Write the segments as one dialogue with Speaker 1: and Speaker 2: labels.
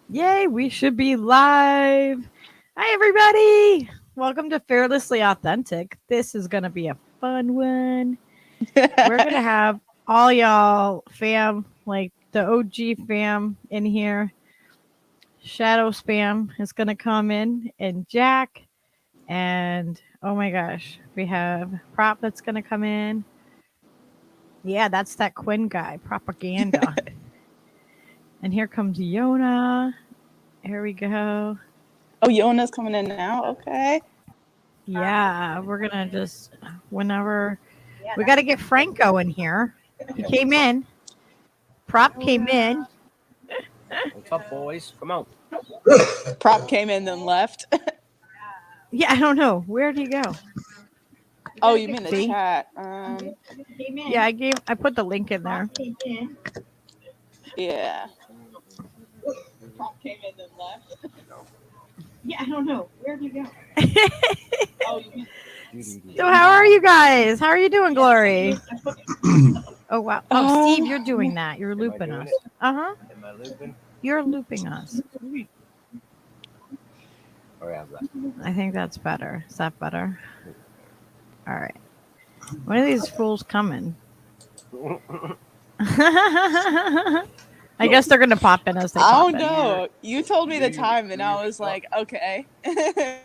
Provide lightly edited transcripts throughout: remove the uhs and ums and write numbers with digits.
Speaker 1: Yay, we should be live. Hi, everybody. Welcome to Fearlessly Authentic. This is going to be a fun one. We're going to have all y'all fam, like the OG fam in here. Shadow Spam is going to come in, and Jack. And oh my gosh, we have Prop that's going to come in. Yeah, that's that Quinn guy, propaganda. And here comes Yona. Here we go.
Speaker 2: Oh, Yona's coming in now. Okay.
Speaker 1: Yeah, we're gonna just whenever we got to get Franco in here. He came in. Prop came in.
Speaker 3: What's up, boys? Come on.
Speaker 2: Prop came in then left.
Speaker 1: Yeah, I don't know. Where'd he go?
Speaker 2: Oh, you mean the chat?
Speaker 1: Yeah, I put the link in there.
Speaker 2: Yeah. Prop came in then left.
Speaker 1: Yeah, I don't know. Where'd he go?
Speaker 2: Oh, you mean.
Speaker 1: So how are you guys? How are you doing, Glory? Oh wow. Oh, Steve, you're doing that. You're looping us. Uh-huh.
Speaker 3: Am I looping?
Speaker 1: You're looping us.
Speaker 3: Or how's that?
Speaker 1: I think that's better. Is that better? All right. When are these fools coming? I guess they're gonna pop in as they pop in.
Speaker 2: I don't know. You told me the time, and I was like, okay.
Speaker 1: I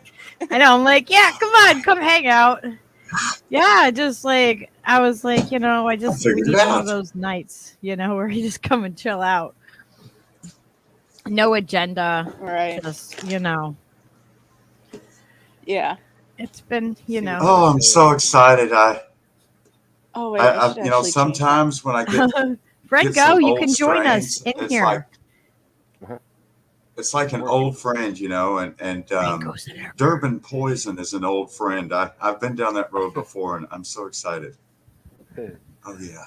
Speaker 1: know. I'm like, yeah, come on, come hang out. Yeah, just like I was like, I just we need one of those nights, where you just come and chill out. No agenda.
Speaker 2: Right.
Speaker 1: Just,
Speaker 2: Yeah.
Speaker 1: It's been,
Speaker 4: Oh, I'm so excited.
Speaker 2: Oh wait.
Speaker 4: Sometimes when I get
Speaker 1: Franco, you can join us in here.
Speaker 4: It's like an old friend, and Durban Poison is an old friend. I've been down that road before, and I'm so excited. Oh yeah.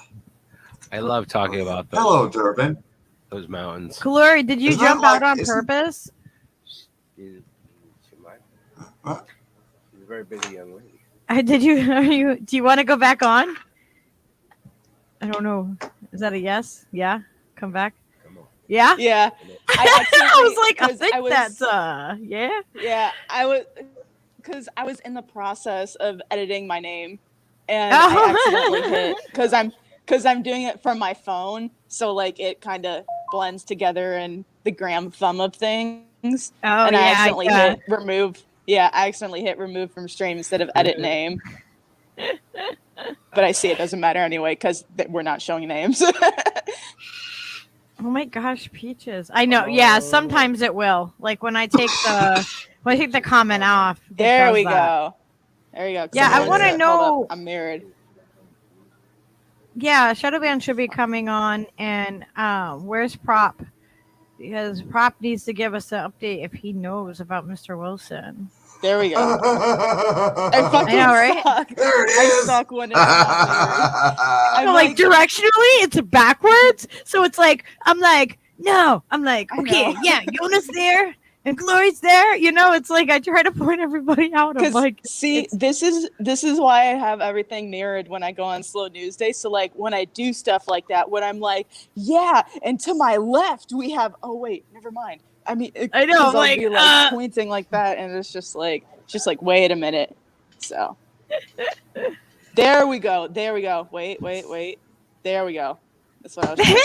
Speaker 3: I love talking about those.
Speaker 4: Hello, Durban.
Speaker 3: Those mountains.
Speaker 1: Glory, did you jump out on purpose?
Speaker 3: She might.
Speaker 4: What?
Speaker 3: She's a very busy young lady.
Speaker 1: Do you want to go back on? I don't know. Is that a yes? Yeah? Come back?
Speaker 3: Come on.
Speaker 1: Yeah?
Speaker 2: Yeah.
Speaker 1: I was like, I think that's yeah.
Speaker 2: Yeah, because I was in the process of editing my name, and I accidentally hit because I'm doing it from my phone, so like it kind of blends together in the gram thumb of things.
Speaker 1: Oh,
Speaker 2: and
Speaker 1: yeah,
Speaker 2: I accidentally hit remove. Yeah, I accidentally hit remove from stream instead of edit name. But I see it doesn't matter anyway because we're not showing names.
Speaker 1: Oh my gosh, Peaches! I know. Yeah, sometimes it will. Like when I take the comment off.
Speaker 2: There we go. There you go.
Speaker 1: Yeah, I want to know.
Speaker 2: I'm married.
Speaker 1: Yeah, Shadowbanned should be coming on, and where's Prop? Because Prop needs to give us an update if he knows about Mr. Wilson.
Speaker 2: There we go. I fucking
Speaker 1: know, right?
Speaker 2: suck.
Speaker 4: There it is.
Speaker 2: I suck when it's not
Speaker 1: I'm like directionally, it's backwards. So it's like I'm like, no. I'm like, okay, yeah, Yona's there and Glory's there. It's like I try to point everybody out. I'm like,
Speaker 2: see, this is why I have everything mirrored when I go on slow news day. So like when I do stuff like that, when I'm like, yeah, and to my left we have. Oh wait, never mind. I mean,
Speaker 1: I know,
Speaker 2: I'll
Speaker 1: like,
Speaker 2: be pointing like that, and it's just like wait a minute. So there we go. Wait. There we go. That's what I was trying to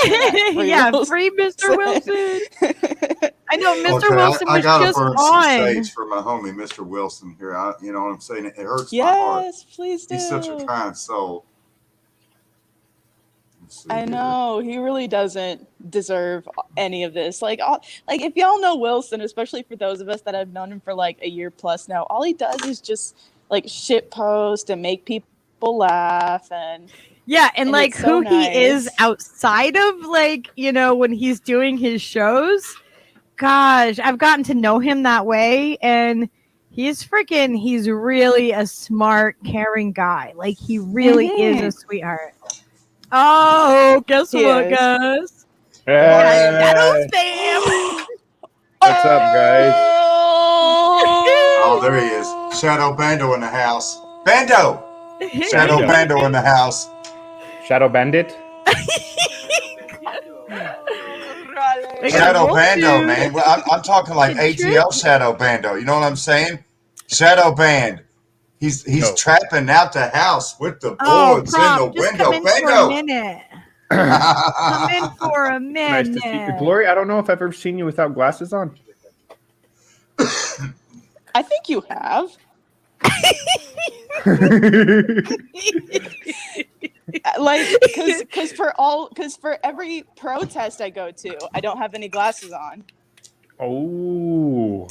Speaker 2: say.
Speaker 1: Yeah, free Mr. Wilson. I know Mr. Wilson was
Speaker 4: gotta
Speaker 1: just
Speaker 4: burn
Speaker 1: on.
Speaker 4: some sage for my homie, Mr. Wilson here. You know what I'm saying? It hurts my heart.
Speaker 2: Yes, please do.
Speaker 4: He's such a kind soul.
Speaker 2: I know he really doesn't deserve any of this. Like if y'all know Wilson, especially for those of us that have known him for like a year plus now, all he does is just like shit post and make people laugh and
Speaker 1: like who
Speaker 2: so nice.
Speaker 1: He is outside of like when he's doing his shows. Gosh, I've gotten to know him that way, and he's really a smart, caring guy. Like he really is a sweetheart. Oh, guess what, guys?
Speaker 5: Hey.
Speaker 1: Spam.
Speaker 5: What's up, guys?
Speaker 4: Oh, there he is. Shadow Bando in the house. Bando! Shadow Bando in the house.
Speaker 5: Shadow Bandit?
Speaker 4: Shadowbando, man. Well, I'm talking like ATL Shadowbando. You know what I'm saying? Shadowbanned. He's trapping out the house with the boards in the window.
Speaker 1: Bingo. Come in for a minute.
Speaker 5: Nice to see you, Glory. I don't know if I've ever seen you without glasses on.
Speaker 2: I think you have. Like, because for every protest I go to, I don't have any glasses on.
Speaker 5: Oh.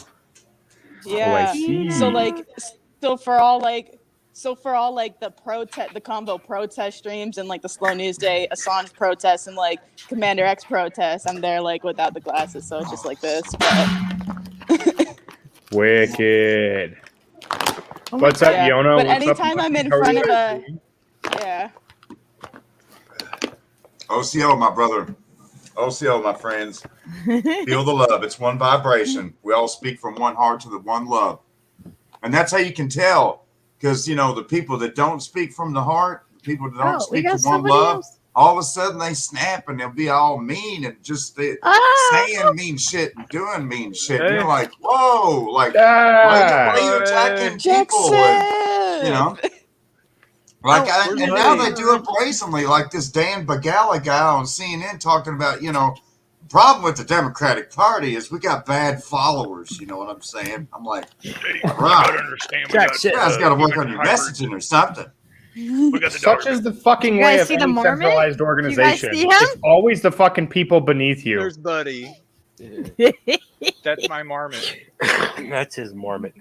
Speaker 2: Yeah.
Speaker 5: I see.
Speaker 2: So for all the protest, the combo protest streams and like the Slow News Day Assange protests and like Commander X protests, I'm there like without the glasses, so it's just like this. But...
Speaker 5: Wicked. What's up, Yona?
Speaker 2: But
Speaker 5: What's
Speaker 2: anytime
Speaker 5: up,
Speaker 2: I'm in front of a
Speaker 4: OCO, my brother. OCO, my friends. Feel the love. It's one vibration. We all speak from one heart to the one love. And that's how you can tell. Because, the people that don't speak from the heart, the people that don't speak from one love, all of a sudden they snap and they'll be all mean and just saying mean shit and doing mean shit. And you're like, whoa, like, why are you attacking people? And, like, and now they do it brazenly, like this Dan Bagala guy on CNN talking about, problem with the Democratic Party is we got bad followers. You know what I'm saying? I'm like, right. You guys got to work on your messaging or something.
Speaker 5: Such is the fucking way of any centralized organization. It's always the fucking people beneath you.
Speaker 6: There's Buddy. That's my marmot.
Speaker 3: That's his marmot.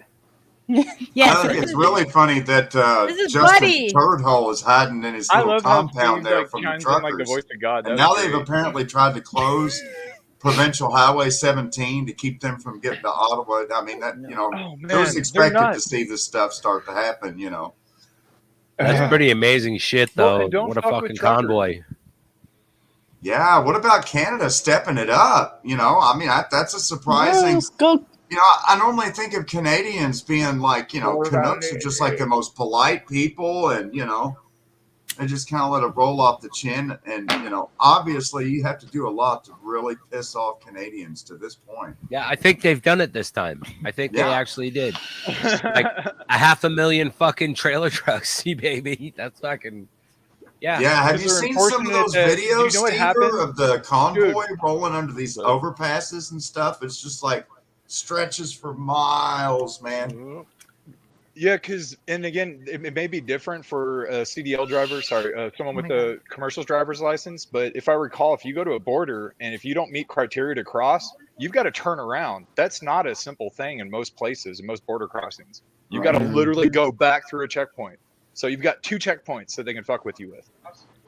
Speaker 4: Yeah, I think it's really funny that Justin Turdhole is hiding in his little compound there from the truckers.
Speaker 6: Like the voice of God.
Speaker 4: And now they've apparently tried to close Provincial Highway 17 to keep them from getting to Ottawa. I mean, that who's expected to see this stuff start to happen?
Speaker 3: That's pretty amazing shit, though. What a fucking convoy.
Speaker 4: Yeah, what about Canada stepping it up? I mean, that's a surprising. I normally think of Canadians being like, Canucks are just like the most polite people and, they just kind of let it roll off the chin. And, obviously you have to do a lot to really piss off Canadians to this point.
Speaker 3: Yeah, I think they've done it this time. I think they actually did. Like 500,000 fucking trailer trucks. See, baby. That's fucking... Yeah.
Speaker 4: Yeah, have you seen some of those videos, Steve, of the convoy rolling under these overpasses and stuff? It's just like... stretches for miles, man.
Speaker 6: Yeah, and again, it may be different for a CDL driver, someone with a commercial driver's license, but if I recall, if you go to a border and if you don't meet criteria to cross, you've got to turn around. That's not a simple thing in most places, in most border crossings. You've got to literally go back through a checkpoint. So you've got 2 checkpoints that they can fuck with you with.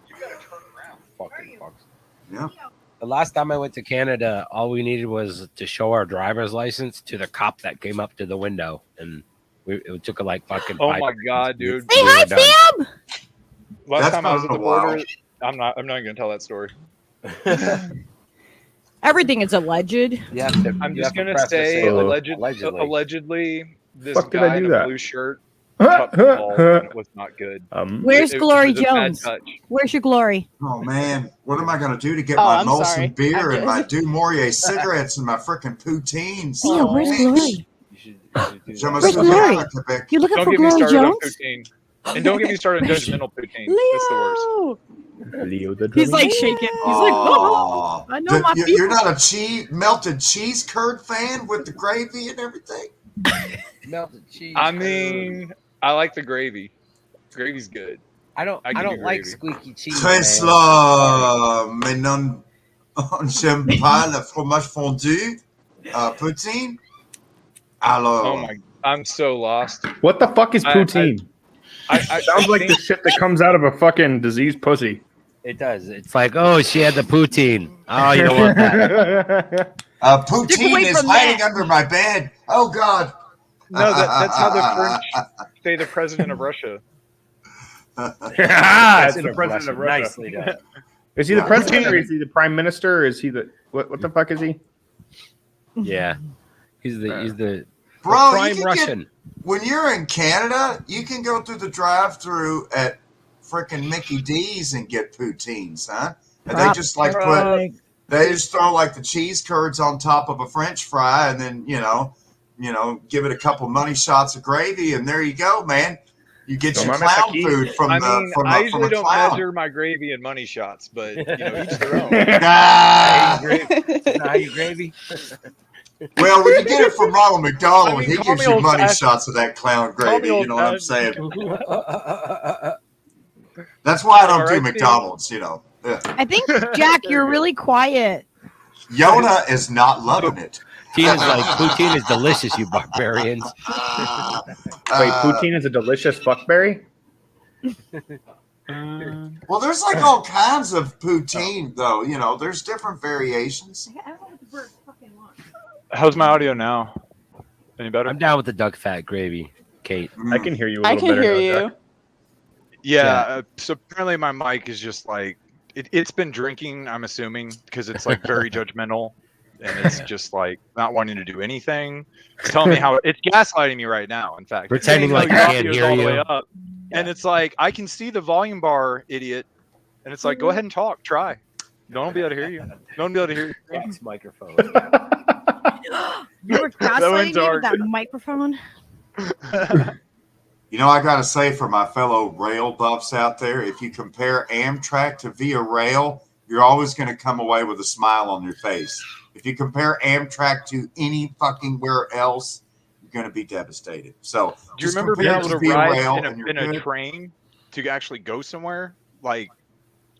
Speaker 6: You've got to turn around. Fucking fucks.
Speaker 4: Yeah.
Speaker 3: The last time I went to Canada, all we needed was to show our driver's license to the cop that came up to the window, and it took like fucking.
Speaker 6: Oh my god, dude!
Speaker 1: Hey, hi, Sam.
Speaker 6: Last time I was at the border, I'm not gonna tell that story.
Speaker 1: Everything is alleged.
Speaker 3: Yeah,
Speaker 6: I'm just gonna say allegedly, this guy in a blue shirt. It was not good.
Speaker 1: Where's Glory Jones? Where's your Glory?
Speaker 4: Oh man, what am I gonna do to get my Molson beer and my Du Maurier cigarettes and my freaking poutines?
Speaker 1: Yeah, where's Glory?
Speaker 4: Where's Glory?
Speaker 1: You looking for Glory Jones?
Speaker 6: And don't get me started on judgmental poutine. It's the worst.
Speaker 5: Leo the
Speaker 1: He's like shaking. He's like, oh, I know my people.
Speaker 4: You're not a melted cheese curd fan with the gravy and everything?
Speaker 3: Melted cheese.
Speaker 6: I mean, I like the gravy. Gravy's good.
Speaker 3: I don't like squeaky cheese.
Speaker 4: Très cela, mais non, j'aime pas le fromage fondu. Poutine. Alors.
Speaker 6: Oh my! I'm so lost.
Speaker 5: What the fuck is poutine? Sounds like the shit that comes out of a fucking diseased pussy.
Speaker 3: It does. It's like, oh, she had the poutine. Oh, you don't want that.
Speaker 4: Poutine is hiding under my bed. Oh God.
Speaker 6: No, that's how the French say the president of Russia.
Speaker 5: It's the president of Russia.
Speaker 3: Nicely done.
Speaker 5: Is he the president or is he the prime minister? Or is he the what the fuck is he?
Speaker 3: Yeah, he's the
Speaker 4: bro,
Speaker 3: prime Russian.
Speaker 4: When you're in Canada, you can go through the drive-through at freaking Mickey D's and get poutines, huh? And they just like put They just throw like the cheese curds on top of a French fry, and then give it a couple money shots of gravy, and there you go, man. You get your clown food from
Speaker 6: I usually don't measure my gravy in money shots, but each their own.
Speaker 3: Gravy.
Speaker 4: Well, when you get it from Ronald McDonald, he gives you money shots of that clown gravy. You know what I'm saying? That's why I don't do McDonald's. Yeah.
Speaker 1: I think, Jack, you're really quiet.
Speaker 4: Yona is not loving it.
Speaker 3: Tina's like, poutine is delicious, you barbarians.
Speaker 5: Wait, poutine is a delicious fuckberry?
Speaker 4: Well, there's like all kinds of poutine, though. There's different variations.
Speaker 6: How's my audio now? Any better?
Speaker 3: I'm down with the duck fat gravy, Kate.
Speaker 5: I can hear you a
Speaker 2: I
Speaker 5: little
Speaker 2: can
Speaker 5: better.
Speaker 2: hear you.
Speaker 6: Yeah, so apparently my mic is just like, it's been drinking, I'm assuming, because it's like very judgmental. And it's just like not wanting to do anything. It's telling me how it's gaslighting me right now. In fact,
Speaker 3: pretending like I can't hear you.
Speaker 6: And it's like I can see the volume bar, idiot. And it's like, go ahead and talk. Try. No one will be able to hear you. No one will be able to hear you.
Speaker 3: Jack's microphone.
Speaker 1: You were gaslighting me with that microphone.
Speaker 4: I gotta say, for my fellow rail buffs out there, if you compare Amtrak to Via Rail, you're always going to come away with a smile on your face. If you compare Amtrak to any fucking where else, you're going to be devastated. So,
Speaker 6: do you remember being able to ride in a train to actually go somewhere, like,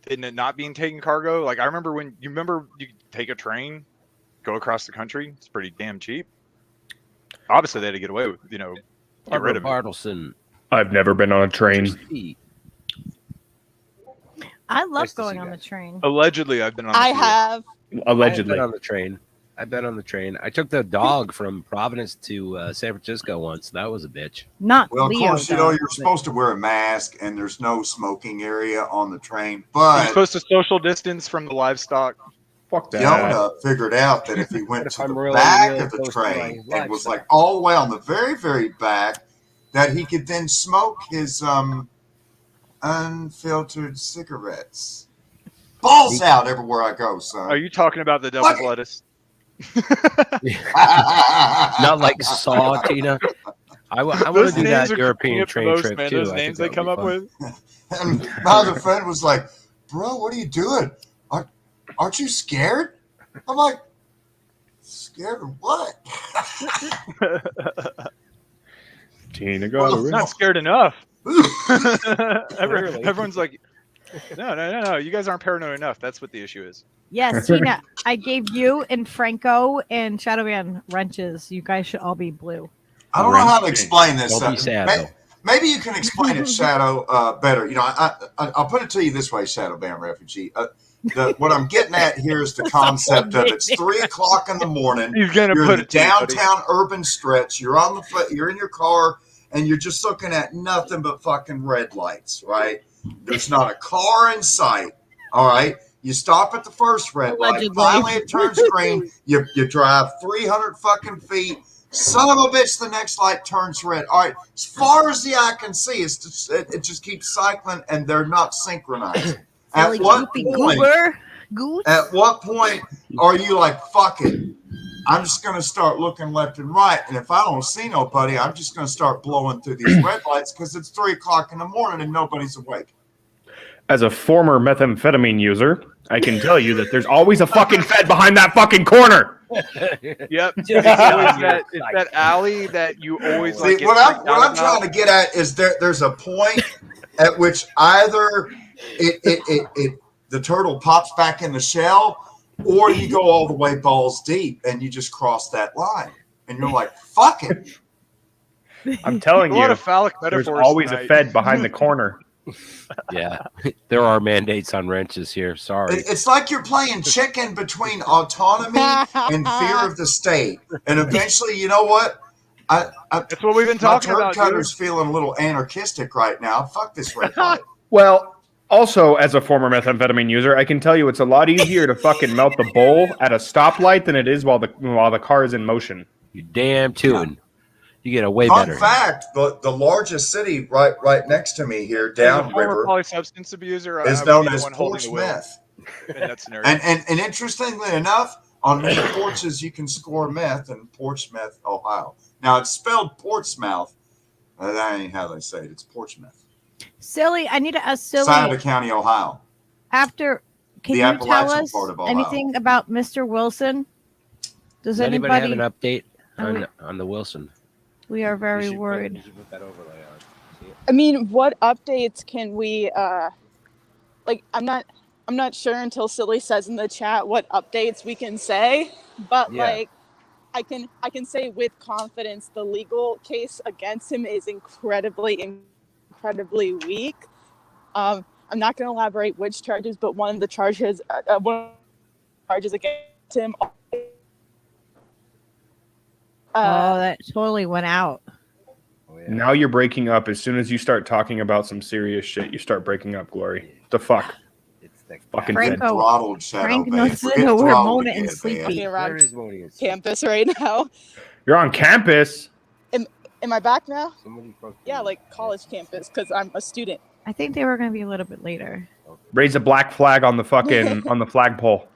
Speaker 6: and it not being taking cargo? Like, I remember when you take a train, go across the country. It's pretty damn cheap. Obviously, they had to get away with, get rid of it.
Speaker 5: I've never been on a train.
Speaker 1: I love going on the train.
Speaker 6: Allegedly, I've been on the
Speaker 2: train. I have.
Speaker 5: Allegedly.
Speaker 3: I've been on the train. I took the dog from Providence to San Francisco once. That was a bitch.
Speaker 1: Not
Speaker 4: well,
Speaker 1: Leo,
Speaker 4: of course, you're supposed to wear a mask, and there's no smoking area on the train. But
Speaker 6: you're supposed to social distance from the livestock.
Speaker 5: Fuck that.
Speaker 4: Yona figured out that if he went to the back of the train and was like all the way on the very, very back, that he could then smoke his unfiltered cigarettes. Balls out everywhere I go, son.
Speaker 6: Are you talking about the double lettuce?
Speaker 3: Not like Saw, Tina. I want to do that European train trip too.
Speaker 6: Those names they come up with.
Speaker 4: And my other friend was like, "Bro, what are you doing? Aren't you scared?" I'm like, "Scared of what?"
Speaker 5: Tina
Speaker 6: I'm not scared enough. Everyone's like, no. You guys aren't paranoid enough. That's what the issue is.
Speaker 1: Yes, Tina, I gave you and Franco and Shadowbanned wrenches. You guys should all be blue.
Speaker 4: I don't know how to explain this.
Speaker 3: Don't be sad,
Speaker 4: maybe you can explain it, Shadow, better. I'll put it to you this way, Shadowbanned Refugee. What I'm getting at here is the concept of it's 3:00 in the morning.
Speaker 6: You're in
Speaker 4: the downtown urban stretch. You're in your car, and you're just looking at nothing but fucking red lights, right? There's not a car in sight. All right. You stop at the first red light. Finally, it turns green. You drive 300 fucking feet. Son of a bitch, the next light turns red. All right. As far as the eye can see, it just keeps cycling, and they're not synchronized. At what point are you like, fuck it? I'm just going to start looking left and right. And if I don't see nobody, I'm just going to start blowing through these red lights because it's 3:00 in the morning and nobody's awake.
Speaker 5: As a former methamphetamine user, I can tell you that there's always a fucking Fed behind that fucking corner.
Speaker 6: Yep. It's that alley that you always
Speaker 4: see. What I'm trying to get at is there's a point at which either the turtle pops back in the shell, or you go all the way balls deep and you just cross that line, and you're like, "Fuck it."
Speaker 5: I'm telling you, there's always a Fed behind the corner.
Speaker 3: Yeah, there are mandates on wrenches here. Sorry.
Speaker 4: It's like you're playing chicken between autonomy and fear of the state. And eventually, you know what?
Speaker 6: That's what we've been talking about.
Speaker 4: My cutter's feeling a little anarchistic right now. Fuck this red light.
Speaker 5: Well, also, as a former methamphetamine user, I can tell you it's a lot easier to fucking melt the bowl at a stoplight than it is while the car is in motion.
Speaker 3: You damn tune. You get a way
Speaker 4: Fun
Speaker 3: better.
Speaker 4: fact: the largest city right next to me here, downriver,
Speaker 6: polysubstance abuser
Speaker 4: is known as Portsmouth.
Speaker 6: in that scenario.
Speaker 4: And interestingly enough, on many porches you can score meth in Portsmouth, Ohio. Now it's spelled Portsmouth. That ain't how they say it. It's Portsmouth.
Speaker 1: Silly, I need to ask Silly.
Speaker 4: Souda County, Ohio.
Speaker 1: After, can
Speaker 4: The
Speaker 1: you tell
Speaker 4: Appalachian
Speaker 1: us
Speaker 4: part of Ohio.
Speaker 1: anything about Mr. Wilson?
Speaker 3: Does anybody have an update on the Wilson?
Speaker 1: We are very worried.
Speaker 3: You should put that overlay on. See it?
Speaker 2: I mean, what updates can we like? I'm not sure until Silly says in the chat what updates we can say, but like I can say with confidence the legal case against him is incredibly weak. I'm not going to elaborate which charges, but one of the charges against him.
Speaker 1: That totally went out.
Speaker 3: Oh, yeah.
Speaker 5: Now you're breaking up. As soon as you start talking about some serious shit, you start breaking up, Glory. The fuck?
Speaker 3: It's the
Speaker 5: Fucking
Speaker 1: Franco-
Speaker 4: Throttled
Speaker 1: Frank
Speaker 4: Shadowbanned.
Speaker 1: knows
Speaker 4: We're getting
Speaker 1: we're
Speaker 4: throttled
Speaker 1: moaning
Speaker 4: again,
Speaker 1: and sleepy.
Speaker 4: man.
Speaker 2: Around
Speaker 3: Where is Moni?
Speaker 2: campus right now.
Speaker 5: You're on campus.
Speaker 2: Am I back now?
Speaker 3: Somebody broke
Speaker 2: Yeah,
Speaker 3: the-
Speaker 2: like college campus because I'm a student.
Speaker 1: I think they were going to be a little bit later.
Speaker 5: Raise a black flag on the fucking on the flagpole.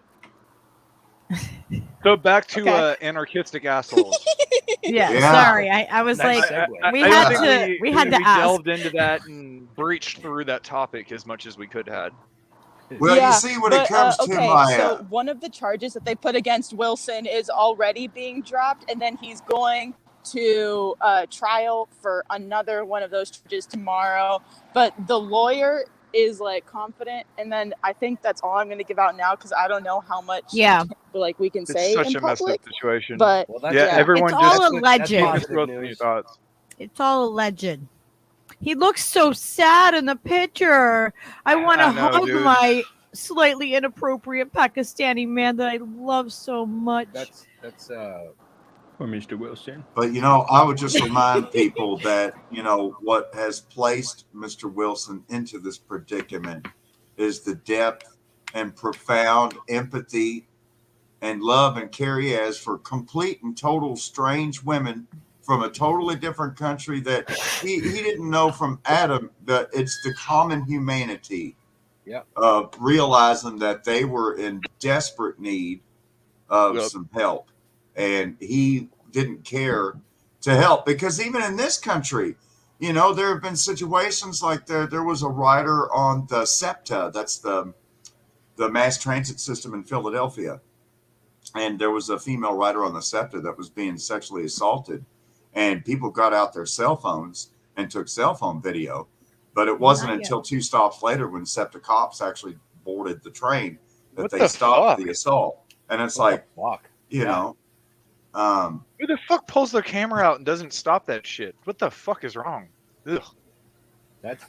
Speaker 6: So back to
Speaker 2: Okay.
Speaker 6: anarchistic assholes.
Speaker 1: Yeah. Sorry. I was
Speaker 3: Nice
Speaker 1: like,
Speaker 3: segue.
Speaker 1: we
Speaker 6: I
Speaker 1: had
Speaker 6: don't
Speaker 1: to-
Speaker 6: think
Speaker 1: we had to ask.
Speaker 6: delved into that and breached through that topic as much as we could have.
Speaker 4: Well,
Speaker 2: Yeah,
Speaker 4: you see, when it comes to
Speaker 2: okay,
Speaker 4: my
Speaker 2: so one of the charges that they put against Wilson is already being dropped, and then he's going to trial for another one of those charges tomorrow. But the lawyer is like confident, and then I think that's all I'm going to give out now because I don't know how much like we can
Speaker 6: It's
Speaker 2: say
Speaker 6: such
Speaker 2: in
Speaker 6: a messed up
Speaker 2: public.
Speaker 6: situation.
Speaker 2: But
Speaker 3: Well, that's
Speaker 6: yeah,
Speaker 2: yeah.
Speaker 6: everyone
Speaker 1: It's
Speaker 6: just
Speaker 1: all alleged.
Speaker 6: just go through your thoughts.
Speaker 1: It's all alleged. He looks so sad in the picture. I want to
Speaker 6: I know,
Speaker 1: hug
Speaker 6: dude.
Speaker 1: my slightly inappropriate Pakistani man that I love so much.
Speaker 3: That's
Speaker 5: Or Mr. Wilson.
Speaker 4: But, I would just remind people that, what has placed Mr. Wilson into this predicament is the depth and profound empathy and love and care he has for complete and total strange women from a totally different country that he didn't know from Adam, that it's the common humanity of realizing that they were in desperate need of some help. And he didn't care to help, because even in this country, there have been situations like there was a rider on the SEPTA, that's the mass transit system in Philadelphia, and there was a female rider on the SEPTA that was being sexually assaulted, and people got out their cell phones and took cell phone video, but it wasn't until 2 stops later, when SEPTA cops actually boarded the train, that they stopped the assault. And it's like, you know,
Speaker 6: who the fuck pulls their camera out and doesn't stop that shit? What the fuck is wrong? Ugh.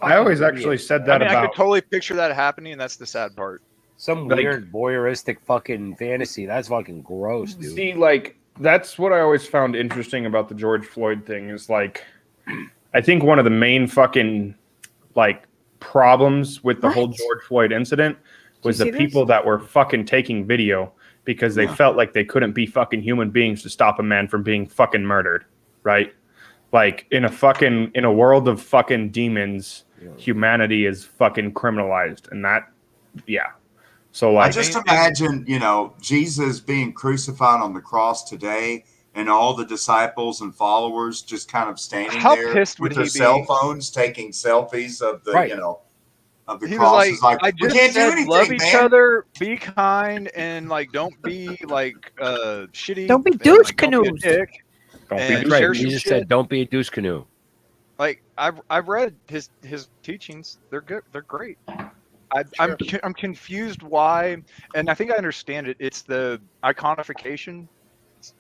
Speaker 5: I always actually said that
Speaker 6: I
Speaker 5: about.
Speaker 6: could totally picture that happening, and that's the sad part.
Speaker 3: some weird voyeuristic fucking fantasy. That's fucking gross, dude.
Speaker 5: See, that's what I always found interesting about the George Floyd thing is I think one of the main fucking problems with the whole George Floyd incident was the people that were fucking taking video because they felt like they couldn't be fucking human beings to stop a man from being fucking murdered, right? In a world of fucking demons, humanity is fucking criminalized, and So
Speaker 4: I just imagine, Jesus being crucified on the cross today, and all the disciples and followers just kind of standing there with their cell phones, taking selfies of the, of the
Speaker 6: he
Speaker 4: cross.
Speaker 6: was like, I
Speaker 4: we
Speaker 6: just
Speaker 4: can't do
Speaker 6: said,
Speaker 4: anything,
Speaker 6: love each
Speaker 4: man.
Speaker 6: other, be kind, and don't be shitty.
Speaker 1: Don't be
Speaker 6: and,
Speaker 1: douche
Speaker 6: don't be a
Speaker 1: canoes.
Speaker 6: dick,
Speaker 5: Don't
Speaker 6: and
Speaker 5: be
Speaker 6: share
Speaker 5: right.
Speaker 6: some
Speaker 3: You just
Speaker 6: shit.
Speaker 3: said, "Don't be a douche canoe."
Speaker 6: I've read his teachings. They're good. They're great. I'm confused why, and I think I understand it. It's the iconification,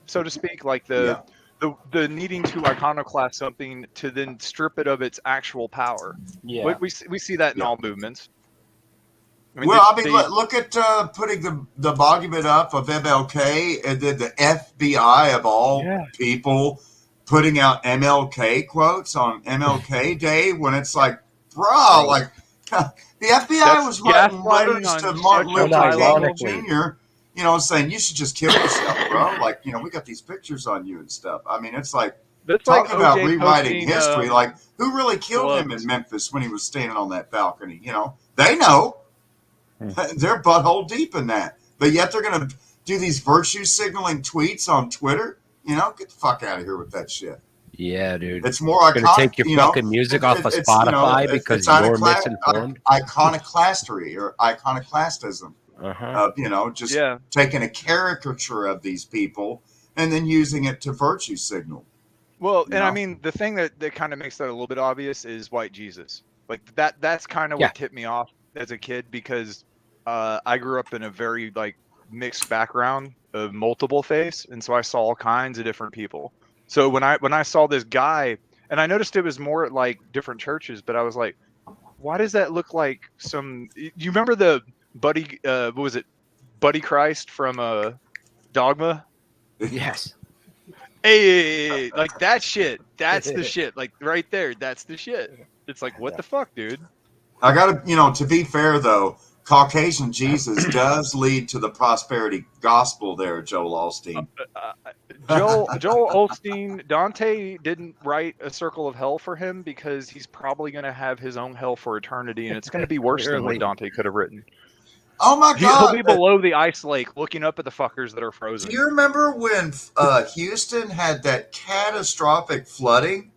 Speaker 6: so to speak, the needing to iconoclast something to then strip it of its actual power.
Speaker 3: Yeah.
Speaker 6: We see that in all movements.
Speaker 4: Look at putting the monument up of MLK, and then the FBI of all people putting out MLK quotes on MLK Day, when it's like, bro, the FBI was writing letters to Martin Luther King Jr., saying you should just kill yourself, bro. We got these pictures on you and stuff. I mean, it's talking about rewriting history. Who really killed him in Memphis when he was standing on that balcony? They know. They're butthole deep in that. But yet they're going to do these virtue signaling tweets on Twitter. You know, get the fuck out of here with that shit.
Speaker 3: Yeah, dude.
Speaker 4: It's more
Speaker 3: Gonna
Speaker 4: iconic.
Speaker 3: take your fucking music off of Spotify because you're misinformed.
Speaker 4: Iconoclastery or iconoclastism.
Speaker 3: Uh-huh.
Speaker 4: Just taking a caricature of these people and then using it to virtue signal.
Speaker 6: Well, and I mean, the thing that kind of makes that a little bit obvious is white Jesus. Like that's kind of what tipped me off as a kid, because I grew up in a very like mixed background of multiple faiths, and so I saw all kinds of different people. So when I saw this guy, and I noticed it was more at like different churches, but I was like, why does that look like some? You remember the Buddy? What was it? Buddy Christ from Dogma?
Speaker 3: Yes.
Speaker 6: Hey, like that shit. That's the shit. Like right there. That's the shit. It's like, what the fuck, dude?
Speaker 4: I gotta, to be fair though, Caucasian Jesus does lead to the prosperity gospel there, Joel Osteen.
Speaker 6: Joel Osteen, Dante didn't write a circle of hell for him because he's probably going to have his own hell for eternity, and it's going to be worse than what Dante could have written.
Speaker 4: Oh my God!
Speaker 6: He'll be below the ice lake, looking up at the fuckers that are frozen.
Speaker 4: Do you remember when Houston had that catastrophic flooding,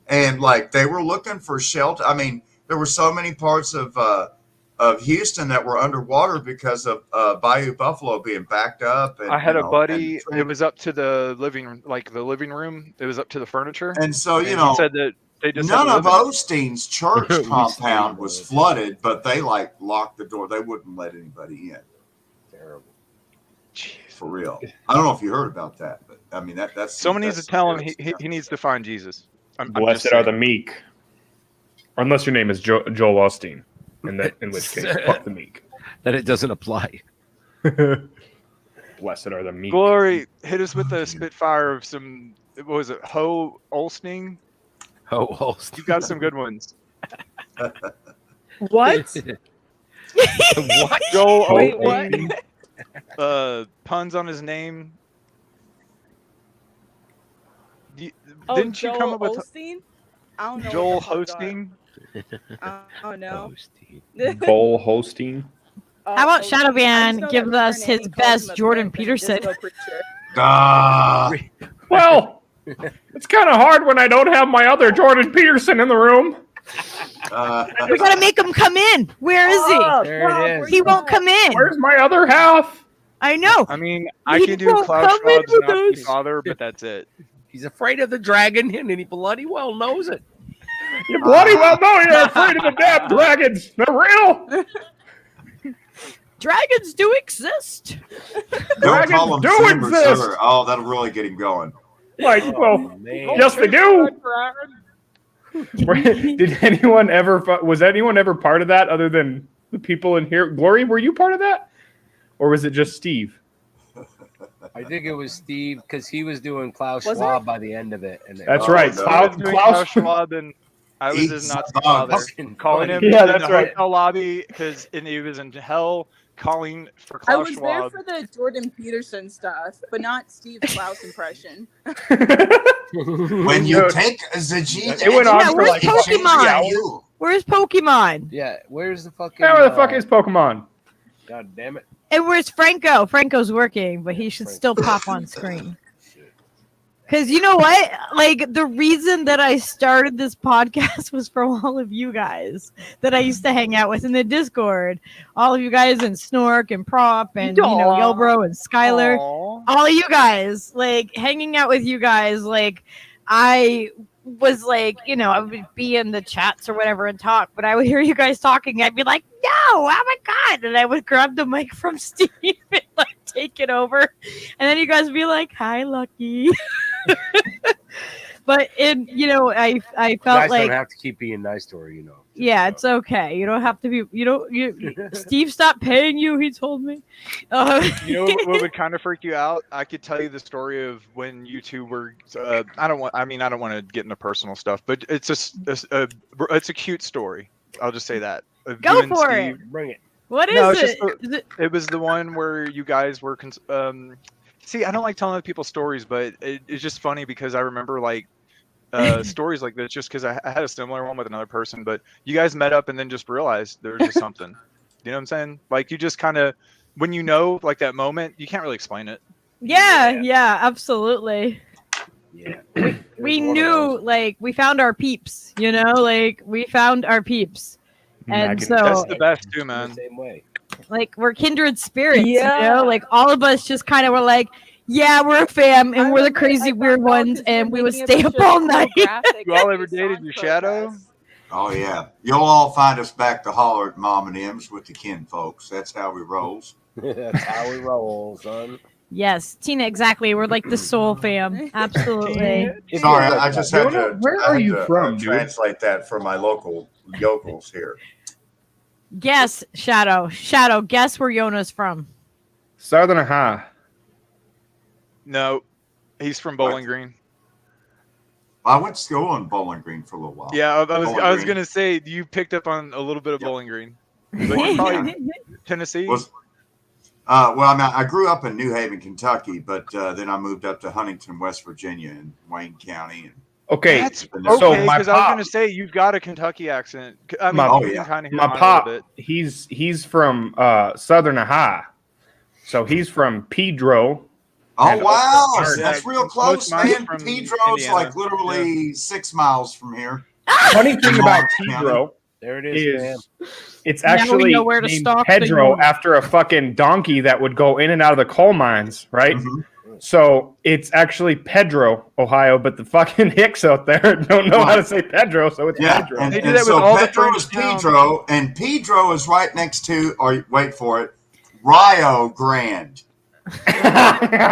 Speaker 4: and like they were looking for shelter? I mean, there were so many parts of Houston that were underwater because of Bayou Buffalo being backed up. And,
Speaker 6: I had a buddy. It was up to the living room. It was up to the furniture.
Speaker 4: And so
Speaker 6: he said that they just
Speaker 4: none of Osteen's church compound was flooded, but they like locked the door. They wouldn't let anybody in.
Speaker 3: Terrible.
Speaker 6: Jeez.
Speaker 4: For real. I don't know if you heard about that, but I mean that's
Speaker 6: someone needs to tell him he needs to find Jesus.
Speaker 5: Blessed are the meek, unless your name is Joel Osteen. In which case, fuck the meek.
Speaker 3: Then it doesn't apply.
Speaker 5: Blessed are the meek.
Speaker 6: Glory, hit us with a spitfire of some. What was it? Ho Olstein.
Speaker 3: Ho Olstein.
Speaker 6: You got some good ones.
Speaker 1: What?
Speaker 3: What?
Speaker 6: Joel
Speaker 1: Wait,
Speaker 6: Osteen. Puns on his name. Didn't you come up with
Speaker 2: Osteen? I don't know.
Speaker 6: Joel Hosting?
Speaker 2: Oh no.
Speaker 5: Joel Hosteen.
Speaker 1: How about Shadowbanned gives us his best Jordan Peterson?
Speaker 5: Well, it's kind of hard when I don't have my other Jordan Peterson in the room.
Speaker 1: We gotta make him come in. Where is he?
Speaker 3: There it is.
Speaker 1: He won't come in.
Speaker 5: Where's my other half?
Speaker 1: I know.
Speaker 6: I mean, I
Speaker 1: He
Speaker 6: can do
Speaker 1: won't
Speaker 6: Klaus
Speaker 1: come in
Speaker 6: Schwab's
Speaker 1: with
Speaker 6: Nazi
Speaker 1: us.
Speaker 6: father, but that's it.
Speaker 3: He's afraid of the dragon, and he bloody well knows it.
Speaker 5: You bloody well know you're afraid of the damn dragons. They're real.
Speaker 1: Dragons do exist.
Speaker 4: Don't call him
Speaker 5: do
Speaker 4: Simber,
Speaker 5: exist.
Speaker 4: sir. Oh, that'll really get him going.
Speaker 5: Like, well,
Speaker 3: Man.
Speaker 5: yes, they do. Did anyone ever? Was anyone ever part of that other than the people in here? Glory, were you part of that, or was it just Steve?
Speaker 3: I think it was Steve because he was doing Klaus
Speaker 2: Was
Speaker 3: Schwab by the end of it. And
Speaker 5: That's
Speaker 4: Oh,
Speaker 5: right.
Speaker 4: no.
Speaker 5: Klaus
Speaker 6: Schwab, and I was his Nazi father. Calling him
Speaker 5: Yeah,
Speaker 6: in
Speaker 5: that's
Speaker 6: the
Speaker 5: right.
Speaker 6: hotel lobby because he was in hell calling for
Speaker 2: I
Speaker 6: Klaus
Speaker 2: was there
Speaker 6: Schwab.
Speaker 2: for the Jordan Peterson stuff, but not Steve Klaus impression.
Speaker 4: When you take the gene,
Speaker 5: It went on
Speaker 1: Yeah,
Speaker 5: for
Speaker 1: where's
Speaker 5: like
Speaker 1: Pokemon? Where's Pokemon?
Speaker 3: Yeah, where's the fucking?
Speaker 5: Where the fuck is Pokemon?
Speaker 3: God damn it!
Speaker 1: And where's Franco? Franco's working, but he should still pop on screen. Because you know what? Like, the reason that I started this podcast was for all of you guys that I used to hang out with in the Discord. All of you guys and Snork and Prop and, Yelbro and Skylar.
Speaker 6: Aw.
Speaker 1: All of you guys, like, hanging out with you guys. Like, I was like, I would be in the chats or whatever and talk, but I would hear you guys talking. I'd be like, no, oh my God. And I would grab the mic from Steve and, like, take it over. And then you guys would be like, hi, Lucky. But I felt
Speaker 3: Guys
Speaker 1: like
Speaker 3: don't have to keep being nice to her,
Speaker 1: yeah, it's okay. You don't have to be. Steve stopped paying you. He told me.
Speaker 6: You know what would kind of freak you out? I could tell you the story of when you two were. I don't want to get into personal stuff, but it's a cute story. I'll just say that. Of
Speaker 1: Go
Speaker 6: you and
Speaker 1: for
Speaker 6: Steve.
Speaker 1: it.
Speaker 3: Bring it.
Speaker 1: What is
Speaker 6: No, it's
Speaker 1: it?
Speaker 6: just it was the one where you guys were. See, I don't like telling other people stories, but it's just funny because I remember like stories like this just because I had a similar one with another person. But you guys met up and then just realized there was just something. You know what I'm saying? Like, you just kind of, when you know, like that moment, you can't really explain it.
Speaker 1: Yeah, absolutely.
Speaker 3: Yeah.
Speaker 1: We knew, like, we found our peeps, you know, like, we found our peeps. And so
Speaker 6: That's the best too,
Speaker 3: The
Speaker 6: man.
Speaker 3: same way.
Speaker 1: like, we're kindred spirits, you
Speaker 2: Yeah.
Speaker 1: know, like, all of us just kind of were like, yeah, we're a fam, and we're the crazy weird ones, and we would stay up all night.
Speaker 6: You all ever dated your shadow?
Speaker 4: Oh yeah, you'll all find us back to holler at Mom and M's with the kin folks. That's how we rolls.
Speaker 3: That's how we roll, son.
Speaker 1: Yes, Tina, exactly. We're like the soul fam. Absolutely.
Speaker 4: Sorry, I just had
Speaker 5: Jonah,
Speaker 4: to.
Speaker 5: where
Speaker 4: I
Speaker 5: are
Speaker 4: had
Speaker 5: you
Speaker 4: to,
Speaker 5: from, dude?
Speaker 4: translate that for my local yokels here.
Speaker 1: Guess, Shadow. Shadow, guess where Yona's from.
Speaker 5: Southern Ohio.
Speaker 6: No, he's from Bowling Green.
Speaker 4: I went to school in Bowling Green for a little while.
Speaker 6: Yeah, I
Speaker 4: Bowling
Speaker 6: was
Speaker 4: Green.
Speaker 6: gonna say you picked up on a little bit of
Speaker 4: Yep.
Speaker 6: Bowling Green, but you're probably Tennessee.
Speaker 4: Well, I mean, I grew up in New Haven, Kentucky, but then I moved up to Huntington, West Virginia, in Wayne County. And
Speaker 5: Okay,
Speaker 6: That's
Speaker 5: so
Speaker 6: okay,
Speaker 5: my
Speaker 6: because I was
Speaker 5: pop-
Speaker 6: gonna say you've got a Kentucky accent. I mean,
Speaker 5: My-
Speaker 4: Oh,
Speaker 6: you
Speaker 4: yeah.
Speaker 6: can kind of
Speaker 5: my pop, he's from Southern Ohio, so he's from Pedro.
Speaker 4: oh
Speaker 5: And
Speaker 4: wow,
Speaker 5: Oxnard.
Speaker 4: that's real
Speaker 6: Most
Speaker 4: close,
Speaker 6: mine's
Speaker 4: man.
Speaker 6: from
Speaker 4: Pedro's
Speaker 6: Indiana.
Speaker 4: like literally 6 miles from here.
Speaker 5: Funny thing about
Speaker 4: County.
Speaker 5: Pedro
Speaker 3: There it is, man.
Speaker 5: is it's
Speaker 1: Now we
Speaker 5: actually
Speaker 1: know where to
Speaker 5: named
Speaker 1: stalk the
Speaker 5: Pedro
Speaker 1: Yona.
Speaker 5: after a fucking donkey that would go in and out of the coal mines, right?
Speaker 4: Mhm.
Speaker 5: So it's actually Pedro, Ohio, but the fucking hicks out there don't know how to say Pedro, so it's
Speaker 4: Yeah,
Speaker 5: Pedro.
Speaker 4: and,
Speaker 6: They do
Speaker 4: and
Speaker 6: that with
Speaker 4: so
Speaker 6: all the
Speaker 4: Pedro
Speaker 6: French
Speaker 4: is
Speaker 6: towns.
Speaker 4: Pedro, and Pedro is right next to, or wait for it, Rio Grande.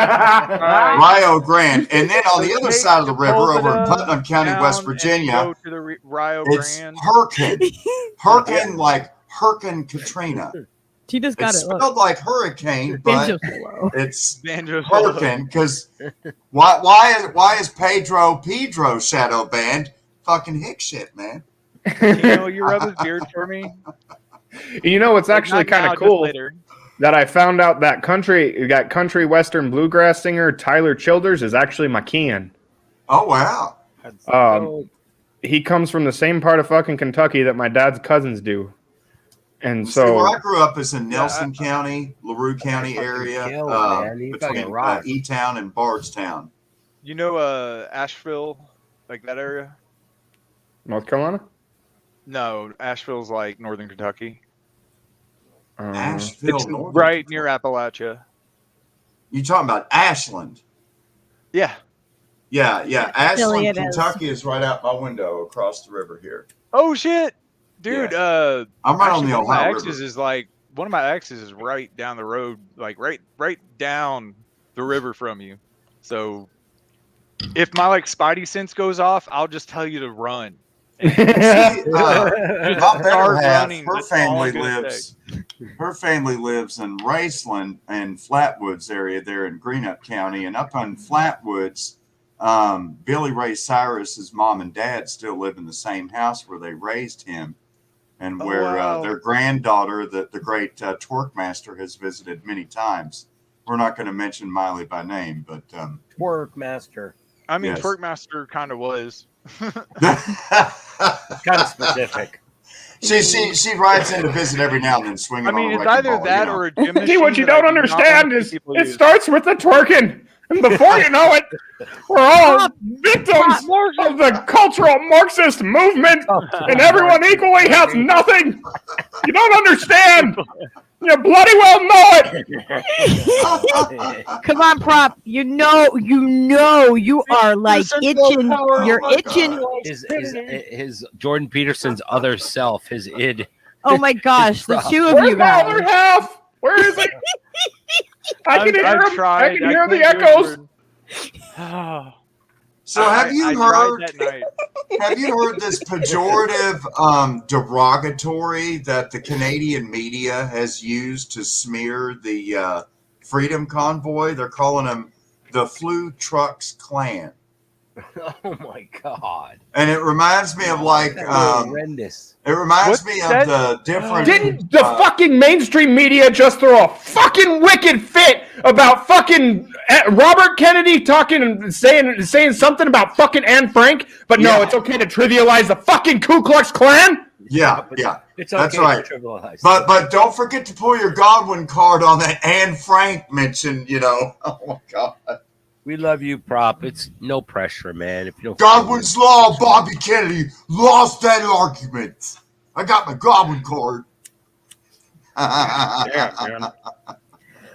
Speaker 4: Rio Grande, and then on the other side of the river, over in Putnam County, West Virginia,
Speaker 6: Go to the Rio
Speaker 4: it's
Speaker 6: Grande.
Speaker 4: Hurricane, like Hurricane Katrina.
Speaker 1: Tina's got
Speaker 4: It's
Speaker 1: it. Look.
Speaker 4: spelled like hurricane, but
Speaker 1: Banjo solo.
Speaker 4: it's
Speaker 6: Banjo solo.
Speaker 4: Hurricane because why is Pedro Shadowbanned fucking hick shit, man?
Speaker 6: You know, you rub his beard for me.
Speaker 5: You know, it's actually
Speaker 6: Not
Speaker 5: kind
Speaker 6: now,
Speaker 5: of
Speaker 6: just
Speaker 5: cool
Speaker 6: later.
Speaker 5: that I found out that country western bluegrass singer Tyler Childers is actually my kin.
Speaker 4: Oh wow.
Speaker 3: That's
Speaker 5: He comes from the same part of fucking Kentucky that my dad's cousins do. And
Speaker 4: See, where
Speaker 5: so
Speaker 4: I grew up is in Nelson County, LaRue County
Speaker 3: fucking
Speaker 4: area,
Speaker 3: kills, man. You fucking
Speaker 4: between
Speaker 3: rock.
Speaker 4: E-Town and Bardstown.
Speaker 6: You know, Asheville, like that area?
Speaker 5: North Carolina?
Speaker 6: No, Asheville's like northern Kentucky.
Speaker 4: Asheville,
Speaker 6: It's
Speaker 4: Northern
Speaker 6: right
Speaker 4: Kentucky.
Speaker 6: near Appalachia.
Speaker 4: You talking about Ashland?
Speaker 6: Yeah.
Speaker 4: Yeah.
Speaker 1: Philly
Speaker 4: Ashland,
Speaker 1: it is.
Speaker 4: Kentucky is right out my window across the river here.
Speaker 6: Oh shit, dude.
Speaker 4: I'm right on
Speaker 6: Actually,
Speaker 4: the
Speaker 6: one of my
Speaker 4: Ohio
Speaker 6: exes
Speaker 4: River.
Speaker 6: is like one of my exes is right down the road, like right down the river from you. So if my like spidey sense goes off, I'll just tell you to run.
Speaker 4: My better
Speaker 6: Start
Speaker 4: half,
Speaker 6: running,
Speaker 4: her
Speaker 6: that's all
Speaker 4: family
Speaker 6: I'm gonna
Speaker 4: lives. Her family lives in Raceland and Flatwoods area there in Greenup County, and up on Flatwoods, Billy Ray Cyrus's mom and dad still live in the same house where they raised him, and
Speaker 6: Oh,
Speaker 4: where
Speaker 6: wow.
Speaker 4: their granddaughter, the great twerk master, has visited many times. We're not going to mention Miley by name, but
Speaker 3: Work master.
Speaker 6: I mean,
Speaker 4: Yes.
Speaker 6: Twerkmaster kind of was.
Speaker 3: Kind of specific.
Speaker 4: she rides in to visit every now and then, swinging.
Speaker 6: I mean,
Speaker 4: on a
Speaker 6: it's
Speaker 4: wrecking
Speaker 6: either
Speaker 4: ball,
Speaker 6: that
Speaker 4: you know.
Speaker 6: or a gym machine.
Speaker 5: See, what you
Speaker 6: that I
Speaker 5: don't
Speaker 6: do not
Speaker 5: understand
Speaker 6: wanna
Speaker 5: is
Speaker 6: see people
Speaker 5: it
Speaker 6: use.
Speaker 5: starts with the twerking. And before you know it, we're all victims of the cultural Marxist movement, and everyone equally has nothing. You don't understand. You bloody well know it.
Speaker 1: Come on, Prop. You know, you are like itching. You're itching.
Speaker 3: His Jordan Peterson's other self, his id.
Speaker 1: Oh my gosh, the two of
Speaker 5: Where's
Speaker 1: you
Speaker 5: my other
Speaker 1: guys.
Speaker 5: half? Where is it? I can hear
Speaker 6: I've
Speaker 5: him. I
Speaker 6: tried.
Speaker 5: can hear the
Speaker 6: can't do
Speaker 5: echoes.
Speaker 6: it, Jordan.
Speaker 4: So have you
Speaker 6: I
Speaker 4: heard?
Speaker 6: tried that night.
Speaker 4: Have you heard this pejorative derogatory that the Canadian media has used to smear the Freedom Convoy? They're calling them the Flu Trucks Clan.
Speaker 3: Oh my god.
Speaker 4: And it reminds me of like
Speaker 3: Horrendous.
Speaker 4: it reminds
Speaker 6: What's
Speaker 4: me
Speaker 6: that?
Speaker 4: of the different
Speaker 5: Didn't the fucking mainstream media just throw a fucking wicked fit about fucking Robert Kennedy talking and saying something about fucking Anne Frank? But no,
Speaker 4: Yeah.
Speaker 5: it's okay to trivialize the fucking Ku Klux Klan?
Speaker 4: Yeah, yeah.
Speaker 3: It's okay
Speaker 4: That's right.
Speaker 3: to trivialize.
Speaker 4: But don't forget to pull your Godwin card on that Anne Frank mention, you know. Oh my God.
Speaker 3: We love you, Prop. It's no pressure, man. If you don't
Speaker 4: Godwin's Law, Bobby Kennedy lost that argument. I got my Godwin card.
Speaker 5: Damn, man.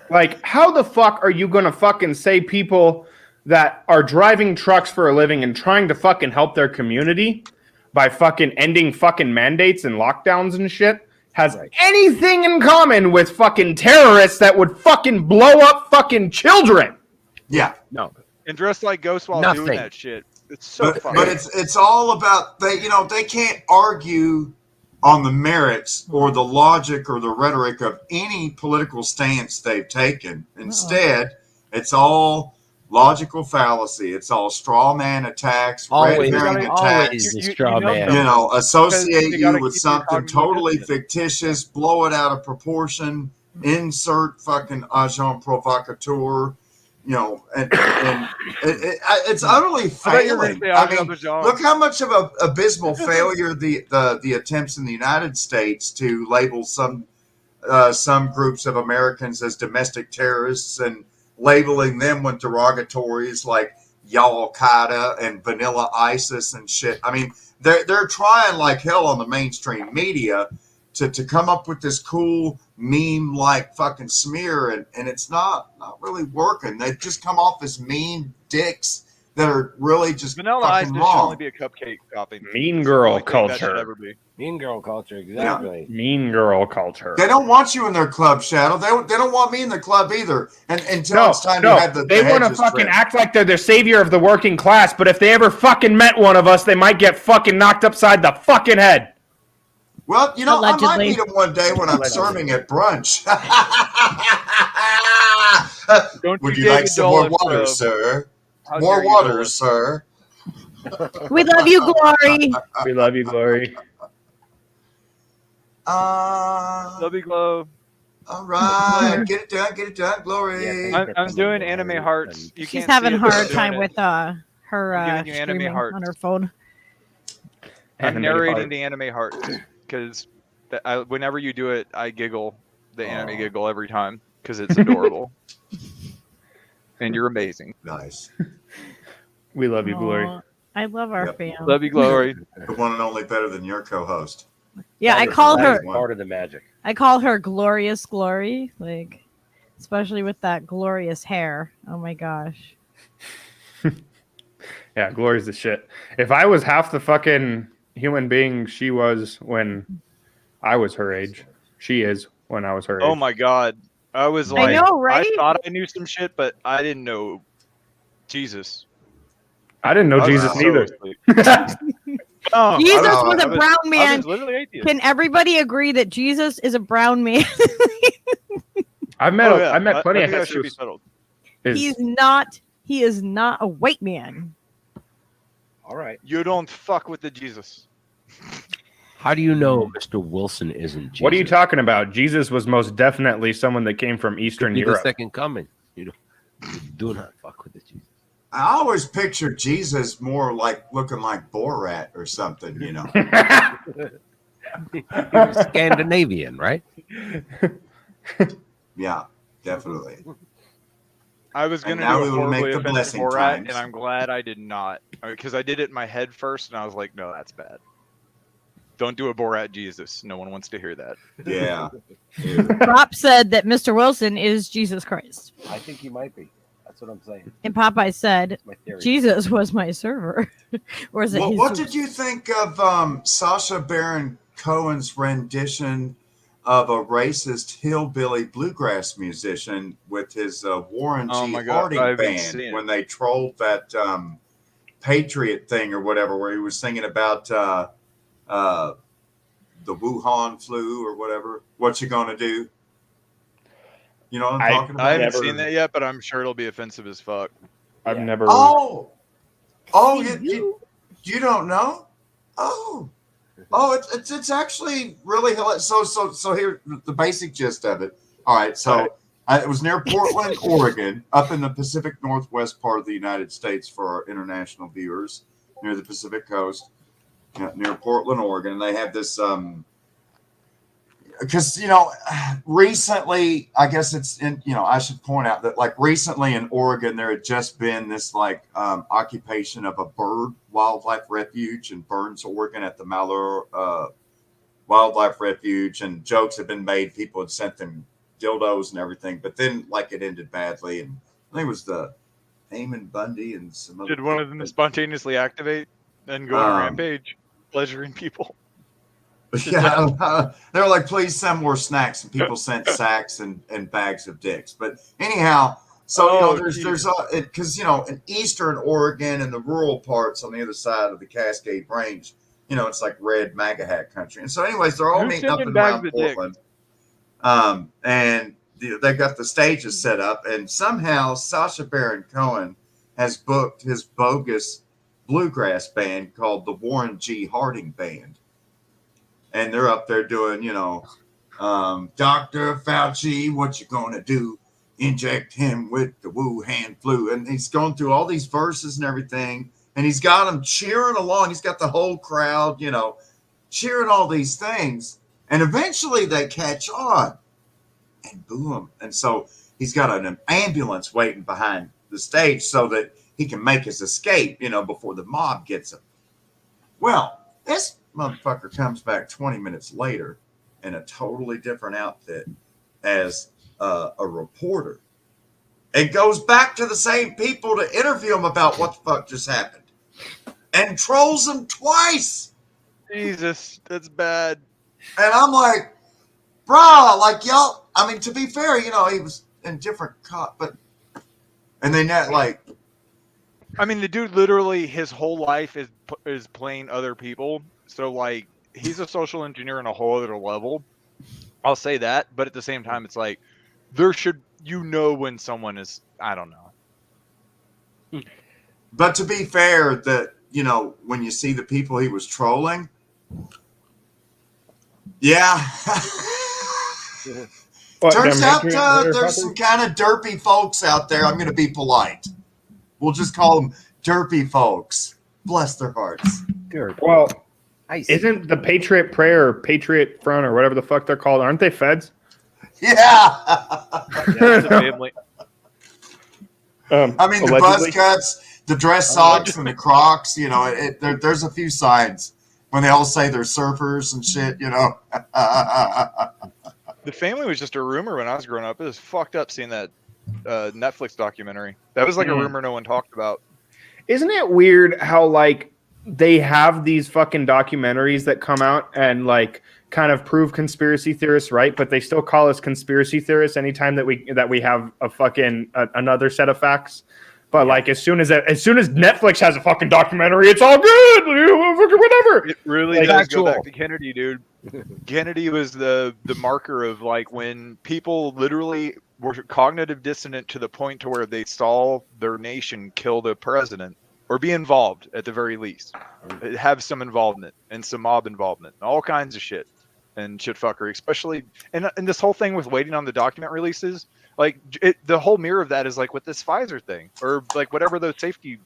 Speaker 5: Like, how the fuck are you gonna fucking say people that are driving trucks for a living and trying to fucking help their community by fucking ending fucking mandates and lockdowns and shit has anything in common with fucking terrorists that would fucking blow up fucking children?
Speaker 4: Yeah.
Speaker 3: No.
Speaker 6: And dressed like ghosts while
Speaker 3: Nothing.
Speaker 6: doing that shit. It's so
Speaker 4: But
Speaker 6: fucking.
Speaker 4: it's all about they can't argue on the merits or the logic or the rhetoric of any political stance they've taken. Instead, it's all logical fallacy. It's all straw man attacks, red herring attacks.
Speaker 3: The straw man.
Speaker 4: You know, associate
Speaker 6: Because you gotta
Speaker 4: you with
Speaker 6: keep your
Speaker 4: something
Speaker 6: cognitive
Speaker 4: totally
Speaker 6: distance.
Speaker 4: fictitious, blow it out of proportion, insert fucking agent provocateur. You know, and it's utterly failing. I mean, look how much of an abysmal failure the attempts in the United States to label some groups of Americans as domestic terrorists and labeling them with derogatories like Al Qaeda and vanilla ISIS and shit. I mean, they're trying like hell on the mainstream media to come up with this cool meme like fucking smear, and it's not really working. They just come off as mean dicks that are really just
Speaker 6: Vanilla Ice
Speaker 4: fucking
Speaker 6: should only
Speaker 4: wrong.
Speaker 6: be a cupcake topping.
Speaker 5: Mean girl
Speaker 6: That's the only thing that should
Speaker 5: culture.
Speaker 6: ever be.
Speaker 3: Mean girl culture, exactly.
Speaker 5: Mean girl culture.
Speaker 4: They don't want you in their club, Shadow. They don't want me in their club either. And until it's time to have the
Speaker 5: they want to
Speaker 4: hedges
Speaker 5: fucking
Speaker 4: trimmed.
Speaker 5: act like they're the savior of the working class, but if they ever fucking met one of us, they might get fucking knocked upside the fucking head.
Speaker 4: Well, you know, I might
Speaker 1: Allegedly.
Speaker 4: meet him one day when I'm serving at brunch.
Speaker 6: Don't
Speaker 4: Would
Speaker 6: you
Speaker 4: you like
Speaker 6: David
Speaker 4: some more
Speaker 6: Dolan,
Speaker 4: water,
Speaker 6: bro.
Speaker 4: sir?
Speaker 6: How
Speaker 4: More
Speaker 6: dare you,
Speaker 4: water,
Speaker 6: Dolan.
Speaker 4: sir.
Speaker 1: We love you, Glory.
Speaker 5: We love you, Glory.
Speaker 6: Love you, Glow.
Speaker 4: All right. Get it done, Glory.
Speaker 3: Yeah,
Speaker 6: I'm doing anime hearts. You
Speaker 1: She's
Speaker 6: can't
Speaker 1: having
Speaker 6: see
Speaker 1: a
Speaker 6: it, but I'm
Speaker 1: hard
Speaker 6: doing
Speaker 1: time
Speaker 6: it.
Speaker 1: with her
Speaker 6: I'm giving you anime
Speaker 1: streaming
Speaker 6: hearts.
Speaker 1: on her phone.
Speaker 6: I'm
Speaker 5: Anime
Speaker 6: narrating
Speaker 5: heart.
Speaker 6: the anime heart because whenever you do it, I giggle. The anime giggle every time because it's adorable. And you're amazing.
Speaker 4: Nice.
Speaker 5: We love you, Glory.
Speaker 1: Aw, I love our
Speaker 4: Yep.
Speaker 1: fam.
Speaker 6: Love you, Glory.
Speaker 4: The one and only better than your co-host.
Speaker 1: Yeah, I
Speaker 4: That is
Speaker 1: call
Speaker 4: right.
Speaker 1: her.
Speaker 3: Part of the magic.
Speaker 1: I call her Glorious Glory, like especially with that glorious hair. Oh my gosh.
Speaker 5: Yeah, Glory's the shit. If I was half the fucking human being she was when I was her age, she is when I was her age.
Speaker 6: Oh my god. I was
Speaker 1: I
Speaker 6: like,
Speaker 1: know, right?
Speaker 6: I thought I knew some shit, but I didn't know Jesus.
Speaker 5: I didn't know
Speaker 6: I was
Speaker 5: Jesus
Speaker 6: so
Speaker 5: neither.
Speaker 6: asleep. Oh,
Speaker 1: Jesus
Speaker 4: I
Speaker 1: was a
Speaker 4: was-
Speaker 1: brown
Speaker 6: I
Speaker 1: man.
Speaker 6: was literally atheist.
Speaker 1: Can everybody agree that Jesus is a brown man?
Speaker 5: I've met
Speaker 6: Oh, yeah.
Speaker 5: I met plenty
Speaker 6: I
Speaker 5: of
Speaker 6: think that should be
Speaker 5: Jesus.
Speaker 6: settled.
Speaker 1: He is not a white man.
Speaker 3: All right.
Speaker 6: You don't fuck with the Jesus.
Speaker 3: How do you know Mr. Wilson isn't Jesus?
Speaker 5: What are you talking about? Jesus was most definitely someone that came from Eastern
Speaker 3: He's the
Speaker 5: Europe.
Speaker 3: second coming. You do not fuck with the Jesus.
Speaker 4: I always pictured Jesus more like looking like Borat or something, you know.
Speaker 3: He was Scandinavian, right?
Speaker 4: Yeah, definitely.
Speaker 6: I was
Speaker 4: And
Speaker 6: gonna
Speaker 4: now
Speaker 6: do
Speaker 4: we
Speaker 6: a
Speaker 4: will make
Speaker 6: horribly
Speaker 4: the
Speaker 6: offensive
Speaker 4: blessing
Speaker 6: Borat,
Speaker 4: times.
Speaker 6: and I'm glad I did not, because I did it in my head first, and I was like, no, that's bad. Don't do a Borat Jesus. No one wants to hear that.
Speaker 4: Yeah.
Speaker 1: Prop said that Mr. Wilson is Jesus Christ.
Speaker 3: I think he might be. That's what I'm saying.
Speaker 1: And Popeye said,
Speaker 3: That's my theory.
Speaker 1: Jesus was my server. Or is it
Speaker 4: Well, what
Speaker 1: Jesus?
Speaker 4: did you think of Sacha Baron Cohen's rendition of a racist hillbilly bluegrass musician with his Warren G.
Speaker 6: Oh my God,
Speaker 4: Harding
Speaker 6: I've been
Speaker 4: band
Speaker 6: seeing it.
Speaker 4: when they trolled that Patriot thing or whatever, where he was singing about the Wuhan flu or whatever? What you gonna do? You know what I'm talking about?
Speaker 6: I haven't
Speaker 5: Never-
Speaker 6: seen that yet, but I'm sure it'll be offensive as fuck.
Speaker 5: I've
Speaker 3: Yeah.
Speaker 5: never.
Speaker 4: Oh, you don't know? Oh, it's actually really hilarious. So here the basic gist of it. All right, so it was near Portland, Oregon, up in the Pacific Northwest part of the United States for our international viewers near the Pacific coast. near Portland, Oregon. And they have this, because, recently, I guess it's in, I should point out that like recently in Oregon, there had just been this like occupation of a bird wildlife refuge in Burns, Oregon at the Malheur Wildlife Refuge. And jokes have been made. People had sent them dildos and everything, but then like it ended badly. And I think it was the Eamon Bundy and some other.
Speaker 6: Did one of them spontaneously activate and go on a rampage, pleasuring people?
Speaker 4: Yeah, they were like, please send more snacks, and people sent sacks and bags of dicks. But anyhow, so there's because in eastern Oregon and the rural parts on the other side of the Cascade Range, it's like red MAGA hat country. And so, anyways, they're all meeting up and around Portland, and they've got the stages set up, and somehow Sacha Baron Cohen has booked his bogus bluegrass band called the Warren G. Harding Band. And they're up there doing, Dr. Fauci, what you gonna do? Inject him with the Wuhan flu. And he's going through all these verses and everything. And he's got them cheering along. He's got the whole crowd, cheering all these things. And eventually they catch on and boo him. And so he's got an ambulance waiting behind the stage so that he can make his escape, before the mob gets him. Well, this motherfucker comes back 20 minutes later in a totally different outfit as a reporter and goes back to the same people to interview him about what the fuck just happened and trolls them twice.
Speaker 6: Jesus, that's bad.
Speaker 4: And I'm like, bruh, like y'all, I mean, to be fair, he was in different but and they net like,
Speaker 6: I mean, the dude literally his whole life is playing other people. So, like, he's a social engineer on a whole other level. I'll say that. But at the same time, it's like, when someone is, I don't know.
Speaker 4: But to be fair, that, when you see the people he was trolling, yeah. Turns out there's some kind of derpy folks out there. I'm going to be polite. We'll just call them derpy folks. Bless their hearts.
Speaker 5: Well, isn't the Patriot Prayer or Patriot Front or whatever the fuck they're called? Aren't they feds?
Speaker 4: Yeah.
Speaker 6: It's a family.
Speaker 4: I mean, the buzz cuts, the dress socks, and the Crocs. There's a few signs when they all say they're surfers and shit.
Speaker 6: The family was just a rumor when I was growing up. It was fucked up seeing that Netflix documentary. That was like a rumor no one talked about.
Speaker 5: Isn't it weird how like they have these fucking documentaries that come out and like kind of prove conspiracy theorists right, but they still call us conspiracy theorists anytime that we have a fucking another set of facts. But like as soon as Netflix has a fucking documentary, it's all good. Whatever.
Speaker 6: It really does go back to Kennedy, dude. Kennedy was the marker of like when people literally were cognitive dissonant to the point to where they saw their nation kill the president or be involved at the very least, have some involvement and some mob involvement, all kinds of shit and shit fuckery, especially and this whole thing with waiting on the document releases. Like the whole mirror of that is like with this Pfizer thing or like whatever those safety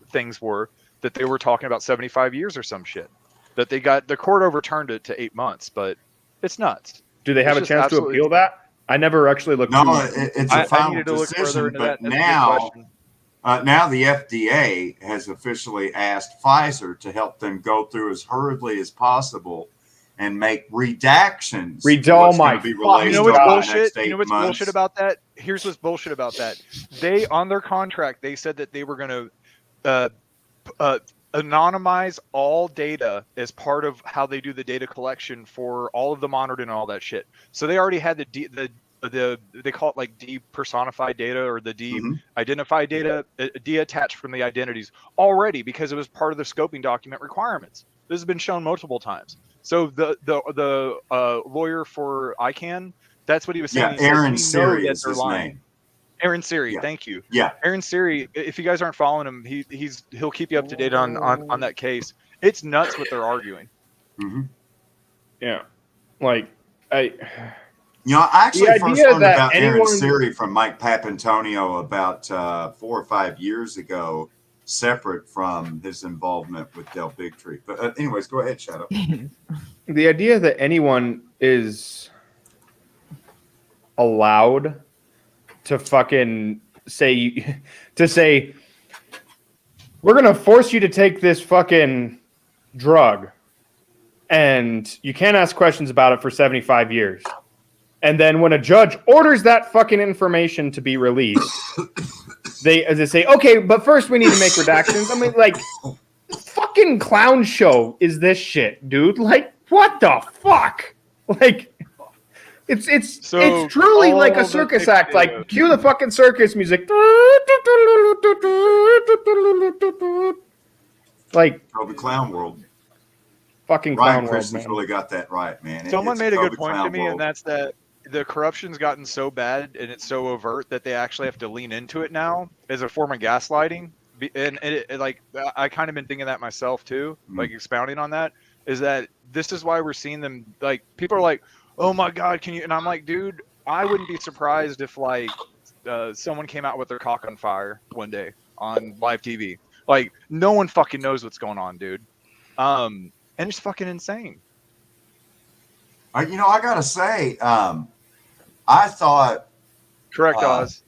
Speaker 6: things were that they were talking about 75 years or some shit that they got the court overturned it to 8 months, but it's nuts.
Speaker 5: Do they have a chance to appeal that? I never actually looked.
Speaker 4: No, it's a final decision, but now the FDA has officially asked Pfizer to help them go through as hurriedly as possible and make redactions.
Speaker 5: Oh my!
Speaker 6: You know what's bullshit? You know what's bullshit about that? Here's what's bullshit about that. They on their contract they said that they were going to anonymize all data as part of how they do the data collection for all of the monitoring and all that shit. So they already had the they call it like depersonified data or the de-identified data de-attached from the identities already because it was part of the scoping document requirements. This has been shown multiple times. So the lawyer for ICANN, that's what he was saying.
Speaker 4: Yeah, Aaron Siri is his name.
Speaker 6: Aaron Siri,
Speaker 4: Yeah.
Speaker 6: Thank you.
Speaker 4: Yeah,
Speaker 6: Aaron Siri. If you guys aren't following him, he'll keep you up to date on that case. It's nuts what they're arguing.
Speaker 4: Mm-hmm.
Speaker 5: Yeah, like
Speaker 4: I actually first learned about Aaron Siri from Mike Papantonio about 4 or 5 years ago. separate from his involvement with Del Bigtree. But anyways, go ahead, Shadow.
Speaker 5: The idea that anyone is allowed to fucking say, we're going to force you to take this fucking drug and you can't ask questions about it for 75 years. And then when a judge orders that fucking information to be released, they say, okay, but first we need to make redactions. I mean, like, fucking clown show is this shit, dude. Like, what the fuck? Like, it's truly like a circus act. Like, cue the fucking circus music. Like,
Speaker 4: the clown world.
Speaker 5: Fucking
Speaker 4: Ryan
Speaker 5: clown
Speaker 4: Christian's
Speaker 5: world, man.
Speaker 4: really got that right, man.
Speaker 6: Someone made a good point to
Speaker 4: clown
Speaker 6: me,
Speaker 4: world.
Speaker 6: and that's that the corruption's gotten so bad and it's so overt that they actually have to lean into it now as a form of gaslighting. And like, I kind of been thinking that myself too, like expounding on that, is that this is why we're seeing them, like, people are like, oh my God, can you? And I'm like, dude, I wouldn't be surprised if like someone came out with their cock on fire one day on live TV. Like, no one fucking knows what's going on, dude. And it's fucking insane.
Speaker 4: I gotta say, I thought,
Speaker 6: Correct, Oz.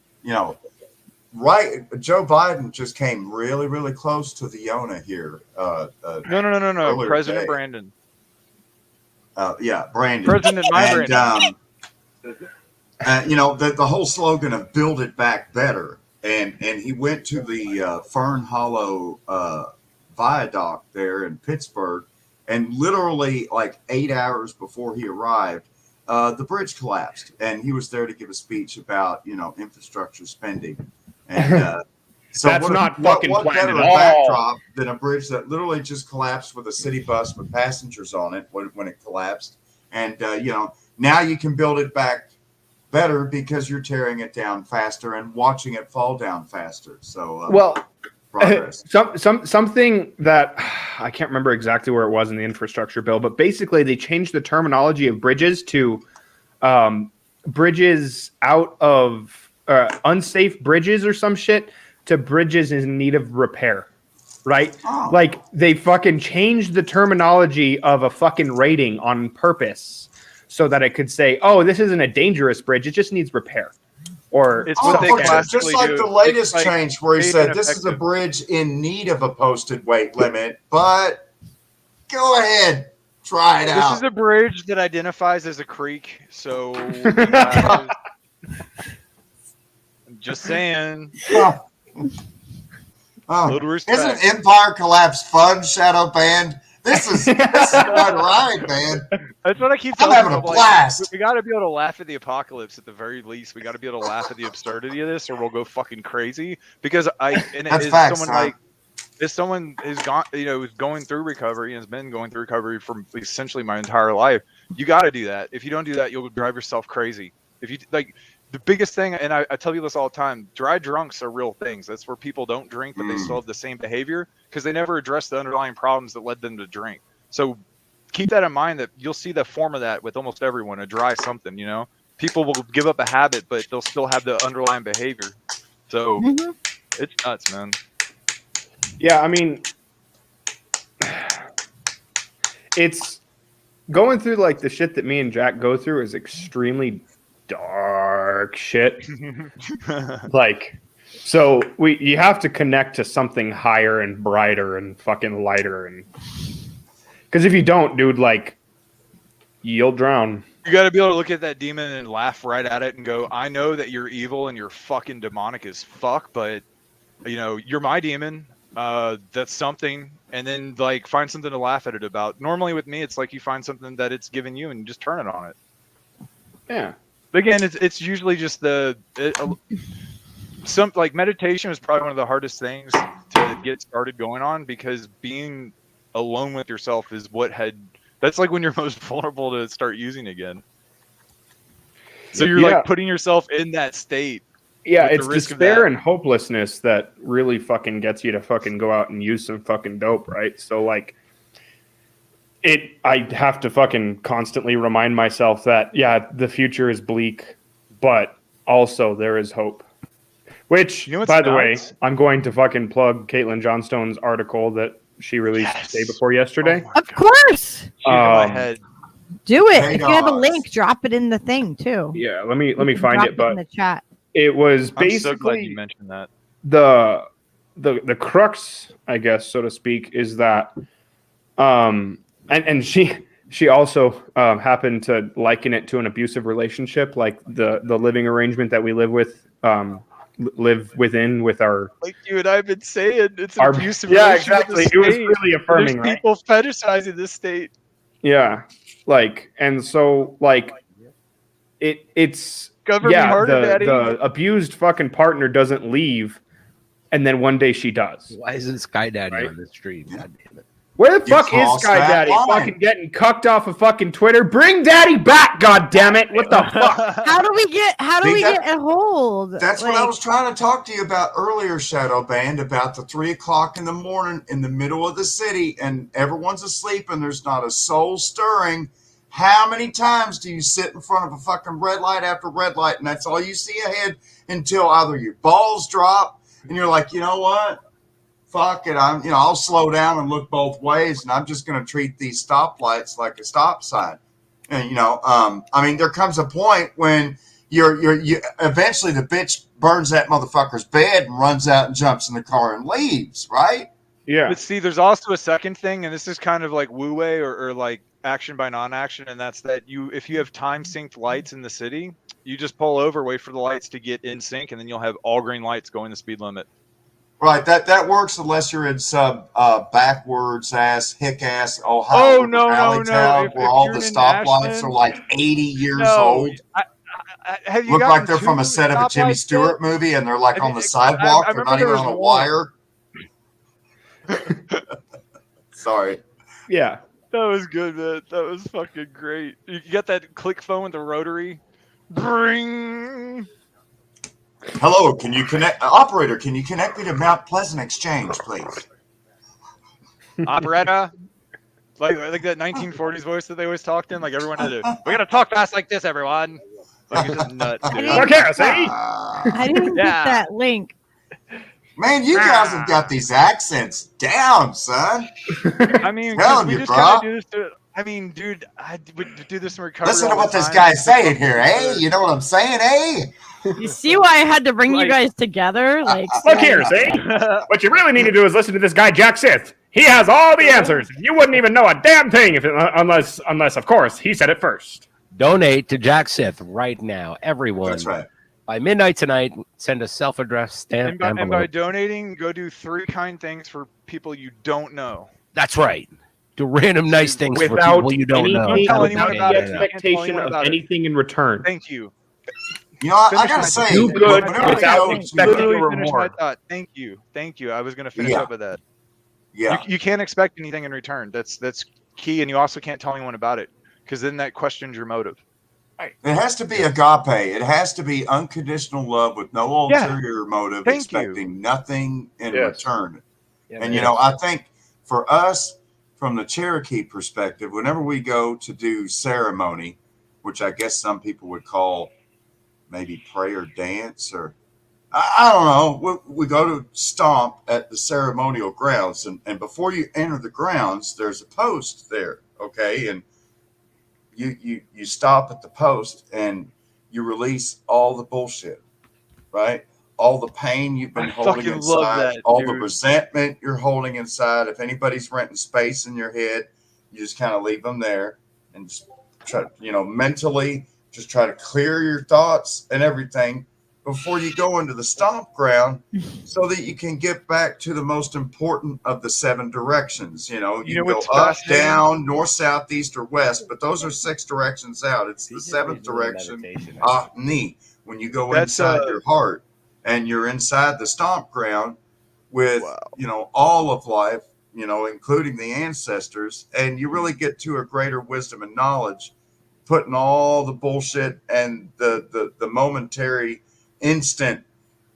Speaker 4: Right, Joe Biden just came really, really close to the Yona here.
Speaker 6: No.
Speaker 4: earlier
Speaker 6: President
Speaker 4: today.
Speaker 6: Brandon.
Speaker 4: Brandon.
Speaker 6: President
Speaker 4: and,
Speaker 6: Brandon.
Speaker 4: The whole slogan of "Build It Back Better," and he went to the Fern Hollow viaduct there in Pittsburgh, and literally like 8 hours before he arrived, the bridge collapsed, and he was there to give a speech about infrastructure spending. And so
Speaker 5: That's not fucking
Speaker 4: what
Speaker 5: planned
Speaker 4: better
Speaker 5: at all.
Speaker 4: backdrop than a bridge that literally just collapsed with a city bus with passengers on it when it collapsed, and now you can build it back better because you're tearing it down faster and watching it fall down faster. So progress.
Speaker 5: Something that I can't remember exactly where it was in the infrastructure bill, but basically they changed the terminology of bridges to bridges out of unsafe bridges or some shit to bridges in need of repair, right?
Speaker 4: Oh.
Speaker 5: Like, they fucking changed the terminology of a fucking rating on purpose so that it could say, oh, this isn't a dangerous bridge, it just needs repair. Or
Speaker 6: It's what they
Speaker 4: just like
Speaker 6: do.
Speaker 4: the latest
Speaker 6: It's like
Speaker 4: change where he
Speaker 6: safe
Speaker 4: said
Speaker 6: and
Speaker 4: this is a
Speaker 6: effective.
Speaker 4: bridge in need of a posted weight limit, but go ahead, try it
Speaker 6: This
Speaker 4: out.
Speaker 6: is a bridge that identifies as a creek, so I'm just saying.
Speaker 4: Oh,
Speaker 6: Little respect.
Speaker 4: isn't Empire Collapse fun, Shadowbanned? This is fun ride, man.
Speaker 6: That's what I keep
Speaker 4: I'm
Speaker 6: telling
Speaker 4: having a
Speaker 6: people.
Speaker 4: blast.
Speaker 6: We got to be able to laugh at the apocalypse at the very least. We got to be able to laugh at the absurdity of this, or we'll go fucking crazy. Because
Speaker 4: That's facts,
Speaker 6: if someone is gone, is going through recovery and has been going through recovery for essentially my entire life, you got to do that. If you don't do that, you'll drive yourself crazy. If you like. The biggest thing, and I tell you this all the time, dry drunks are real things. That's where people don't drink, but they still have the same behavior because they never address the underlying problems that led them to drink. So keep that in mind, that you'll see the form of that with almost everyone, a dry something, People will give up a habit, but they'll still have the underlying behavior. So it's nuts, man.
Speaker 5: Yeah, I mean, it's going through like the shit that me and Jack go through is extremely dark shit. Like, so you have to connect to something higher and brighter and fucking lighter, and because if you don't, dude, like, you'll drown.
Speaker 6: You got to be able to look at that demon and laugh right at it and go, I know that you're evil and you're fucking demonic as fuck, but you're my demon. That's something. And then like find something to laugh at it about. Normally with me, it's like you find something that it's given you and you just turn it on it.
Speaker 5: Yeah.
Speaker 6: Again, it's usually just meditation is probably one of the hardest things to get started going on, because being alone with yourself is that's like when you're most vulnerable to start using again. So you're like putting yourself in that state.
Speaker 5: Yeah, it's despair and hopelessness that really fucking gets you to fucking go out and use some fucking dope, right? So like, I have to fucking constantly remind myself that, yeah, the future is bleak, but also there is hope. Which,
Speaker 6: You know what's
Speaker 5: by the way,
Speaker 6: nuts?
Speaker 5: I'm going to fucking plug Caitlin Johnstone's article that she released
Speaker 6: Yes.
Speaker 5: the day before yesterday.
Speaker 6: Oh my
Speaker 1: Of
Speaker 6: God.
Speaker 1: course.
Speaker 6: She's in my
Speaker 5: Um,
Speaker 6: head.
Speaker 1: Do it.
Speaker 4: Hey,
Speaker 1: If you have a
Speaker 4: guys.
Speaker 1: link, drop it in the thing too.
Speaker 5: Yeah, let me
Speaker 1: You can
Speaker 5: find
Speaker 1: drop
Speaker 5: it. But
Speaker 1: in the chat.
Speaker 5: it was
Speaker 6: I'm so glad you
Speaker 5: basically
Speaker 6: mentioned that.
Speaker 5: the crux, I guess, so to speak, is that and she also happened to liken it to an abusive relationship, like the living arrangement that we live within with our
Speaker 6: Like you and I have been saying, it's an
Speaker 5: Our-
Speaker 6: abusive
Speaker 5: yeah,
Speaker 6: relationship with the
Speaker 5: exactly. It was
Speaker 6: state.
Speaker 5: really affirming,
Speaker 6: There's
Speaker 5: right?
Speaker 6: people fetishizing the state.
Speaker 5: Yeah, like, and so like it's
Speaker 6: Cover me harder, Daddy.
Speaker 5: the abused fucking partner doesn't leave, and then one day she does.
Speaker 3: Why isn't Sky Daddy
Speaker 5: Right.
Speaker 3: on the stream? God damn it.
Speaker 5: Where the
Speaker 4: You
Speaker 5: fuck is
Speaker 4: crossed
Speaker 5: Sky
Speaker 4: that
Speaker 5: Daddy?
Speaker 4: line.
Speaker 5: Fucking getting cucked off of fucking Twitter. Bring Daddy back, god damn it! What the fuck?
Speaker 1: How do we get
Speaker 4: See,
Speaker 1: get a hold?
Speaker 4: That's what I
Speaker 1: Like,
Speaker 4: was trying to talk to you about earlier, Shadowbanned, about the 3 o'clock in the morning in the middle of the city and everyone's asleep and there's not a soul stirring. How many times do you sit in front of a fucking red light after red light and that's all you see ahead until either your balls drop and you're like, you know what? Fuck it. I'll slow down and look both ways and I'm just going to treat these stoplights like a stop sign. And, there comes a point when you eventually the bitch burns that motherfucker's bed and runs out and jumps in the car and leaves, right?
Speaker 5: Yeah,
Speaker 6: But see, there's also a second thing, and this is kind of like Wu Wei or like action by non-action, and that's that if you have time synced lights in the city, you just pull over, wait for the lights to get in sync, and then you'll have all green lights going the speed limit.
Speaker 4: Right. That works unless you're in some backwards ass, hick ass Ohio
Speaker 6: no.
Speaker 4: town
Speaker 6: If
Speaker 4: where all
Speaker 6: you're
Speaker 4: the
Speaker 6: in
Speaker 4: stoplights
Speaker 6: Ashland-
Speaker 4: are like 80 years
Speaker 6: No,
Speaker 4: old.
Speaker 6: have you
Speaker 4: Look like
Speaker 6: gotten
Speaker 4: they're from a
Speaker 6: two
Speaker 4: set of a Jimmy
Speaker 6: stoplights
Speaker 4: Stewart movie and they're like
Speaker 6: Have
Speaker 4: on
Speaker 6: you-
Speaker 4: the
Speaker 6: I
Speaker 4: sidewalk. They're
Speaker 6: remember
Speaker 4: not
Speaker 6: there
Speaker 4: even
Speaker 6: was
Speaker 4: on a
Speaker 6: one.
Speaker 4: wire. Sorry.
Speaker 5: yeah.
Speaker 6: That was good, man. That was fucking great. You get that click phone with the rotary. Bring.
Speaker 4: Hello, can you connect operator? Can you connect me to Mount Pleasant Exchange, please?
Speaker 6: Operetta. Like that 1940s voice that they always talked in. Like everyone had to. We gotta talk fast like this, everyone. Like it's just nuts,
Speaker 1: I
Speaker 6: dude.
Speaker 1: didn't-
Speaker 5: Okay, see?
Speaker 1: I didn't get
Speaker 6: Yeah.
Speaker 1: that link.
Speaker 4: Man, you guys have got these accents down, son.
Speaker 6: I mean, 'cause
Speaker 4: Telling
Speaker 6: we
Speaker 4: you,
Speaker 6: just
Speaker 4: bro.
Speaker 6: kind of do this. I mean, dude, I would do this in recovery.
Speaker 4: Listen to
Speaker 6: all the
Speaker 4: what this
Speaker 6: time.
Speaker 4: guy's saying here, eh? You know what I'm saying, eh?
Speaker 1: You see why I had to bring you
Speaker 6: Like-
Speaker 1: guys together? Like,
Speaker 5: Look here, see? What you really need to do is listen to this guy, Jack Sith. He has all the answers. You wouldn't even know a damn thing unless, of course, he said it first.
Speaker 3: Donate to Jack Sith right now, everyone.
Speaker 4: That's right.
Speaker 3: By midnight tonight, send a self-addressed stamp
Speaker 6: and by
Speaker 3: envelope.
Speaker 6: donating, go do 3 kind things for people you don't know.
Speaker 3: That's right. Do random nice things for
Speaker 5: Without
Speaker 3: people you don't know.
Speaker 6: Don't tell
Speaker 5: without
Speaker 6: anyone
Speaker 5: the
Speaker 6: about it.
Speaker 5: expectation of
Speaker 6: About it.
Speaker 5: anything in return.
Speaker 6: Thank you.
Speaker 4: You know, I
Speaker 6: Finish
Speaker 4: gotta
Speaker 6: my-
Speaker 4: say,
Speaker 5: Do good
Speaker 4: whenever we
Speaker 5: without
Speaker 4: go
Speaker 5: expecting
Speaker 6: Literally
Speaker 5: a
Speaker 6: finish my
Speaker 5: reward.
Speaker 6: thought. Thank you. I was gonna finish
Speaker 4: Yeah.
Speaker 6: up with that.
Speaker 4: yeah,
Speaker 6: You can't expect anything in return. That's key, and you also can't tell anyone about it because then that questions your motive.
Speaker 4: it has to be agape. It has to be unconditional love with no
Speaker 6: Yeah.
Speaker 4: ulterior motive,
Speaker 6: Thank you.
Speaker 4: expecting nothing in
Speaker 5: Yes.
Speaker 4: return.
Speaker 3: Yeah,
Speaker 4: And,
Speaker 3: man.
Speaker 4: I think for us, from the Cherokee perspective, whenever we go to do ceremony, which I guess some people would call maybe prayer dance or I don't know, we go to stomp at the ceremonial grounds. And before you enter the grounds, there's a post there, okay? And you stop at the post and you release all the bullshit, right? All the pain you've been
Speaker 6: I
Speaker 4: holding
Speaker 6: fucking love
Speaker 4: inside,
Speaker 6: that,
Speaker 4: all the
Speaker 6: dude.
Speaker 4: resentment you're holding inside. If anybody's renting space in your head, you just kind of leave them there and just try, mentally just try to clear your thoughts and everything before you go into the stomp ground so that you can get back to the most important of the 7 directions. You
Speaker 6: know
Speaker 4: can go
Speaker 6: what's
Speaker 4: up,
Speaker 6: fascinating?
Speaker 4: down, north, south, east, or west, but those are 6 directions out. It's the 7th direction, knee, when you go
Speaker 6: That's,
Speaker 4: inside your heart and you're inside the stomp ground with,
Speaker 6: Wow.
Speaker 4: all of life, including the ancestors, and you really get to a greater wisdom and knowledge, putting all the bullshit and the momentary instant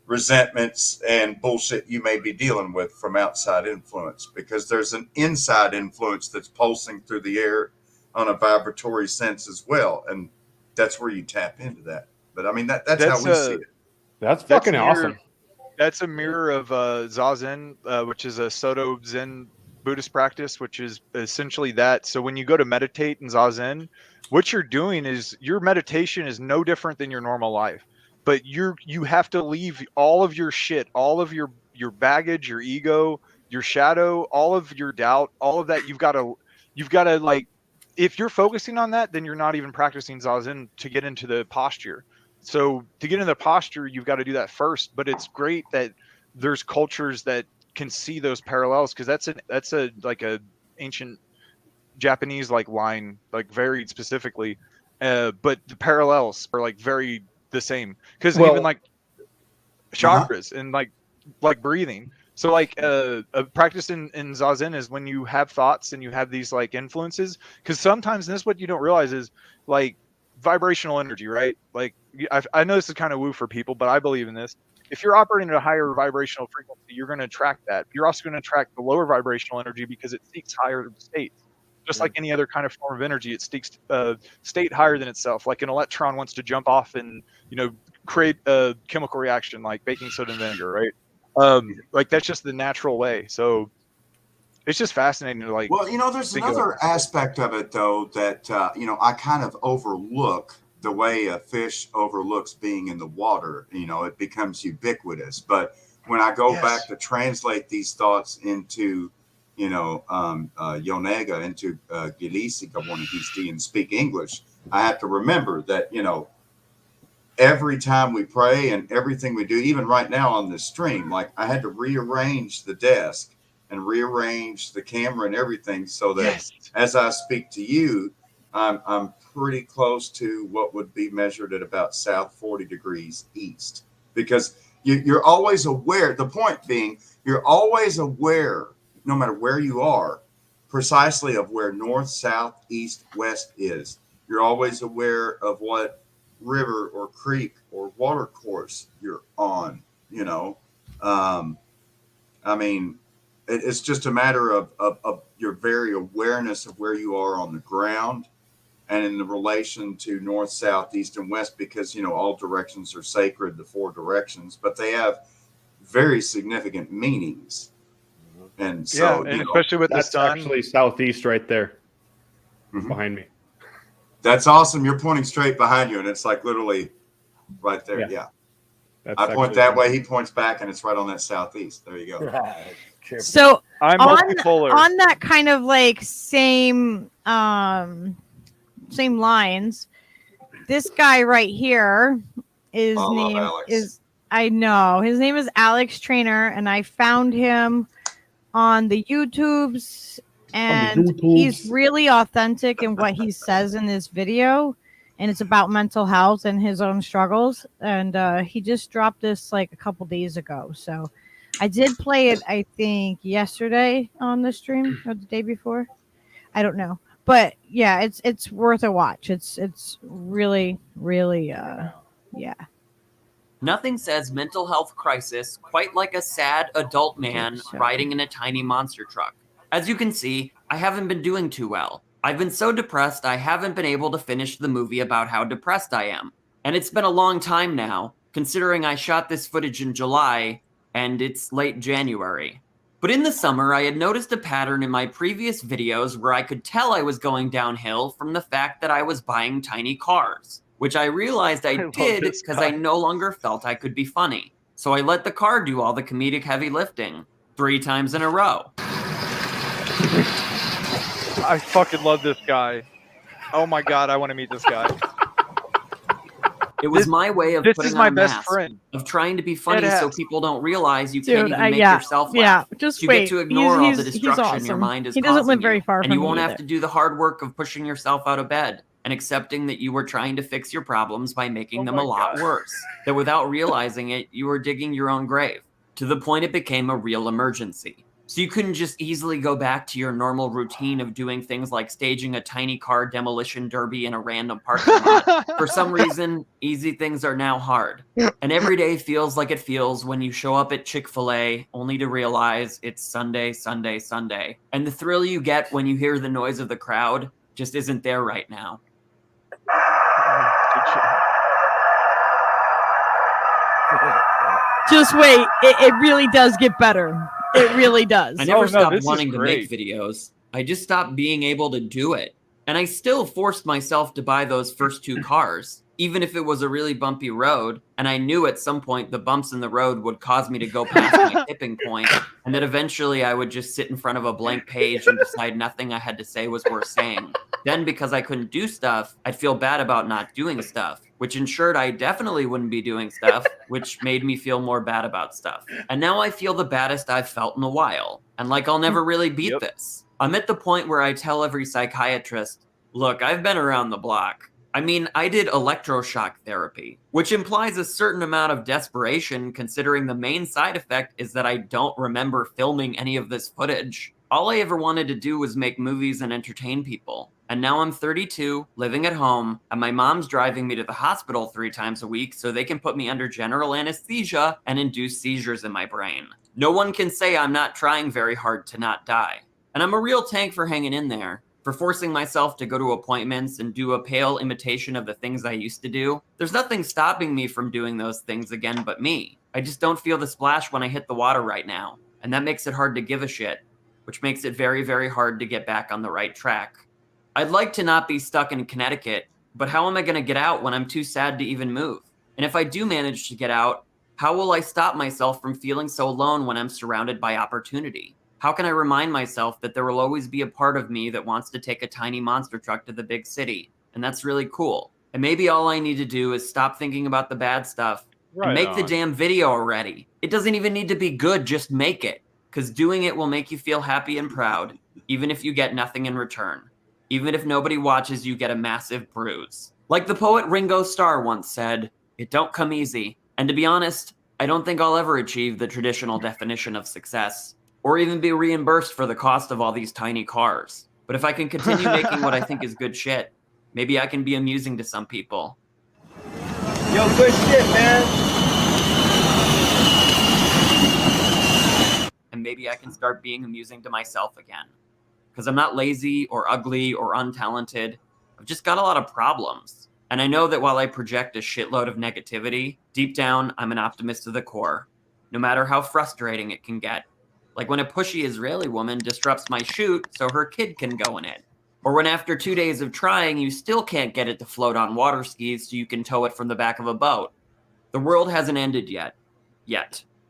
Speaker 4: resentments and bullshit you may be dealing with from outside influence, because there's an inside influence that's pulsing through the air on a vibratory sense as well, and that's where you tap into that. But I mean, that's how we see it.
Speaker 5: That's fucking awesome.
Speaker 6: That's a mirror of Zazen, which is a Soto Zen Buddhist practice, which is essentially that. So when you go to meditate in Zazen, what you're doing is your meditation is no different than your normal life. But you have to leave all of your shit, all of your baggage, your ego, your shadow, all of your doubt, all of that. You've got to like, if you're focusing on that, then you're not even practicing Zazen to get into the posture. So to get in the posture, you've got to do that first. But it's great that there's cultures that can see those parallels, because that's a like a ancient Japanese like line, like very specifically. But the parallels are like very the same, because even like chakras and like breathing. So like a practice in Zazen is when you have thoughts and you have these like influences, because sometimes, and this is what you don't realize, is like vibrational energy, right? Like I know this is kind of woo for people, but I believe in this. If you're operating at a higher vibrational frequency, you're going to attract that. You're also going to attract the lower vibrational energy because it seeks higher states. Just like any other kind of form of energy, it seeks state higher than itself. Like an electron wants to jump off and create a chemical reaction like baking soda and vinegar, right? Like that's just the natural way. So it's just fascinating to like.
Speaker 4: Well, there's another aspect of it though that I kind of overlook, the way a fish overlooks being in the water. It becomes ubiquitous. But when I go back to translate these thoughts into Yonega, into Gilisi, Gabonihisti, and speak English, I have to remember that every time we pray and everything we do, even right now on this stream, like I had to rearrange the desk and rearrange the camera and everything so that as I speak to you, I'm pretty close to what would be measured at about south 40 degrees east, because you're always aware. The point being, you're always aware, no matter where you are, precisely of where north, south, east, west is. You're always aware of what river or creek or water course you're on. I mean, it's just a matter of your very awareness of where you are on the ground and in the relation to north, south, east, and west, because all directions are sacred, the four directions, but they have very significant meanings. And so,
Speaker 6: and especially with
Speaker 5: that's
Speaker 6: the sun,
Speaker 5: actually southeast right there behind me.
Speaker 4: That's awesome. You're pointing straight behind you, and it's like literally right there. Yeah. I point that way, he points back, and it's right on that southeast. There you go.
Speaker 1: So
Speaker 6: I'm multipolar.
Speaker 1: On that kind of like same lines, this guy right here, his name is, I know, his name is Alex Trainer, and I found him on the YouTubes, and he's really authentic in what he says in this video, and it's about mental health and his own struggles, and he just dropped this like a couple days ago. So I did play it, I think yesterday on the stream or the day before, I don't know, but yeah, it's worth a watch. It's really yeah.
Speaker 7: Nothing says mental health crisis quite like a sad adult man riding in a tiny monster truck. As you can see, I haven't been doing too well. I've been so depressed I haven't been able to finish the movie about how depressed I am. And it's been a long time now, considering I shot this footage in July, and it's late January. But in the summer, I had noticed a pattern in my previous videos where I could tell I was going downhill from the fact that I was buying tiny cars, which I realized I did because I no longer felt I could be funny. So I let the car do all the comedic heavy lifting 3 times in a row.
Speaker 6: I fucking love this guy. Oh my god, I want to meet this guy.
Speaker 7: It was my way of putting on a mask, of trying to be funny so people don't realize you can't even make yourself laugh.
Speaker 1: Just
Speaker 7: you
Speaker 1: wait.
Speaker 7: get to ignore all the destruction
Speaker 1: awesome.
Speaker 7: your mind is
Speaker 1: He doesn't
Speaker 7: causing
Speaker 1: live very far
Speaker 7: and
Speaker 1: from
Speaker 7: you won't
Speaker 1: me
Speaker 7: have
Speaker 1: either.
Speaker 7: to do the hard work of pushing yourself out of bed and accepting that you were trying to fix your problems by making them a lot worse. That without realizing it, you were digging your own grave, to the point it became a real emergency. So you couldn't just easily go back to your normal routine of doing things like staging a tiny car demolition derby in a random parking lot. For some reason, easy things are now hard. And every day feels like it feels when you show up at Chick-fil-A only to realize it's Sunday, Sunday, Sunday. And the thrill you get when you hear the noise of the crowd just isn't there right now.
Speaker 1: Just wait. It really does get better. It really does.
Speaker 7: I never stopped
Speaker 6: this is
Speaker 7: wanting to make
Speaker 6: great.
Speaker 7: videos. I just stopped being able to do it. And I still forced myself to buy those first 2 cars, even if it was a really bumpy road. And I knew at some point the bumps in the road would cause me to go past my tipping point, and that eventually I would just sit in front of a blank page and decide nothing I had to say was worth saying. Then, because I couldn't do stuff, I'd feel bad about not doing stuff, which ensured I definitely wouldn't be doing stuff, which made me feel more bad about stuff. And now I feel the baddest I've felt in a while. And like I'll never really beat this. I'm at the point where I tell every psychiatrist, look, I've been around the block. I mean, I did electroshock therapy, which implies a certain amount of desperation considering the main side effect is that I don't remember filming any of this footage. All I ever wanted to do was make movies and entertain people. And now I'm 32, living at home, and my mom's driving me to the hospital 3 times a week so they can put me under general anesthesia and induce seizures in my brain. No one can say I'm not trying very hard to not die. And I'm a real tank for hanging in there, for forcing myself to go to appointments and do a pale imitation of the things I used to do. There's nothing stopping me from doing those things again but me. I just don't feel the splash when I hit the water right now, and that makes it hard to give a shit, which makes it very, very hard to get back on the right track. I'd like to not be stuck in Connecticut, but how am I going to get out when I'm too sad to even move? And if I do manage to get out, how will I stop myself from feeling so alone when I'm surrounded by opportunity? How can I remind myself that there will always be a part of me that wants to take a tiny monster truck to the big city? And that's really cool. And maybe all I need to do is stop thinking about the bad stuff and make the damn video already. It doesn't even need to be good, just make it. Because doing it will make you feel happy and proud, even if you get nothing in return. Even if nobody watches you get a massive bruise. Like the poet Ringo Starr once said, it don't come easy. And to be honest, I don't think I'll ever achieve the traditional definition of success, or even be reimbursed for the cost of all these tiny cars. But if I can continue making what I think is good shit, maybe I can be amusing to some people.
Speaker 8: Yo, good shit, man.
Speaker 7: And maybe I can start being amusing to myself again. Because I'm not lazy or ugly or untalented. I've just got a lot of problems. And I know that while I project a shitload of negativity, deep down, I'm an optimist to the core, no matter how frustrating it can get. Like when a pushy Israeli woman disrupts my shoot so her kid can go in it. Or when after 2 days of trying, you still can't get it to float on water skis so you can tow it from the back of a boat. The world hasn't ended yet.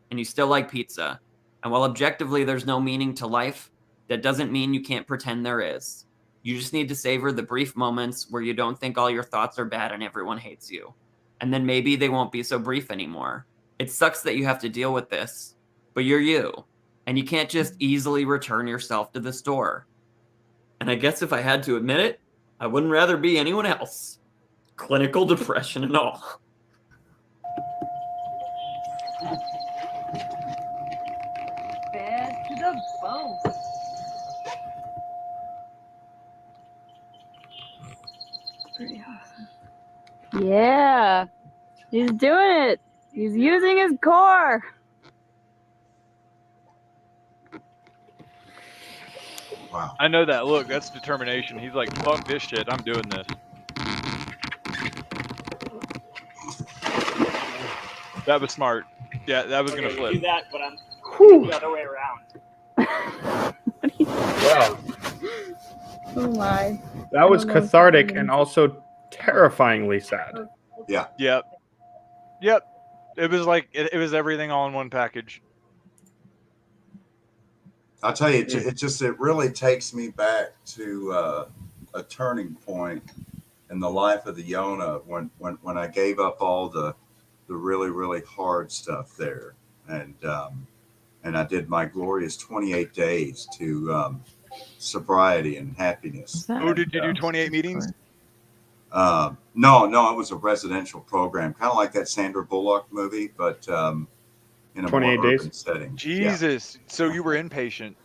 Speaker 7: And you still like pizza. And while objectively there's no meaning to life, that doesn't mean you can't pretend there is. You just need to savor the brief moments where you don't think all your thoughts are bad and everyone hates you. And then maybe they won't be so brief anymore. It sucks that you have to deal with this, but you're you. And you can't just easily return yourself to the store. And I guess if I had to admit it, I wouldn't rather be anyone else. Clinical depression and all.
Speaker 9: Bad to the bone. Pretty awesome. Yeah, he's doing it. He's using his core.
Speaker 4: Wow.
Speaker 6: I know that look. That's determination. He's like, fuck this shit. I'm doing this. That was smart. Yeah, that was gonna flip.
Speaker 8: Do that, but I'm the other way around.
Speaker 5: Wow.
Speaker 9: Oh my.
Speaker 5: That was cathartic and also terrifyingly sad.
Speaker 4: Yeah.
Speaker 6: Yep. It was like it was everything all in one package.
Speaker 4: I'll tell you, it really takes me back to a turning point in the life of the Yona when I gave up all the really, really hard stuff there. And I did my glorious 28 days to sobriety and happiness.
Speaker 6: Oh, did you do 28 meetings?
Speaker 4: No, it was a residential program, kind of like that Sandra Bullock movie, but in a
Speaker 5: 28
Speaker 4: more
Speaker 5: days
Speaker 4: urban setting.
Speaker 6: Jesus. So you were inpatient.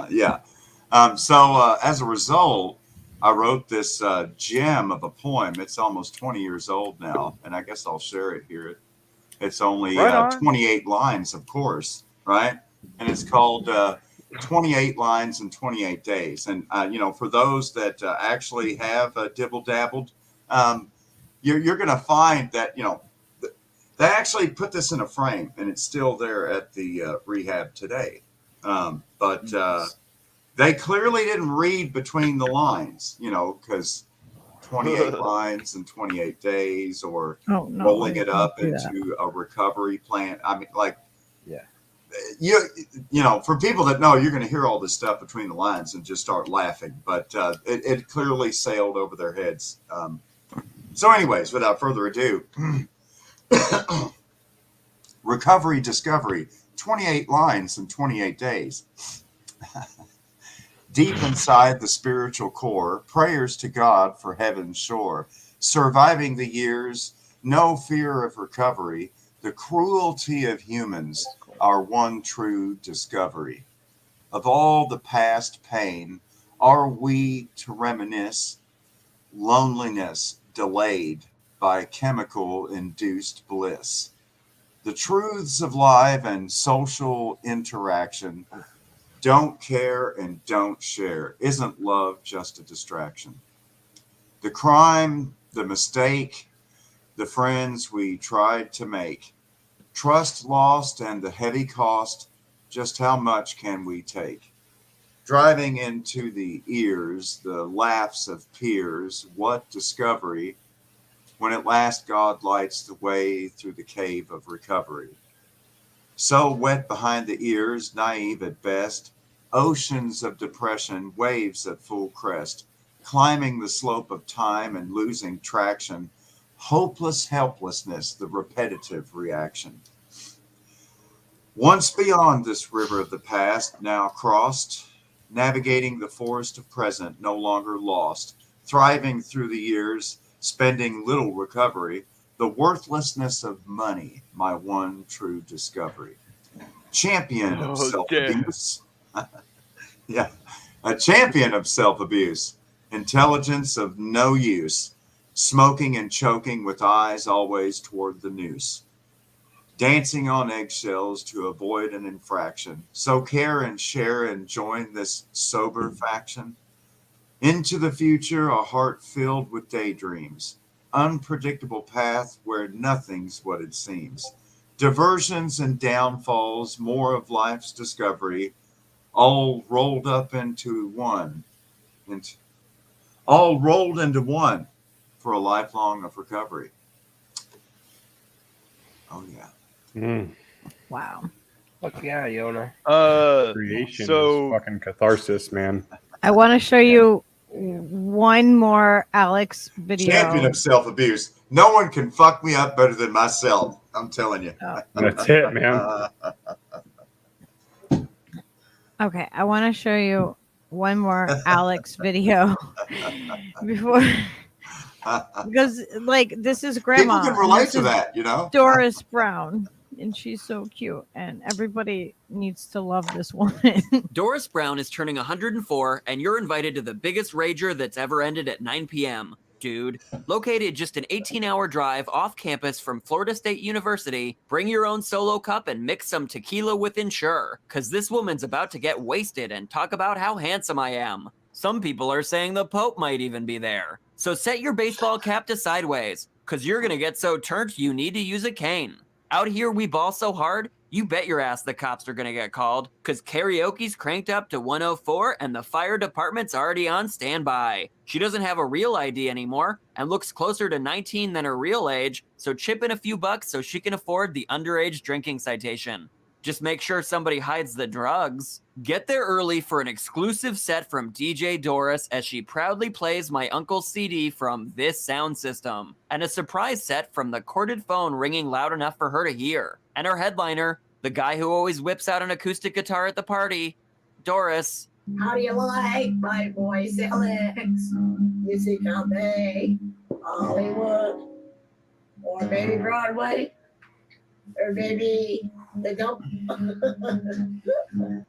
Speaker 4: Yeah. So as a result, I wrote this gem of a poem. It's almost 20 years old now, and I guess I'll share it here. It's only 28 lines, of course, right? And it's called 28 Lines in 28 Days. And, for those that actually have dibble-dabbled, you're going to find that, They actually put this in a frame, and it's still there at the rehab today. But they clearly didn't read between the lines, because 28 lines in 28 days, or rolling it up into a recovery plan. I mean, like, for people that know, you're going to hear all this stuff between the lines and just start laughing. But it clearly sailed over their heads. So, anyways, without further ado. Recovery Discovery, 28 lines in 28 days. Deep inside the spiritual core, prayers to God for heaven's shore. Surviving the years, no fear of recovery. The cruelty of humans, our one true discovery. Of all the past pain, are we to reminisce? Loneliness delayed by chemical-induced bliss. The truths of life and social interaction. Don't care and don't share. Isn't love just a distraction? The crime, the mistake, the friends we tried to make. Trust lost and the heavy cost. Just how much can we take? Driving into the ears, the laughs of peers. What discovery? When at last God lights the way through the cave of recovery. So wet behind the ears, naive at best, oceans of depression, waves at full crest, climbing the slope of time and losing traction, hopeless helplessness, the repetitive reaction. Once beyond this river of the past, now crossed, navigating the forest of present, no longer lost, thriving through the years, spending little recovery, the worthlessness of money, my one true discovery. Champion of self-abuse. Yeah, a champion of self-abuse. Intelligence of no use. Smoking and choking with eyes always toward the noose. Dancing on eggshells to avoid an infraction. So care and share and join this sober faction. Into the future, a heart filled with daydreams. Unpredictable path where nothing's what it seems. Diversions and downfalls, more of life's discovery, all rolled up into one. All rolled into one for a lifelong of recovery. Oh, yeah.
Speaker 1: Wow.
Speaker 3: Fuck yeah, Yona.
Speaker 5: Creation
Speaker 6: so
Speaker 5: is fucking catharsis, man.
Speaker 1: I want to show you one more Alex video.
Speaker 4: Champion of self-abuse. No one can fuck me up better than myself. I'm telling you.
Speaker 5: That's it, man.
Speaker 1: Okay, I want to show you one more Alex video before, because like this is grandma.
Speaker 4: People can relate to that,
Speaker 1: Doris Brown, and she's so cute, and everybody needs to love this woman.
Speaker 7: Doris Brown is turning 104, and you're invited to the biggest rager that's ever ended at 9 p.m. Dude, located just an 18-hour drive off campus from Florida State University, bring your own solo cup and mix some tequila with Ensure, cause this woman's about to get wasted and talk about how handsome I am. Some people are saying the Pope might even be there. So set your baseball cap to sideways, cause you're gonna get so turned you need to use a cane. Out here we ball so hard, you bet your ass the cops are gonna get called, cause karaoke's cranked up to 104 and the fire department's already on standby. She doesn't have a real ID anymore and looks closer to 19 than her real age, so chip in a few bucks so she can afford the underage drinking citation. Just make sure somebody hides the drugs. Get there early for an exclusive set from DJ Doris as she proudly plays my uncle's CD from this sound system, and a surprise set from the corded phone ringing loud enough for her to hear. And our headliner, the guy who always whips out an acoustic guitar at the party, Doris.
Speaker 10: How do you like my voice, Alex? Music all day, Hollywood, or maybe Broadway, or maybe the dump.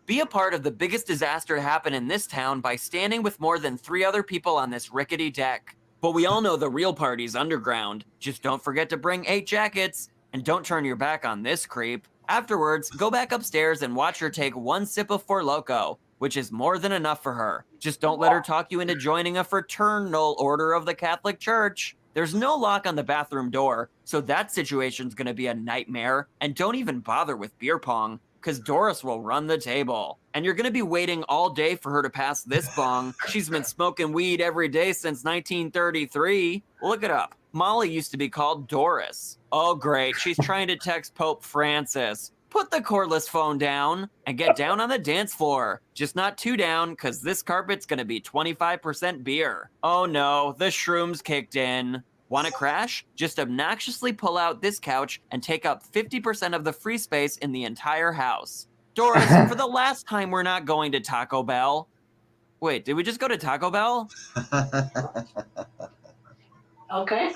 Speaker 7: Be a part of the biggest disaster to happen in this town by standing with more than 3 other people on this rickety deck. But we all know the real party's underground. Just don't forget to bring 8 jackets, and don't turn your back on this creep. Afterwards, go back upstairs and watch her take 1 sip of Four Loko, which is more than enough for her. Just don't let her talk you into joining a fraternal order of the Catholic Church. There's no lock on the bathroom door, so that situation's gonna be a nightmare. And don't even bother with beer pong, because Doris will run the table. And you're gonna be waiting all day for her to pass this bong. She's been smoking weed every day since 1933. Look it up. Molly used to be called Doris. Oh great, she's trying to text Pope Francis. Put the cordless phone down and get down on the dance floor. Just not too down, because this carpet's gonna be 25% beer. Oh no, the shrooms kicked in. Want to crash? Just obnoxiously pull out this couch and take up 50% of the free space in the entire house. Doris, for the last time, we're not going to Taco Bell. Wait, did we just go to Taco Bell?
Speaker 10: Okay.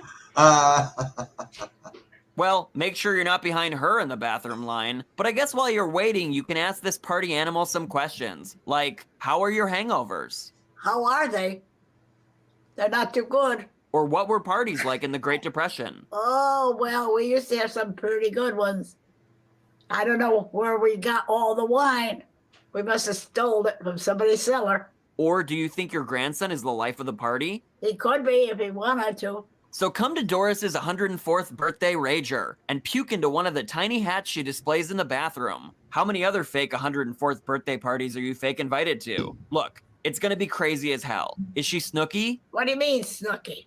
Speaker 7: Well, make sure you're not behind her in the bathroom line. But I guess while you're waiting, you can ask this party animal some questions. Like, how are your hangovers?
Speaker 10: How are they? They're not too good.
Speaker 7: Or what were parties like in the Great Depression?
Speaker 10: Oh, well, we used to have some pretty good ones. I don't know where we got all the wine. We must have stolen it from somebody's cellar.
Speaker 7: Or do you think your grandson is the life of the party?
Speaker 10: He could be if he wanted to.
Speaker 7: So come to Doris's 104th birthday rager and puke into one of the tiny hats she displays in the bathroom. How many other fake 104th birthday parties are you fake invited to? Look, it's gonna be crazy as hell. Is she Snooki?
Speaker 10: What do you mean, Snooky?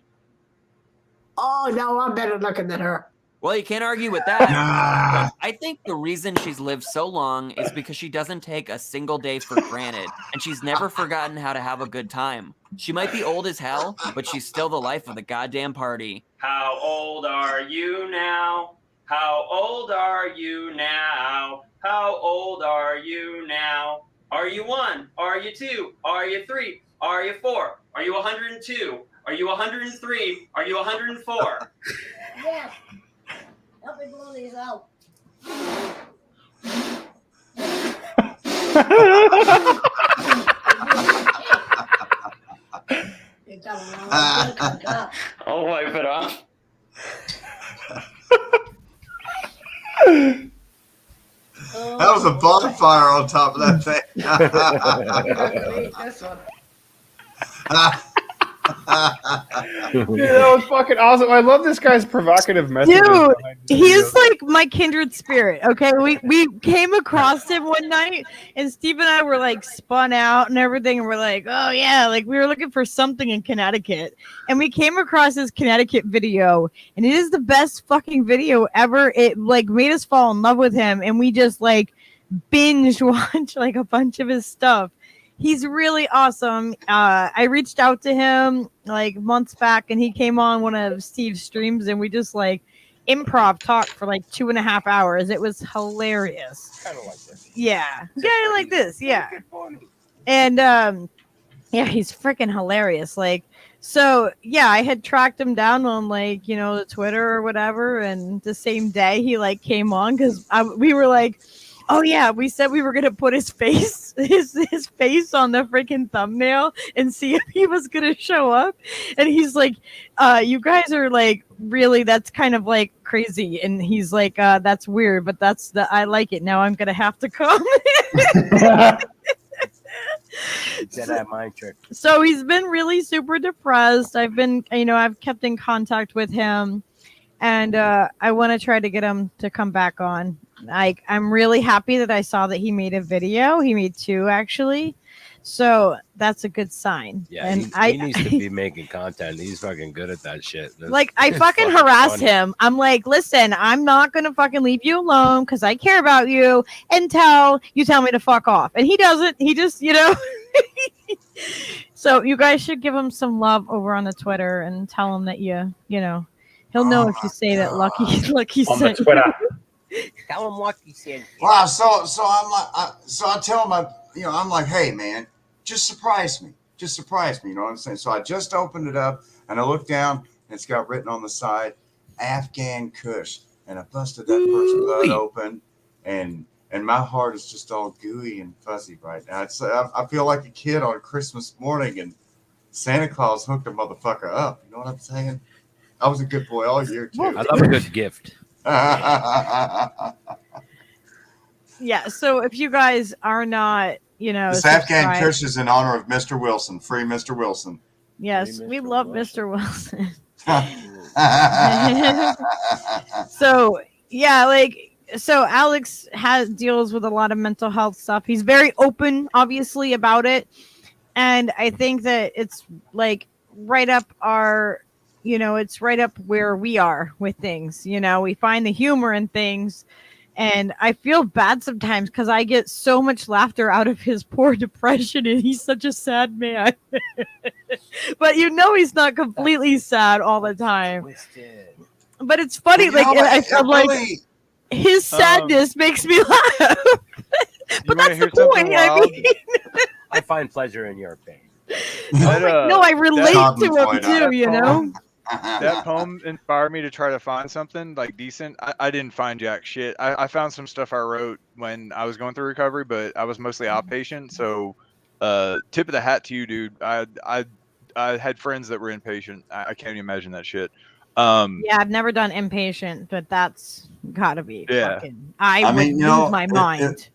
Speaker 10: Oh, no, I'm better looking than her.
Speaker 7: Well, you can't argue with that. I think the reason she's lived so long is because she doesn't take a single day for granted, and she's never forgotten how to have a good time. She might be old as hell, but she's still the life of the goddamn party. How old are you now? How old are you now? How old are you now? Are you 1? Are you 2? Are you 3? Are you 4? Are you 102? Are you 103? Are you 104?
Speaker 10: Yes. Help me blow these out.
Speaker 7: I'll wipe it off.
Speaker 4: That was a bonfire on top of that thing.
Speaker 10: This one.
Speaker 5: Dude, that was fucking awesome. I love this guy's provocative message.
Speaker 1: Dude, he's like my kindred spirit. Okay, we came across him one night, and Steve and I were like spun out and everything, and we're like, oh yeah, like we were looking for something in Connecticut, and we came across his Connecticut video, and it is the best fucking video ever. It like made us fall in love with him, and we just like binge watch like a bunch of his stuff. He's really awesome. I reached out to him like months back, and he came on one of Steve's streams, and we just like improv talked for like 2.5 hours. It was hilarious.
Speaker 3: Kind of like this.
Speaker 1: Yeah, yeah, like this. Yeah, and yeah, he's freaking hilarious. Like, so yeah, I had tracked him down on like the Twitter or whatever, and the same day he like came on because we were like, oh yeah, we said we were gonna put his face, his face on the freaking thumbnail and see if he was gonna show up. And he's like, you guys are like, really, that's kind of like crazy. And he's like, that's weird, but I like it. Now I'm gonna have to come.
Speaker 3: Jedi mind trick.
Speaker 1: So he's been really super depressed. I've been, I've kept in contact with him, and I want to try to get him to come back on. Like, I'm really happy that I saw that he made a video. He made 2 actually. So that's a good sign.
Speaker 3: Yeah,
Speaker 1: and
Speaker 3: he needs to be making content. He's fucking good at that shit.
Speaker 1: Like, I fucking harass
Speaker 3: funny.
Speaker 1: him. I'm like, listen, I'm not going to fucking leave you alone because I care about you until you tell me to fuck off. And he doesn't. He just, So you guys should give him some love over on the Twitter and tell him that he'll know if you say that Lucky
Speaker 5: on
Speaker 1: sent
Speaker 5: the Twitter.
Speaker 3: Tell him what he said.
Speaker 4: Wow. So I'm like, so I tell him, I'm like, hey man, just surprise me. Just surprise me. You know what I'm saying? So I just opened it up and I looked down and it's got written on the side, Afghan Kush. And I busted that person's butt open and my heart is just all gooey and fuzzy right now. I feel like a kid on Christmas morning and Santa Claus hooked a motherfucker up. You know what I'm saying? I was a good boy all year too.
Speaker 3: I love a good gift.
Speaker 1: Yeah, so if you guys are not,
Speaker 4: this Afghan Kush is in honor of Mr. Wilson. Free Mr. Wilson.
Speaker 1: Yes, we love Mr. Wilson. So yeah, so Alex deals with a lot of mental health stuff. He's very open, obviously, about it, and I think that it's like right up it's right up where we are with things. We find the humor in things. And I feel bad sometimes because I get so much laughter out of his poor depression, and he's such a sad man. But he's not completely sad all the time.
Speaker 3: Twisted.
Speaker 1: But it's funny, I'm like his sadness makes me laugh. But that's the point. I mean,
Speaker 3: I find pleasure in your pain.
Speaker 1: I relate to him too.
Speaker 6: That poem inspired me to try to find something like decent. I didn't find jack shit. I found some stuff I wrote when I was going through recovery, but I was mostly outpatient. So, tip of the hat to you, dude. I had friends that were inpatient. I can't even imagine that shit.
Speaker 1: Yeah, I've never done inpatient, but that's gotta be fucking. I would
Speaker 4: mean,
Speaker 1: lose my mind.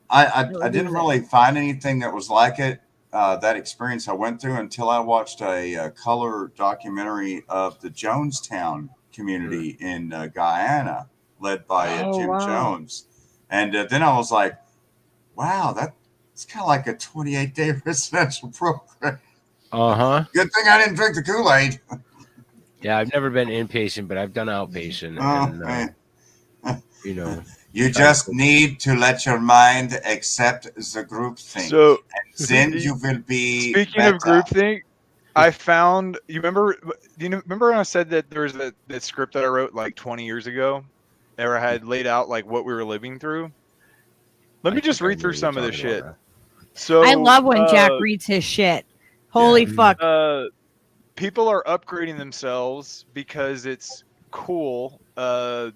Speaker 4: I didn't really find anything that was like it. That experience I went through until I watched a color documentary of the Jonestown community in Guyana, led by Jim Jones. And then I was like, wow, that's kind of like a 28-day residential program. Good thing I didn't drink the Kool-Aid.
Speaker 3: Yeah, I've never been inpatient, but I've done outpatient.
Speaker 4: You just need to let your mind accept the group thing.
Speaker 6: So
Speaker 4: then you will be.
Speaker 6: Speaking of group thing, I found. Remember when I said that there was that script that I wrote like 20 years ago, where I had laid out like what we were living through. Let me just read through some of this shit. So
Speaker 1: I love when Jack reads his shit. Holy fuck.
Speaker 6: People are upgrading themselves because it's cool.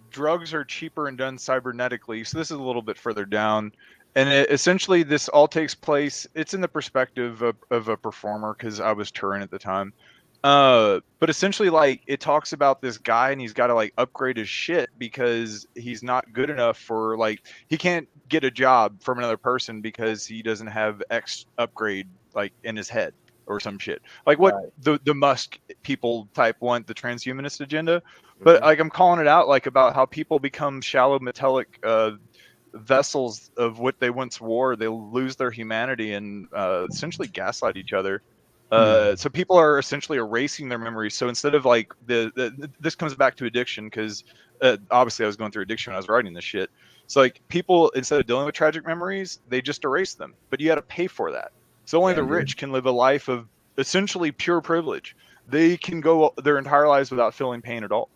Speaker 6: Drugs are cheaper and done cybernetically. So this is a little bit further down. And essentially this all takes place. It's in the perspective of a performer because I was touring at the time. But essentially like it talks about this guy and he's got to like upgrade his shit because he's not good enough for like, he can't get a job from another person because he doesn't have X upgrade like in his head. Or some shit like what the Musk people type want, the transhumanist agenda. But like I'm calling it out like about how people become shallow metallic vessels of what they once wore. They lose their humanity and essentially gaslight each other. So people are essentially erasing their memories. So instead of like this comes back to addiction because obviously I was going through addiction when I was writing this shit. So like people instead of dealing with tragic memories, they just erase them. But you got to pay for that. So only the rich can live a life of essentially pure privilege. They can go their entire lives without feeling pain at all.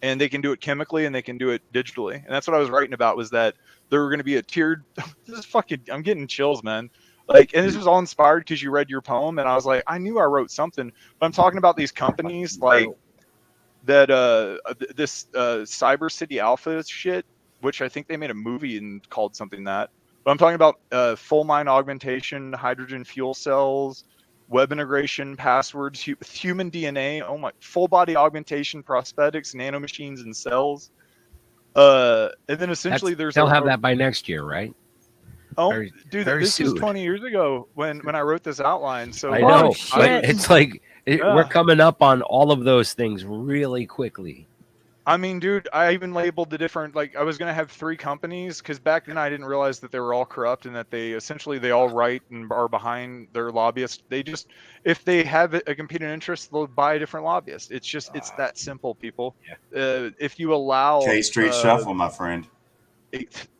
Speaker 6: And they can do it chemically and they can do it digitally. And that's what I was writing about was that there were going to be a tiered, I'm getting chills, man. Like, and this was all inspired because you read your poem and I was like, I knew I wrote something, but I'm talking about these companies like that, this Cyber City Alpha shit, which I think they made a movie and called something that. But I'm talking about full mind augmentation, hydrogen fuel cells, web integration, passwords, human DNA. Oh my! Full body augmentation, prosthetics, nanomachines, and cells. And then essentially
Speaker 3: they'll have that by next year, right?
Speaker 6: Oh, dude, this was 20 years ago when I wrote this outline. So
Speaker 3: I know. It's like we're coming up on all of those things really quickly.
Speaker 6: I mean, dude, I even labeled the different, like I was going to have 3 companies because back then I didn't realize that they were all corrupt and that they all write and are behind their lobbyists. They just, if they have a competing interest, they'll buy a different lobbyist. It's just, it's that simple, people. Yeah. If you allow
Speaker 4: K Street Shuffle, my friend.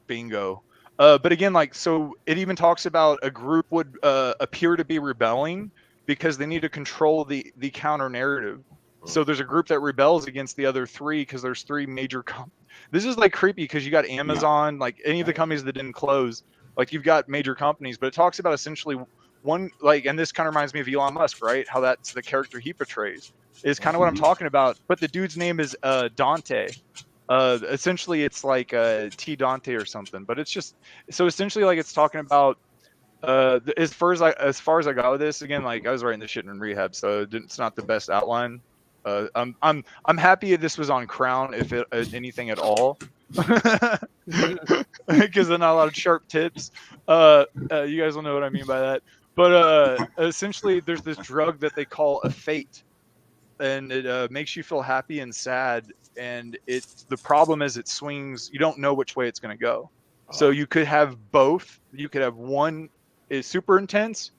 Speaker 6: Bingo. But again, like, so it even talks about a group would appear to be rebelling because they need to control the counter narrative. So there's a group that rebels against the other 3 because there's 3 major this is like creepy because you got Amazon, like any of the companies that didn't close, like you've got major companies, but it talks about essentially one, like, and this kind of reminds me of Elon Musk, right? How that's the character he portrays is kind of what I'm talking about. But the dude's name is Dante. Essentially it's like T Dante or something, but it's just, so essentially like it's talking about as far as I got with this, again, like I was writing this shit in rehab, so it's not the best outline. I'm happy this was on Crown, if anything at all, because they're not a lot of sharp tips. You guys will know what I mean by that. But essentially, there's this drug that they call a fate, and it makes you feel happy and sad. And the problem is it swings. You don't know which way it's going to go. So you could have both. You could have one is super intense,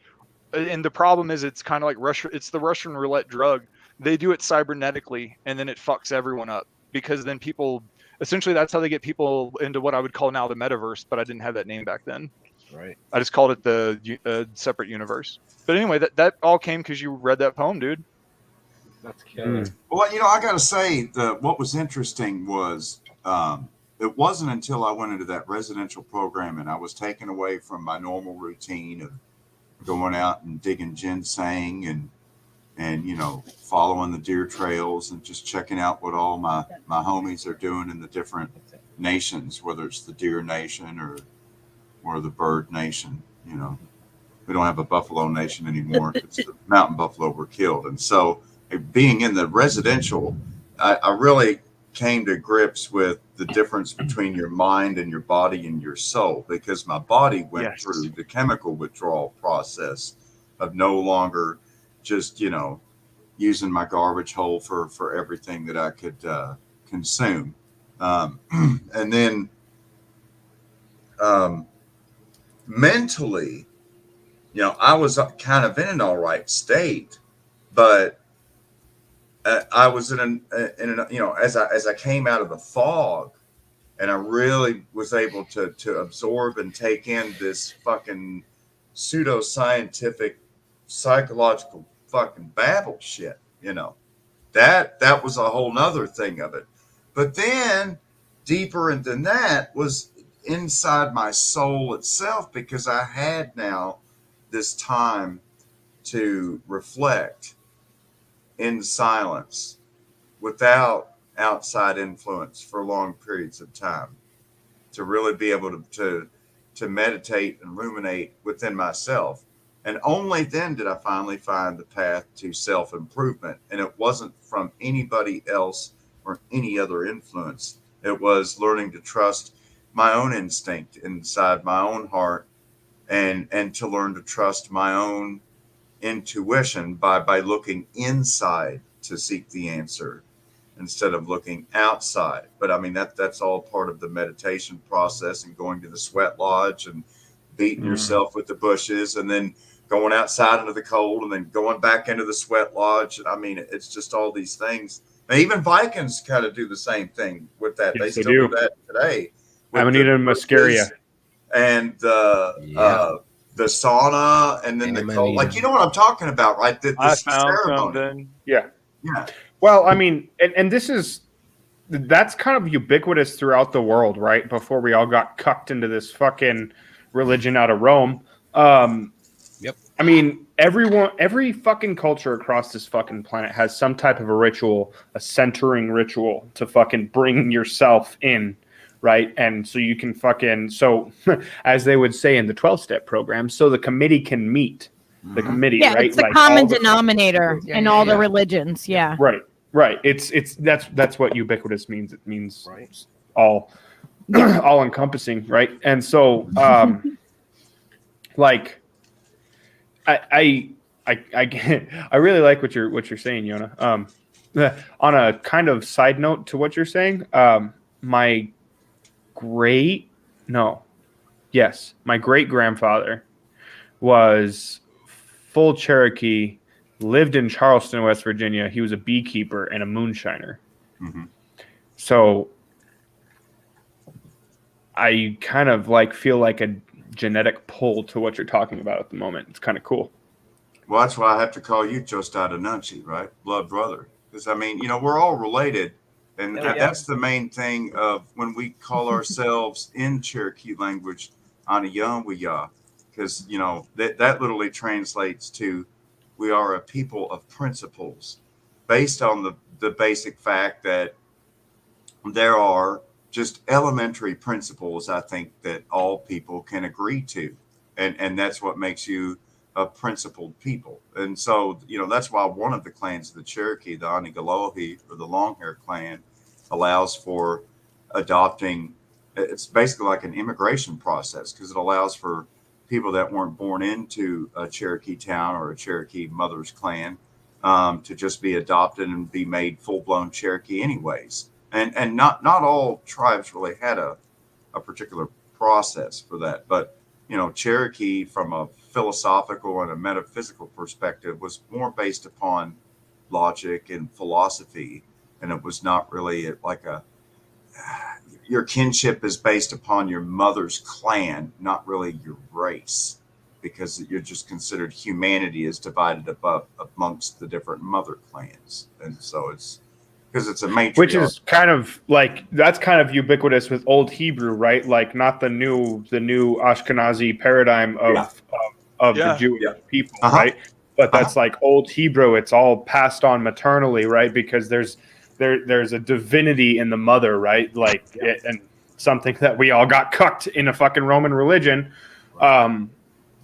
Speaker 6: and the problem is it's kind of like It's the Russian roulette drug. They do it cybernetically, and then it fucks everyone up because then people. Essentially, that's how they get people into what I would call now the metaverse, but I didn't have that name back then.
Speaker 3: Right.
Speaker 6: I just called it the separate universe. But anyway, that all came because you read that poem, dude.
Speaker 3: That's killer.
Speaker 4: Well, I got to say, what was interesting was it wasn't until I went into that residential program and I was taken away from my normal routine of going out and digging ginseng and following the deer trails and just checking out what all my homies are doing in the different nations, whether it's the deer nation or the bird nation. We don't have a buffalo nation anymore because the mountain buffalo were killed. And so being in the residential, I really came to grips with the difference between your mind and your body and your soul, because my body went through the chemical withdrawal process of no longer just, using my garbage hole for everything that I could consume. And then mentally, I was kind of in an all right state, but I was in an as I came out of the fog, and I really was able to absorb and take in this fucking pseudoscientific psychological fucking babble shit, that was a whole nother thing of it. But then deeper than that was inside my soul itself, because I had now this time to reflect in silence without outside influence for long periods of time, to really be able to meditate and ruminate within myself. And only then did I finally find the path to self-improvement. And it wasn't from anybody else or any other influence. It was learning to trust my own instinct inside my own heart, and to learn to trust my own intuition by looking inside to seek the answer instead of looking outside. But I mean, that's all part of the meditation process, and going to the sweat lodge and beating yourself with the bushes, and then going outside into the cold, and then going back into the sweat lodge. I mean, it's just all these things. And even Vikings kind of do the same thing with that.
Speaker 5: Yes,
Speaker 4: they still do that today.
Speaker 5: Amanita muscaria.
Speaker 4: And the sauna, and then the cold. Like, you know what I'm talking about, right?
Speaker 6: I found something.
Speaker 5: Yeah.
Speaker 4: Yeah.
Speaker 5: Well, I mean, and that's kind of ubiquitous throughout the world, right? Before we all got cucked into this fucking religion out of Rome.
Speaker 3: Yep.
Speaker 5: I mean, every fucking culture across this fucking planet has some type of a ritual, a centering ritual to fucking bring yourself in, right? And so you can as they would say in the 12-step program, so the committee can meet. The committee, right?
Speaker 1: It's a common denominator in all the religions. Yeah.
Speaker 5: Right. That's what ubiquitous means. It means all encompassing, right? And so like I really like what you're saying, Yona. On a kind of side note to what you're saying, my great grandfather was full Cherokee, lived in Charleston, West Virginia. He was a beekeeper and a moonshiner.
Speaker 4: Mm-hmm.
Speaker 5: So I kind of feel like a genetic pull to what you're talking about at the moment. It's kind of cool.
Speaker 4: Well, that's why I have to call you Jostad Anunchi, right? Blood brother. Because, I mean, we're all related. And that's the main thing of when we call ourselves in Cherokee language, Anayanwiya. Because, that literally translates to, we are a people of principles, based on the basic fact that there are just elementary principles, I think, that all people can agree to. And that's what makes you a principled people. And so, that's why one of the clans of the Cherokee, the Anigalohi, or the Longhair clan, allows for adopting. It's basically like an immigration process, because it allows for people that weren't born into a Cherokee town or a Cherokee mother's clan to just be adopted and be made full-blown Cherokee anyways. And not all tribes really had a particular process for that. But, Cherokee from a philosophical and a metaphysical perspective was more based upon logic and philosophy. And it was not really like your kinship is based upon your mother's clan, not really your race, because you're just considered humanity is divided amongst the different mother clans. And so it's because it's a matriarch.
Speaker 5: Which is kind of like, that's kind of ubiquitous with Old Hebrew, right? Like not the new Ashkenazi paradigm of the Jewish people, right? But that's like Old Hebrew. It's all passed on maternally, right? Because there's a divinity in the mother, right? Like, and something that we all got cucked in a fucking Roman religion. Shout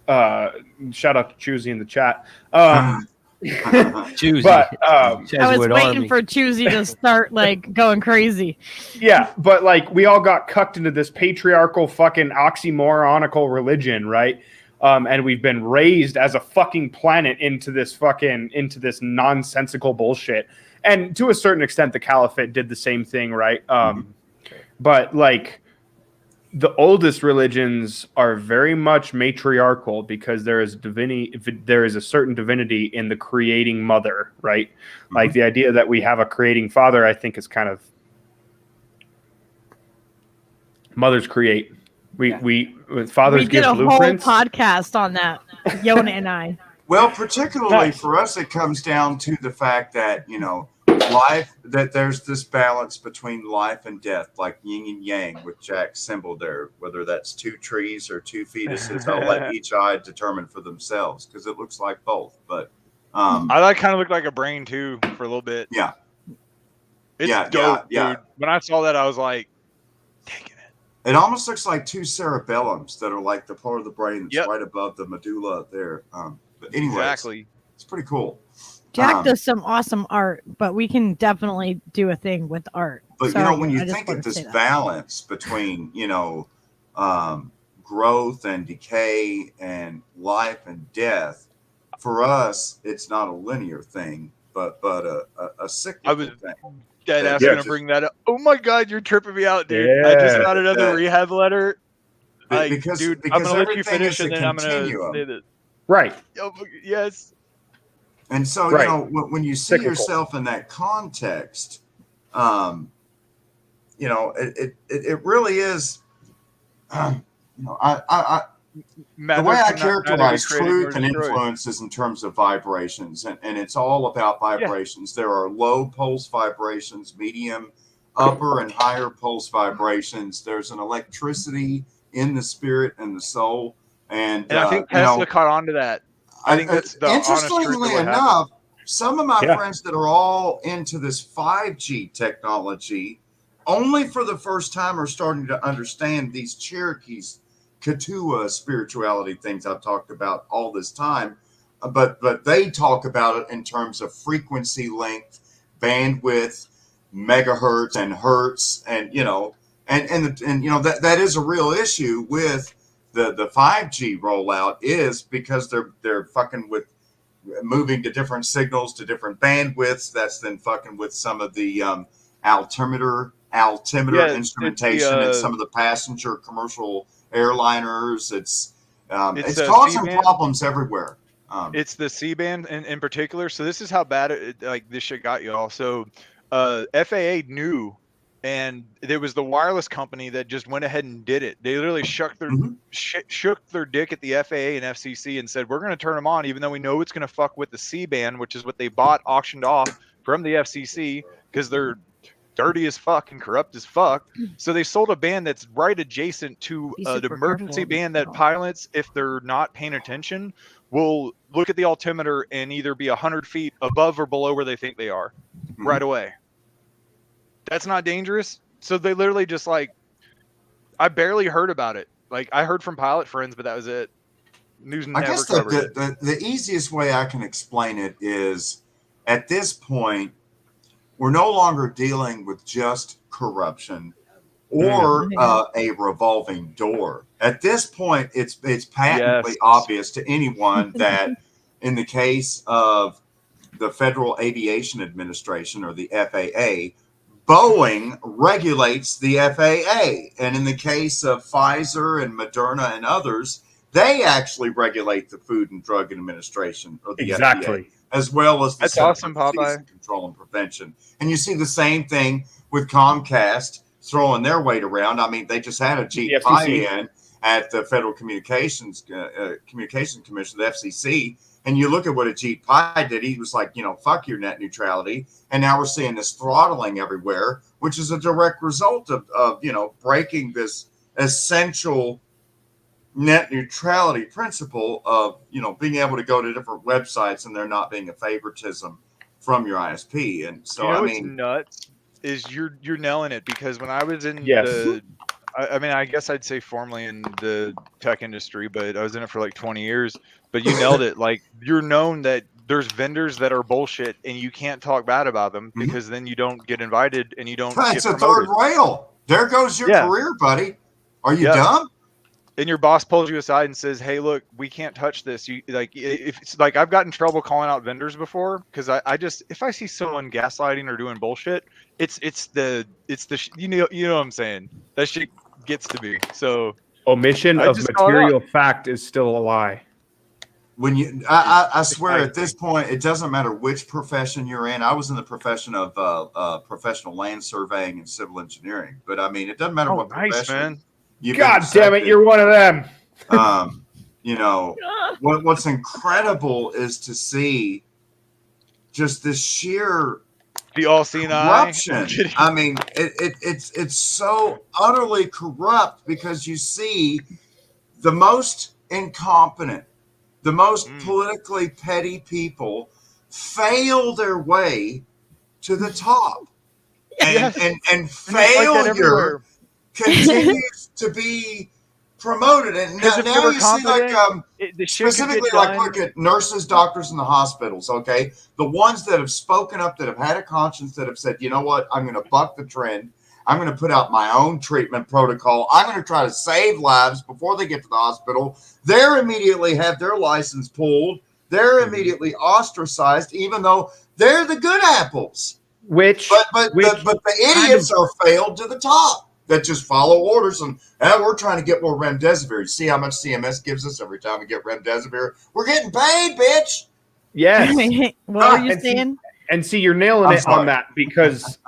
Speaker 5: out to Choosy in the chat.
Speaker 3: Choosy.
Speaker 1: But I was waiting for Choosy to start like going crazy.
Speaker 5: Yeah, but like we all got cucked into this patriarchal fucking oxymoronical religion, right? And we've been raised as a fucking planet into this nonsensical bullshit. And to a certain extent, the Caliphate did the same thing, right? But like the oldest religions are very much matriarchal because there is a certain divinity in the creating mother, right? Like the idea that we have a creating father, I think, is kind of mothers create. Fathers give blueprints.
Speaker 1: Whole podcast on that, Yona and I.
Speaker 4: Well, particularly for us, it comes down to the fact that, life, that there's this balance between life and death, like yin and yang with Jack's symbol there, whether that's 2 trees or 2 fetuses. I'll let each eye determine for themselves because it looks like both. But
Speaker 6: I kind of looked like a brain too for a little bit.
Speaker 4: Yeah.
Speaker 6: It's dope, dude. When I saw that, I was like, taking it.
Speaker 4: It almost looks like 2 cerebellums that are like the part of the brain that's right above the medulla there. But anyway, it's pretty cool.
Speaker 1: Jack does some awesome art, but we can definitely do a thing with art.
Speaker 4: But when you think of this balance between growth and decay and life and death, for us, it's not a linear thing, but a cyclical thing.
Speaker 6: Dead ass gonna bring that up. Oh my god, you're tripping me out, dude! Yeah. I just got another rehab letter.
Speaker 4: Because
Speaker 6: I'm gonna let you finish, and then I'm gonna say this.
Speaker 5: Right.
Speaker 6: Oh, yes.
Speaker 4: And so, when you see yourself in that context, it really is, the way I characterize truth and influences in terms of vibrations, and it's all about vibrations. There are low pulse vibrations, medium, upper, and higher pulse vibrations. There's an electricity in the spirit and the soul. And
Speaker 6: I think Tesla caught on to that. I think that's the
Speaker 4: interestingly enough, some of my friends that are all into this 5G technology only for the first time are starting to understand these Cherokees Katua spirituality things I've talked about all this time. But they talk about it in terms of frequency length, bandwidth, megahertz and hertz, and that is a real issue with the 5G rollout, is because they're fucking with moving to different signals to different bandwidths. That's then fucking with some of the altimeter instrumentation and some of the passenger commercial airliners. It's causing problems everywhere.
Speaker 6: It's the C-band in particular. So this is how bad this shit got y'all. So FAA knew. And there was the wireless company that just went ahead and did it. They literally shook their dick at the FAA and FCC and said, we're going to turn them on, even though we know it's going to fuck with the C-band, which is what they auctioned off from the FCC, because they're dirty as fuck and corrupt as fuck. So they sold a band that's right adjacent to the emergency band that pilots, if they're not paying attention, will look at the altimeter and either be 100 feet above or below where they think they are right away. That's not dangerous. So they literally just I barely heard about it. Like I heard from pilot friends, but that was it. News never covered it.
Speaker 4: The easiest way I can explain it is, at this point, we're no longer dealing with just corruption or a revolving door. At this point, it's patently obvious to anyone that in the case of the Federal Aviation Administration, or the FAA, Boeing regulates the FAA. And in the case of Pfizer and Moderna and others, they actually regulate the Food and Drug Administration, or the FDA, as well as the
Speaker 6: That's
Speaker 4: Center
Speaker 6: awesome,
Speaker 4: for Disease
Speaker 6: Popeye.
Speaker 4: Control and Prevention. And you see the same thing with Comcast throwing their weight around. I mean, they just had a Jeep tie-in at the Federal Communications Commission, the FCC. And you look at what Ajit Pai did. He was like, fuck your net neutrality. And now we're seeing this throttling everywhere, which is a direct result of breaking this essential net neutrality principle of, being able to go to different websites and there not being a favoritism from your ISP. And so,
Speaker 6: what's nuts is you're nailing it, because when I was in I guess I'd say formerly in the tech industry, but I was in it for like 20 years. But you nailed it. Like, you're known that there's vendors that are bullshit, and you can't talk bad about them because then you don't get invited and you don't get promoted.
Speaker 4: It's a third rail. There goes your career, buddy. Are you dumb?
Speaker 6: And your boss pulls you aside and says, "Hey, look, we can't touch this." You if it's like, I've gotten in trouble calling out vendors before, because I just, if I see someone gaslighting or doing bullshit, it's the you know what I'm saying. That shit gets to me. So
Speaker 5: omission of material fact is still a lie.
Speaker 4: When you, I swear, at this point, it doesn't matter which profession you're in. I was in the profession of professional land surveying and civil engineering, but I mean, it doesn't matter what profession.
Speaker 6: Man.
Speaker 5: God damn it, you're one of them.
Speaker 4: What's incredible is to see just this sheer
Speaker 6: all-seeing
Speaker 4: corruption. I mean, it's so utterly corrupt, because you see the most incompetent, the most politically petty people fail their way to the top, and failure continues to be promoted. And now you see, like, specifically, like, look at nurses, doctors in the hospitals. Okay, the ones that have spoken up, that have had a conscience, that have said, you know what, I'm going to buck the trend. I'm going to put out my own treatment protocol. I'm going to try to save lives before they get to the hospital. They're immediately have their license pulled. They're immediately ostracized, even though they're the good apples. But the idiots are failed to the top, that just follow orders and we're trying to get more remdesivir. You see how much CMS gives us every time we get remdesivir? We're getting paid, bitch.
Speaker 5: Yes.
Speaker 1: What are you saying?
Speaker 5: And see, you're nailing it on that, because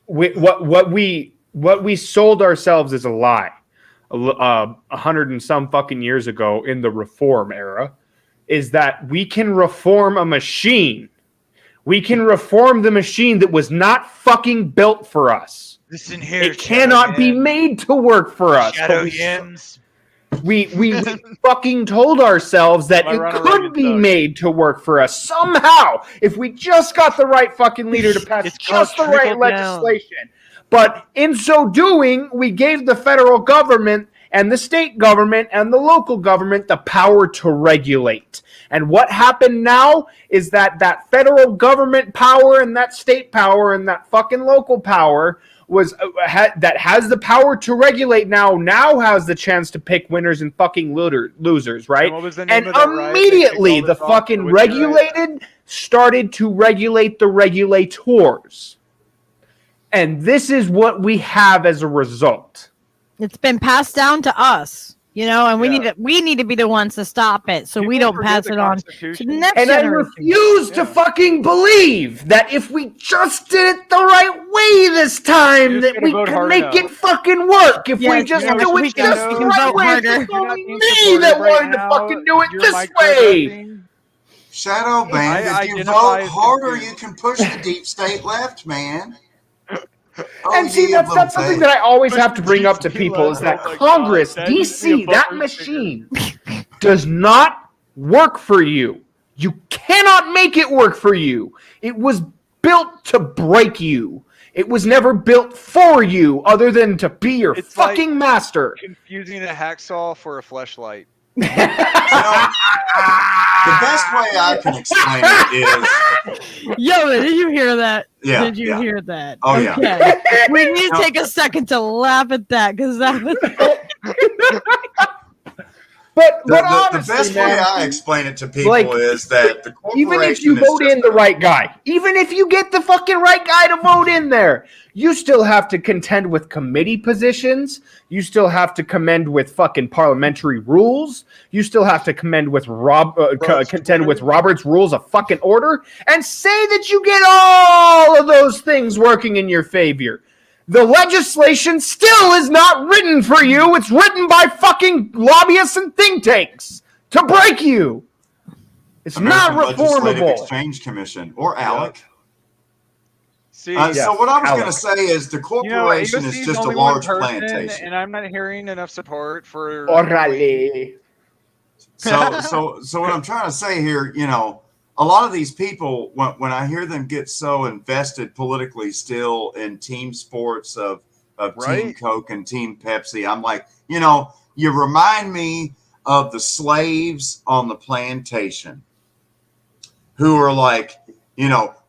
Speaker 5: what we sold ourselves as a lie 100 and some fucking years ago in the reform era is that we can reform a machine. We can reform the machine that was not fucking built for us.
Speaker 6: Listen here,
Speaker 5: it cannot be made to work for us. We fucking told ourselves that it could be made to work for us somehow if we just got the right fucking leader to pass just the right legislation. But in so doing, we gave the federal government and the state government and the local government the power to regulate. And what happened now is that federal government power and that state power and that fucking local power that has the power to regulate now has the chance to pick winners and fucking losers, right? And immediately the fucking regulated started to regulate the regulators. And this is what we have as a result.
Speaker 1: It's been passed down to us, and we need to be the ones to stop it, so we don't pass it on to the next generation.
Speaker 5: I refuse to fucking believe that if we just did it the right way this time, that we could make it fucking work. If we just do it just the right way, it's only me that wanted to fucking do it this way.
Speaker 4: Shadowbanned, if you vote harder, you can push the deep state left, man.
Speaker 5: And see, that's something that I always have to bring up to people is that Congress, DC, that machine does not work for you. You cannot make it work for you. It was built to break you. It was never built for you other than to be your fucking master.
Speaker 6: Confusing a hacksaw for a fleshlight.
Speaker 4: The best way I can explain it is...
Speaker 1: Yo, did you hear that?
Speaker 4: Yeah.
Speaker 1: Did you hear that?
Speaker 4: Oh,
Speaker 1: okay.
Speaker 4: yeah.
Speaker 1: We need to take a second to laugh at that, because that was...
Speaker 5: But
Speaker 4: The
Speaker 5: honestly,
Speaker 4: best
Speaker 5: man,
Speaker 4: way I explain it to people is that the corporation
Speaker 5: even if you vote in the right guy, even if you get the fucking right guy to vote in there, you still have to contend with committee positions. You still have to contend with fucking parliamentary rules. You still have to contend with Robert's rules of fucking order, and say that you get all of those things working in your favor. The legislation still is not written for you. It's written by fucking lobbyists and think tanks to break you. It's
Speaker 4: American
Speaker 5: not
Speaker 4: Legislative
Speaker 5: reformable.
Speaker 4: Exchange Commission or ALEC.
Speaker 6: See,
Speaker 4: So what I was going to
Speaker 5: Alex.
Speaker 4: say is the corporation
Speaker 6: AOC
Speaker 4: is
Speaker 6: is
Speaker 4: just a
Speaker 6: only one
Speaker 4: large
Speaker 6: person,
Speaker 4: plantation.
Speaker 6: and I'm not hearing enough support for.
Speaker 5: Orale.
Speaker 4: So what I'm trying to say here, a lot of these people, when I hear them get so invested politically still in team sports of Team
Speaker 6: Right.
Speaker 4: Coke and Team Pepsi, I'm like, you remind me of the slaves on the plantation who are like,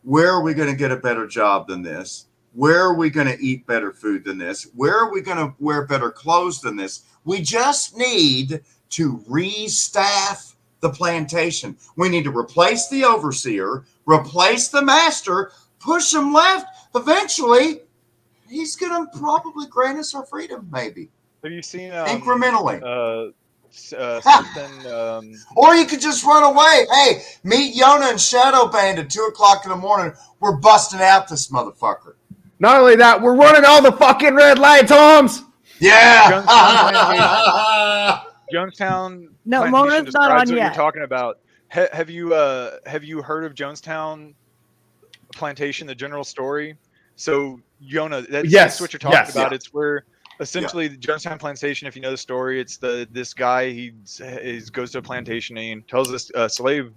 Speaker 4: where are we going to get a better job than this? Where are we going to eat better food than this? Where are we going to wear better clothes than this? We just need to restaff the plantation. We need to replace the overseer, replace the master, push him left. Eventually, he's going to probably grant us our freedom, maybe.
Speaker 6: Have you seen
Speaker 4: incrementally?
Speaker 6: Something.
Speaker 4: Or you could just run away. Hey, meet Yona and Shadowbanned at 2:00 in the morning. We're busting out this motherfucker.
Speaker 5: Not only that, we're running all the fucking red lights, Holmes.
Speaker 4: Yeah.
Speaker 6: Jonestown.
Speaker 1: No,
Speaker 6: Plantation
Speaker 1: Mona's not
Speaker 6: describes
Speaker 1: on
Speaker 6: what
Speaker 1: yet.
Speaker 6: you're talking about. Have you heard of Jonestown Plantation, the general story? So Yona, that's what you're talking about. It's where essentially the Jonestown Plantation. If you know the story, it's this guy he goes to a plantation and he tells this slave,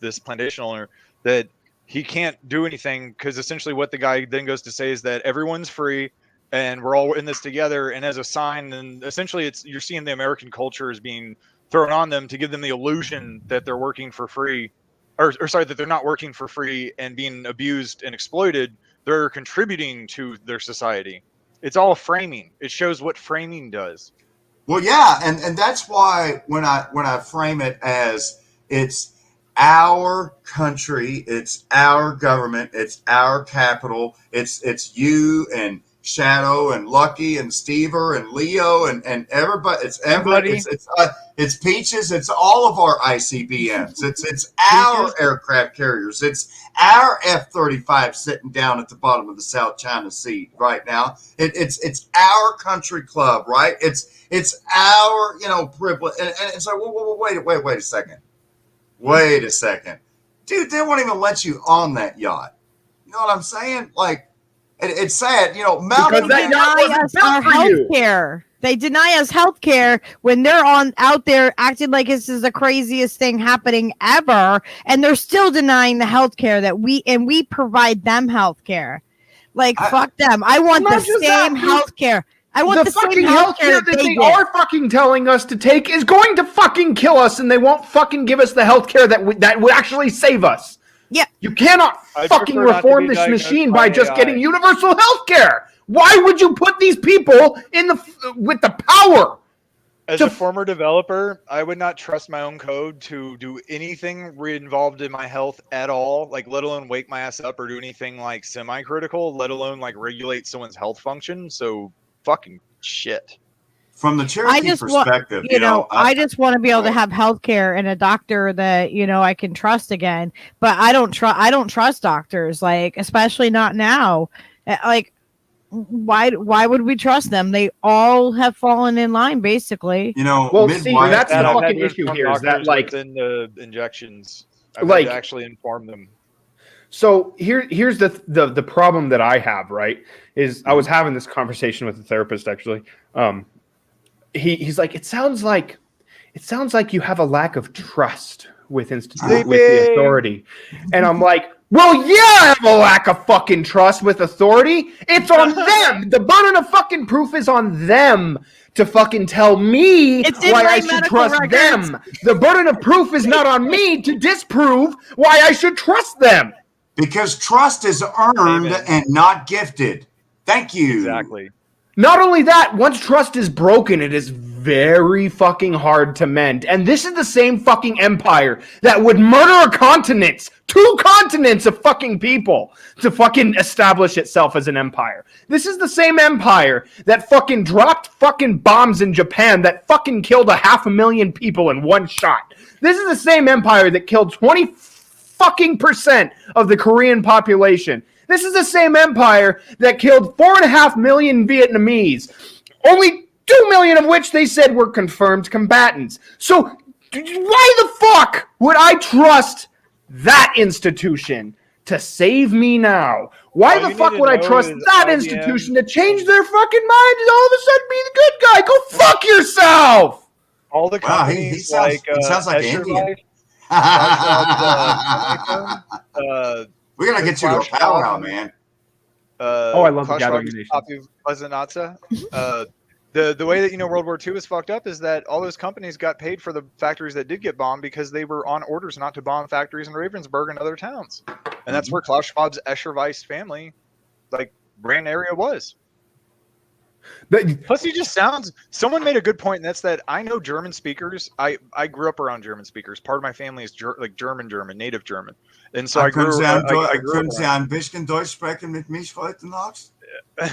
Speaker 6: this plantation owner, that he can't do anything because essentially what the guy then goes to say is that everyone's free and we're all in this together. And as a sign, then essentially you're seeing the American culture is being thrown on them to give them the illusion that they're working for free, or sorry, that they're not working for free and being abused and exploited. They're contributing to their society. It's all framing. It shows what framing does.
Speaker 4: Well, yeah, and that's why when I frame it as it's our country, it's our government, it's our capital, it's you and Shadow and Lucky and Stever and Leo and everybody. It's Peaches. It's all of our ICBMs. It's our aircraft carriers. It's our F-35 sitting down at the bottom of the South China Sea right now. It's our country club, right? It's our privilege. And so wait a second. Wait a second, dude. They won't even let you on that yacht. You know what I'm saying? Like. It's sad, Malcolm.
Speaker 1: They deny us our health care. They deny us health care when they're out there acting like this is the craziest thing happening ever, and they're still denying the health care that we provide them health care. Like fuck them. I want the same health care. I want the same health care
Speaker 5: that they are fucking telling us to take is going to fucking kill us, and they won't fucking give us the health care that would actually save us.
Speaker 1: Yeah,
Speaker 5: you cannot fucking reform this machine by just getting universal health care. Why would you put these people with the power?
Speaker 6: As a former developer, I would not trust my own code to do anything involved in my health at all, like let alone wake my ass up or do anything like semi-critical, let alone like regulate someone's health function. So fucking shit.
Speaker 4: From the Cherokee perspective,
Speaker 1: I just want to be able to have health care and a doctor that I can trust again. But I don't trust doctors, like especially not now. Like, why would we trust them? They all have fallen in line, basically.
Speaker 5: Well, see, that's the fucking issue here. Is that like
Speaker 6: in the injections? I've had to actually inform them.
Speaker 5: So here's the problem that I have. Right, is I was having this conversation with a therapist actually. He's like, it sounds like you have a lack of trust with the authority, and I'm like, well, yeah, I have a lack of fucking trust with authority. It's on them. The burden of fucking proof is on them to fucking tell me why I should trust them. The burden of proof is not on me to disprove why I should trust them.
Speaker 4: Because trust is earned and not gifted. Thank you.
Speaker 6: Exactly.
Speaker 5: Not only that, once trust is broken, it is very fucking hard to mend. And this is the same fucking empire that would murder a continent, 2 continents of fucking people to fucking establish itself as an empire. This is the same empire that fucking dropped fucking bombs in Japan that fucking killed 500,000 people in one shot. This is the same empire that killed 20% of the Korean population. This is the same empire that killed 4.5 million Vietnamese. Only 2 million of which they said were confirmed combatants. So why the fuck would I trust that institution to save me now? Why the fuck would I trust that institution to change their fucking mind and all of a sudden be the good guy? Go fuck yourself!
Speaker 6: All the companies
Speaker 4: he sounds like an Indian. We're gonna get you to a powwow, man.
Speaker 5: I love the gathering nations.
Speaker 6: The way that World War II is fucked up is that all those companies got paid for the factories that did get bombed because they were on orders not to bomb factories in Ravensburg and other towns, and that's where Klaus Schwab's Escher Weiss family, brand area was. Plus, he just sounds. Someone made a good point, and that's that I know German speakers. I grew up around German speakers. Part of my family is German, native German, and so I grew up.
Speaker 4: Können Sie ein bisschen Deutsch sprechen mit mich heute Nacht?
Speaker 6: I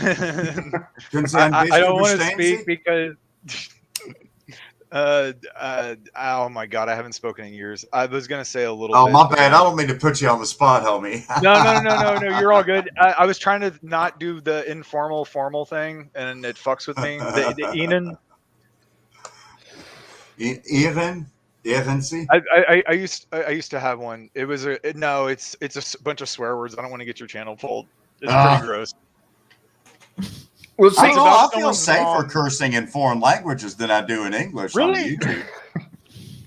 Speaker 6: don't want to speak because. Oh my God, I haven't spoken in years. I was gonna say a little.
Speaker 4: Oh,
Speaker 6: bit,
Speaker 4: my bad. I don't mean to put you on the spot, homie.
Speaker 6: No. You're all good. I was trying to not do the informal, formal thing, and it fucks with me. The Ihnen. I used to have one. It was it's a bunch of swear words. I don't want to get your channel pulled. It's pretty gross.
Speaker 4: Well, see, I feel safer cursing in foreign languages than I do in English on YouTube.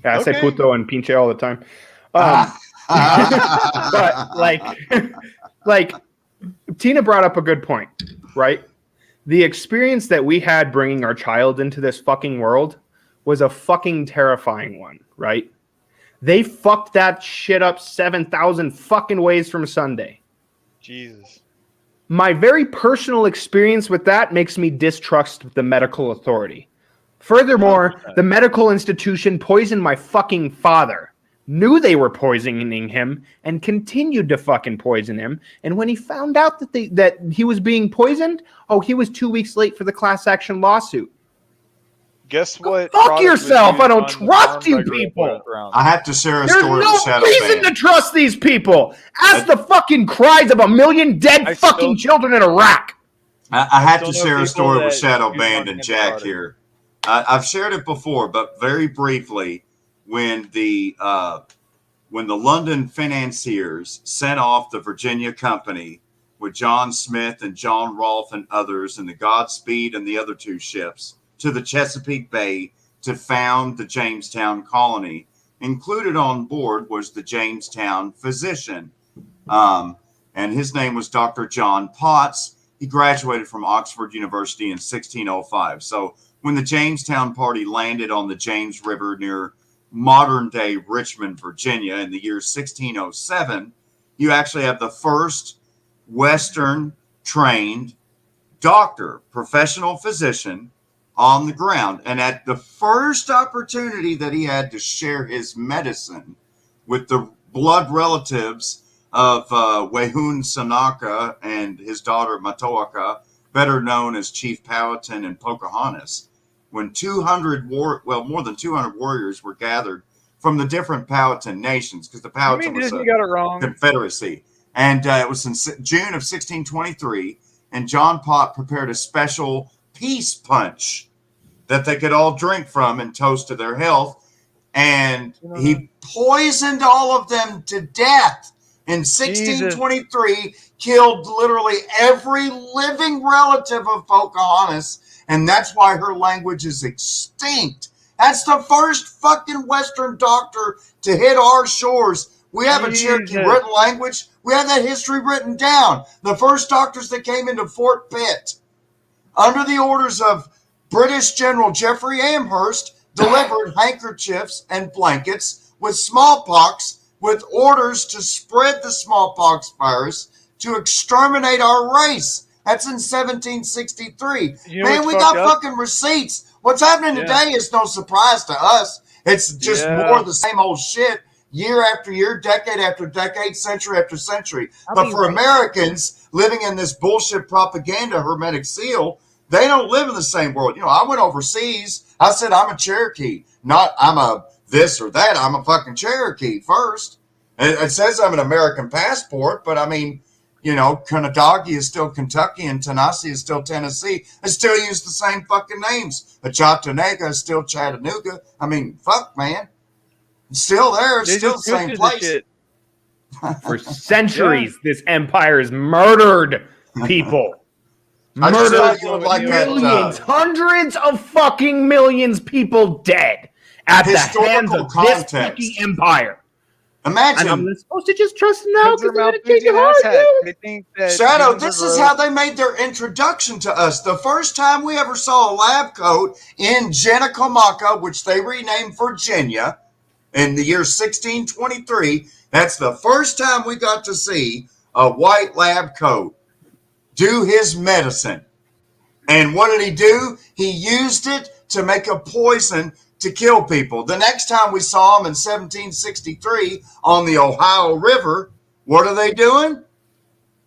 Speaker 5: Yeah, I say puto and pinche all the time. But Tina brought up a good point, right? The experience that we had bringing our child into this fucking world was a fucking terrifying one, right? They fucked that shit up 7,000 fucking ways from Sunday.
Speaker 6: Jesus.
Speaker 5: My very personal experience with that makes me distrust the medical authority. Furthermore, the medical institution poisoned my fucking father, knew they were poisoning him, and continued to fucking poison him. And when he found out that he was being poisoned, he was 2 weeks late for the class action lawsuit.
Speaker 6: Guess what?
Speaker 5: Fuck yourself! I don't trust you people.
Speaker 4: I have to share a story with Shadowbanned.
Speaker 5: There's no reason to trust these people. Ask the fucking cries of 1 million dead fucking children in Iraq.
Speaker 4: I have to share a story with Shadowbanned and Jack here. I've shared it before, but very briefly, when the London financiers sent off the Virginia Company with John Smith and John Rolfe and others, and the Godspeed and the other 2 ships, to the Chesapeake Bay to found the Jamestown colony. Included on board was the Jamestown physician. And his name was Dr. John Potts. He graduated from Oxford University in 1605. So when the Jamestown party landed on the James River near modern-day Richmond, Virginia in the year 1607, you actually have the first Western-trained doctor, professional physician, on the ground. And at the first opportunity that he had to share his medicine with the blood relatives of Wehun Sanaka and his daughter Matoaka, better known as Chief Powhatan and Pocahontas, when more than 200 warriors were gathered from the different Powhatan nations, because the Powhatan was a confederacy. And it was in June of 1623, and John Pott prepared a special peace punch that they could all drink from and toast to their health. And he poisoned all of them to death in 1623, killed literally every living relative of Pocahontas. And that's why her language is extinct. That's the first fucking Western doctor to hit our shores. We have a Cherokee written language. We have that history written down. The first doctors that came into Fort Pitt, under the orders of British General Geoffrey Amherst, delivered handkerchiefs and blankets with smallpox, with orders to spread the smallpox virus to exterminate our race. That's in 1763. Man, we got fucking receipts What's happening today is no surprise to us. It's just more of the same old shit year after year, decade after decade, century after century. But for Americans living in this bullshit propaganda hermetic seal, they don't live in the same world. You know, I went overseas. I said I'm a Cherokee, not I'm a this or that. I'm a fucking Cherokee first. It says I'm an American passport, but I mean, you know, Kanadagi is still Kentucky and Tennessee is still Tennessee. They still use the same fucking names. A Chattanooga is still Chattanooga. I mean, fuck, man. It's still there. It's still the same place.
Speaker 5: For centuries, this empire has murdered people. Murdered millions, hundreds of fucking millions people dead at the hands of this fucking empire.
Speaker 4: Imagine.
Speaker 5: And I'm supposed to just trust them now because they're going to kick your heart.
Speaker 6: They think that
Speaker 4: Shadow, this is how they made their introduction to us. The first time we ever saw a lab coat in Genicomaka, which they renamed Virginia in the year 1623, that's the first time we got to see a white lab coat do his medicine. And what did he do? He used it to make a poison to kill people. The next time we saw him in 1763 on the Ohio River, what are they doing?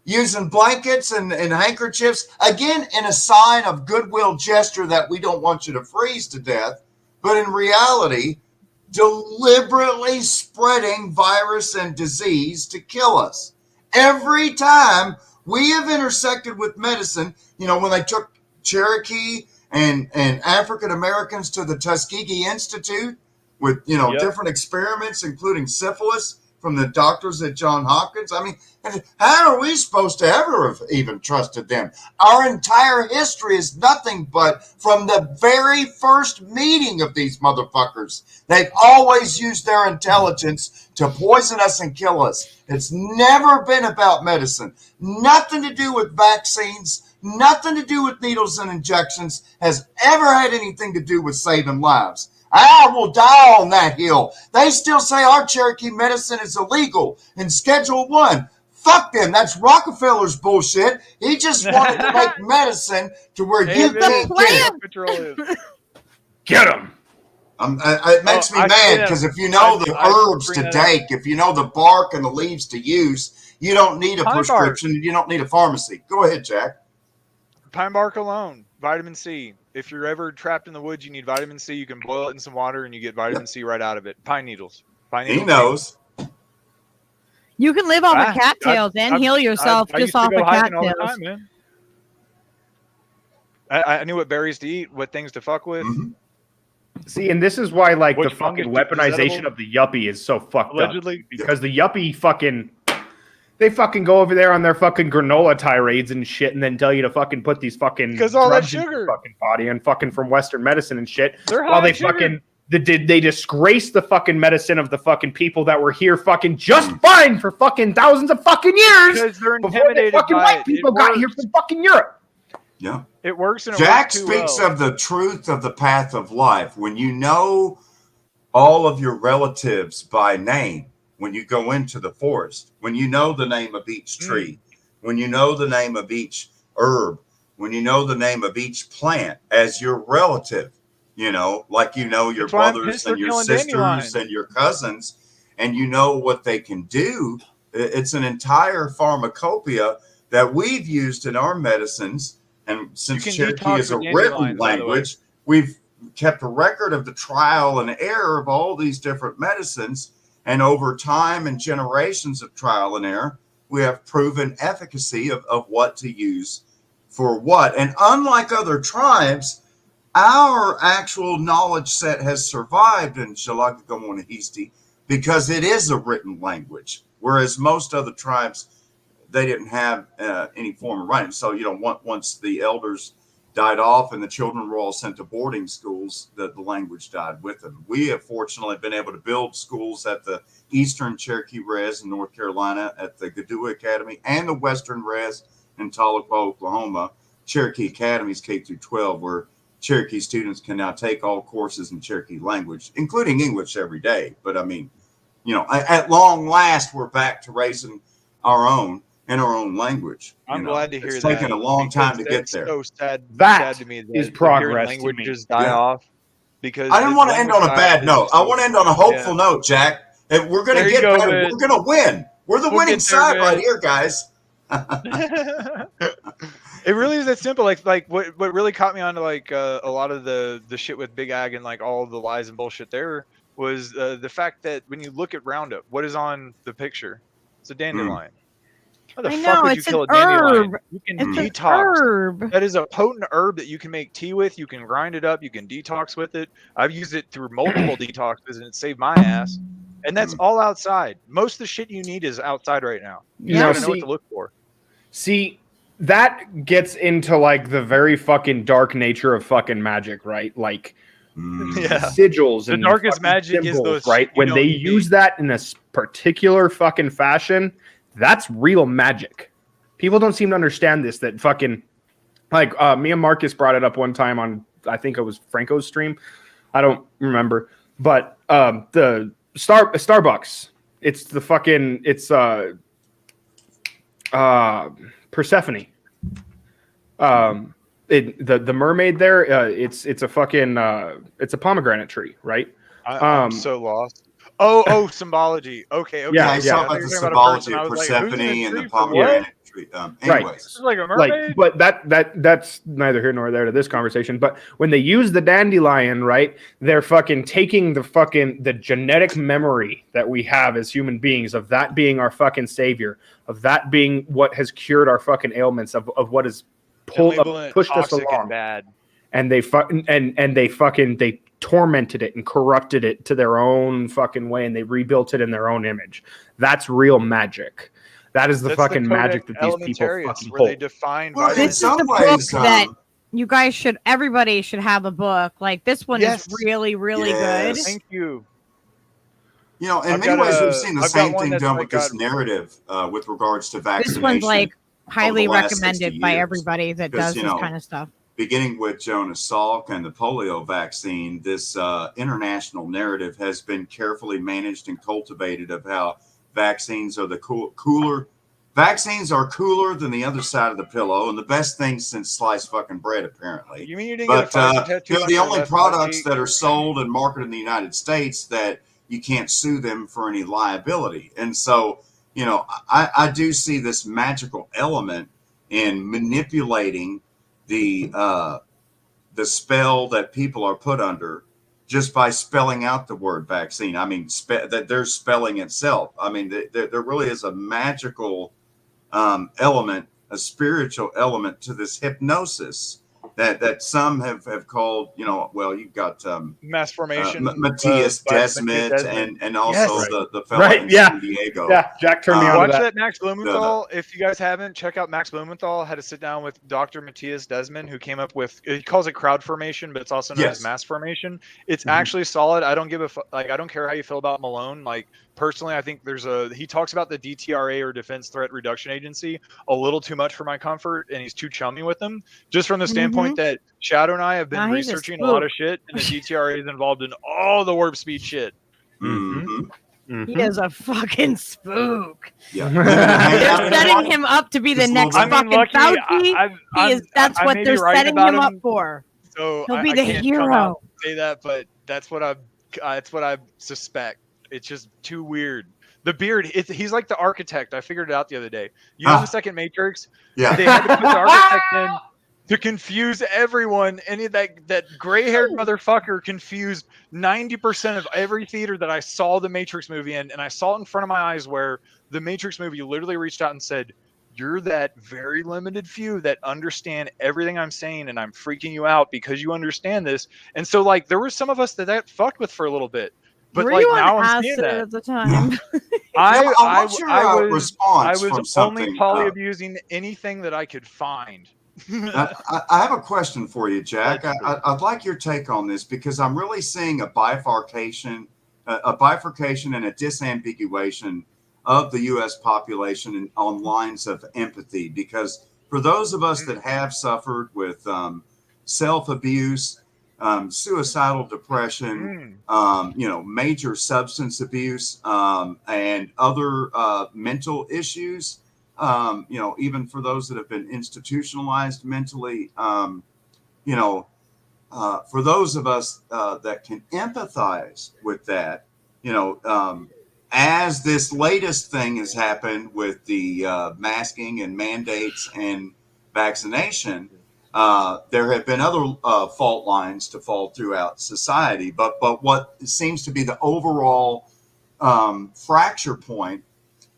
Speaker 4: Using blankets and handkerchiefs, again, in a sign of goodwill gesture that we don't want you to freeze to death, but in reality, deliberately spreading virus and disease to kill us. Every time we have intersected with medicine, you know, when they took Cherokee and African Americans to the Tuskegee Institute with, you know, different experiments, including syphilis from the doctors at Johns Hopkins. I mean, how are we supposed to ever have even trusted them? Our entire history is nothing but from the very first meeting of these motherfuckers. They've always used their intelligence to poison us and kill us. It's never been about medicine. Nothing to do with vaccines. Nothing to do with needles and injections has ever had anything to do with saving lives. I will die on that hill. They still say our Cherokee medicine is illegal in Schedule 1. Fuck them. That's Rockefeller's bullshit. He just wanted to make medicine to where you can't get it.
Speaker 5: Get them.
Speaker 4: It makes me mad because if you know the herbs to take, if you know the bark and the leaves to use, you don't need a prescription. You don't need a pharmacy. Go ahead, Jack.
Speaker 6: Pine bark alone, vitamin C. If you're ever trapped in the woods, you need vitamin C. You can boil it in some water and you get vitamin C right out of it. Pine needles.
Speaker 4: He knows.
Speaker 1: You can live off of cattails and heal yourself just off of cattails.
Speaker 6: I knew what berries to eat, what things to fuck with.
Speaker 4: Mm-hmm.
Speaker 5: See, and this is why, like, the fucking weaponization of the yuppie is so fucked up. Because the yuppie fucking... They fucking go over there on their fucking granola tirades and shit, and then tell you to fucking put these fucking
Speaker 6: because all that
Speaker 5: drugs in
Speaker 6: sugar
Speaker 5: your fucking body and fucking from Western medicine and shit.
Speaker 6: While
Speaker 5: they fucking they disgrace the fucking medicine of the fucking people that were here fucking just fine for fucking thousands of fucking years
Speaker 6: because they're
Speaker 5: before the fucking white people got here from fucking Europe.
Speaker 4: Yeah,
Speaker 6: it works. And
Speaker 4: Jack speaks of the truth of the path of life. When you know all of your relatives by name. When you go into the forest, when you know the name of each tree, when you know the name of each herb, when you know the name of each plant as your relative, you know, like you know your brothers and your sisters and your cousins, and you know what they can do. It's an entire pharmacopoeia that we've used in our medicines. And since Cherokee is a written language, we've kept a record of the trial and error of all these different medicines. And over time and generations of trial and error, we have proven efficacy of what to use for what. And unlike other tribes, our actual knowledge set has survived in Shalagamonahiste because it is a written language, whereas most other tribes, they didn't have any form of writing. So, you know, once the elders died off and the children were all sent to boarding schools, the language died with them. We have fortunately been able to build schools at the Eastern Cherokee Res in North Carolina, at the Gadua Academy, and the Western Res in Tahlequah, Oklahoma, Cherokee Academies K-12, where Cherokee students can now take all courses in Cherokee language, including English every day. But I mean, you know, at long last, we're back to raising our own. in our own language.
Speaker 6: I'm glad to hear
Speaker 4: it's
Speaker 6: that.
Speaker 4: It's taken a long time to get there.
Speaker 6: So sad.
Speaker 5: That
Speaker 6: sad to me
Speaker 5: is progress.
Speaker 6: Languages die off because
Speaker 4: I didn't want to end on a bad note. I want to end on a hopeful note, Jack. And we're going to get better. We're going to win. We're the winning side right here, guys.
Speaker 6: It really is that simple. Like what really caught me on to like a lot of the shit with Big Ag and like all the lies and bullshit there was the fact that when you look at Roundup, what is on the picture? It's a dandelion. How the fuck would you kill a dandelion? You can detox. That is a potent herb that you can make tea with. You can grind it up. You can detox with it. I've used it through multiple detoxes and it saved my ass. And that's all outside. Most of the shit you need is outside right now. You gotta know what to look for.
Speaker 5: See, that gets into like the very fucking dark nature of fucking magic, right? Like sigils and
Speaker 6: the darkest magic
Speaker 5: symbols,
Speaker 6: is those
Speaker 5: right? When they use that in a particular fucking fashion, that's real magic. People don't seem to understand this. That fucking like me and Marcus brought it up one time on I think it was Franco's stream. I don't remember, but the Starbucks. It's the fucking Persephone. The mermaid there. It's a fucking it's a pomegranate tree, right?
Speaker 6: I'm so lost. Oh, symbology. Okay.
Speaker 4: Yeah, I saw about the symbology of Persephone and the pomegranate tree. Anyways,
Speaker 6: this is like a mermaid.
Speaker 5: But that's neither here nor there to this conversation. But when they use the dandelion, right, they're fucking taking the genetic memory that we have as human beings of that being our fucking savior, of that being what has cured our fucking ailments, of what has pushed us along. And they they tormented it and corrupted it to their own fucking way, and they rebuilt it in their own image. That's real magic. That is the fucking magic that these people fucking hold.
Speaker 6: They define
Speaker 1: this is the book that you guys everybody should have a book. Like this one is really, really good.
Speaker 6: Thank you.
Speaker 4: You know, in many ways, we've seen the same thing done with this narrative with regards to vaccination.
Speaker 1: This one's like highly recommended by everybody that does this kind of stuff.
Speaker 4: Beginning with Jonas Salk and the polio vaccine, this international narrative has been carefully managed and cultivated of how vaccines are the cooler. Vaccines are cooler than the other side of the pillow, and the best thing since sliced fucking bread, apparently.
Speaker 6: You mean you didn't get a Pfizer tattoo?
Speaker 4: The only products that are sold and marketed in the United States that you can't sue them for any liability. And so, you know, I do see this magical element in manipulating the spell that people are put under just by spelling out the word vaccine. I mean, that they're spelling itself. I mean, there really is a magical element, a spiritual element to this hypnosis that some have called, you know, well, you've got
Speaker 6: mass formation,
Speaker 4: Matthias Desmet and also the fellow in San Diego.
Speaker 5: Yeah, Jack turned me on
Speaker 6: watch
Speaker 5: to
Speaker 6: that Max Blumenthal. If you guys haven't, check out Max Blumenthal. Had to sit down with Dr. Matthias Desmet, who came up with, he calls it crowd formation, but it's also known as mass formation. It's actually solid. I don't give a I don't care how you feel about Malone. Like personally, I think he talks about the DTRA or Defense Threat Reduction Agency a little too much for my comfort, and he's too chummy with them. Just from the standpoint that Shadow and I have been researching a lot of shit, and the DTRA is involved in all the warp speed shit.
Speaker 1: He is a fucking spook.
Speaker 4: Yeah.
Speaker 1: They're setting him up to be the next fucking Fauci. That's what they're setting him up for.
Speaker 6: So
Speaker 1: he'll be the hero.
Speaker 6: Say that, but that's what I suspect. It's just too weird. The beard, he's like the architect. I figured it out the other day. You know the second Matrix?
Speaker 4: Yeah.
Speaker 6: They had to put the architect in to confuse everyone. And that gray-haired motherfucker confused 90% of every theater that I saw the Matrix movie in. And I saw it in front of my eyes where the Matrix movie literally reached out and said, "You're that very limited few that understand everything I'm saying, and I'm freaking you out because you understand this." And so, like, there were some of us that fucked with for a little bit. But like now I'm seeing that
Speaker 1: at the time.
Speaker 6: I
Speaker 4: was
Speaker 6: only polyabusing anything that I could find.
Speaker 4: I have a question for you, Jack. I'd like your take on this because I'm really seeing a bifurcation and a disambiguation of the U.S. population on lines of empathy. Because for those of us that have suffered with self-abuse, suicidal depression, major substance abuse, and other mental issues, even for those that have been institutionalized mentally, for those of us that can empathize with that, as this latest thing has happened with the masking and mandates and vaccination, there have been other fault lines to fall throughout society. But what seems to be the overall fracture point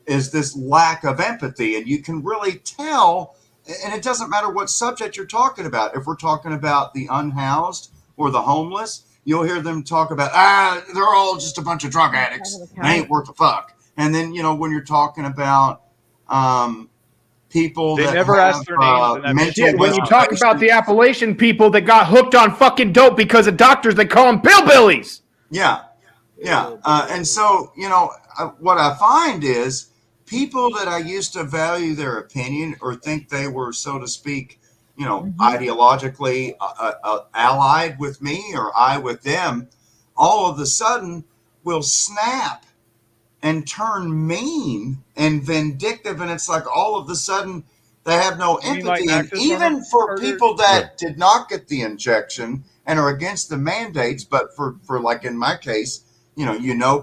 Speaker 4: is this lack of empathy. And you can really tell, and it doesn't matter what subject you're talking about. If we're talking about the unhoused or the homeless, you'll hear them talk about, they're all just a bunch of drug addicts. They ain't worth a fuck. And then, when you're talking about people
Speaker 6: They
Speaker 4: that
Speaker 6: never
Speaker 4: have,
Speaker 6: ask their names in that
Speaker 4: mental
Speaker 5: When you talk about the Appalachian people that got hooked on fucking dope because of doctors, they call them pillbillies.
Speaker 4: Yeah. And so, what I find is people that I used to value their opinion or think they were, so to speak, ideologically allied with me or I with them, all of a sudden will snap and turn mean and vindictive. And it's like all of a sudden they have no empathy. And even for people that did not get the injection and are against the mandates, but for like in my case,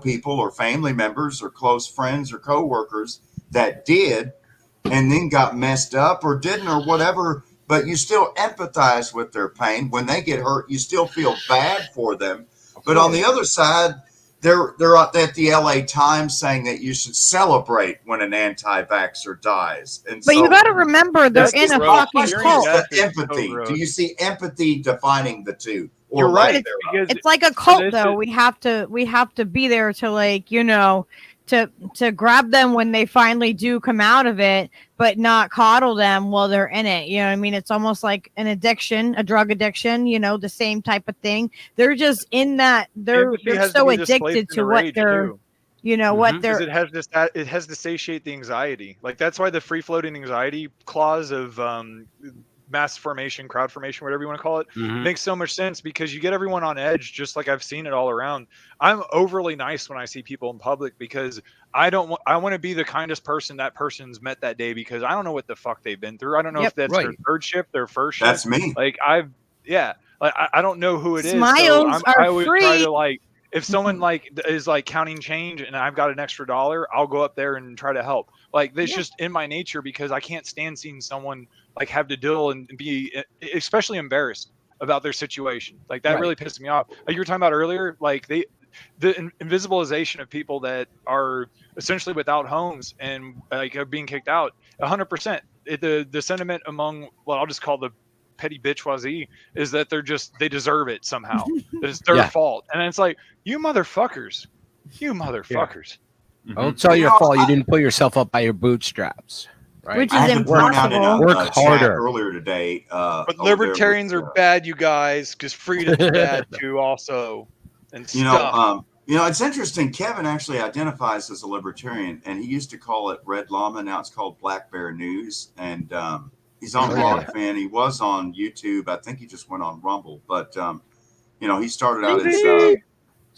Speaker 4: people or family members or close friends or coworkers that did and then got messed up or didn't or whatever, but you still empathize with their pain. When they get hurt, you still feel bad for them. But on the other side, they're at the LA Times saying that you should celebrate when an anti-vaxxer dies. And
Speaker 1: but you got to remember, they're in a fucking cult.
Speaker 4: Empathy. Do you see empathy defining the two?
Speaker 6: You're right.
Speaker 1: It's like a cult, though. We have to be there to to grab them when they finally do come out of it, but not coddle them while they're in it. You know what I mean? It's almost like an addiction, a drug addiction, the same type of thing. They're just in that, they're so addicted to what they're, what they're.
Speaker 6: It has to satiate the anxiety. Like, that's why the free floating anxiety clause of mass formation, crowd formation, whatever you want to call it, makes so much sense, because you get everyone on edge, just like I've seen it all around. I'm overly nice when I see people in public because I want to be the kindest person that person's met that day, because I don't know what the fuck they've been through. I don't know if that's their third shift, their first shift.
Speaker 4: That's me.
Speaker 6: Like, I don't know who it is.
Speaker 1: Smiles
Speaker 6: I
Speaker 1: are
Speaker 6: always
Speaker 1: free.
Speaker 6: try to if someone is counting change and I've got an extra $1, I'll go up there and try to help. Like, that's just in my nature, because I can't stand seeing someone have to deal and be especially embarrassed about their situation. Like, that really pisses me off. Like you were talking about earlier, the invisibilization of people that are essentially without homes and are being kicked out. 100%. The sentiment among, I'll just call the petty bitchwazi, is that they deserve it somehow. That it's their fault. And it's like, you motherfuckers.
Speaker 3: Oh, it's all your fault. You didn't pull yourself up by your bootstraps. Right?
Speaker 1: Which is impossible.
Speaker 4: Work harder. Earlier today.
Speaker 6: But libertarians are bad, you guys, because freedom's bad too, also. And
Speaker 4: it's interesting. Kevin actually identifies as a libertarian, and he used to call it Red Llama. Now it's called Black Bear News, and he's on Rockfin. He was on YouTube. I think he just went on Rumble, but he started out as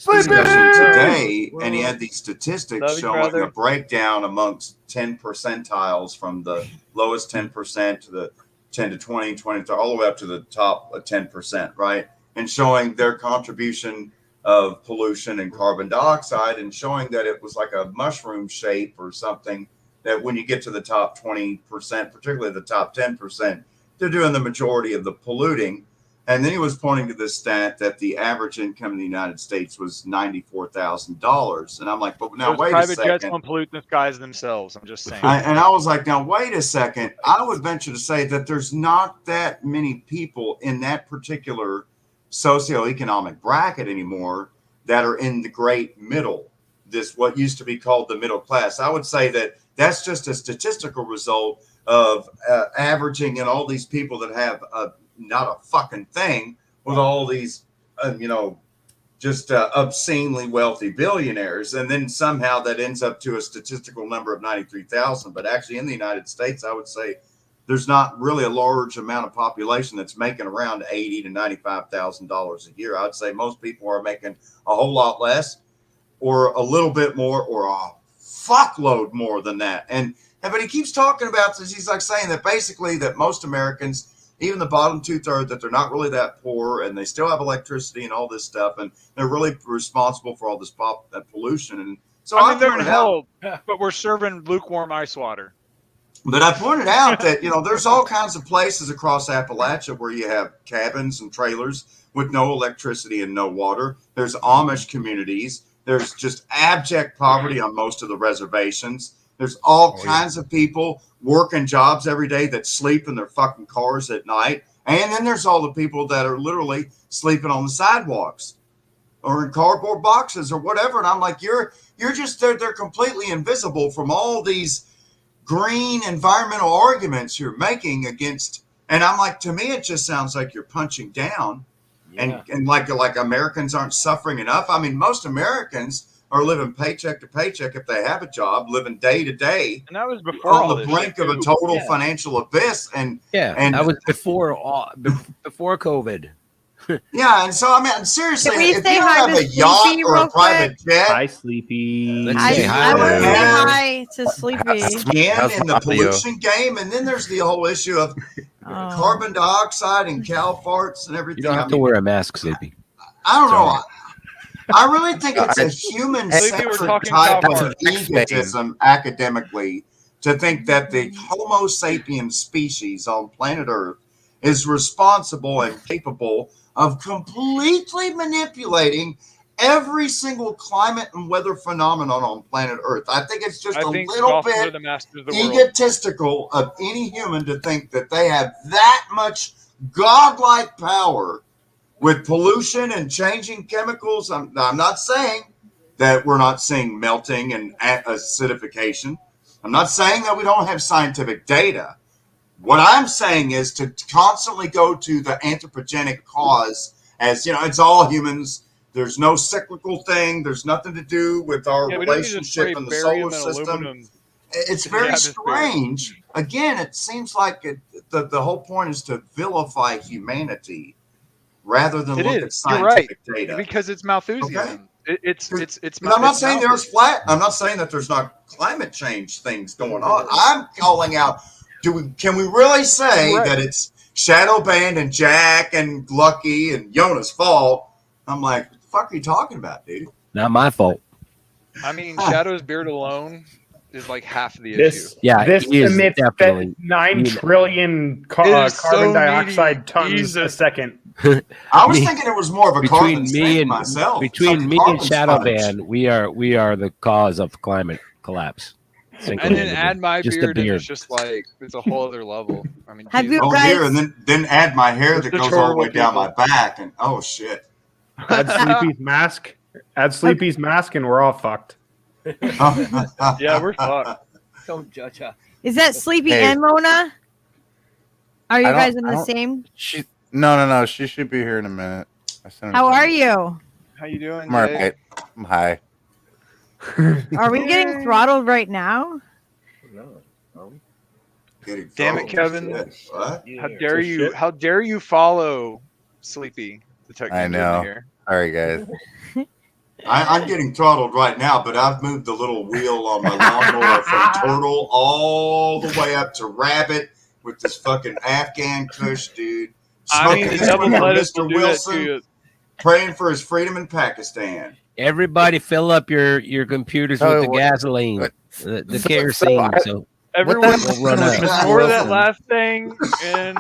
Speaker 4: discussion today, and he had these statistics showing a breakdown amongst 10 percentiles from the lowest 10% to the 10 to 20, 20 to all the way up to the top 10%, right? And showing their contribution of pollution and carbon dioxide, and showing that it was like a mushroom shape or something, that when you get to the top 20%, particularly the top 10%, they're doing the majority of the polluting. And then he was pointing to this stat that the average income in the United States was $94,000. And I'm like, but now wait a second.
Speaker 6: Private jets don't pollute the skies themselves. I'm just saying.
Speaker 4: And I was like, now wait a second. I would venture to say that there's not that many people in that particular socioeconomic bracket anymore that are in the great middle, what used to be called the middle class. I would say that that's just a statistical result of averaging in all these people that have not a fucking thing with all these, just obscenely wealthy billionaires. And then somehow that ends up to a statistical number of 93,000. But actually in the United States, I would say there's not really a large amount of population that's making around $80,000 to $95,000 a year. I'd say most people are making a whole lot less, or a little bit more, or a fuckload more than that. And but he keeps talking about this. He's like saying that basically that most Americans, even the bottom 2/3, that they're not really that poor and they still have electricity and all this stuff, and they're really responsible for all this pollution. And so
Speaker 6: I mean, they're in
Speaker 4: pointed
Speaker 6: hell, but we're serving lukewarm ice water.
Speaker 4: But I pointed out that, there's all kinds of places across Appalachia where you have cabins and trailers with no electricity and no water. There's Amish communities. There's just abject poverty on most of the reservations. There's all kinds of people working jobs every day that sleep in their fucking cars at night. And then there's all the people that are literally sleeping on the sidewalks or in cardboard boxes or whatever. And I'm like, you're just, they're completely invisible from all these green environmental arguments you're making against. And I'm like, to me, it just sounds like you're punching down. And like Americans aren't suffering enough. I mean, most Americans are living paycheck to paycheck if they have a job, living day to day.
Speaker 6: And that was before
Speaker 4: on
Speaker 6: all
Speaker 4: the
Speaker 6: this
Speaker 4: brink
Speaker 6: shit,
Speaker 4: of a
Speaker 6: too.
Speaker 4: total financial abyss. And
Speaker 3: that was before COVID.
Speaker 4: Yeah, and so I mean, seriously,
Speaker 1: Can we
Speaker 4: if you
Speaker 1: say
Speaker 4: don't
Speaker 1: hi
Speaker 4: have
Speaker 1: to
Speaker 4: a yacht
Speaker 1: Sleepy
Speaker 4: or a
Speaker 1: real
Speaker 4: private jet,
Speaker 5: Hi, Sleepy.
Speaker 3: Let's
Speaker 1: I,
Speaker 3: say hi.
Speaker 1: I want to say
Speaker 4: Yeah.
Speaker 1: hi to Sleepy.
Speaker 4: again in the pollution game, and then there's the whole issue of carbon dioxide and cow farts and everything.
Speaker 3: You don't have to wear a mask, Sleepy.
Speaker 4: I don't know. I really think it's a human-centric
Speaker 6: talking
Speaker 4: type
Speaker 6: cow
Speaker 4: of egotism academically to think that the Homo sapiens species on planet Earth is responsible and capable of completely manipulating every single climate and weather phenomenon on planet Earth. I think it's just a little bit egotistical of any human to think that they have that much godlike power with pollution and changing chemicals. I'm not saying that we're not seeing melting and acidification. I'm not saying that we don't have scientific data. What I'm saying is to constantly go to the anthropogenic cause as, it's all humans. There's no cyclical thing. There's nothing to do with our relationship in the solar system. It's very strange. Again, it seems like the whole point is to vilify humanity rather than look at scientific data.
Speaker 6: Because it's Malthusianism. Okay? It's
Speaker 4: I'm not saying the Earth's flat. I'm not saying that there's not climate change things going on. I'm calling out, can we really say that it's Shadowbanned and Jack and Lucky and Yona's fault? I'm like, what the fuck are you talking about, dude?
Speaker 3: Not my fault.
Speaker 6: I mean, Shadow's beard alone is like half of the issue.
Speaker 5: This emits 9 trillion carbon dioxide tons a second.
Speaker 4: I was thinking it was more of a carbon sink myself.
Speaker 3: Between me and Shadowbanned, we are the cause of climate collapse.
Speaker 6: And then add my beard, and it's just like it's a whole other level. I mean,
Speaker 1: have you guys...
Speaker 4: here, and then add my hair that goes all the way down my back, and oh shit!
Speaker 5: Add Sleepy's mask. Add Sleepy's mask, and we're all fucked.
Speaker 6: Yeah, we're fucked.
Speaker 3: Don't judge us.
Speaker 1: Is that Sleepy and Mona? Are you guys in the same?
Speaker 11: No. She should be here in a minute.
Speaker 1: How are you?
Speaker 6: How you doing?
Speaker 11: I'm all right. I'm high.
Speaker 1: Are we getting throttled right now?
Speaker 6: No. Damn it, Kevin! What? How dare you follow Sleepy?
Speaker 11: I know. All right, guys.
Speaker 4: I'm getting throttled right now, but I've moved the little wheel on my lawnmower from turtle all the way up to rabbit with this fucking Afghan Kush, dude. Smoking this one from Mr. Wilson, praying for his freedom in Pakistan.
Speaker 3: Everybody fill up your computers with the gasoline, the kerosene. So
Speaker 6: everyone ignore that last thing. And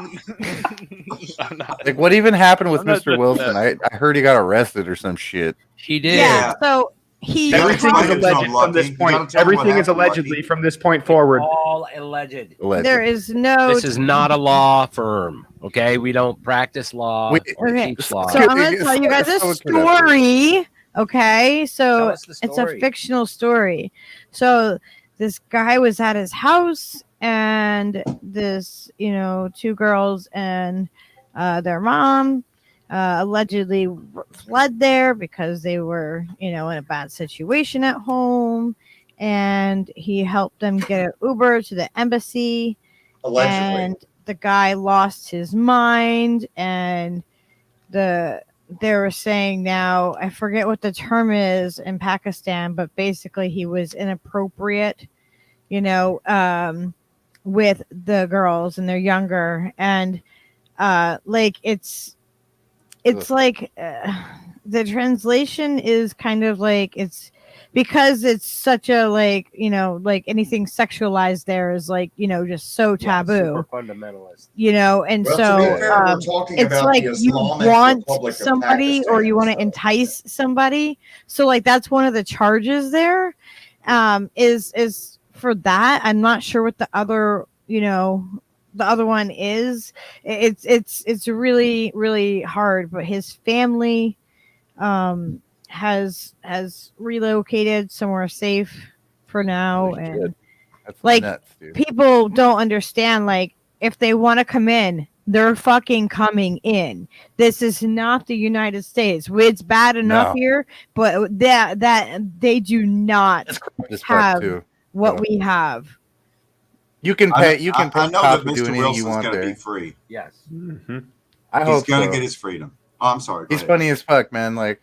Speaker 11: like, what even happened with Mr. Wilson? I heard he got arrested or some shit.
Speaker 3: He did.
Speaker 1: Yeah. So
Speaker 5: everything is alleged from this point. Everything is allegedly from this point forward.
Speaker 3: All alleged.
Speaker 1: There is no.
Speaker 3: This is not a law firm. Okay, we don't practice law. Or teach law.
Speaker 1: So I'm going to tell you guys a story. Okay, so it's a fictional story. So this guy was at his house, and this, 2 girls and their mom allegedly fled there because they were, in a bad situation at home, and he helped them get an Uber to the embassy. Allegedly. And the guy lost his mind, and they were saying now, I forget what the term is in Pakistan, but basically he was inappropriate with the girls, and they're younger, and like it's like the translation is kind of like it's because it's such a like like anything sexualized there is like just so taboo,
Speaker 3: super fundamentalist.
Speaker 1: and
Speaker 4: Well,
Speaker 1: so
Speaker 4: to be fair, we're talking
Speaker 1: it's
Speaker 4: about
Speaker 1: like
Speaker 4: the
Speaker 1: you
Speaker 4: Islamic
Speaker 1: want
Speaker 4: Republic of
Speaker 1: somebody or you want to entice somebody, so like that's one of the charges there, is for that. I'm not sure what the other the other one is. It's really really hard, but his family has relocated somewhere safe for now.
Speaker 11: Holy
Speaker 1: And
Speaker 11: shit. That's
Speaker 1: like
Speaker 11: nuts, dude.
Speaker 1: people don't understand, like if they want to come in, they're fucking coming in. This is not the United States. It's bad enough
Speaker 11: No.
Speaker 1: here, but that they do not
Speaker 11: It's corrupt as fuck,
Speaker 1: have
Speaker 11: too.
Speaker 1: what
Speaker 11: So,
Speaker 1: we have.
Speaker 11: you can pay. You can pay
Speaker 4: I know
Speaker 11: cops
Speaker 4: that
Speaker 11: to do
Speaker 4: Mr.
Speaker 11: anything you
Speaker 4: Wilson's
Speaker 11: want
Speaker 4: going to
Speaker 11: there.
Speaker 4: be free.
Speaker 3: Yes.
Speaker 5: Mm-hmm.
Speaker 11: I
Speaker 4: He's
Speaker 11: hope
Speaker 4: going to
Speaker 11: so.
Speaker 4: get his freedom. Oh, I'm sorry. Go
Speaker 11: He's
Speaker 4: ahead.
Speaker 11: funny as fuck, man. Like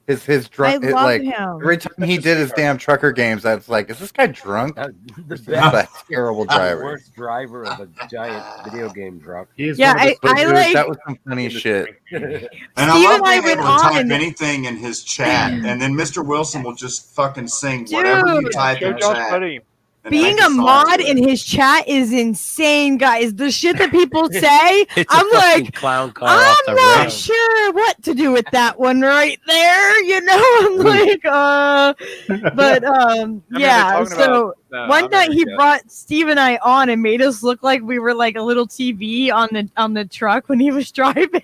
Speaker 11: his drunk.
Speaker 1: I love
Speaker 11: Like
Speaker 1: him.
Speaker 11: every time he did his damn trucker games, I was like, is this guy drunk?
Speaker 3: The
Speaker 11: This is
Speaker 3: best,
Speaker 11: a terrible
Speaker 3: the
Speaker 11: driver.
Speaker 3: worst driver of a giant video game truck.
Speaker 5: He is
Speaker 1: Yeah,
Speaker 5: one of the
Speaker 11: But
Speaker 1: I
Speaker 11: dude,
Speaker 1: like-
Speaker 11: that was some funny shit.
Speaker 4: And
Speaker 1: Steve
Speaker 4: I love
Speaker 1: and I
Speaker 4: being
Speaker 1: went
Speaker 4: able to type
Speaker 1: on-
Speaker 4: anything in his chat, and then Mr. Wilson will just fucking sing whatever you
Speaker 1: Dude.
Speaker 4: type
Speaker 6: Show
Speaker 4: in
Speaker 6: Josh,
Speaker 4: chat.
Speaker 6: buddy.
Speaker 4: and
Speaker 1: Being
Speaker 4: make
Speaker 1: a
Speaker 4: song
Speaker 1: mod
Speaker 4: to it.
Speaker 1: in his chat is insane, guys. The shit that people say,
Speaker 3: It's
Speaker 1: I'm
Speaker 3: a fucking
Speaker 1: like,
Speaker 3: clown car off the
Speaker 1: I'm not
Speaker 3: rails.
Speaker 1: sure what to do with that one right there. I'm like, but
Speaker 6: they're
Speaker 1: yeah.
Speaker 6: talking
Speaker 1: So
Speaker 6: about,
Speaker 1: one night he
Speaker 6: America.
Speaker 1: brought Steve and I on and made us look like we were like a little TV on the truck when he was driving.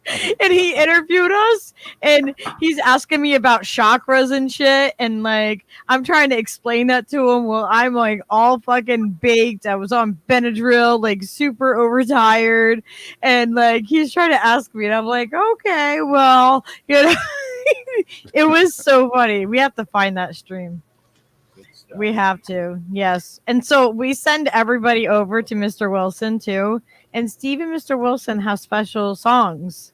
Speaker 1: And he interviewed us, and he's asking me about chakras and shit, and like I'm trying to explain that to him. Well, I'm like all fucking baked. I was on Benadryl, like super overtired, and like he's trying to ask me, and I'm like, okay, well, it was so funny. We have to find that stream. We have to, yes. And so we send everybody over to Mr. Wilson too, and Steve and Mr. Wilson have special songs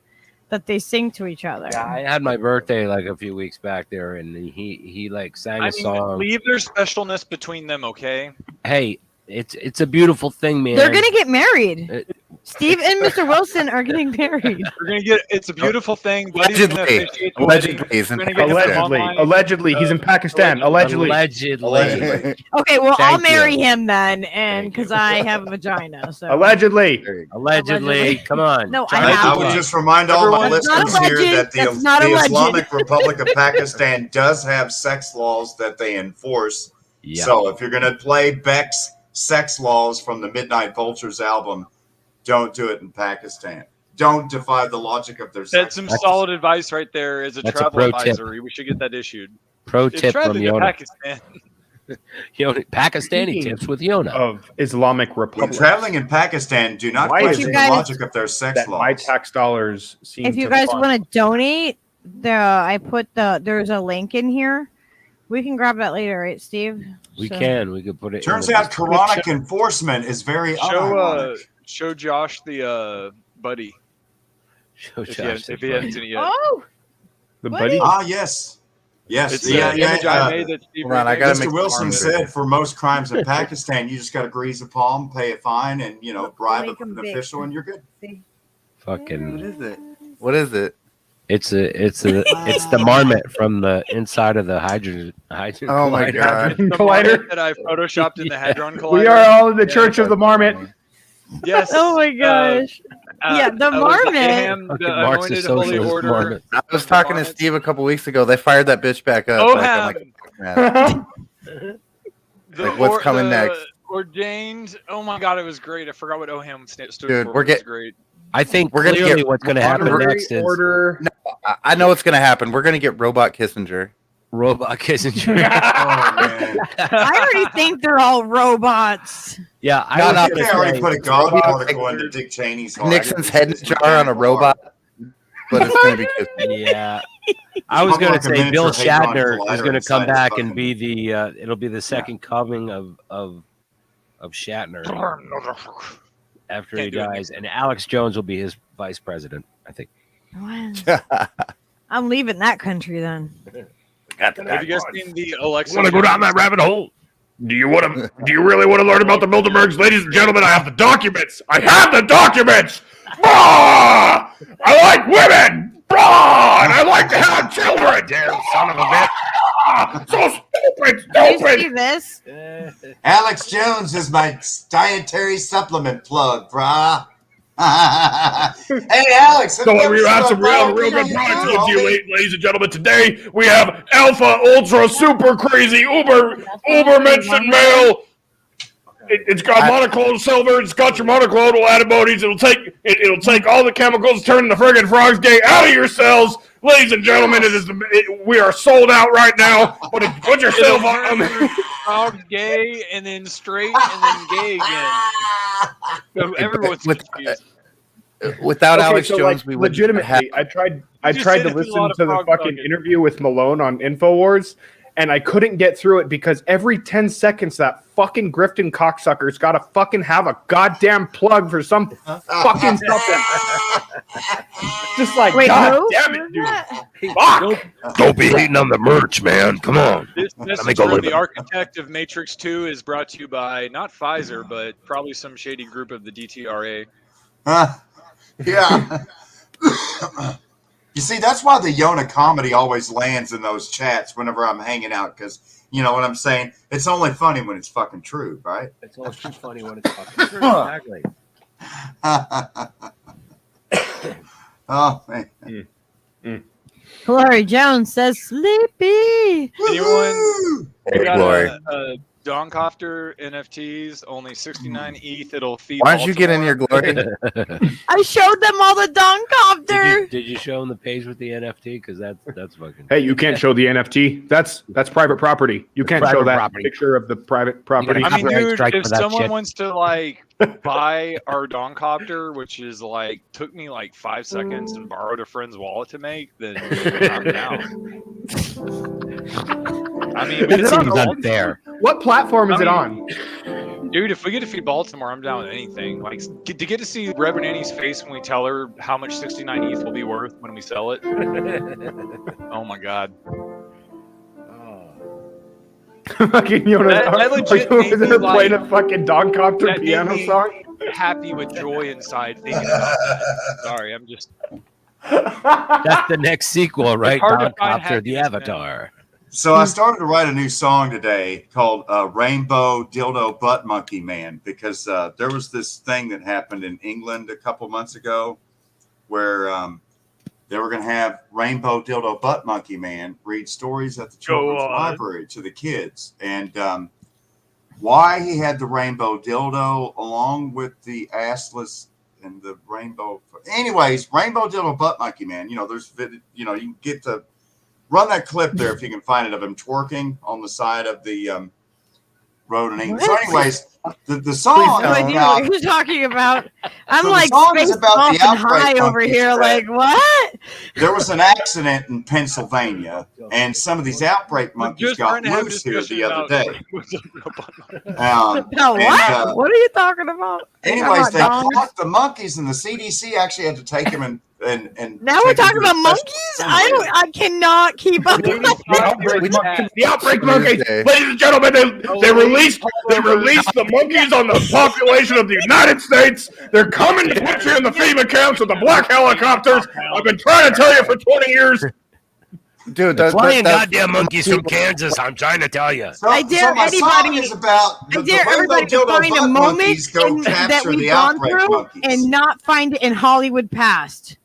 Speaker 1: that they sing to each other.
Speaker 3: Yeah, I had my birthday like a few weeks back there, and he like sang
Speaker 6: I
Speaker 3: a
Speaker 6: mean,
Speaker 3: song.
Speaker 6: leave their specialness between them, okay?
Speaker 3: Hey, it's a beautiful thing, man.
Speaker 1: They're gonna get married. Steve and Mr. Wilson are getting married.
Speaker 6: We're gonna get. It's a beautiful thing. Buddy's gonna
Speaker 11: Allegedly.
Speaker 6: officiate the
Speaker 11: Allegedly,
Speaker 6: wedding.
Speaker 11: he's in
Speaker 6: We're gonna get him
Speaker 11: Pakistan.
Speaker 6: online.
Speaker 5: Allegedly, he's in Pakistan. Allegedly.
Speaker 3: Allegedly.
Speaker 1: Okay, well, I'll
Speaker 3: Thank you.
Speaker 1: marry him then, and
Speaker 3: Thank you.
Speaker 1: because I have a vagina. So
Speaker 5: Allegedly.
Speaker 3: Allegedly. Come on.
Speaker 1: No,
Speaker 3: Try
Speaker 1: I
Speaker 3: to
Speaker 1: have
Speaker 4: I
Speaker 3: do
Speaker 4: would
Speaker 3: it.
Speaker 4: just remind all my
Speaker 1: That's not
Speaker 4: listeners here
Speaker 1: alleged.
Speaker 4: that
Speaker 1: That's not
Speaker 4: the
Speaker 1: alleged.
Speaker 4: Islamic Republic of Pakistan does have sex laws that they enforce.
Speaker 3: Yeah.
Speaker 4: So if you're going to play Beck's sex laws from the Midnight Vultures album, don't do it in Pakistan. Don't defy the logic of their sex
Speaker 6: That's some
Speaker 4: laws.
Speaker 6: solid advice right there. As a
Speaker 3: That's a
Speaker 6: travel
Speaker 3: pro tip.
Speaker 6: advisory, we should get that issued.
Speaker 3: Pro
Speaker 6: If
Speaker 3: tip from
Speaker 6: traveling to
Speaker 3: Yona.
Speaker 6: Pakistan,
Speaker 3: Pakistani
Speaker 5: Speaking
Speaker 3: tips with Yona.
Speaker 5: Of Islamic
Speaker 4: When
Speaker 5: Republic.
Speaker 4: traveling in Pakistan, do not
Speaker 5: Why is
Speaker 4: question
Speaker 1: it-
Speaker 4: the
Speaker 1: guys-
Speaker 4: logic of their sex
Speaker 5: that my
Speaker 4: laws.
Speaker 5: tax dollars seem
Speaker 1: if you
Speaker 5: to
Speaker 1: guys
Speaker 5: fund.
Speaker 1: want to donate, I put there's a link in here. We can grab that later, right, Steve?
Speaker 3: We
Speaker 1: So-
Speaker 3: can. We could put it.
Speaker 4: Turns
Speaker 3: in the
Speaker 4: out Quranic enforcement is very unironic.
Speaker 6: show Josh the buddy
Speaker 3: Show
Speaker 6: if he,
Speaker 3: Josh
Speaker 6: if
Speaker 3: the
Speaker 6: he
Speaker 3: buddy.
Speaker 6: hasn't seen it yet.
Speaker 1: Oh,
Speaker 5: the
Speaker 1: What
Speaker 5: buddy.
Speaker 1: is-
Speaker 4: Ah, yes. Yes.
Speaker 6: It's
Speaker 4: Yeah,
Speaker 6: an
Speaker 4: yeah.
Speaker 6: image I made that Steve
Speaker 11: Hold on, I gotta make
Speaker 4: Mr. Wilson
Speaker 11: arm
Speaker 4: said
Speaker 11: there.
Speaker 4: for most crimes in Pakistan, you just got to grease a palm, pay a fine, and bribe
Speaker 1: Make 'em
Speaker 4: an
Speaker 1: big.
Speaker 4: official, and you're good.
Speaker 3: Fucking.
Speaker 11: What is it? What is it?
Speaker 3: It's the marmot from the inside of the hydrogen.
Speaker 11: Oh my
Speaker 3: collider.
Speaker 11: god.
Speaker 6: The
Speaker 5: Collider.
Speaker 6: marmot that I photoshopped in the Hadron Collider.
Speaker 5: We are all in the Church of the Marmot.
Speaker 6: Yes.
Speaker 1: oh my gosh. Yeah, the
Speaker 6: Alexander
Speaker 1: marmot.
Speaker 6: Ham,
Speaker 3: Fucking
Speaker 6: the
Speaker 3: Marxist
Speaker 6: anointed holy
Speaker 3: socialist
Speaker 6: order.
Speaker 3: marmot.
Speaker 11: I was talking to Steve a couple weeks ago. They fired that bitch back up.
Speaker 6: Oh,
Speaker 11: I'm like, man.
Speaker 6: The
Speaker 11: Like, what's coming next?
Speaker 6: Ordained. Oh my god, it was great. I forgot what OHAM stood
Speaker 11: Dude,
Speaker 6: for.
Speaker 11: we're
Speaker 6: It was
Speaker 11: get-
Speaker 6: great.
Speaker 3: I think
Speaker 11: We're gonna
Speaker 3: clearly
Speaker 11: get
Speaker 3: what's going to happen
Speaker 5: Honorary
Speaker 3: next is
Speaker 5: order.
Speaker 11: I know what's gonna happen. We're gonna get Robot Kissinger.
Speaker 3: robot Kissinger.
Speaker 4: Oh, man.
Speaker 1: I already think they're all robots.
Speaker 3: Yeah, I
Speaker 11: No,
Speaker 3: was
Speaker 11: no,
Speaker 4: I
Speaker 3: gonna
Speaker 4: think they already
Speaker 3: say-
Speaker 4: put a God
Speaker 11: Robot
Speaker 4: particle into Dick Cheney's heart.
Speaker 11: Nixon's head in a jar on a robot, but it's gonna be Kissinger.
Speaker 3: Yeah, I was
Speaker 4: Probably
Speaker 3: going
Speaker 4: like
Speaker 3: to
Speaker 4: a
Speaker 3: say Bill
Speaker 4: miniature Hadron
Speaker 3: Shatner
Speaker 4: Collider
Speaker 3: is going to
Speaker 4: inside
Speaker 3: come
Speaker 4: the
Speaker 3: back
Speaker 4: fucking-
Speaker 3: and be the. It'll be the second coming of Shatner after he
Speaker 6: Can't do it.
Speaker 3: dies, and Alex Jones will be his vice president. I think.
Speaker 1: I'm leaving that country then.
Speaker 6: Have you guys seen the Alexa?
Speaker 3: Want to go down that rabbit hole?
Speaker 5: Do you really want to learn about the Bilderbergs? Ladies and gentlemen, I have the documents. I have the documents. Ah! I like women. Ah! And I like to have children.
Speaker 3: Damn son of a bitch.
Speaker 5: So stupid.
Speaker 1: Did you see this?
Speaker 4: Alex Jones is my dietary supplement plug, brah. Hey, Alex.
Speaker 5: So we have some real good products with you, ladies and gentlemen. Today we have Alpha, Ultra, Super Crazy, Uber Mentioned Male. It's got monoclonal silver. It's got your monoclonal antibodies. It'll take all the chemicals, turn the friggin' frogs gay out of your cells, ladies and gentlemen. We are sold out right now. Put yourself on.
Speaker 6: Frog gay and then straight and then gay again. So everyone's confused.
Speaker 11: Without Alex Jones, we would
Speaker 5: legitimately. I tried to listen to the fucking interview with Malone on Infowars, and I couldn't get through it because every 10 seconds that fucking Grifton cocksucker's got to fucking have a goddamn plug for some fucking something. Just like,
Speaker 1: Wait,
Speaker 5: God
Speaker 1: who?
Speaker 5: damn it, dude.
Speaker 3: Fuck! Don't be hating on the merch, man. Come on.
Speaker 6: This message from the architect of Matrix 2 is brought to you by not Pfizer, but probably some shady group of the DTRA.
Speaker 4: Yeah. You see, that's why the Yona comedy always lands in those chats whenever I'm hanging out, because you know what I'm saying? It's only funny when it's fucking true, right?
Speaker 3: It's always too funny when it's fucking true. Exactly.
Speaker 4: Oh, man.
Speaker 1: Glory Jones says sleepy.
Speaker 6: Anyone
Speaker 11: Hey,
Speaker 6: got
Speaker 11: Glory.
Speaker 6: a Doncopter NFTs, only 69 ETH. It'll feed.
Speaker 11: Why don't you get in here, Glory?
Speaker 1: I showed them all the Doncopter.
Speaker 3: Did you show them the page with the NFT? Because that's fucking.
Speaker 5: Hey, you can't show the NFT. That's private property. You can't show that picture of the private property.
Speaker 6: I mean, dude,
Speaker 3: strike
Speaker 6: if
Speaker 3: for that
Speaker 6: someone
Speaker 3: shit.
Speaker 6: wants to like buy our Doncopter, which is like took me like 5 seconds and borrowed a friend's wallet to make, then I'm down. I mean,
Speaker 3: That seems unfair.
Speaker 5: What platform is it on?
Speaker 6: Dude, if we get to feed Baltimore, I'm down with anything. Like to get to see Reverend Annie's face when we tell her how much 69 ETH will be worth when we sell it. Oh my God.
Speaker 5: Fucking Yona.
Speaker 6: That legit
Speaker 5: Are you
Speaker 6: made
Speaker 5: over
Speaker 6: me,
Speaker 5: there
Speaker 6: like,
Speaker 5: playing a fucking Doncopter
Speaker 6: that made
Speaker 5: piano
Speaker 6: me
Speaker 5: song?
Speaker 6: happy with joy inside thinking about that. Sorry, I'm just.
Speaker 3: That's the next sequel, right?
Speaker 6: hard to find
Speaker 3: Doncopter, the
Speaker 6: happiness,
Speaker 3: Avatar.
Speaker 4: So I started to write a new song today called Rainbow Dildo Butt Monkey Man, because there was this thing that happened in England a couple months ago where they were going to have Rainbow Dildo Butt Monkey Man read stories at the children's library to the kids. And why he had the rainbow dildo along with the assless and the rainbow. Anyways, Rainbow Dildo Butt Monkey Man, you know, you can get to run that clip there if you can find it of him twerking on the side of the road in England. So anyways, the song
Speaker 1: I
Speaker 4: is
Speaker 1: know
Speaker 4: about,
Speaker 1: what you're talking about. I'm
Speaker 4: So the
Speaker 1: like
Speaker 4: song is
Speaker 1: spaced
Speaker 4: about
Speaker 1: off
Speaker 4: the
Speaker 1: and
Speaker 4: outbreak
Speaker 1: high over
Speaker 4: monkeys
Speaker 1: here.
Speaker 4: that-
Speaker 1: Like what?
Speaker 4: there was an accident in Pennsylvania, and some of these outbreak monkeys got loose here the other day.
Speaker 1: No,
Speaker 4: and,
Speaker 1: what? What are you talking about?
Speaker 4: Anyways, they
Speaker 1: Dongs?
Speaker 4: caught the monkeys, and the CDC actually had to take them and
Speaker 1: Now we're
Speaker 4: take them
Speaker 1: talking
Speaker 4: to
Speaker 1: about
Speaker 4: a
Speaker 1: monkeys. I cannot keep up.
Speaker 5: The outbreak monkeys, ladies and gentlemen, they released the monkeys on the population of the United States. They're coming to put you in the FEMA camps with the black helicopters. I've been trying to tell you for 20 years.
Speaker 11: Dude,
Speaker 3: Flying goddamn monkeys from Kansas, I'm trying to tell you.
Speaker 4: So,
Speaker 1: I dare
Speaker 4: my song
Speaker 1: anybody-
Speaker 4: is about
Speaker 1: I dare everybody to find a moment that we've gone through and not find it in Hollywood past.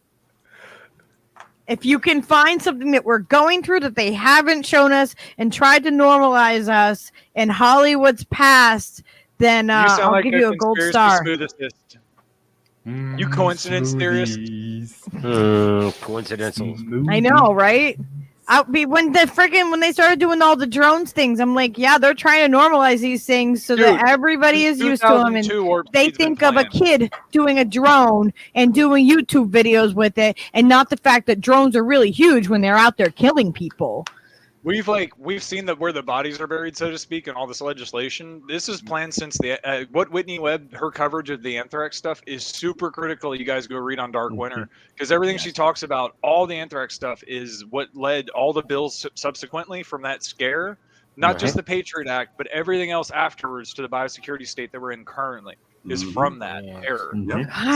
Speaker 1: If you can find something that we're going through that they haven't shown us and tried to normalize us in Hollywood's past, then I'll give you a gold star.
Speaker 6: You coincidence theorist.
Speaker 3: Coincidental.
Speaker 1: I know, right? When they started doing all the drones things, I'm like, yeah, they're trying to normalize these things so that everybody is used to them, and they think of a kid doing a drone and doing YouTube videos with it, and not the fact that drones are really huge when they're out there killing people.
Speaker 6: We've seen that where the bodies are buried, so to speak, and all this legislation. This is planned since what Whitney Webb, her coverage of the anthrax stuff is super critical. You guys go read on Dark Winter, because everything she talks about, all the anthrax stuff is what led all the bills subsequently from that scare not just the Patriot Act, but everything else afterwards to the biosecurity state that we're in currently is from that error.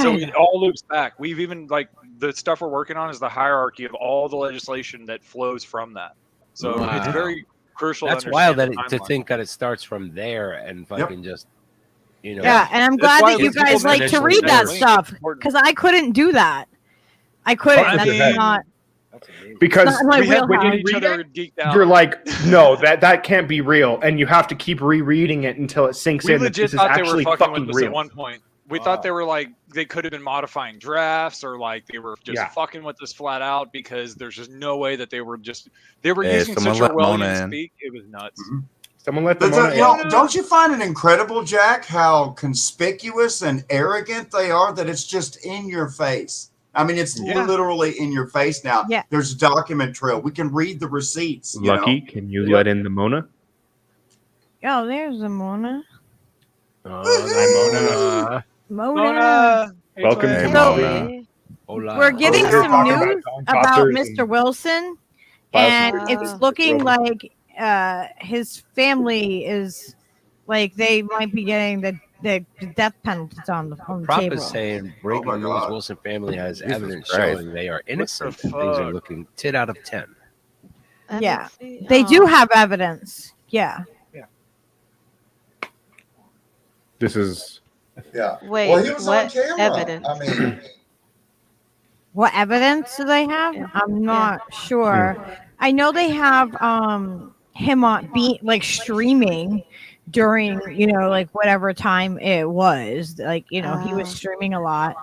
Speaker 6: So it all loops back. We've even like the stuff we're working on is the hierarchy of all the legislation that flows from that. So it's very crucial.
Speaker 3: That's wild to think that it starts from there and fucking just, you know.
Speaker 1: Yeah, and I'm glad that you guys like to read that stuff because I couldn't do that. I couldn't. That's not.
Speaker 5: Because
Speaker 1: we
Speaker 6: get each other geeked out.
Speaker 5: You're like, no, that can't be real, and you have to keep rereading it until it sinks in that this is actually fucking real.
Speaker 6: At one point, we thought they were like they could have been modifying drafts or like they were just fucking with us flat out because there's just no way that they were using such Orwellian speak. It was nuts.
Speaker 5: Someone let them on.
Speaker 4: Don't you find it incredible, Jack, how conspicuous and arrogant they are that it's just in your face? I mean, it's literally in your face now. Yeah. There's a document trail. We can read the receipts.
Speaker 5: Lucky, can you let in the Mona?
Speaker 1: Oh, there's the Mona.
Speaker 5: Oh,
Speaker 1: Mona.
Speaker 5: Welcome to Mona.
Speaker 1: We're getting some news about Mr. Wilson, and it's looking like his family is like they might be getting the death penalties on the table.
Speaker 3: Prop is saying breaking news. Wilson family has evidence showing they are innocent. Things are looking 10 out of 10.
Speaker 1: Yeah, they do have evidence. Yeah.
Speaker 5: This is.
Speaker 4: Yeah.
Speaker 9: Wait.
Speaker 4: Well, he was on
Speaker 9: what
Speaker 4: camera.
Speaker 9: evidence?
Speaker 4: I mean,
Speaker 1: what evidence do they have? I'm not sure. I know they have him on streaming during, like whatever time it was. Like, he was streaming a lot.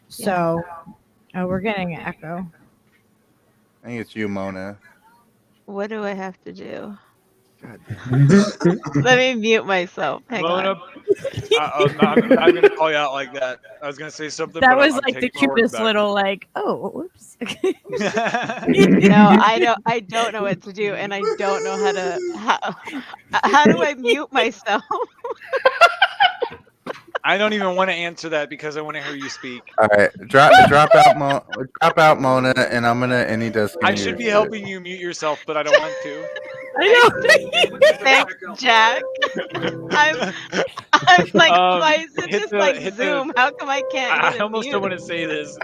Speaker 1: So we're getting an echo.
Speaker 11: I think it's you, Mona.
Speaker 9: What do I have to do? Let me mute myself. Hang on.
Speaker 6: I'm not going to call you out like that. I was going to say something.
Speaker 1: That was like the cutest little whoops.
Speaker 9: No, I don't know what to do, and I don't know how do I mute myself?
Speaker 6: I don't even want to answer that because I want to hear you speak.
Speaker 11: All right, drop out Mona, and I'm gonna. And he does.
Speaker 6: I should be helping you mute yourself, but I don't want to.
Speaker 9: Thanks, Jack. I'm like, why isn't this like Zoom? How come I can't?
Speaker 6: I almost don't want to say this,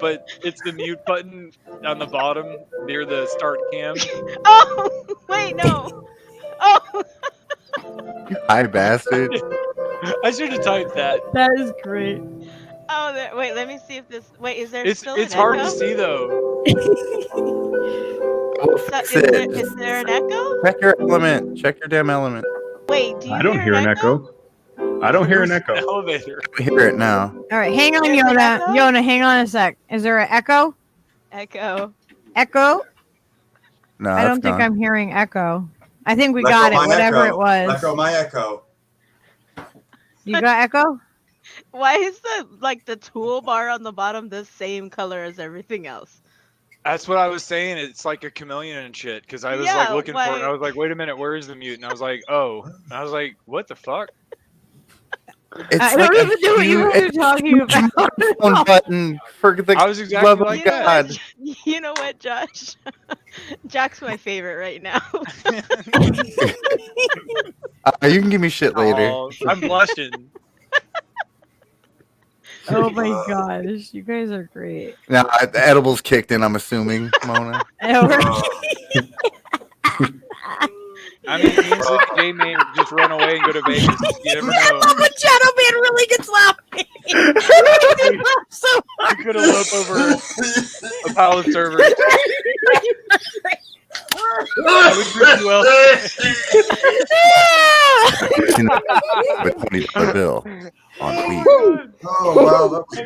Speaker 6: but it's the mute button on the bottom near the start cam.
Speaker 9: Oh wait, no. Oh.
Speaker 11: Hi, bastard.
Speaker 6: I should have typed that.
Speaker 1: That is great.
Speaker 9: Oh, wait. Let me see if this. Wait, is there still?
Speaker 6: It's hard to see though.
Speaker 9: Is there an echo?
Speaker 11: Check your element. Check your damn element.
Speaker 9: Wait, do you?
Speaker 5: I don't hear an echo. I don't hear an echo.
Speaker 6: Elevator.
Speaker 11: We hear it now.
Speaker 1: All right, hang on, Yona. Yona, hang on a sec. Is there an echo?
Speaker 9: Echo.
Speaker 1: Echo?
Speaker 11: No,
Speaker 1: I don't think I'm hearing echo. I think we got it, whatever it was.
Speaker 4: Echo my echo.
Speaker 1: You got echo?
Speaker 9: Why is the toolbar on the bottom the same color as everything else?
Speaker 6: That's what I was saying. It's like a chameleon and shit. Because I was looking for it. And I was like, wait a minute, where is the mute? And I was like, oh. And I was like, what the fuck?
Speaker 1: I don't even know what you were talking about.
Speaker 11: One button for the
Speaker 6: I was exactly
Speaker 11: love
Speaker 6: like
Speaker 11: of God.
Speaker 6: that.
Speaker 9: You know what, Josh? Jack's my favorite right now.
Speaker 11: You can give me shit later.
Speaker 6: Oh, I'm blushing.
Speaker 1: Oh my gosh, you guys are great.
Speaker 11: Now the edibles kicked in. I'm assuming, Mona.
Speaker 6: I mean, me and Jay may just run away and go to Vegas. You never know.
Speaker 1: I love when Shadowbanned really gets laughing. So hard.
Speaker 6: You could have looked over a pile of servers. I would pretty well.
Speaker 11: With $20 bill on tweet.
Speaker 4: Oh wow, that was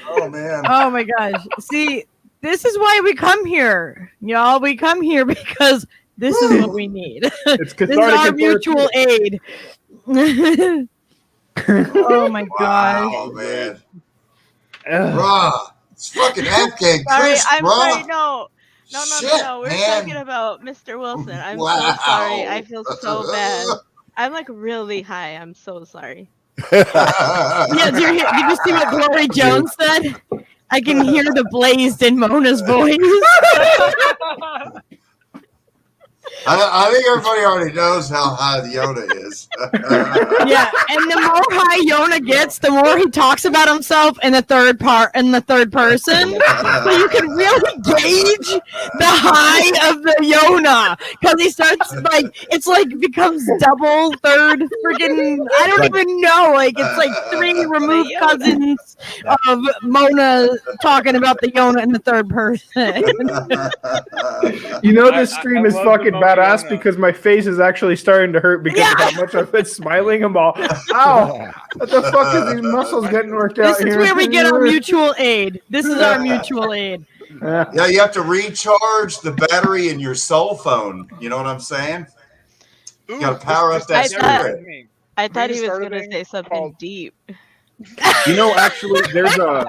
Speaker 4: oh man.
Speaker 1: Oh my gosh. See, this is why we come here. Y'all, we come here because this is what we need.
Speaker 5: It's
Speaker 1: this is our mutual aid. Oh my gosh.
Speaker 4: Oh man. Bruh. It's fucking Afghan
Speaker 9: Sorry,
Speaker 4: Chris,
Speaker 9: I'm
Speaker 4: bruh.
Speaker 9: sorry. No. We're talking about Mr. Wilson. I'm so sorry. I feel so bad. I'm like really high. I'm so sorry.
Speaker 1: Yeah, did you see what Glory Jones said? I can hear the blazed in Mona's voice.
Speaker 4: I think everybody already knows how high the Yoda is.
Speaker 1: Yeah, and the more high Yona gets, the more he talks about himself in the third person. So you can really gauge the high of the Yona because he starts like it's like becomes double, third, freaking. I don't even know. Like it's like 3 removed cousins of Mona talking about the Yona in the third person.
Speaker 5: You know this stream is fucking badass because my face is actually starting to hurt because of how much I've been smiling. I'm all, ow! What the fuck is these muscles getting worked out here?
Speaker 1: This is where we get our mutual aid. This is our mutual aid.
Speaker 4: Yeah, you have to recharge the battery in your cell phone. You know what I'm saying? You got to power up that spirit.
Speaker 9: I thought he was going to say something deep.
Speaker 5: You know, actually, there's a song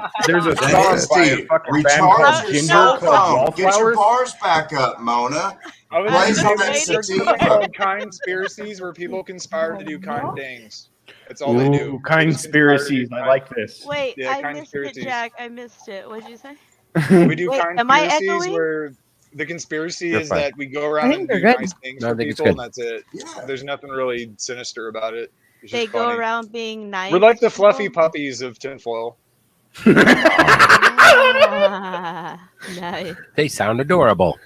Speaker 5: by a fucking band called Ginger called Wallflowers.
Speaker 4: Get your bars back up, Mona.
Speaker 6: I was
Speaker 4: Blaze
Speaker 6: going
Speaker 4: on that sativa.
Speaker 6: called conspiracies where people conspire to do kind things. That's all they do.
Speaker 5: Ooh, conspiracies. I like this.
Speaker 9: Wait,
Speaker 6: Yeah,
Speaker 9: I missed it, Jack. I missed it. What'd you say?
Speaker 6: We do
Speaker 9: Wait, am I
Speaker 6: conspiracies
Speaker 9: echoing?
Speaker 6: where the conspiracy
Speaker 11: You're
Speaker 6: is
Speaker 11: fine.
Speaker 6: that we go around and do
Speaker 1: good.
Speaker 6: nice things
Speaker 3: No, I
Speaker 6: for
Speaker 3: think it's
Speaker 6: people, and
Speaker 3: good.
Speaker 6: that's it.
Speaker 4: Yeah.
Speaker 6: There's nothing really sinister about it. It's
Speaker 9: They
Speaker 6: just
Speaker 9: go
Speaker 6: funny.
Speaker 9: around being nice.
Speaker 6: We're like the fluffy
Speaker 9: people?
Speaker 6: puppies of tinfoil.
Speaker 9: Ah, nice.
Speaker 3: They sound adorable.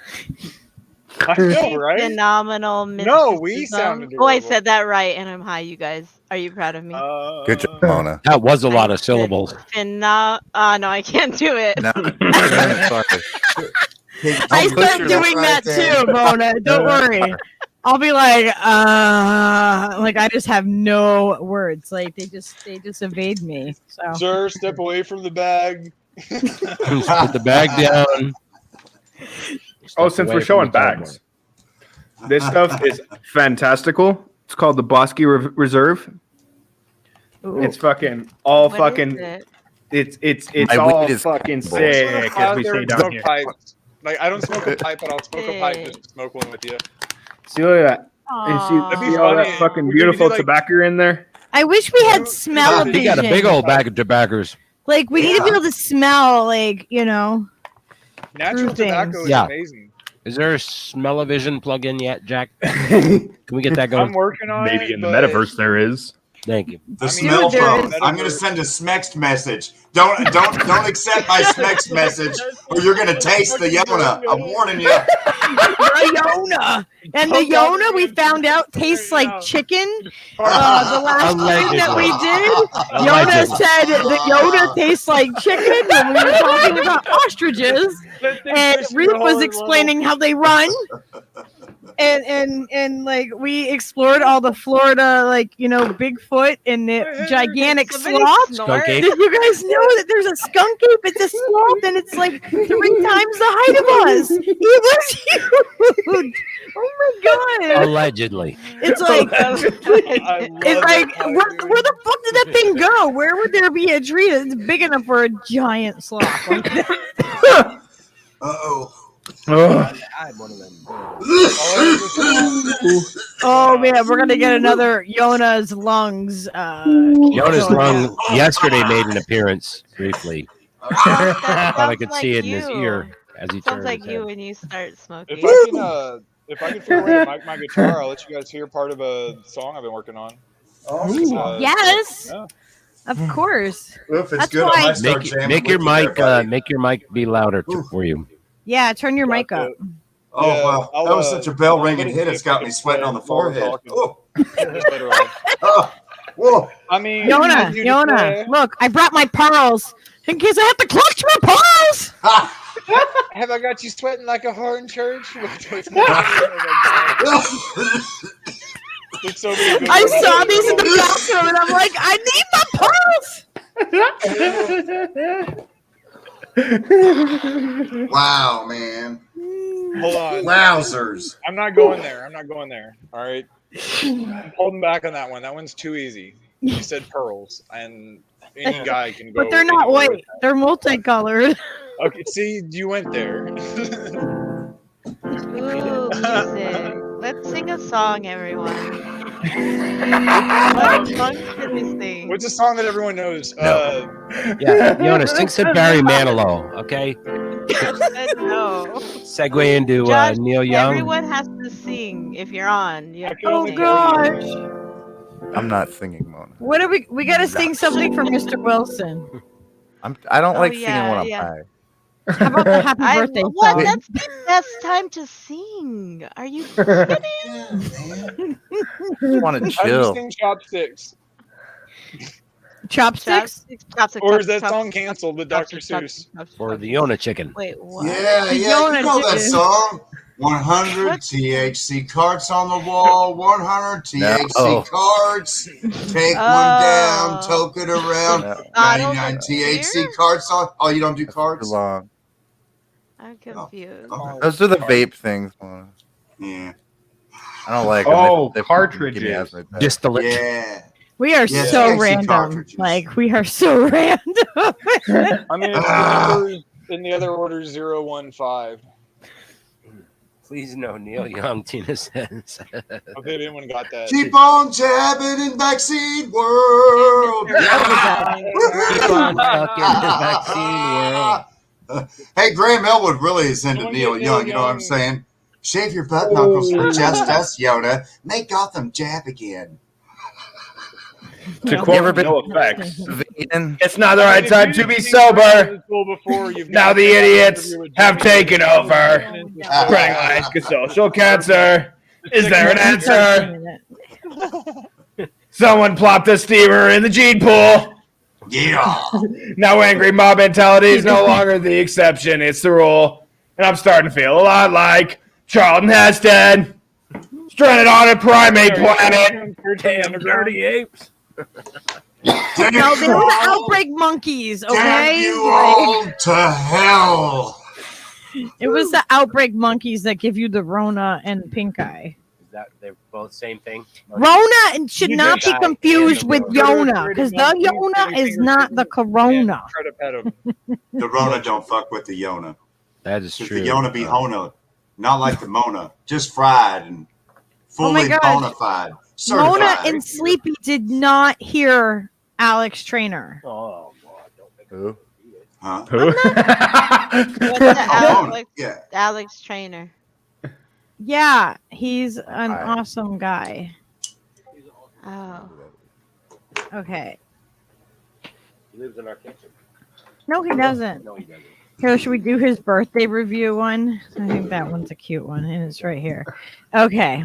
Speaker 6: I know, right?
Speaker 9: Phenomenal.
Speaker 6: No, we
Speaker 9: mysticism.
Speaker 6: sound
Speaker 9: Oh, I
Speaker 6: adorable.
Speaker 9: said that right, and I'm high. You guys, are you proud of me?
Speaker 11: Good job, Mona.
Speaker 3: That was a lot of syllables.
Speaker 9: No, I can't do it.
Speaker 11: No, sorry.
Speaker 1: I
Speaker 11: Don't push
Speaker 1: start
Speaker 11: your
Speaker 1: doing
Speaker 11: luck
Speaker 1: that
Speaker 11: right there.
Speaker 1: too, Mona. Don't worry. I'll be like I just have no words. Like they just evade me. So
Speaker 6: Sir, step away from the bag.
Speaker 3: Put the bag down.
Speaker 5: Oh, since we're showing bags, this stuff is fantastical. It's called the Bosky Reserve.
Speaker 1: Ooh.
Speaker 5: It's fucking all
Speaker 9: What
Speaker 5: fucking.
Speaker 9: is
Speaker 5: It's
Speaker 11: My
Speaker 5: all
Speaker 11: weed is
Speaker 5: fucking
Speaker 11: terrible.
Speaker 5: sick,
Speaker 6: Out
Speaker 5: as we
Speaker 6: there
Speaker 5: say
Speaker 6: and
Speaker 5: down
Speaker 6: smoke
Speaker 5: here.
Speaker 6: pipes. Like I don't smoke a pipe, but I'll smoke a pipe just to smoke one with you.
Speaker 5: See look at that. And
Speaker 9: Aw.
Speaker 5: see all that
Speaker 6: funny.
Speaker 5: fucking
Speaker 6: We could do,
Speaker 5: beautiful
Speaker 6: like-
Speaker 5: tobacco in there.
Speaker 1: I wish we had smell
Speaker 3: He got a big
Speaker 1: vision.
Speaker 3: old bag of tobaccos.
Speaker 1: Like we need to be able to smell, like
Speaker 6: Natural
Speaker 1: Through
Speaker 6: tobacco
Speaker 1: things.
Speaker 6: is
Speaker 3: Yeah.
Speaker 6: amazing.
Speaker 3: Is there a smell-o-vision plug-in yet, Jack? Can we get that
Speaker 6: I'm
Speaker 3: going?
Speaker 6: working on it.
Speaker 5: Maybe in the
Speaker 6: but
Speaker 5: metaverse there is.
Speaker 3: Thank you.
Speaker 4: The
Speaker 6: I mean,
Speaker 4: smell
Speaker 1: there
Speaker 4: phone.
Speaker 1: is-
Speaker 4: I'm going to send a smext message. Don't accept my smext message, or you're going to taste the Yona. I'm warning you.
Speaker 1: the Yona. And the Yona we found out tastes like chicken. The last time that we did, Yona
Speaker 3: Allegedly.
Speaker 1: said the Yona tastes like chicken when we were talking about ostriches. And Ruth was explaining how they run. And like we explored all the Florida, like Bigfoot and the gigantic
Speaker 9: Somebody
Speaker 1: sloth.
Speaker 9: snort?
Speaker 3: Skunk ape?
Speaker 1: Did you guys know that there's a skunk ape? It's a sloth, and it's like 3 times the height of us. It was huge. Oh my god!
Speaker 3: Allegedly.
Speaker 1: It's like,
Speaker 6: I love
Speaker 1: it's like,
Speaker 6: it.
Speaker 1: where the fuck did that thing go? Where would there be a tree that's big enough for a giant sloth? Like that?
Speaker 4: Uh-oh.
Speaker 5: Ugh.
Speaker 3: I had one of them.
Speaker 1: Oh man, we're gonna get another Yona's lungs.
Speaker 3: Yona's lung yesterday made an appearance briefly.
Speaker 9: That
Speaker 3: Thought I
Speaker 9: sounds
Speaker 3: could
Speaker 9: like
Speaker 3: see it in his
Speaker 9: you.
Speaker 3: ear as he
Speaker 9: Sounds
Speaker 3: turned
Speaker 9: like
Speaker 3: his
Speaker 9: you
Speaker 3: head.
Speaker 9: when you start smoking.
Speaker 6: If I can figure a way to mic my guitar, I'll let you guys hear part of a song I've been working on.
Speaker 1: Yes,
Speaker 6: Yeah.
Speaker 1: of course.
Speaker 4: Well, if it's
Speaker 1: That's
Speaker 4: good,
Speaker 1: why-
Speaker 4: I might start jamming
Speaker 3: Make your
Speaker 4: with you
Speaker 3: mic
Speaker 4: there, buddy.
Speaker 3: make your mic be louder for you.
Speaker 1: Yeah, turn your mic up.
Speaker 4: Oh,
Speaker 6: Yeah,
Speaker 4: wow.
Speaker 6: I'll,
Speaker 4: That was such a bell ringing
Speaker 6: I'll
Speaker 4: hit. It's got me sweating on the forehead.
Speaker 6: talking.
Speaker 4: Oh,
Speaker 6: Better on.
Speaker 4: oh, whoa.
Speaker 6: I mean,
Speaker 1: Yona,
Speaker 6: you
Speaker 1: Yona,
Speaker 6: declare-
Speaker 1: look, I brought my pearls in case I have to clutch my pearls.
Speaker 6: Have I got you sweating like a whore in church? There's so many good
Speaker 1: I
Speaker 6: ones.
Speaker 1: saw these in the bathroom and I'm like, I need my pearls.
Speaker 4: Wow, man.
Speaker 6: Hold on.
Speaker 4: Wowzers.
Speaker 6: I'm not going there. All right. I'm holding back on that one. That one's too easy. You said pearls, and any guy can go.
Speaker 1: But they're not
Speaker 6: anywhere with
Speaker 1: white. They're multicolored.
Speaker 6: that. Okay, see, you went there.
Speaker 9: Ooh, music. Let's sing a song, everyone. What song should we sing?
Speaker 6: What's a song that everyone knows?
Speaker 3: Yeah, Yona, sing some Barry Manilow, okay?
Speaker 9: No.
Speaker 3: Segue into
Speaker 9: Josh,
Speaker 3: Neil Young.
Speaker 9: Everyone has to sing if you're on. You have to
Speaker 1: Oh
Speaker 9: sing.
Speaker 1: gosh.
Speaker 11: I'm not singing, Mona.
Speaker 1: What are we gotta sing something for Mr. Wilson.
Speaker 11: I don't
Speaker 9: Oh,
Speaker 11: like singing
Speaker 9: yeah,
Speaker 11: when I'm
Speaker 9: yeah.
Speaker 11: high.
Speaker 1: How about the happy birthday
Speaker 9: What?
Speaker 1: song?
Speaker 9: That's the best time to sing. Are you kidding?
Speaker 11: I want to
Speaker 6: How do you
Speaker 11: chill.
Speaker 6: sing Chopsticks?
Speaker 1: Chopsticks?
Speaker 6: Or is that song canceled with Dr. Seuss?
Speaker 3: Or the Yona chicken.
Speaker 9: Wait, what?
Speaker 4: Yeah,
Speaker 1: The
Speaker 4: yeah,
Speaker 1: Yona
Speaker 4: you know that
Speaker 1: chicken.
Speaker 4: song. 100 THC cards on the wall. 100 THC
Speaker 11: No.
Speaker 4: cards. Take one down, toke it around.
Speaker 11: No.
Speaker 4: 99 THC cards on. Oh, you don't do
Speaker 11: Too
Speaker 4: cards?
Speaker 11: long.
Speaker 9: I'm confused.
Speaker 4: Okay.
Speaker 11: Those are the vape things, Mona.
Speaker 4: Yeah.
Speaker 11: I don't like
Speaker 5: Oh,
Speaker 11: them.
Speaker 5: cartridges.
Speaker 11: Give me asthma attacks.
Speaker 3: Distillate.
Speaker 4: Yeah.
Speaker 1: We are
Speaker 4: Yeah,
Speaker 1: so
Speaker 4: THC
Speaker 1: random.
Speaker 4: cartridges.
Speaker 1: Like we are so random.
Speaker 6: I mean, it's the numbers in the other order 015.
Speaker 3: Please no Neil Young, Tina says.
Speaker 6: Okay, anyone got that?
Speaker 4: Keep on jabbing in vaccine world.
Speaker 3: Keep on fucking the vaccine world.
Speaker 4: Hey, Graham Elwood really is into
Speaker 6: Someone
Speaker 4: Neil
Speaker 6: get
Speaker 4: Young.
Speaker 6: Neil
Speaker 4: You know what I'm
Speaker 6: Young.
Speaker 4: saying? Shave your butt knuckles for Justice, Yoda. Make Gotham jab again.
Speaker 5: To
Speaker 1: No.
Speaker 5: quote
Speaker 11: Ever been-
Speaker 5: No Effects,
Speaker 11: Vegan.
Speaker 5: it's not the right
Speaker 6: If
Speaker 5: time
Speaker 6: you
Speaker 5: to
Speaker 6: didn't
Speaker 5: be
Speaker 6: think about
Speaker 5: sober.
Speaker 6: it in school before, you've
Speaker 5: Now
Speaker 6: got
Speaker 5: the
Speaker 6: to have an
Speaker 5: idiots
Speaker 6: interview with
Speaker 5: have
Speaker 6: Jimmy.
Speaker 5: taken over. Spreading lies to social cancer. Is there an answer? Someone plopped a steamer in the gene pool.
Speaker 4: Yeah.
Speaker 5: Now angry mob mentality is no longer the exception, it's the rule. And I'm starting to feel a lot like Charlton Heston. Stranded on a primate planet.
Speaker 3: Damn dirty apes.
Speaker 1: No, they were the outbreak monkeys,
Speaker 4: Damn
Speaker 1: okay?
Speaker 4: you
Speaker 1: Like,
Speaker 4: all to hell.
Speaker 1: it was the outbreak monkeys that give you the Rona and pink eye.
Speaker 3: Is that they're both same thing?
Speaker 1: Rona should
Speaker 6: You
Speaker 1: not
Speaker 6: did
Speaker 1: be
Speaker 3: die
Speaker 1: confused
Speaker 3: and
Speaker 1: with
Speaker 3: the Rona.
Speaker 1: Yona, because the Yona is not the Corona.
Speaker 6: Try to pet him.
Speaker 4: The Rona don't fuck with the Yona.
Speaker 3: That is
Speaker 4: Because
Speaker 3: true.
Speaker 4: the Yona be Hona. Not like the Mona. Just fried and
Speaker 1: Oh my
Speaker 4: fully
Speaker 1: gosh.
Speaker 4: bona fide. Certified.
Speaker 1: Mona and Sleepy did not hear Alex Trainer.
Speaker 3: Oh, God, don't make
Speaker 11: Who?
Speaker 4: Huh?
Speaker 5: Who?
Speaker 9: What's the
Speaker 4: Oh, Mona.
Speaker 9: Alex,
Speaker 4: Yeah.
Speaker 9: Alex Trainer?
Speaker 1: Yeah, he's an
Speaker 11: Hi.
Speaker 1: awesome guy.
Speaker 9: Oh.
Speaker 1: Okay.
Speaker 3: He lives in our kitchen.
Speaker 1: No, he doesn't.
Speaker 3: No, he doesn't.
Speaker 1: Here, should we do his birthday review one? I think that one's a cute one, and it's right here. Okay.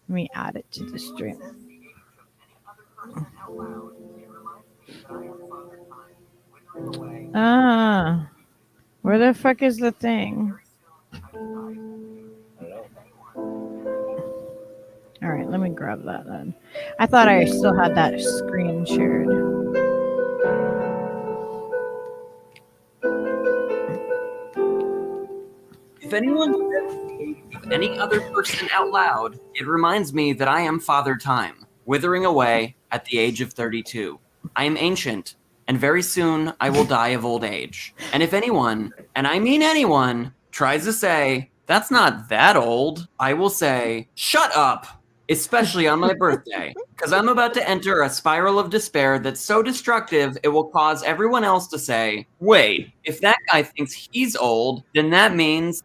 Speaker 1: Let me add it to the stream. Where the fuck is the thing? All right, let me grab that then. I thought I still had that screen shared.
Speaker 7: If anyone says any other person out loud, it reminds me that I am Father Time, withering away at the age of 32. I am ancient, and very soon I will die of old age. And if anyone, and I mean anyone, tries to say, that's not that old, I will say, shut up, especially on my birthday, because I'm about to enter a spiral of despair that's so destructive it will cause everyone else to say, wait, if that guy thinks he's old, then that means...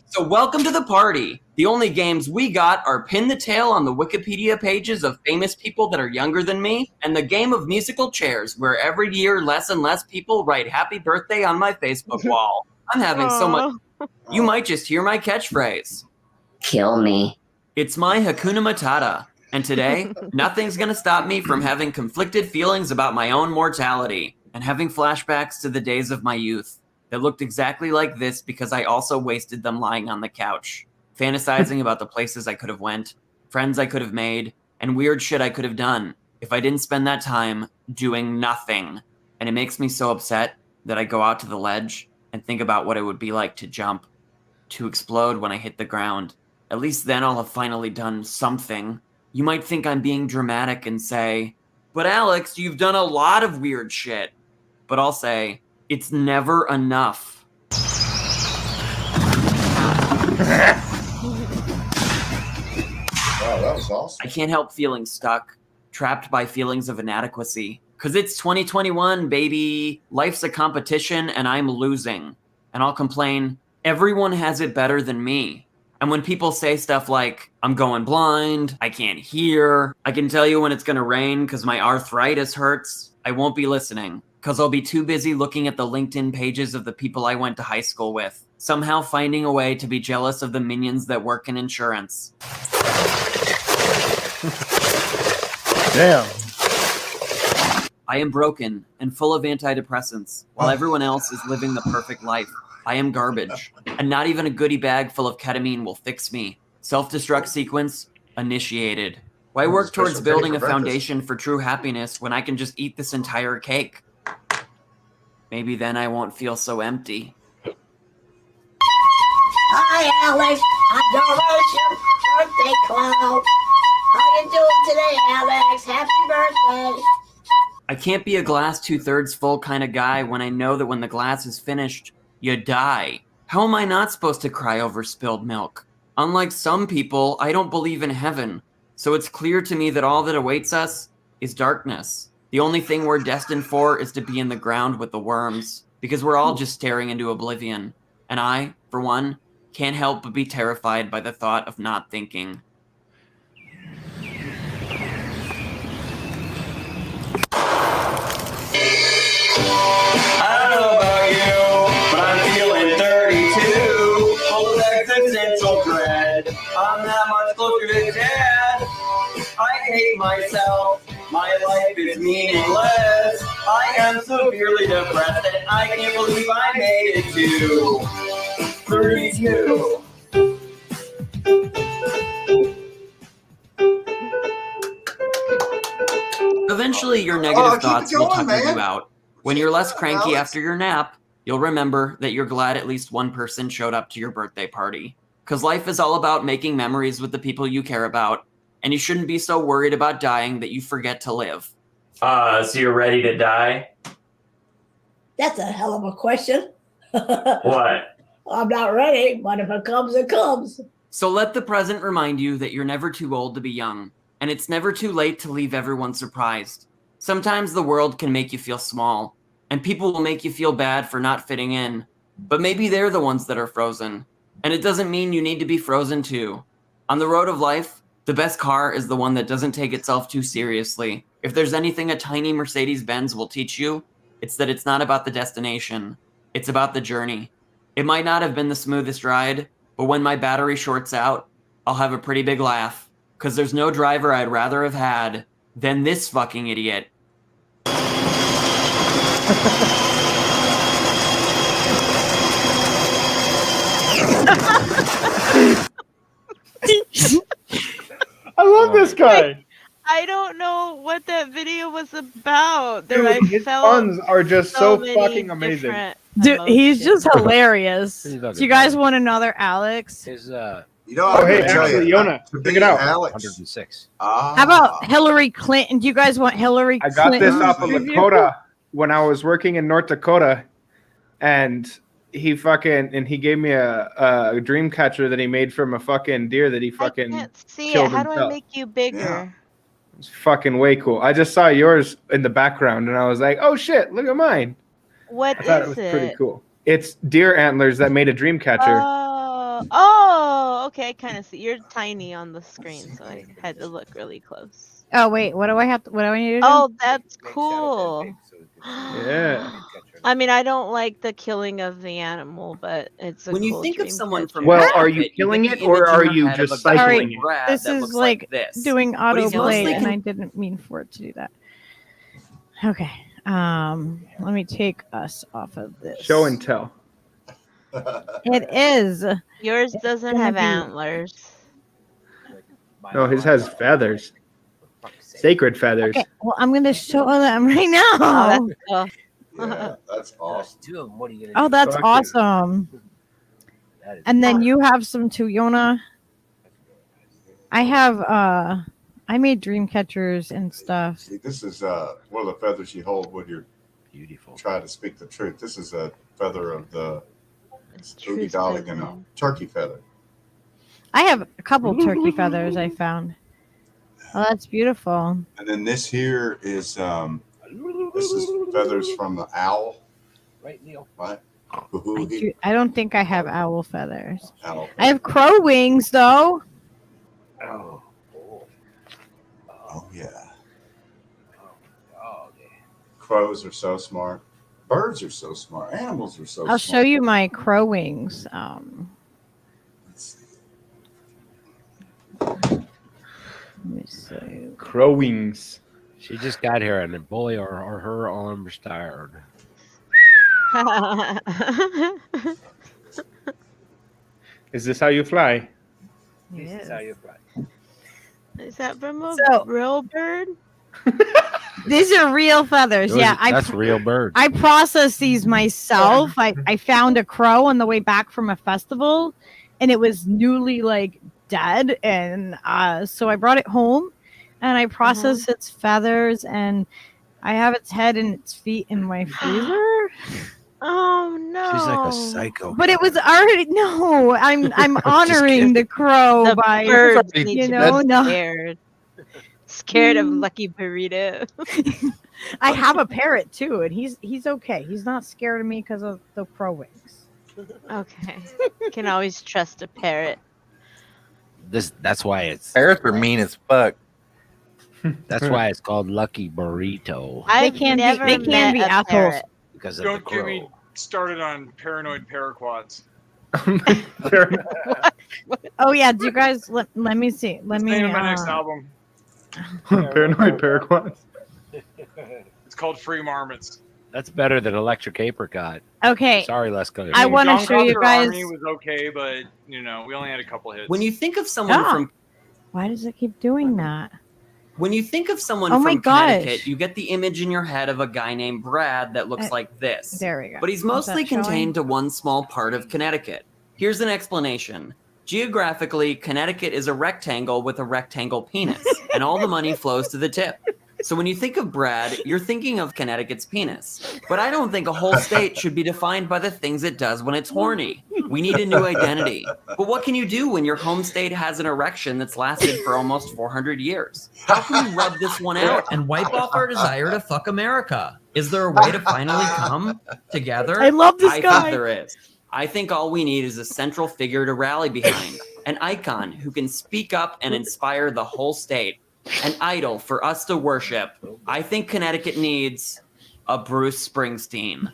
Speaker 7: So welcome to the party. The only games we got are Pin the Tail on the Wikipedia pages of famous people that are younger than me, and the game of musical chairs, where every year less and less people write happy birthday on my Facebook wall. I'm having so much... You might just hear my catchphrase.
Speaker 12: Kill me.
Speaker 7: It's my Hakuna Matata, and today, nothing's gonna stop me from having conflicted feelings about my own mortality, and having flashbacks to the days of my youth that looked exactly like this because I also wasted them lying on the couch, fantasizing about the places I could have went, friends I could have made, and weird shit I could have done if I didn't spend that time doing nothing. And it makes me so upset that I go out to the ledge and think about what it would be like to jump, to explode when I hit the ground. At least then I'll have finally done something. You might think I'm being dramatic and say, but Alex, you've done a lot of weird shit. But I'll say, it's never enough.
Speaker 4: Wow, that was awesome.
Speaker 7: I can't help feeling stuck, trapped by feelings of inadequacy, Cause it's 2021, baby. Life's a competition and I'm losing. And I'll complain, everyone has it better than me. And when people say stuff like, I'm going blind, I can't hear, I can tell you when it's gonna rain because my arthritis hurts, I won't be listening. Because I'll be too busy looking at the LinkedIn pages of the people I went to high school with, somehow finding a way to be jealous of the minions that work in insurance.
Speaker 11: Damn.
Speaker 7: I am broken and full of antidepressants, while everyone else is living the perfect life. I am garbage, and not even a goodie bag full of ketamine will fix me. Self-destruct sequence initiated. Why work towards building a foundation for true happiness when I can just eat this entire cake? Maybe then I won't feel so empty.
Speaker 10: Hi, Alex. I'm Doration, birthday clown. How you doing today, Alex? Happy birthday.
Speaker 7: I can't be a glass 2/3 full kind of guy when I know that when the glass is finished, you die. How am I not supposed to cry over spilled milk? Unlike some people, I don't believe in heaven, so it's clear to me that all that awaits us is darkness. The only thing we're destined for is to be in the ground with the worms, because we're all just staring into oblivion. And I, for one, can't help but be terrified by the thought of not thinking.
Speaker 12: I don't know about you, but I'm feeling 32, full of existential dread. I'm that much closer to dead. I hate myself. My life is meaningless. I am severely depressed, and I can't believe I made it to 32.
Speaker 7: Eventually, your negative thoughts will tucker you out. When you're less cranky after your nap, you'll remember that you're glad at least one person showed up to your birthday party. Because life is all about making memories with the people you care about, and you shouldn't be so worried about dying that you forget to live.
Speaker 12: So you're ready to die?
Speaker 10: That's a hell of a question.
Speaker 12: What?
Speaker 10: I'm not ready, but if it comes, it comes.
Speaker 7: So let the present remind you that you're never too old to be young, and it's never too late to leave everyone surprised. Sometimes the world can make you feel small, and people will make you feel bad for not fitting in, but maybe they're the ones that are frozen, and it doesn't mean you need to be frozen too. On the road of life, the best car is the one that doesn't take itself too seriously. If there's anything a tiny Mercedes-Benz will teach you, it's that it's not about the destination, it's about the journey. It might not have been the smoothest ride, but when my battery shorts out, I'll have a pretty big laugh, because there's no driver I'd rather have had than this fucking idiot.
Speaker 5: I love this guy.
Speaker 9: I don't know what that video was about.
Speaker 5: Dude, his puns are just so fucking amazing.
Speaker 1: Dude, he's just hilarious. Do you guys want another Alex?
Speaker 3: His
Speaker 4: You know,
Speaker 5: Oh, hey, actually, Yona, check it out.
Speaker 4: Alex.
Speaker 3: 106.
Speaker 1: How about Hillary Clinton? Do you guys want Hillary
Speaker 5: I got
Speaker 1: Clinton?
Speaker 5: this off of Lakota when I was working in North Dakota, and he gave me a dream catcher that he made from a fucking deer that he fucking
Speaker 9: Can't see it.
Speaker 5: killed
Speaker 9: How do I
Speaker 5: himself.
Speaker 9: make you bigger?
Speaker 5: It's fucking way cool. I just saw yours in the background, and I was like, "Oh shit, look at mine!"
Speaker 9: What
Speaker 5: I thought it
Speaker 9: is
Speaker 5: was
Speaker 9: it?
Speaker 5: pretty cool. It's deer antlers that made a dream catcher.
Speaker 9: Oh, okay. I kind of see. You're tiny on the screen, so I had to look really close.
Speaker 1: Oh wait, what do I have to? What do I need to do?
Speaker 9: Oh, that's cool.
Speaker 5: Yeah.
Speaker 9: I mean, I don't like the killing of the animal, but it's a
Speaker 7: When you
Speaker 9: cool
Speaker 7: think of
Speaker 9: dream
Speaker 7: someone
Speaker 9: catcher.
Speaker 7: from
Speaker 5: Well, are you killing it or are you just cycling it?
Speaker 1: This is like doing
Speaker 7: But he's
Speaker 1: autoplay,
Speaker 7: mostly
Speaker 1: and I didn't mean for it to do that. Okay, let me take us off of this.
Speaker 5: Show and tell.
Speaker 1: It is.
Speaker 9: Yours doesn't have antlers.
Speaker 5: No, his has feathers. Sacred feathers.
Speaker 1: Okay, well, I'm going to show them right now.
Speaker 9: Oh, that's cool.
Speaker 4: Yeah, that's awesome.
Speaker 3: What are you
Speaker 1: Oh, that's awesome. And then you have some too, Yona. I have I made dream catchers and stuff.
Speaker 4: See, this is one of the feathers you hold when you're trying to speak the truth. This is a feather of the Oogie Dolly and a turkey feather.
Speaker 1: I have a couple turkey feathers I found. Oh, that's beautiful.
Speaker 4: And then this here is This is feathers from the owl.
Speaker 3: Right, Neil.
Speaker 4: Right?
Speaker 1: I don't think I have owl feathers.
Speaker 4: Owl.
Speaker 1: I have crow wings, though.
Speaker 3: Oh.
Speaker 4: Oh, yeah.
Speaker 3: Oh,
Speaker 4: Crows are so smart. Birds are so smart. Animals are so
Speaker 1: I'll
Speaker 4: smart.
Speaker 1: show you my crow wings.
Speaker 4: Let's see.
Speaker 1: Let me see.
Speaker 5: Crow wings.
Speaker 3: She just got here, and the boy or her arms tired.
Speaker 5: Is this how you fly?
Speaker 3: This is how you fly.
Speaker 9: Is that from a
Speaker 1: So-
Speaker 9: real bird?
Speaker 1: These are real feathers. Yeah,
Speaker 3: That's real bird.
Speaker 1: I processed these myself. I found a crow on the way back from a festival, and it was newly like dead, and so I brought it home, and I processed its feathers, and I have its head and its feet in my freezer.
Speaker 9: Oh no!
Speaker 3: She's like a psycho.
Speaker 1: But it was already I'm honoring the crow
Speaker 9: The
Speaker 1: by
Speaker 9: birds
Speaker 11: you
Speaker 9: need to
Speaker 1: know
Speaker 9: be
Speaker 1: no.
Speaker 9: scared of Lucky Burrito.
Speaker 1: I have a parrot too, and he's okay. He's not scared of me because of the crow wings.
Speaker 9: Okay, can always trust a parrot.
Speaker 3: That's why it's
Speaker 11: Parrots are mean as fuck.
Speaker 3: that's why it's called Lucky Burrito,
Speaker 9: I've
Speaker 1: They can
Speaker 9: never
Speaker 1: be
Speaker 9: met a
Speaker 1: assholes.
Speaker 9: parrot.
Speaker 3: because of the
Speaker 6: Don't get me
Speaker 3: crow.
Speaker 6: started on paranoid paraquats.
Speaker 1: Oh yeah, do you guys let me see? Let
Speaker 6: It's
Speaker 1: me
Speaker 6: the name of my next album.
Speaker 5: Paranoid paraquats.
Speaker 6: It's called Free Marmots.
Speaker 3: That's better than Electric Apricot.
Speaker 1: Okay.
Speaker 3: Sorry, Lesko.
Speaker 1: I want to
Speaker 6: John
Speaker 1: show you
Speaker 6: Carter
Speaker 1: guys.
Speaker 6: Army was okay, but we only had a couple hits.
Speaker 7: When you think of someone
Speaker 1: Ah.
Speaker 7: from
Speaker 1: Why does it keep doing that?
Speaker 7: When you think of someone
Speaker 1: Oh my
Speaker 7: from
Speaker 1: gosh.
Speaker 7: Connecticut, you get the image in your head of a guy named Brad that looks like this.
Speaker 1: There we go.
Speaker 7: But he's
Speaker 1: Is
Speaker 7: mostly
Speaker 1: that showing?
Speaker 7: contained to one small part of Connecticut. Here's an explanation. Geographically, Connecticut is a rectangle with a rectangle penis, and all the money flows to the tip. So when you think of Brad, you're thinking of Connecticut's penis. But I don't think a whole state should be defined by the things it does when it's horny. We need a new identity. But what can you do when your home state has an erection that's lasted for almost 400 years? How can we rub this one out and wipe off our desire to fuck America? Is there a way to finally come together?
Speaker 1: I love this
Speaker 7: I
Speaker 1: guy.
Speaker 7: think there is. I think all we need is a central figure to rally behind, an icon who can speak up and inspire the whole state, an idol for us to worship. I think Connecticut needs a Bruce Springsteen.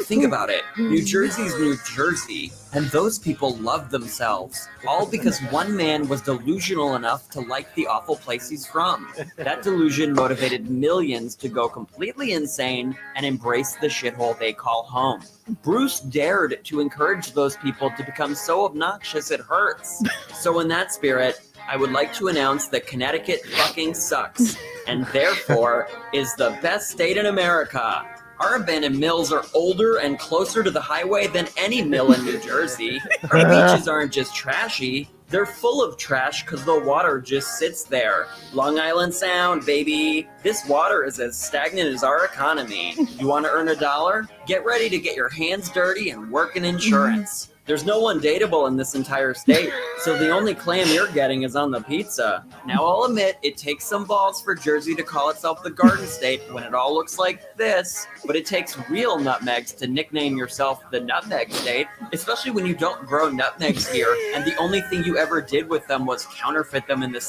Speaker 7: Think about it. New Jersey's New Jersey, and those people love themselves, all because one man was delusional enough to like the awful place he's from. That delusion motivated millions to go completely insane and embrace the shithole they call home. Bruce dared to encourage those people to become so obnoxious it hurts. So in that spirit, I would like to announce that Connecticut fucking sucks, and therefore is the best state in America. Our abandoned mills are older and closer to the highway than any mill in New Jersey. Our beaches aren't just trashy, they're full of trash because the water just sits there. Long Island Sound, baby. This water is as stagnant as our economy. You want to earn $1? Get ready to get your hands dirty and work in insurance. There's no one dateable in this entire state, so the only clam you're getting is on the pizza. Now I'll admit it takes some balls for Jersey to call itself the Garden State when it all looks like this, but it takes real nutmegs to nickname yourself the Nutmeg State, especially when you don't grow nutmegs here, and the only thing you ever did with them was counterfeit them in the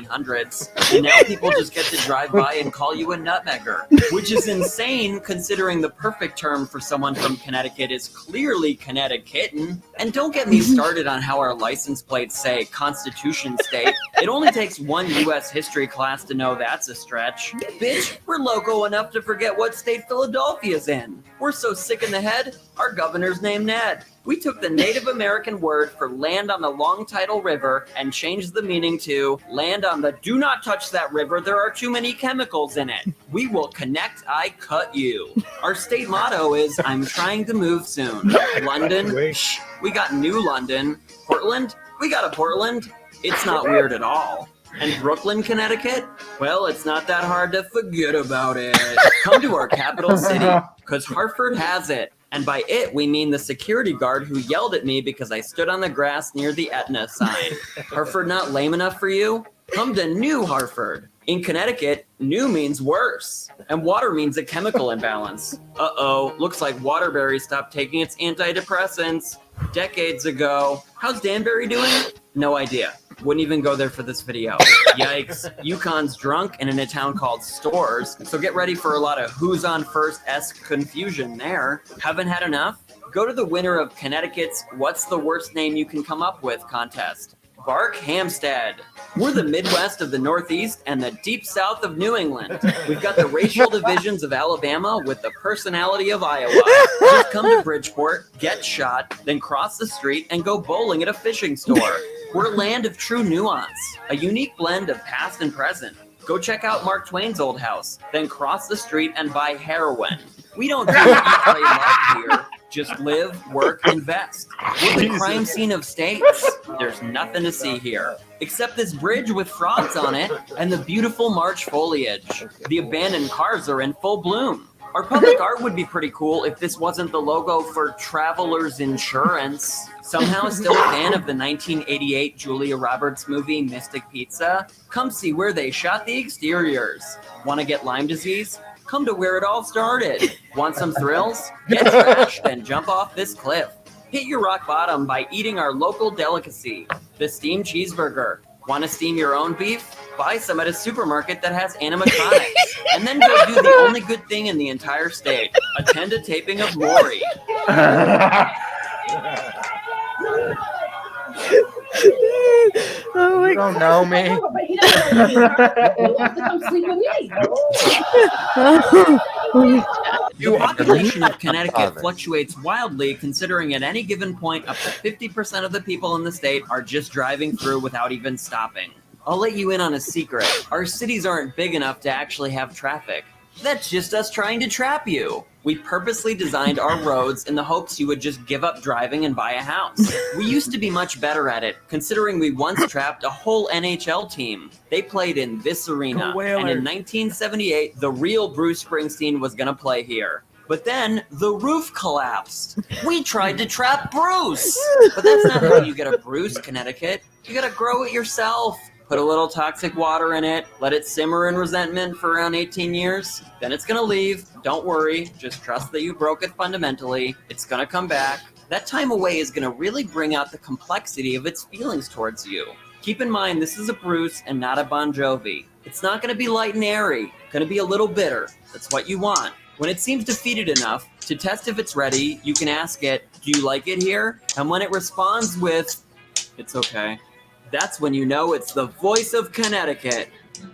Speaker 7: 1700s. And now people just get to drive by and call you a nutmegger, which is insane considering the perfect term for someone from Connecticut is clearly Connecticutan. And don't get me started on how our license plates say Constitution State. It only takes one U.S. history class to know that's a stretch. Bitch, we're loco enough to forget what state Philadelphia's in. We're so sick in the head, our governor's named Ned. We took the Native American word for land on the Long Tidal River and changed the meaning to land on the do not touch that river, there are too many chemicals in it. We will connect, I cut you. Our state motto is I'm trying to move soon. London, shh, we got New London. Portland, we got a Portland. It's not weird at all. And Brooklyn, Connecticut? Well, it's not that hard to forget about it. Come to our capital city, because Hartford has it. And by it, we mean the security guard who yelled at me because I stood on the grass near the Etna sign. Hartford not lame enough for you? Come to New Hartford. In Connecticut, new means worse, and water means a chemical imbalance. Uh-oh, looks like Waterbury stopped taking its antidepressants decades ago. How's Danbury doing? No idea. Wouldn't even go there for this video. Yikes. Yukon's drunk and in a town called Stores, so get ready for a lot of who's on first-esque confusion there. Haven't had enough? Go to the winner of Connecticut's What's the Worst Name You Can Come Up With contest. Barkhamsted. We're the Midwest of the Northeast and the deep south of New England. We've got the racial divisions of Alabama with the personality of Iowa. Just come to Bridgeport, get shot, then cross the street and go bowling at a fishing store. We're a land of true nuance, a unique blend of past and present. Go check out Mark Twain's old house, then cross the street and buy heroin. We don't do eat, play, love here. Just live, work, invest. We're the crime scene of states. There's nothing to see here, except this bridge with frogs on it and the beautiful March foliage. The abandoned cars are in full bloom. Our public art would be pretty cool if this wasn't the logo for Travelers Insurance. Somehow still a fan of the 1988 Julia Roberts movie Mystic Pizza? Come see where they shot the exteriors. Want to get Lyme disease? Come to where it all started. Want some thrills? Get trashed and jump off this cliff. Hit your rock bottom by eating our local delicacy, the steamed cheeseburger. Want to steam your own beef? Buy some at a supermarket that has animatronics. And then go do the only good thing in the entire state. Attend a taping of Maury.
Speaker 1: Oh my
Speaker 11: You don't know me.
Speaker 7: The population of Connecticut fluctuates wildly, considering at any given point up to 50% of the people in the state are just driving through without even stopping. I'll let you in on a secret. Our cities aren't big enough to actually have traffic. That's just us trying to trap you. We purposely designed our roads in the hopes you would just give up driving and buy a house. We used to be much better at it, considering we once trapped a whole NHL team. They played in this arena, and in 1978, the real Bruce Springsteen was gonna play here. But then the roof collapsed. We tried to trap Bruce, but that's not how you get a Bruce, Connecticut. You gotta grow it yourself. Put a little toxic water in it, let it simmer in resentment for around 18 years, then it's gonna leave. Don't worry, just trust that you broke it fundamentally. It's gonna come back. That time away is gonna really bring out the complexity of its feelings towards you. Keep in mind, this is a Bruce and not a Bon Jovi. It's not gonna be light and airy, gonna be a little bitter. That's what you want. When it seems defeated enough, to test if it's ready, you can ask it, do you like it here? And when it responds with, it's okay, that's when you know it's the voice of Connecticut.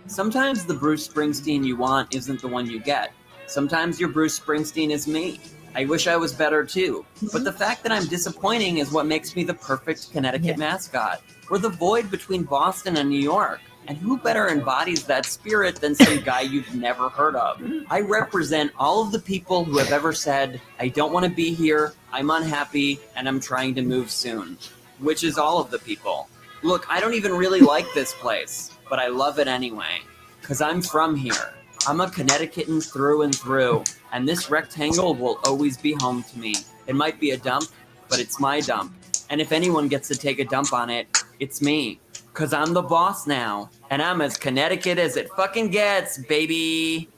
Speaker 7: Sometimes the Bruce Springsteen you want isn't the one you get. Sometimes your Bruce Springsteen is me. I wish I was better too. But the fact that I'm disappointing is what makes me the perfect Connecticut mascot. We're the void between Boston and New York. And who better embodies that spirit than some guy you've never heard of? I represent all of the people who have ever said, I don't want to be here, I'm unhappy, and I'm trying to move soon. Which is all of the people. Look, I don't even really like this place, but I love it anyway, because I'm from here. I'm a Connecticutan through and through, and this rectangle will always be home to me. It might be a dump, but it's my dump. And if anyone gets to take a dump on it, it's me, because I'm the boss now, and I'm as Connecticut as it fucking gets, baby.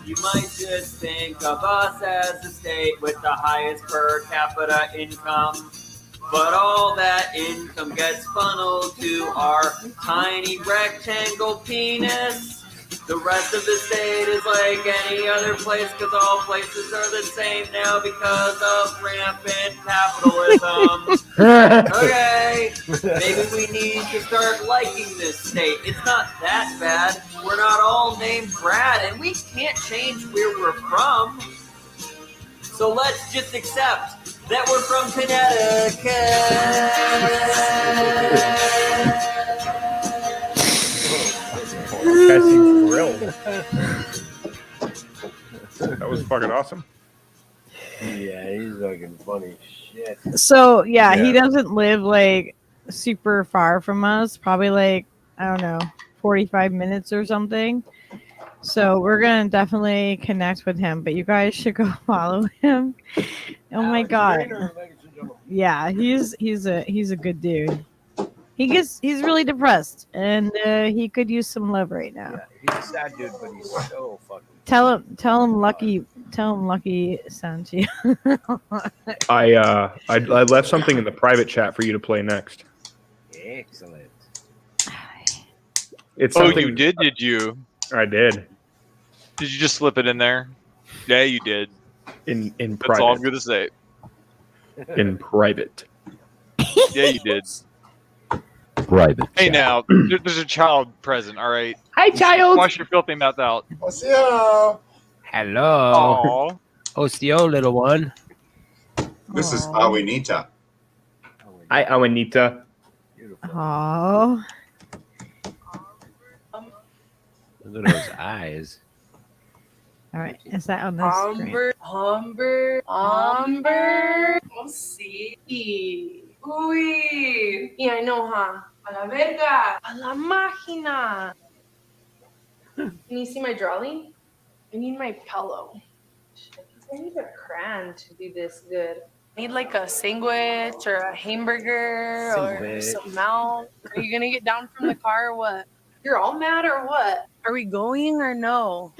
Speaker 7: You might just think of us as the state with the highest per capita income, but all that income gets funneled to our tiny rectangle penis. The rest of the state is like any other place, because all places are the same now because of rampant capitalism. Okay, maybe we need to start liking this state. It's not that bad. We're not all named Brad, and we can't change where we're from. So let's just accept that we're from Connecticut.
Speaker 5: That seems thrilled. That was fucking awesome.
Speaker 3: Yeah, he's fucking funny shit.
Speaker 1: So yeah, he doesn't live like super far from us. Probably like, I don't know, 45 minutes or something. So we're gonna definitely connect with him, but you guys should go follow him. Oh my god. Yeah, he's a good dude. He's really depressed and he could use some love right now.
Speaker 3: Yeah, he's a sad dude, but he's so fucking.
Speaker 1: Tell him Lucky sent you.
Speaker 5: I left something in the private chat for you to play next.
Speaker 3: Excellent.
Speaker 5: It's
Speaker 6: Oh,
Speaker 5: something
Speaker 6: you did you?
Speaker 5: I did
Speaker 6: Did you just slip it in there? Yeah, you did.
Speaker 5: in
Speaker 6: That's all I'm
Speaker 5: private.
Speaker 6: gonna say.
Speaker 5: In private.
Speaker 6: Yeah, you did.
Speaker 3: Private.
Speaker 6: Hey, now there's a child present. All right.
Speaker 5: Hi, child.
Speaker 6: Wash your filthy mouth out.
Speaker 4: Osio.
Speaker 3: Hello.
Speaker 6: Aww.
Speaker 3: Osteo, little one.
Speaker 4: This is Awinita.
Speaker 5: Hi, Awanita.
Speaker 1: Oh.
Speaker 3: Look at those eyes.
Speaker 1: All right. Is that on this screen?
Speaker 13: Humber. Oh, sí. Uy. Y I know, huh? A la verga. A la máquina. Can you see my drawing? I need my pillow. I need a crayon to do this good. I need like a sandwich or a hamburger or some milk. Are you gonna get down from the car or what? You're all mad or what? Are we going or no?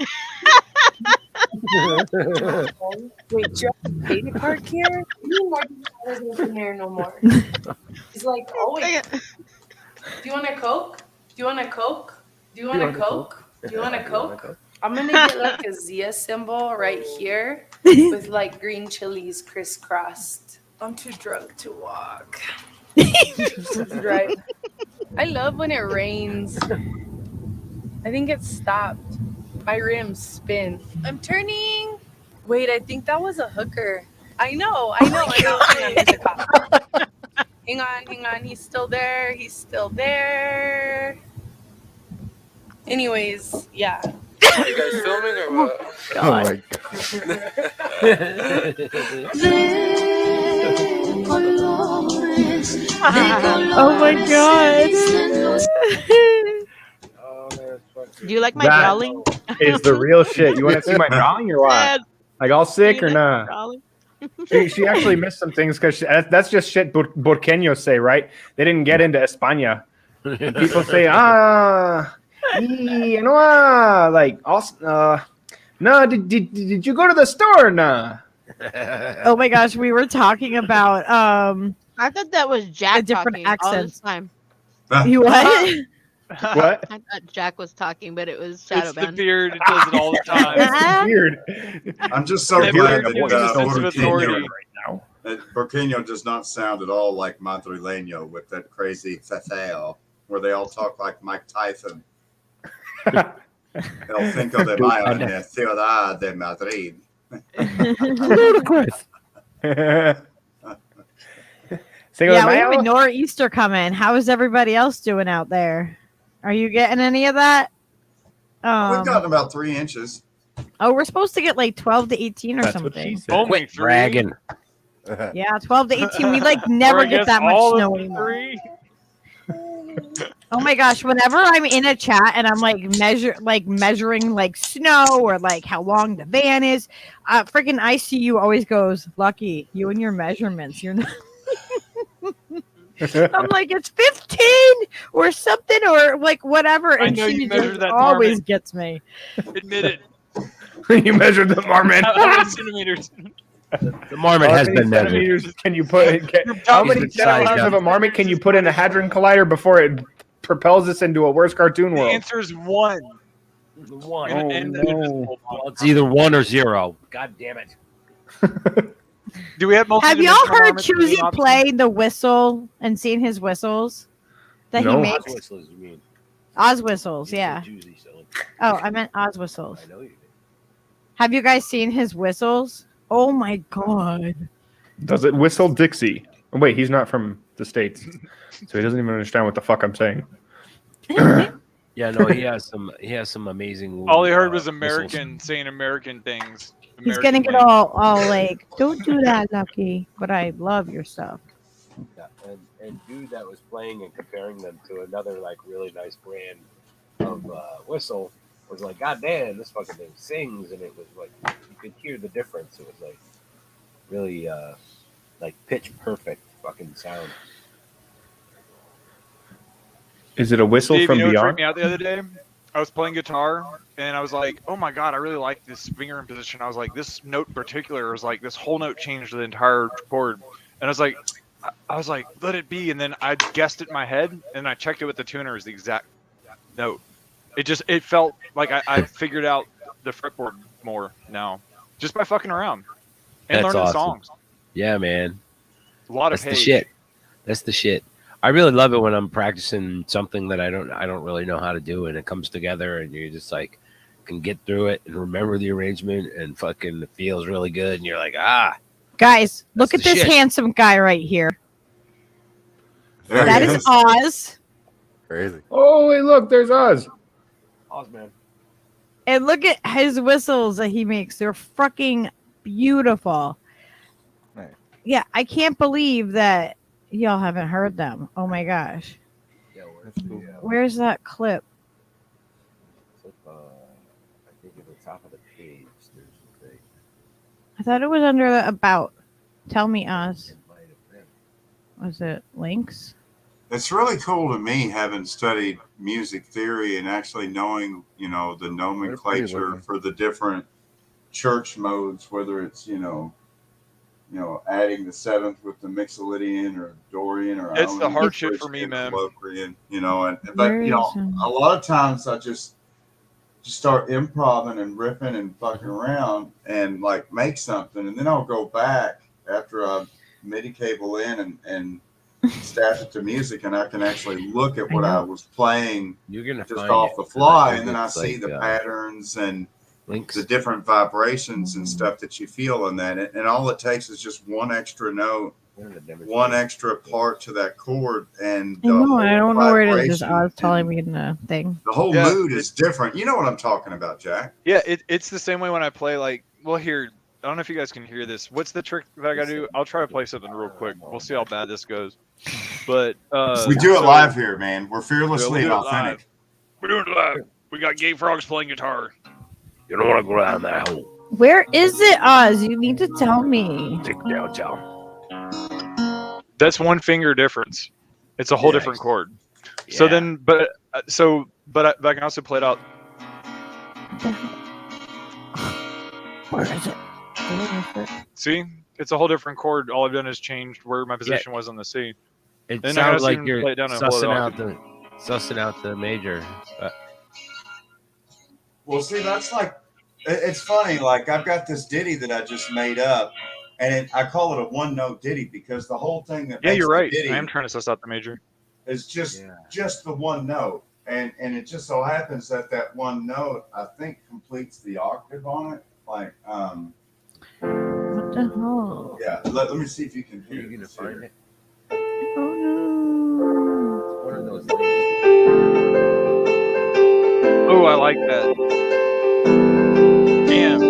Speaker 13: Wait, do you have to pay to park here? You more doesn't live here no more. He's like, oh wait. Do you want a Coke? Do you want a Coke? Do you want a Coke? Do you want a Coke? I'm gonna get like a Zia symbol right here with like green chilies crisscrossed. I'm too drunk to walk. Right. I love when it rains. I think it stopped. My rims spin. I'm turning. Wait, I think that was a hooker. I know. Hang on, he's a cop. Hang on. He's still there. Anyways, yeah.
Speaker 14: Are you guys filming or what?
Speaker 5: Oh my
Speaker 1: Oh my god.
Speaker 9: Do you like my
Speaker 5: That
Speaker 9: drawing?
Speaker 5: is the real shit. You want to see my drawing or what?
Speaker 9: Yeah.
Speaker 5: Like all sick
Speaker 9: Do
Speaker 5: or
Speaker 9: you like
Speaker 5: not?
Speaker 9: my drawing?
Speaker 5: She actually missed some things because that's just shit Burqueños say, right? They didn't get into España. And people say, like, no, did you go to the store? Nah.
Speaker 1: Oh my gosh, we were talking about
Speaker 9: I thought that was Jack
Speaker 1: different
Speaker 9: talking all this
Speaker 1: accents.
Speaker 9: time.
Speaker 1: You what?
Speaker 5: What?
Speaker 9: I thought Jack was talking, but it was
Speaker 6: It's the
Speaker 9: Shadowband.
Speaker 6: beard. It does it all the time.
Speaker 5: It's weird.
Speaker 4: I'm just so
Speaker 6: They've
Speaker 4: glad
Speaker 6: given you a sense of authority.
Speaker 4: that Burqueño does not sound at all like Madrileño with that crazy fefeo where they all talk like Mike Tyson. El Cinco de Mayo en la Ciudad de Madrid.
Speaker 5: Ludicrous.
Speaker 1: Yeah, we have a nor'easter coming. How is everybody else doing out there? Are you getting any of that?
Speaker 4: We've gotten about 3 inches.
Speaker 1: Oh, we're supposed to get like 12 to 18 or something.
Speaker 3: Quit bragging.
Speaker 1: Yeah, 12 to 18. We like never get that much snow anymore. Oh my gosh, whenever I'm in a chat and I'm like measuring like snow or like how long the van is, freaking ICU always goes, Lucky, you and your measurements, you're not. I'm like, it's 15 or something or like whatever,
Speaker 6: I
Speaker 1: and
Speaker 6: know
Speaker 1: she
Speaker 6: you measured
Speaker 1: just
Speaker 6: that,
Speaker 1: always
Speaker 6: Marmon.
Speaker 1: gets me.
Speaker 6: Admit it.
Speaker 5: You measured the marmot.
Speaker 6: How many centimeters?
Speaker 3: The marmot has been measured.
Speaker 5: Centimeters can you put? How many centimeters of a marmot can you put in a hadron collider before it propels us into a worse cartoon
Speaker 6: The
Speaker 5: world?
Speaker 6: answer is 1.
Speaker 3: One.
Speaker 5: No.
Speaker 3: Well, it's either 1 or 0. God damn it.
Speaker 6: Do we have
Speaker 1: Have y'all heard Choosy play the whistle and seen his whistles that
Speaker 5: No.
Speaker 1: he makes?
Speaker 3: Oz whistles, you mean?
Speaker 1: Oz whistles, yeah.
Speaker 3: Choosy, silly.
Speaker 1: Oh, I meant Oz whistles.
Speaker 3: I know you did.
Speaker 1: Have you guys seen his whistles? Oh my god.
Speaker 5: Does it whistle Dixie? Oh, wait, he's not from the States, so he doesn't even understand what the fuck I'm saying.
Speaker 3: Yeah, no, he has some amazing.
Speaker 6: All he heard was
Speaker 3: whistles.
Speaker 6: American saying American things.
Speaker 1: He's gonna get all like, don't do that, Lucky. But I love your stuff.
Speaker 3: Yeah, and dude that was playing and comparing them to another like really nice brand of whistle was like, God damn, this fucking thing sings, and it was like you could hear the difference. It was like really like pitch perfect fucking sound.
Speaker 5: Is it a whistle
Speaker 6: Steve,
Speaker 5: from
Speaker 6: you know what
Speaker 5: beyond?
Speaker 6: freaked me out the other day? I was playing guitar and I was like, oh my god, I really like this finger in position. I was like, this note in particular was like this whole note changed the entire chord. And I was like, let it be. And then I guessed it in my head and I checked it with the tuner. It was the exact note. It felt like I figured out the fretboard more now just by fucking around and
Speaker 3: That's
Speaker 6: learning
Speaker 3: awesome.
Speaker 6: songs.
Speaker 3: Yeah, man.
Speaker 6: A lot
Speaker 3: That's
Speaker 6: of
Speaker 3: the shit. That's the shit. I really love it when I'm practicing something that I don't really know how to do, and it comes together, and you're just like can get through it and remember the arrangement, and fucking it feels really good, and you're like,
Speaker 1: Guys, look at
Speaker 3: the
Speaker 1: this
Speaker 3: shit.
Speaker 1: handsome guy right here.
Speaker 4: There
Speaker 1: That
Speaker 4: he
Speaker 1: is Oz.
Speaker 11: Crazy.
Speaker 5: Oh, wait, look, there's Oz.
Speaker 3: Oz, man.
Speaker 1: And look at his whistles that he makes. They're fucking beautiful.
Speaker 11: Nice.
Speaker 1: Yeah, I can't believe that y'all haven't heard them. Oh my gosh. Where's that clip?
Speaker 3: I think at the top of the page there's a thing.
Speaker 1: I thought it was under the about. Tell me, Oz. Was it links?
Speaker 4: It's really cool to me, having studied music theory and actually knowing, you know, the nomenclature for the different church modes, whether it's, you know, adding the seventh with the Mixolydian or Dorian or
Speaker 6: It's the
Speaker 4: Ionian,
Speaker 6: hard shit
Speaker 4: which
Speaker 6: for me,
Speaker 4: is
Speaker 6: man.
Speaker 4: Locrian, you know, but you know, a lot of times I just start improvising and riffing and fucking around and like make something, and then I'll go back after I MIDI cable in and stash it to music, and I can actually look at what I was playing
Speaker 3: You're gonna
Speaker 4: just
Speaker 3: find
Speaker 4: off
Speaker 3: it.
Speaker 4: the fly,
Speaker 3: I
Speaker 4: and then I
Speaker 3: think
Speaker 4: see
Speaker 3: it's
Speaker 4: the
Speaker 3: like,
Speaker 4: patterns and
Speaker 3: links.
Speaker 4: the different vibrations and stuff that you feel in that, and all it takes is just one extra note, one extra part to that chord, and
Speaker 1: I know, I don't know where it is. Just
Speaker 4: vibration
Speaker 1: Oz telling me in the thing.
Speaker 4: the whole
Speaker 6: Yeah,
Speaker 4: mood is different. You know what I'm talking about, Jack?
Speaker 6: Yeah, it's the same way when I play like, well, here, I don't know if you guys can hear this. What's the trick that I gotta do? I'll try to play something real quick. We'll see how bad this goes. But
Speaker 4: We do it live here, man. We're fearlessly
Speaker 6: do it
Speaker 4: authentic.
Speaker 6: live. We're doing it live. We got gay frogs playing guitar.
Speaker 3: You don't want to go down that hole.
Speaker 1: Where is it, Oz? You need to tell me.
Speaker 3: Take it downtown.
Speaker 6: That's one finger difference. It's a whole different chord. So then, but I can also play it out.
Speaker 1: Where is it?
Speaker 6: See, it's a whole different chord. All I've done is changed where my position was on the C.
Speaker 3: It
Speaker 6: Then I gotta
Speaker 3: sounds
Speaker 6: see
Speaker 3: like
Speaker 6: him
Speaker 3: you're
Speaker 6: play it down and hold it
Speaker 3: sussing out the major.
Speaker 4: Well, see, that's like, it's funny. Like, I've got this ditty that I just made up, and I call it a one-note ditty because the whole thing that
Speaker 6: Yeah,
Speaker 4: makes
Speaker 6: you're
Speaker 4: the
Speaker 6: right.
Speaker 4: ditty
Speaker 6: I am trying to suss out the major.
Speaker 4: is just the one note, and it just so happens that one note I think completes the octave on it. Like,
Speaker 1: what the hell?
Speaker 4: yeah. Let me see if you can hear.
Speaker 3: You're gonna find it.
Speaker 1: Oh no!
Speaker 3: One of those.
Speaker 6: Oh, I like that. Damn.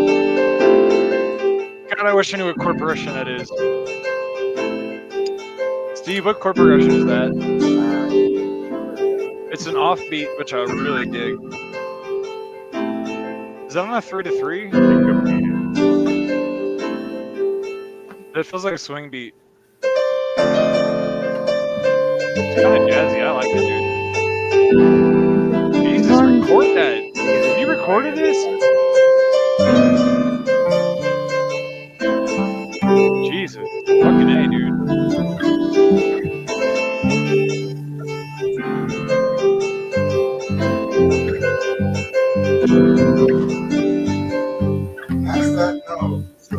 Speaker 6: God, I wish I knew what chord progression that is. Steve, what chord progression is that? It's an offbeat, which I really dig. Is that on a 3-3? That feels like a swing beat. It's kind of jazzy. I like it, dude. Jesus, record that. Have you recorded this? Jesus. Fucking A, dude.
Speaker 4: That's that note. So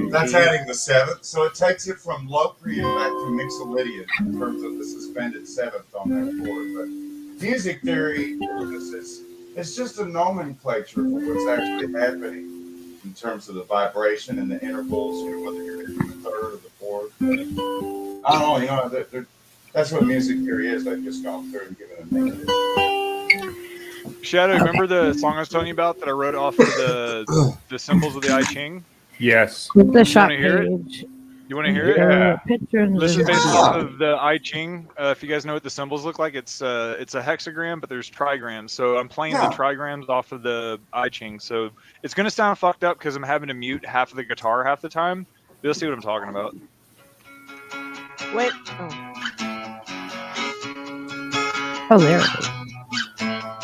Speaker 4: that's adding the seventh. So it takes it from Locrian back to Mixolydian in terms of the suspended seventh on that chord. But music theory it's just a nomenclature for what's actually happening in terms of the vibration and the intervals. You know, whether you're in the third or the fourth. I don't know. You know, that's what music theory is. They've just gone through and given a name.
Speaker 6: Shadow, remember the song I was telling you about that I wrote off of the symbols of the I Ching?
Speaker 5: Yes.
Speaker 1: With the shot
Speaker 6: hear it?
Speaker 1: page.
Speaker 6: You want to hear it?
Speaker 5: Yeah.
Speaker 6: This is based off of the I Ching. If you guys know what the symbols look like, it's a hexagram, but there's trigrams. So I'm playing the trigrams off of the I Ching. So it's gonna sound fucked up because I'm having to mute half of the guitar half the time. You'll see what I'm talking about.
Speaker 9: Wait.
Speaker 1: Oh, there it is.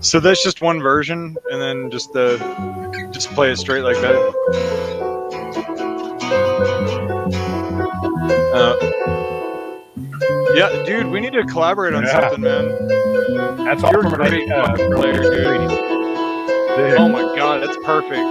Speaker 6: So that's just one version, and then just play it straight like that. Yeah, dude, we need to collaborate on something, man.
Speaker 5: That's
Speaker 6: You're
Speaker 5: awesome.
Speaker 6: a great fucking player, dude. Oh my god, that's perfect.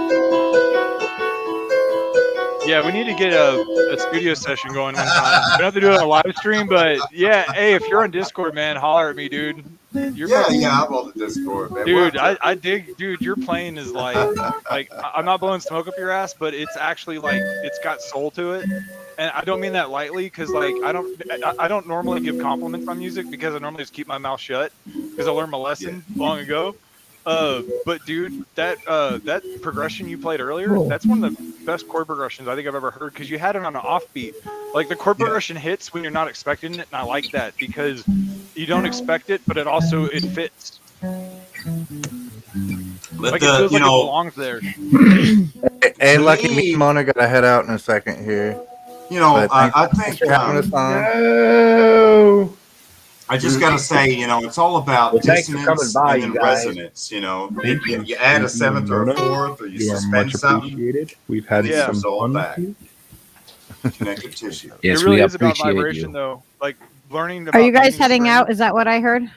Speaker 6: Yeah, we need to get a studio session going one time. We don't have to do it on a live stream, but yeah, hey, if you're on Discord, man, holler at me, dude.
Speaker 4: Yeah, I'm on the Discord, man.
Speaker 6: Dude, I dig, dude. Your playing is like I'm not blowing smoke up your ass, but it's actually like it's got soul to it, and I don't mean that lightly because like I don't normally give compliments on music because I normally just keep my mouth shut because I learned my lesson long ago. But dude, that progression you played earlier, that's one of the best chord progressions I think I've ever heard because you had it on an offbeat. Like the chord progression hits when you're not expecting it, and I like that because you don't expect it, but it fits.
Speaker 11: But
Speaker 6: like it feels like it belongs there.
Speaker 11: Hey, Lucky, me and Mona gotta head out in a second here.
Speaker 4: You know,
Speaker 11: But
Speaker 4: I think I just got to say, you know, it's all about dissonance and then resonance. You know, you add a seventh or a fourth, or you suspend something.
Speaker 5: We've had some
Speaker 4: all
Speaker 5: fun
Speaker 4: back.
Speaker 5: with you.
Speaker 4: Connective tissue.
Speaker 3: Yes,
Speaker 6: it really
Speaker 3: we
Speaker 6: is about
Speaker 3: appreciate
Speaker 6: vibration,
Speaker 3: you.
Speaker 6: though. Like learning.
Speaker 1: Are you
Speaker 6: about
Speaker 1: guys
Speaker 6: meaning
Speaker 1: heading
Speaker 6: string.
Speaker 1: out? Is that what I heard?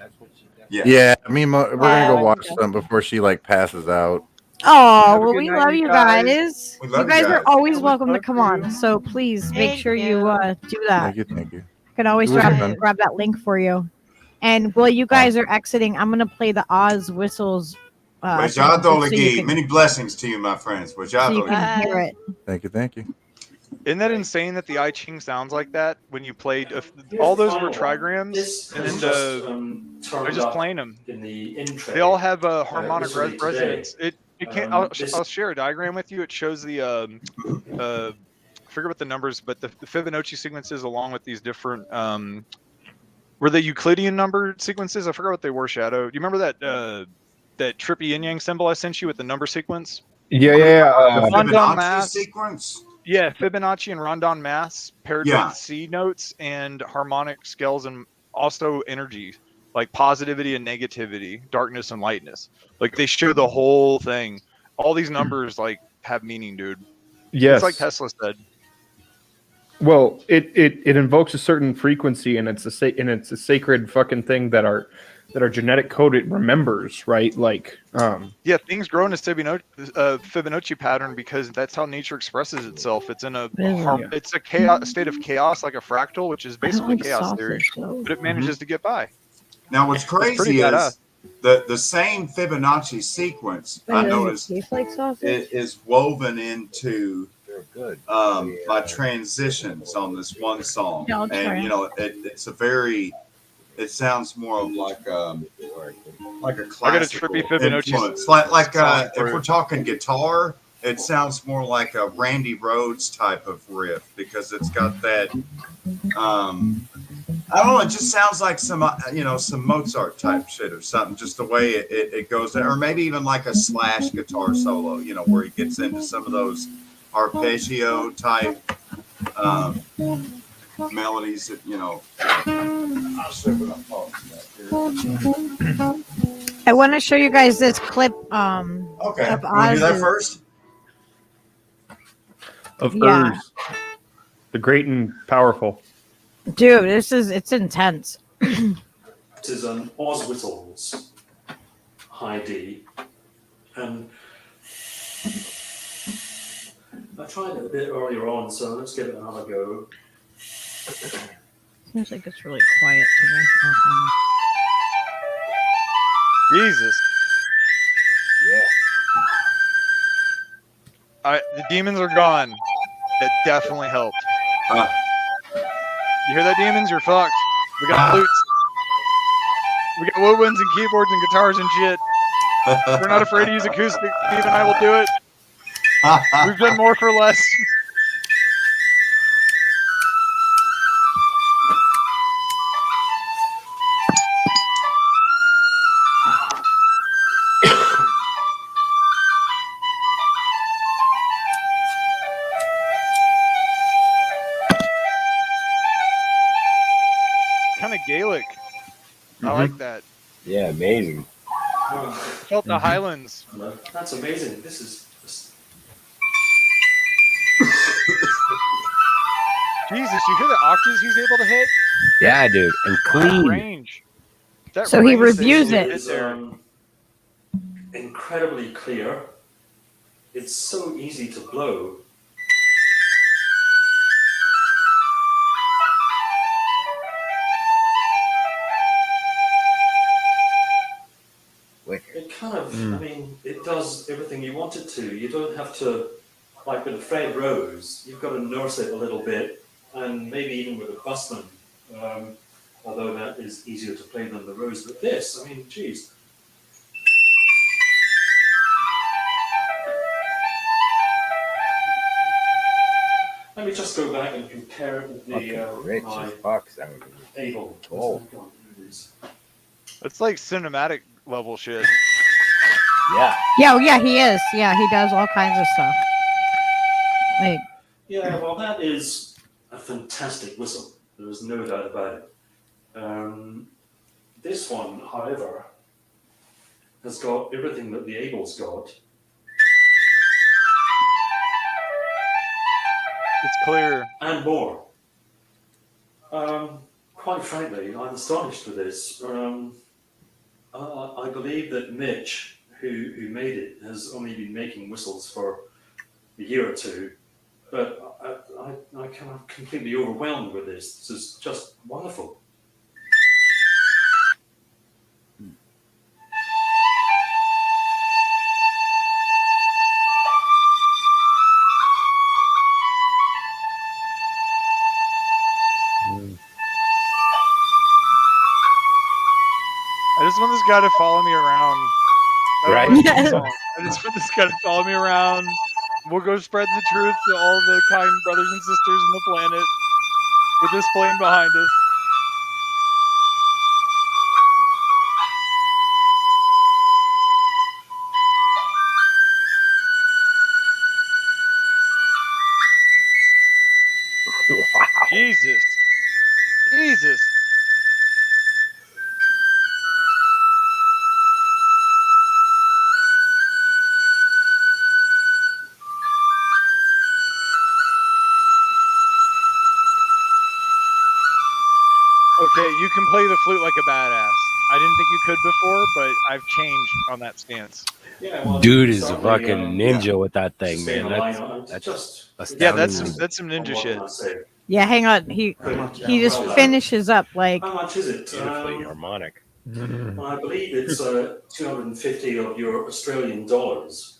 Speaker 11: Yeah, we're gonna go watch something before she like passes out.
Speaker 1: Oh,
Speaker 6: Have a
Speaker 1: well,
Speaker 6: good
Speaker 1: we
Speaker 6: night,
Speaker 1: love
Speaker 6: you
Speaker 1: you
Speaker 6: guys.
Speaker 1: guys.
Speaker 4: We
Speaker 1: You
Speaker 4: love you
Speaker 1: guys are
Speaker 4: guys.
Speaker 1: always
Speaker 6: Yeah,
Speaker 1: welcome to
Speaker 6: love
Speaker 1: come
Speaker 6: you.
Speaker 1: on. So please make
Speaker 9: Thank
Speaker 1: sure you
Speaker 9: you.
Speaker 1: do that.
Speaker 11: Thank you.
Speaker 1: I can always
Speaker 11: It was
Speaker 1: grab
Speaker 11: fun.
Speaker 1: that link for you. And while you guys are exiting, I'm gonna play the Oz whistles.
Speaker 4: Wajado
Speaker 1: so you
Speaker 4: Lagi.
Speaker 1: can-
Speaker 4: Many blessings to you, my friends.
Speaker 1: so you
Speaker 4: Wajado
Speaker 1: can
Speaker 4: Lagi.
Speaker 1: hear it.
Speaker 11: Thank you.
Speaker 6: Isn't that insane that the I Ching sounds like that when you played? All those were trigrams, and then they're just playing them. They all have a harmonic resonance. It can't. I'll share a diagram with you. It shows the I forget what the numbers, but the Fibonacci sequences along with these different were they Euclidean number sequences? I forgot what they were. Shadow. Do you remember that trippy yin yang symbol I sent you with the number sequence?
Speaker 5: Yeah.
Speaker 6: Rondon
Speaker 4: Fibonacci
Speaker 6: mass.
Speaker 4: sequence.
Speaker 6: Yeah, Fibonacci and rondon mass paired
Speaker 4: Yeah.
Speaker 6: with C notes and harmonic scales and also energy, like positivity and negativity, darkness and lightness. Like they show the whole thing. All these numbers like have meaning, dude.
Speaker 5: Yes.
Speaker 6: It's like Tesla said.
Speaker 5: Well, it invokes a certain frequency, and it's a sacred fucking thing that our genetic code it remembers, right? Like,
Speaker 6: yeah, things grow in a Fibonacci pattern because that's how nature expresses itself. It's in it's a state of chaos, like a fractal, which is basically chaos theory, but it manages to get by.
Speaker 4: Now, what's crazy is the same Fibonacci sequence I noticed is woven into my transitions on this one song, and you know it's a very. It sounds more of like a classical
Speaker 6: I got a trippy Fibonacci
Speaker 4: influence. Like if we're talking guitar, it sounds more like a Randy Rhoads type of riff because it's got that. I don't know. It just sounds like some Mozart type shit or something. Just the way it goes there, or maybe even like a Slash guitar solo. You know, where he gets into some of those arpeggio type melodies that
Speaker 1: I want to show you guys this clip.
Speaker 4: Okay,
Speaker 1: of
Speaker 4: want to do that
Speaker 1: Oz's-
Speaker 4: first?
Speaker 5: of
Speaker 1: Yeah.
Speaker 5: Urs, the great and powerful.
Speaker 1: Dude, it's intense.
Speaker 15: It is an Oz Whistles high D, and I tried it a bit earlier on, so let's give it another go.
Speaker 1: Seems like it's really quiet today.
Speaker 6: Jesus. The demons are gone. That definitely helped. You hear that, demons? You're fucked. We got flutes. We got woodwinds and keyboards and guitars and shit. We're not afraid to use acoustic. Steve and I will do it. We've done more for less. Kind of Gaelic. I like that.
Speaker 3: Yeah, amazing.
Speaker 6: Felt the Highlands.
Speaker 15: That's amazing. This is.
Speaker 6: Jesus, you hear the octaves he's able to hit?
Speaker 3: Yeah, dude, and clean.
Speaker 6: Range. That
Speaker 1: So he
Speaker 6: range that
Speaker 1: reviews
Speaker 6: he's
Speaker 1: it.
Speaker 6: hit there.
Speaker 15: Incredibly clear. It's so easy to blow. It kind of, I mean, it does everything you want it to. You don't have to, like with a Fred Rose, you've got to nurse it a little bit, and maybe even with a busman, although that is easier to play than the Rose. But this, I mean, geez. Let me just go back and compare it with
Speaker 3: Rich
Speaker 15: my
Speaker 3: as fuck sounding.
Speaker 15: Able.
Speaker 3: Oh.
Speaker 6: It's like cinematic level shit.
Speaker 3: Yeah.
Speaker 1: Yeah, he is. Yeah, he does all kinds of stuff. Like,
Speaker 15: Yeah, well, that is a fantastic whistle. There is no doubt about it. This one, however, has got everything that the Abel's got.
Speaker 6: It's clear.
Speaker 15: And more. Quite frankly, I'm astonished with this. I believe that Mitch, who made it, has only been making whistles for a year or two, but I kind of completely overwhelmed with this. This is just wonderful.
Speaker 6: I just want this guy to follow me around.
Speaker 3: Right.
Speaker 6: I just want this guy to follow me around. We'll go spread the truth to all the kind brothers and sisters on the planet with this plane behind us.
Speaker 3: Wow.
Speaker 6: Jesus. Okay, you can play the flute like a badass. I didn't think you could before, but I've changed on that stance.
Speaker 15: Yeah, well,
Speaker 3: Dude is a
Speaker 15: certainly,
Speaker 3: fucking ninja with that thing,
Speaker 15: stay
Speaker 3: man.
Speaker 15: alive.
Speaker 3: That's
Speaker 15: just
Speaker 6: Yeah, that's
Speaker 3: astounding.
Speaker 6: some ninja shit.
Speaker 1: yeah, hang on. He just finishes up like.
Speaker 15: How much is it?
Speaker 3: Beautifully harmonic.
Speaker 15: Well, I believe it's 250 of your Australian dollars.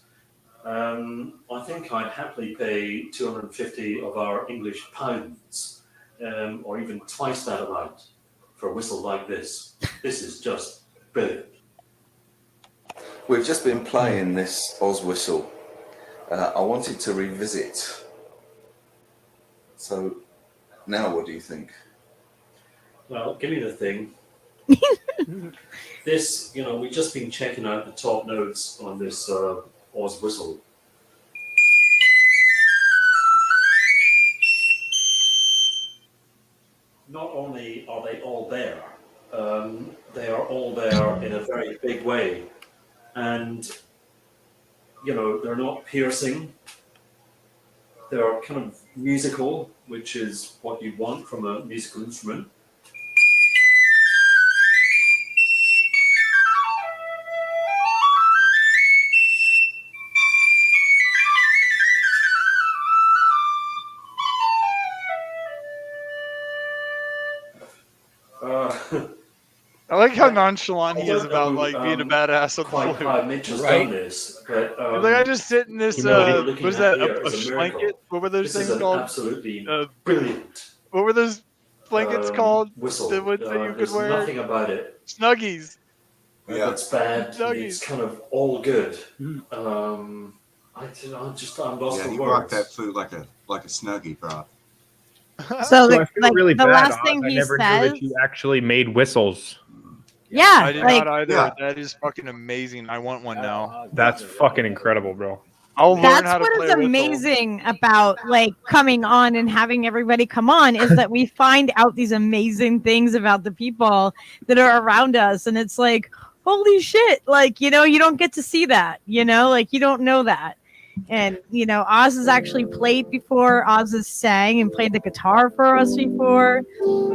Speaker 15: I think I'd happily pay 250 of our English pounds, or even twice that amount for a whistle like this. This is just brilliant.
Speaker 16: We've just been playing this Oz whistle. I wanted to revisit. So now what do you think?
Speaker 15: Well, give me the thing. This, we've just been checking out the top notes on this Oz whistle. Not only are they all there, they are all there in a very big way. And, they're not piercing. They're kind of musical, which is what you want from a musical instrument.
Speaker 6: I like how nonchalant he is about like being a badass on the flute.
Speaker 15: Right? This, but,
Speaker 6: He's like, I just sit in this. What is that? A blanket? What were those things called?
Speaker 15: Absolutely brilliant.
Speaker 6: What were those blankets called?
Speaker 15: Whistle.
Speaker 6: The ones that you could
Speaker 15: There's
Speaker 6: wear.
Speaker 15: nothing about it.
Speaker 6: Snuggies.
Speaker 15: That's bad.
Speaker 6: Snuggies.
Speaker 15: It's kind of all good. I'm lost
Speaker 4: Yeah,
Speaker 15: for
Speaker 4: he
Speaker 15: words.
Speaker 4: rocked that flute like a snuggie, bro.
Speaker 1: So
Speaker 5: I feel really
Speaker 1: the
Speaker 5: bad,
Speaker 1: last
Speaker 5: Oz.
Speaker 1: thing
Speaker 5: I
Speaker 1: he
Speaker 5: never knew
Speaker 1: says,
Speaker 5: that you actually made whistles.
Speaker 1: yeah,
Speaker 6: I did
Speaker 1: like
Speaker 6: not either.
Speaker 4: Yeah.
Speaker 6: That is fucking amazing. I want one now.
Speaker 5: That's fucking incredible, bro.
Speaker 6: I'll learn
Speaker 1: that's
Speaker 6: how to
Speaker 1: what
Speaker 6: play
Speaker 1: is
Speaker 6: a whistle.
Speaker 1: amazing about like coming on and having everybody come on is that we find out these amazing things about the people that are around us, and it's like, holy shit, like, you know, you don't get to see that, you know, like you don't know that. And you know, Oz has actually played before. Oz has sang and played the guitar for us before.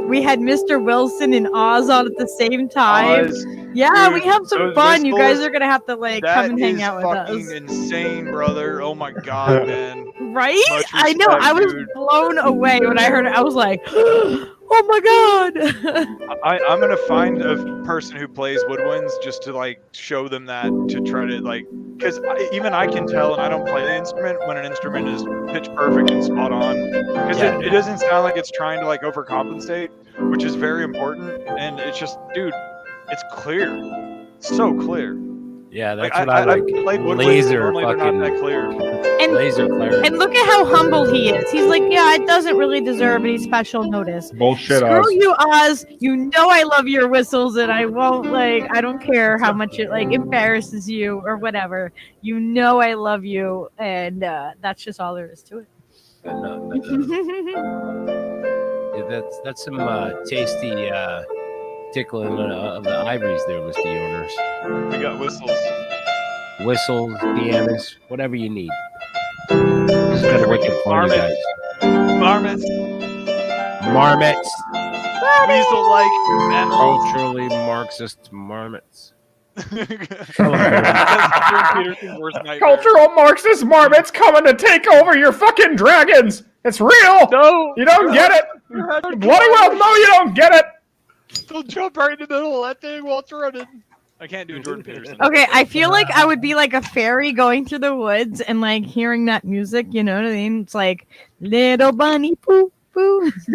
Speaker 1: We had Mr. Wilson and Oz on at the same time.
Speaker 6: Oz,
Speaker 1: Yeah,
Speaker 6: dude,
Speaker 1: we have some
Speaker 6: those
Speaker 1: fun. You guys
Speaker 6: whistles,
Speaker 1: are gonna have to like
Speaker 6: that
Speaker 1: come and hang
Speaker 6: is
Speaker 1: out with us.
Speaker 6: fucking insane, brother. Oh my god, man.
Speaker 1: Right?
Speaker 6: Much
Speaker 1: I know.
Speaker 6: respect,
Speaker 1: I was
Speaker 6: dude.
Speaker 1: blown away when I heard it. I was like, oh my god.
Speaker 6: I'm gonna find a person who plays woodwinds just to like show them that, to try to like, because even I can tell, and I don't play the instrument, when an instrument is pitch perfect and spot on, because it doesn't sound like it's trying to like overcompensate, which is very important. And it's just, dude, it's clear, so clear.
Speaker 3: Yeah, that's
Speaker 6: Like,
Speaker 3: what I like.
Speaker 6: played woodwinds,
Speaker 3: Laser
Speaker 6: normally they're
Speaker 3: fucking
Speaker 6: not that clear.
Speaker 3: laser clarity.
Speaker 1: And look at how humble he is. He's like, yeah, it doesn't really deserve any special notice.
Speaker 5: Bullshit,
Speaker 1: Screw
Speaker 5: Oz.
Speaker 1: you, Oz. You know I love your whistles, and I won't like. I don't care how much it like embarrasses you or whatever. You know I love you, and that's just all there is to it.
Speaker 3: Yeah, that's some tasty tickling of the ivories there, Mr. Owners.
Speaker 6: We got whistles.
Speaker 3: Whistles, pianos, whatever you need. This is better working for you guys.
Speaker 6: Marmots.
Speaker 3: Marmots.
Speaker 6: Weasel-like mammals.
Speaker 3: Culturally Marxist marmots.
Speaker 5: Cultural Marxist marmots coming to take over your fucking dragons. It's real.
Speaker 6: No,
Speaker 5: you don't get it. Bloody well, no, you don't get it.
Speaker 6: Don't jump right in the middle of that thing while it's running. I can't do Jordan Peterson.
Speaker 1: Okay, I feel like I would be like a fairy going through the woods and like hearing that music. You know what I mean? It's like little bunny poo poo.
Speaker 5: See,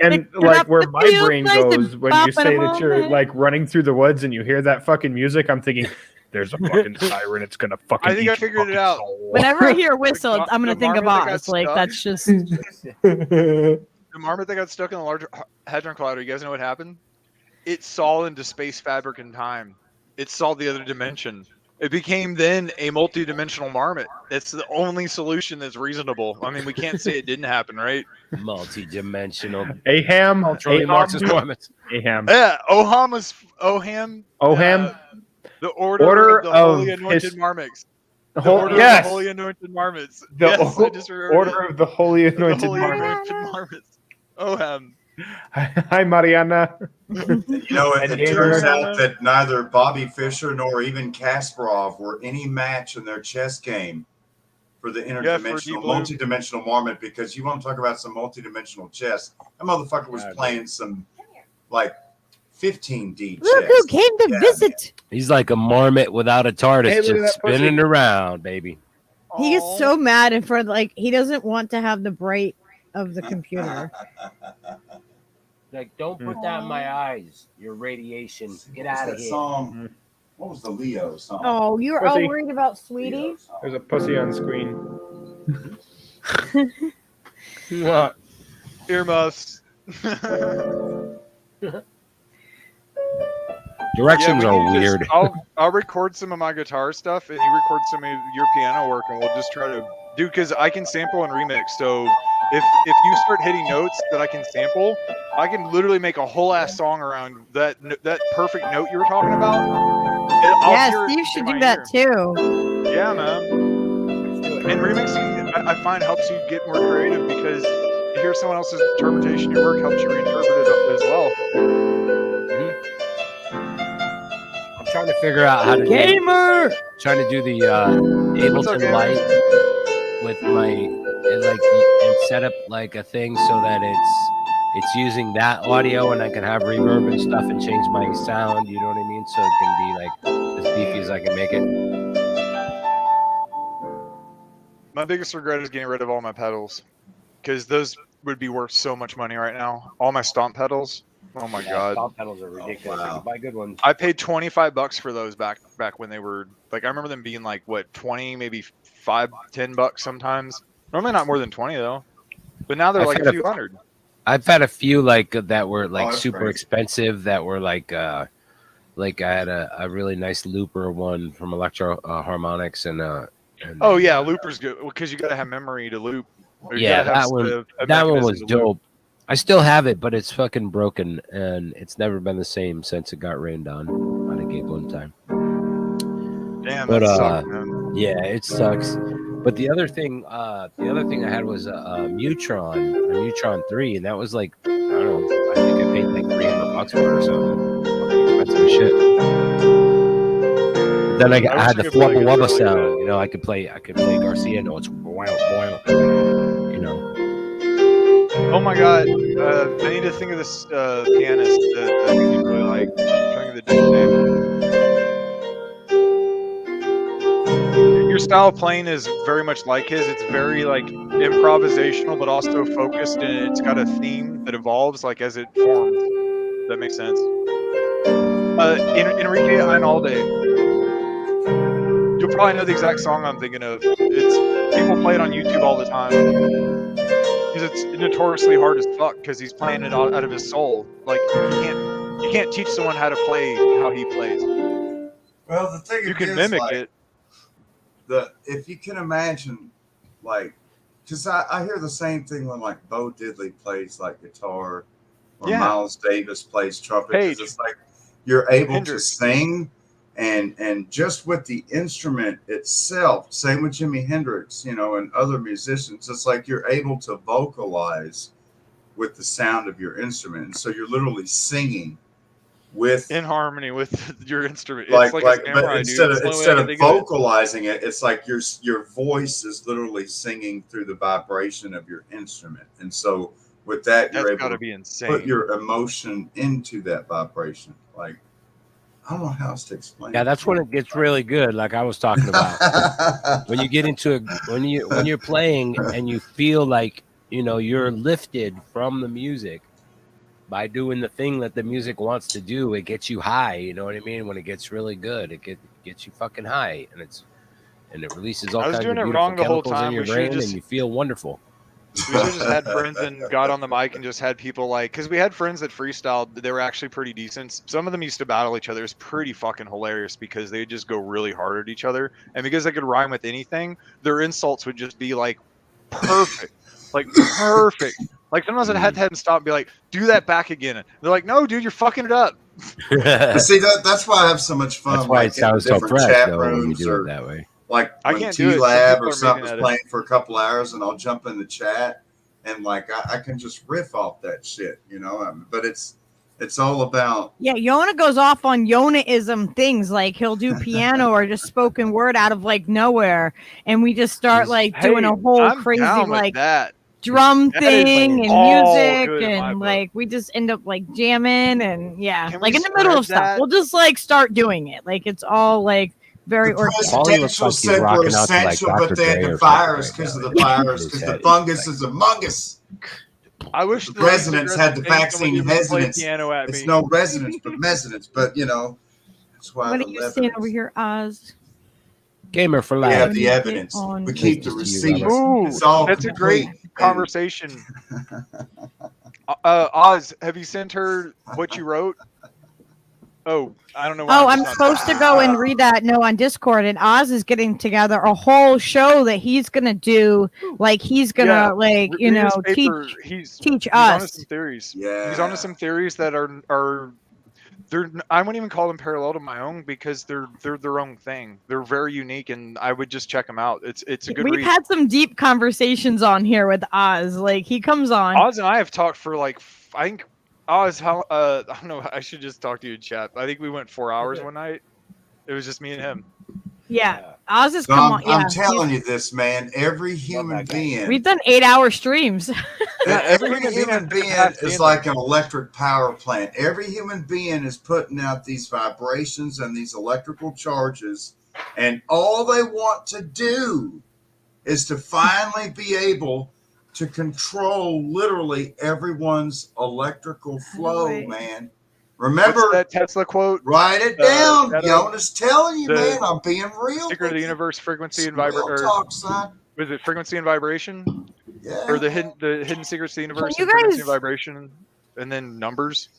Speaker 5: and like where my brain goes when you say that you're like running through the woods and you hear that fucking music, I'm thinking, there's a fucking siren. It's gonna fucking.
Speaker 6: I think I figured it out.
Speaker 1: Whenever I hear whistles, I'm gonna think of
Speaker 6: marmot that
Speaker 1: Oz.
Speaker 6: got
Speaker 1: Like
Speaker 6: stuck.
Speaker 1: that's just.
Speaker 6: The marmot that got stuck in the large hadron collider, you guys know what happened? It saw into space fabric and time. It saw the other dimension. It became then a multi-dimensional marmot. That's the only solution that's reasonable. I mean, we can't say it didn't happen, right?
Speaker 3: Multi-dimensional.
Speaker 5: Aham.
Speaker 3: Culturally Marxist marmots.
Speaker 5: Aham.
Speaker 6: Yeah, Oham. The order of the holy anointed marmots. The order of the holy anointed marmots.
Speaker 5: The
Speaker 6: I just remembered
Speaker 5: order
Speaker 6: it.
Speaker 5: of the holy
Speaker 6: The
Speaker 5: anointed
Speaker 6: holy
Speaker 5: marmots.
Speaker 6: anointed marmots. Oham.
Speaker 5: Hi, Mariana.
Speaker 4: You know, it turns out that neither Bobby Fischer nor even Kasparov were any match in their chess game for the interdimensional, multi-dimensional marmot, because you want to talk about some multi-dimensional chess. That motherfucker was playing some like 15D chess.
Speaker 1: Look who came to visit.
Speaker 3: He's like a marmot without a TARDIS,
Speaker 1: Hey, look at
Speaker 3: just
Speaker 1: that pussy.
Speaker 3: spinning around, baby.
Speaker 1: He is so mad, and for like he doesn't want to have the bright of the computer.
Speaker 3: Like, don't put that in my eyes. Your radiation. Get out of
Speaker 4: that
Speaker 3: here.
Speaker 4: song? What was the Leo song?
Speaker 1: Oh, you're all
Speaker 5: Pussy.
Speaker 1: worried about Sweetie?
Speaker 5: There's a pussy on screen.
Speaker 6: Earmuffs.
Speaker 3: Directions
Speaker 6: we
Speaker 3: are
Speaker 6: can just-
Speaker 3: weird.
Speaker 6: I'll record some of my guitar stuff, and you record some of your piano work, and we'll just try to do, because I can sample and remix. So if you start hitting notes that I can sample, I can literally make a whole ass song around that perfect note you were talking about. And I'll
Speaker 1: Yeah,
Speaker 6: hear it
Speaker 1: Steve
Speaker 6: in
Speaker 1: should
Speaker 6: my
Speaker 1: do that
Speaker 6: ear.
Speaker 1: too.
Speaker 6: Yeah, man. And remixing, I find, helps you get more creative, because you hear someone else's interpretation of your work helps you reinterpret it as well.
Speaker 3: I'm trying to figure out how to
Speaker 1: Gamer.
Speaker 3: Trying to do the Ableton Light with my and set up like a thing so that it's it's using that audio, and I can have reverb and stuff and change my sound. You know what I mean? So it can be like as beefy as I can make it.
Speaker 6: My biggest regret is getting rid of all my pedals, because those would be worth so much money right now. All my stomp pedals. Oh my god.
Speaker 3: Stomp pedals are ridiculous. You can buy good ones.
Speaker 6: I paid $25 for those back when they were like, I remember them being like what, 20, maybe $5-10 sometimes. Normally not more than 20 though. But now they're like a few hundred.
Speaker 3: I've had a few like that were like super
Speaker 6: crazy.
Speaker 3: expensive that were like I had a really nice looper one from Electro Harmonics and
Speaker 6: Oh yeah, looper's good because you gotta have memory to loop. Or you
Speaker 3: yeah,
Speaker 6: gotta have
Speaker 3: that one
Speaker 6: mechanism
Speaker 3: was
Speaker 6: to loop.
Speaker 3: dope. I still have it, but it's fucking broken and it's never been the same since it got rained on a gig one time.
Speaker 6: Damn,
Speaker 3: But
Speaker 6: that sucks, man.
Speaker 3: yeah, it sucks. But the other thing I had was a Neutron 3, and that was like, I don't know, I think I paid like $300 for it or something. Fucking expensive as shit. But then I had the Flubba Wubba sound, you know, I could play Garcia notes, you know.
Speaker 6: Oh my god, I need to think of this pianist that I think you really like. I'm trying to think of the dude's name. Your style of playing is very much like his. It's very like improvisational, but also focused, and it's got a theme that evolves like as it forms. If that makes sense. Enrique Einalde. You'll probably know the exact song I'm thinking of. It's people play it on YouTube all the time. Because it's notoriously hard as fuck because he's playing it out of his soul. Like you can't teach someone how to play how he plays.
Speaker 4: Well, the thing
Speaker 6: you can
Speaker 4: is,
Speaker 6: mimic
Speaker 4: like,
Speaker 6: it.
Speaker 4: If you can imagine, like, because I hear the same thing when like Bo Diddley plays like guitar, or
Speaker 6: Yeah.
Speaker 4: Miles Davis plays trumpet. 'Cause it's like you're able to sing, and just with the instrument itself. Same with Jimi Hendrix, you know, and other musicians. It's like you're able to vocalize with the sound of your instrument, and so you're literally singing with
Speaker 6: In harmony with your instrument.
Speaker 4: like,
Speaker 6: It's like a
Speaker 4: but
Speaker 6: samurai,
Speaker 4: instead
Speaker 6: dude.
Speaker 4: of
Speaker 6: It's the only way I can think of it.
Speaker 4: vocalizing it, it's like your voice is literally singing through the vibration of your instrument, and so with that you're
Speaker 6: That's
Speaker 4: able
Speaker 6: gotta
Speaker 4: to
Speaker 6: be insane.
Speaker 4: put your emotion into that vibration. Like, I don't know how else to explain.
Speaker 3: Yeah, that's when it gets really good. Like I was talking about, when you get into when you're playing and you feel like, you know, you're lifted from the music by doing the thing that the music wants to do. It gets you high. You know what I mean? When it gets really good, it gets you fucking high, and it releases all
Speaker 6: I was
Speaker 3: kinds of
Speaker 6: doing it
Speaker 3: beautiful
Speaker 6: wrong the whole
Speaker 3: chemicals in
Speaker 6: time.
Speaker 3: your
Speaker 6: We should've
Speaker 3: brain,
Speaker 6: just-
Speaker 3: and you feel wonderful.
Speaker 6: We should have just had friends and got on the mic and just had people like, because we had friends that freestyled. They were actually pretty decent. Some of them used to battle each other. It's pretty fucking hilarious because they would just go really hard at each other. And because they could rhyme with anything, their insults would just be like perfect. Like perfect. Like sometimes I'd have to have them stop and be like, do that back again. And they're like, no, dude, you're fucking it up.
Speaker 4: But see, that's why I have so much fun.
Speaker 3: That's why
Speaker 4: like,
Speaker 3: it sounds
Speaker 4: in the
Speaker 3: so
Speaker 4: different
Speaker 3: fresh,
Speaker 4: chat
Speaker 3: though, when you
Speaker 4: rooms,
Speaker 3: do
Speaker 4: or
Speaker 3: it that way.
Speaker 4: like
Speaker 6: I
Speaker 4: when
Speaker 6: can't do it. Some
Speaker 4: T-Lab
Speaker 6: people
Speaker 4: or
Speaker 6: are
Speaker 4: something's
Speaker 6: making that
Speaker 4: playing for a couple hours, and I'll jump in the chat and like I can just riff off that shit, you know. But it's all about
Speaker 1: Yeah, Yona goes off on Yonaism things, like he'll do piano or just spoken word out of like nowhere, and we just start like doing a whole
Speaker 6: I'm
Speaker 1: crazy
Speaker 6: down with
Speaker 1: like
Speaker 6: that.
Speaker 1: drum
Speaker 6: That is
Speaker 1: thing and
Speaker 6: all
Speaker 1: music,
Speaker 6: good in my
Speaker 1: and
Speaker 6: book.
Speaker 1: like we just end up like jamming, and yeah,
Speaker 6: Can
Speaker 1: like
Speaker 6: we
Speaker 1: in the middle of
Speaker 6: spread
Speaker 1: stuff,
Speaker 6: that?
Speaker 1: we'll just like start doing it. Like it's all like very organic.
Speaker 3: Paulie looks like he's
Speaker 4: said were
Speaker 3: rocking out to like
Speaker 4: essential,
Speaker 3: Dr.
Speaker 4: but they had
Speaker 3: Dre
Speaker 4: the
Speaker 3: or something
Speaker 4: virus
Speaker 3: right
Speaker 4: because
Speaker 3: now.
Speaker 4: of the virus,
Speaker 3: His
Speaker 4: because
Speaker 3: head
Speaker 4: the fungus is among us.
Speaker 6: I wish
Speaker 4: The residents had the vaccine
Speaker 6: Play
Speaker 4: residents.
Speaker 6: piano at
Speaker 4: It's
Speaker 6: me.
Speaker 4: no residents, but residents. But you know, that's why
Speaker 1: What
Speaker 4: the
Speaker 1: are you saying over
Speaker 4: evidence.
Speaker 1: here, Oz?
Speaker 3: Gamer for
Speaker 4: We
Speaker 3: life.
Speaker 4: have the evidence.
Speaker 1: on-
Speaker 4: We keep the
Speaker 3: Thanks to you,
Speaker 4: receipts.
Speaker 6: Ooh,
Speaker 4: It's all
Speaker 6: that's a
Speaker 4: complete.
Speaker 6: great conversation. Oz, have you sent her what you wrote? Oh, I don't know why.
Speaker 1: Oh, I'm
Speaker 6: just not
Speaker 1: supposed to
Speaker 6: talking.
Speaker 1: go and read that on Discord, and Oz is getting together a whole show that he's gonna do. Like he's gonna
Speaker 6: Yeah,
Speaker 1: like
Speaker 6: read his paper.
Speaker 1: teach
Speaker 6: He's onto
Speaker 1: us.
Speaker 6: some theories.
Speaker 4: Yeah.
Speaker 6: He's onto some theories that are they're. I wouldn't even call them parallel to my own because they're their own thing. They're very unique, and I would just check them out. It's a good
Speaker 1: We've
Speaker 6: read.
Speaker 1: had some deep conversations on here with Oz. Like he comes on.
Speaker 6: Oz and I have talked for like I think Oz how I don't know. I should just talk to you in chat. I think we went 4 hours one night. It was just me and him.
Speaker 1: Yeah. Oz is
Speaker 4: So
Speaker 1: come on.
Speaker 4: I'm telling you this, man. Every human being.
Speaker 1: We've done 8-hour streams.
Speaker 4: Every human being is like an electric power plant. Every human being is putting out these vibrations and these electrical charges, and all they want to do is to finally be able to control literally everyone's electrical flow, man. Remember
Speaker 6: what's that Tesla quote?
Speaker 4: Write it down. Jonas telling you, man, I'm being real.
Speaker 6: Secret of the universe, frequency and
Speaker 4: vibration.
Speaker 6: vibration. Was it frequency and vibration?
Speaker 4: Yeah.
Speaker 6: Or the hidden secrets of the universe,
Speaker 1: you
Speaker 6: and frequency
Speaker 1: guys-
Speaker 6: and vibration, and then numbers.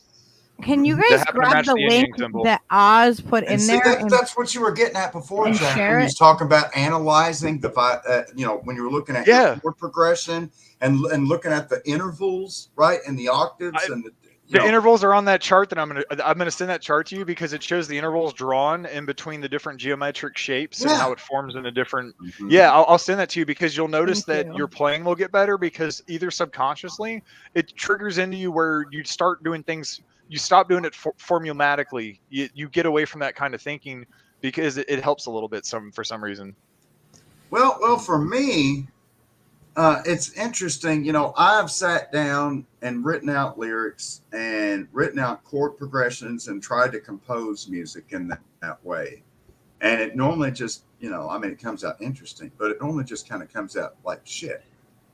Speaker 1: Can you
Speaker 6: They
Speaker 1: guys
Speaker 6: happen to
Speaker 1: grab
Speaker 6: match
Speaker 1: the
Speaker 6: the yin
Speaker 1: link
Speaker 6: symbol.
Speaker 1: that Oz put in
Speaker 4: And see,
Speaker 1: there?
Speaker 4: that's what you were getting at before,
Speaker 1: and
Speaker 4: Jack.
Speaker 1: share
Speaker 4: When you
Speaker 1: it?
Speaker 4: was talking about analyzing the, when you were looking at your chord progression and looking at the intervals, right, and the octaves and
Speaker 6: The intervals are on that chart that I'm gonna send that chart to you because it shows the intervals drawn in between the different geometric shapes and how it forms in a different. Yeah, I'll send that to you because you'll notice that your playing will get better because either subconsciously it triggers into you where you start doing things. You stop doing it formulatically. You get away from that kind of thinking because it helps a little bit for some reason.
Speaker 4: Well, for me, it's interesting. I've sat down and written out lyrics and written out chord progressions and tried to compose music in that way. And it normally just, it comes out interesting, but it normally just kind of comes out like shit.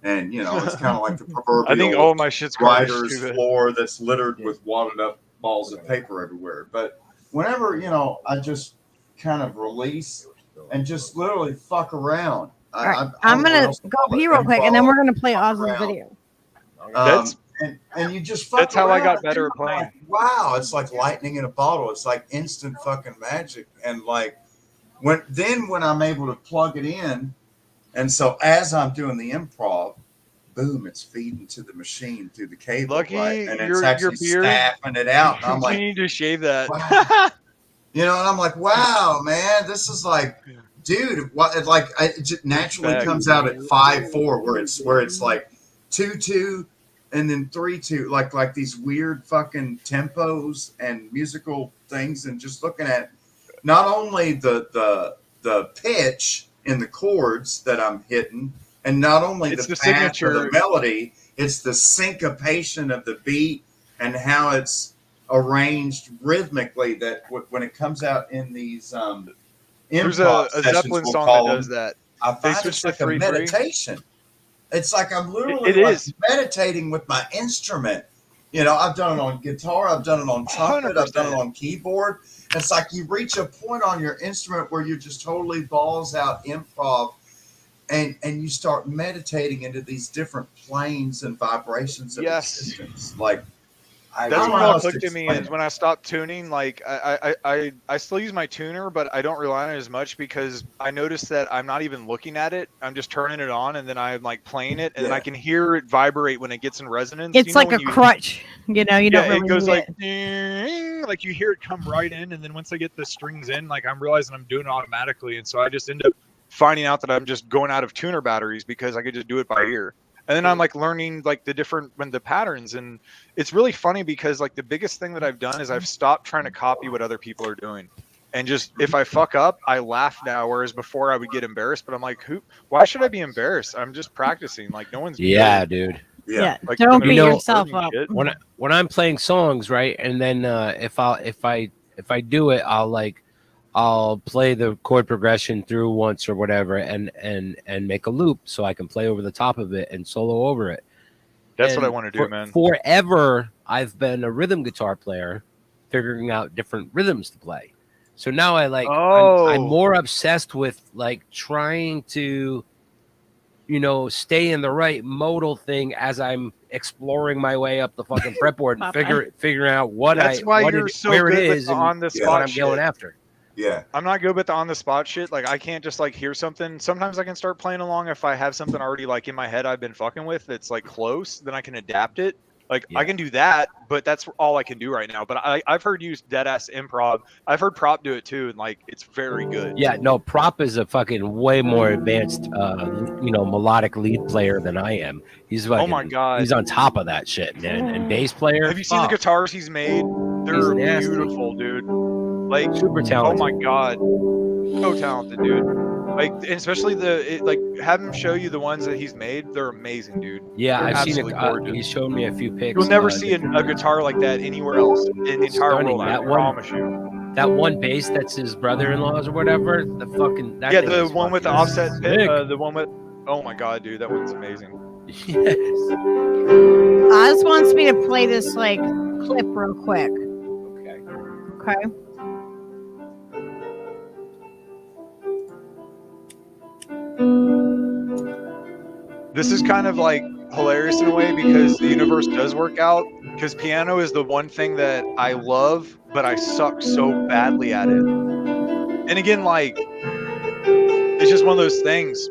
Speaker 4: And, it's kind of like the proverbial
Speaker 6: I think all my shit's
Speaker 4: writer's floor that's littered with wadded up balls of paper everywhere. But whenever, I just kind of release and just literally fuck around.
Speaker 1: All right. I'm going to go pee real quick, and then we're going to play Oz's video.
Speaker 4: And you just fuck
Speaker 6: That's how I
Speaker 4: around,
Speaker 6: got better
Speaker 4: and
Speaker 6: at playing.
Speaker 4: like, wow, it's like lightning in a bottle. It's like instant fucking magic. And like when I'm able to plug it in, and so as I'm doing the improv, boom, it's feeding to the machine through the cable,
Speaker 6: Lucky,
Speaker 4: right? And it's
Speaker 6: your
Speaker 4: actually
Speaker 6: beard,
Speaker 4: snapping it out. And I'm
Speaker 6: you
Speaker 4: like,
Speaker 6: need to shave that.
Speaker 4: wow. And I'm like, wow, man, this is like, dude, it just naturally comes out at 5/4, where it's like 2/2 and then 3/2, like these weird fucking tempos and musical things, and just looking at not only the pitch in the chords that I'm hitting, and not only the path of the melody, it's the syncopation of the beat and how it's arranged rhythmically. That when it comes out in these
Speaker 6: there's
Speaker 4: improv
Speaker 6: a
Speaker 4: sessions,
Speaker 6: Zeppelin
Speaker 4: we'll
Speaker 6: song
Speaker 4: call
Speaker 6: that does
Speaker 4: them,
Speaker 6: that.
Speaker 4: I find
Speaker 6: switched
Speaker 4: it's like
Speaker 6: to
Speaker 4: a
Speaker 6: 3/3.
Speaker 4: meditation. It's like I'm literally
Speaker 6: is.
Speaker 4: meditating with my instrument. I've done it on guitar, I've done it on trumpet, 100%. I've done it on keyboard. It's like you reach a point on your instrument where you just totally balls out improv, and you start meditating into these different planes and vibrations of existence. Like
Speaker 6: that's what all clicked to me is when I stopped tuning. Like I still use my tuner, but I don't rely on it as much because I noticed that I'm not even looking at it. I'm just turning it on, and then I'm like playing it, and then I can hear it vibrate when it gets in resonance.
Speaker 1: It's like a crutch, you don't really
Speaker 6: it goes
Speaker 1: need
Speaker 6: like
Speaker 1: it.
Speaker 6: ding, like you hear it come right in, and then once I get the strings in, like I'm realizing I'm doing it automatically, and so I just end up finding out that I'm just going out of tuner batteries because I could just do it by ear. And then I'm like learning like the patterns, and it's really funny because like the biggest thing that I've done is I've stopped trying to copy what other people are doing, and just if I fuck up, I laugh now. Whereas before I would get embarrassed, but I'm like, why should I be embarrassed? I'm just practicing. Like no one's
Speaker 3: Yeah,
Speaker 6: good.
Speaker 3: dude.
Speaker 1: Yeah,
Speaker 6: Like,
Speaker 1: don't beat yourself up.
Speaker 3: When I'm playing songs, right, and then if I do it, I'll play the chord progression through once or whatever, and make a loop so I can play over the top of it and solo over it.
Speaker 6: That's what I want to do, man.
Speaker 3: Forever, I've been a rhythm guitar player, figuring out different rhythms to play. So now I'm more obsessed with like trying to, stay in the right modal thing as I'm exploring my way up the fucking fretboard and figuring out where it is and what I'm going after.
Speaker 4: Yeah,
Speaker 6: I'm not good with the on the spot shit. Like I can't just like hear something. Sometimes I can start playing along if I have something already like in my head I've been fucking with that's like close, then I can adapt it. Like I can do that, but that's all I can do right now. But I've heard you dead ass improv. I've heard Prop do it too, and like it's very good.
Speaker 3: Yeah, no, Prop is a fucking way more advanced melodic lead player than I am. He's fucking,
Speaker 6: oh my god,
Speaker 3: he's on top of that shit, man. And bass player.
Speaker 6: Have you seen the guitars he's made? They're beautiful, dude. Like
Speaker 3: super talented.
Speaker 6: Oh my god, so talented, dude. Like, and especially like have him show you the ones that he's made. They're amazing, dude.
Speaker 3: Yeah,
Speaker 6: They're
Speaker 3: I've seen it.
Speaker 6: absolutely gorgeous.
Speaker 3: He showed me a few pics.
Speaker 6: You'll never see a guitar like that anywhere else in the entire
Speaker 3: Stunning.
Speaker 6: world. I
Speaker 3: That one-
Speaker 6: promise you.
Speaker 3: That one bass that's his brother-in-law's or whatever. The fucking that
Speaker 6: Yeah,
Speaker 3: thing
Speaker 6: the
Speaker 3: is
Speaker 6: one with the
Speaker 3: fucking
Speaker 6: offset pit.
Speaker 3: sick.
Speaker 6: The one with. Oh my god, dude, that one's amazing.
Speaker 3: Yes.
Speaker 1: Oz wants me to play this like clip real quick.
Speaker 3: Okay.
Speaker 1: Okay.
Speaker 6: This is kind of like hilarious in a way because the universe does work out. Because piano is the one thing that I love, but I suck so badly at it. And again, like, it's just one of those things.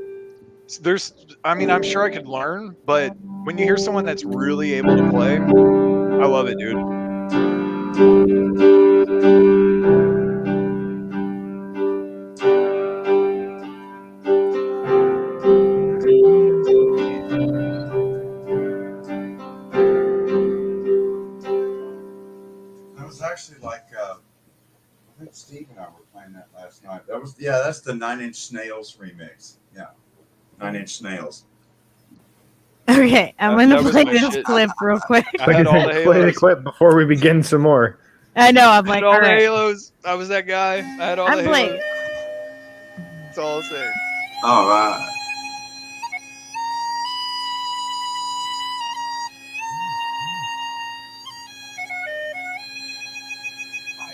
Speaker 6: I mean, I'm sure I could learn, but when you hear someone that's really able to play, I love it, dude.
Speaker 4: That was actually like, I think Steve and I were playing that last night. That's the 9 Inch Nails remix. Yeah, 9 Inch Nails.
Speaker 1: Okay, I'm
Speaker 6: That
Speaker 1: gonna
Speaker 6: was
Speaker 1: play
Speaker 6: my
Speaker 1: this
Speaker 6: shit.
Speaker 1: clip real quick.
Speaker 6: I had all the
Speaker 5: Play the
Speaker 6: halos.
Speaker 5: clip before we begin some more.
Speaker 1: I know. I'm
Speaker 6: I
Speaker 1: like,
Speaker 6: had all
Speaker 1: all
Speaker 6: the
Speaker 1: right.
Speaker 6: halos. I was that guy. I had all
Speaker 1: I'm
Speaker 6: the
Speaker 1: playing.
Speaker 6: halos. That's all I'll say.
Speaker 4: All right.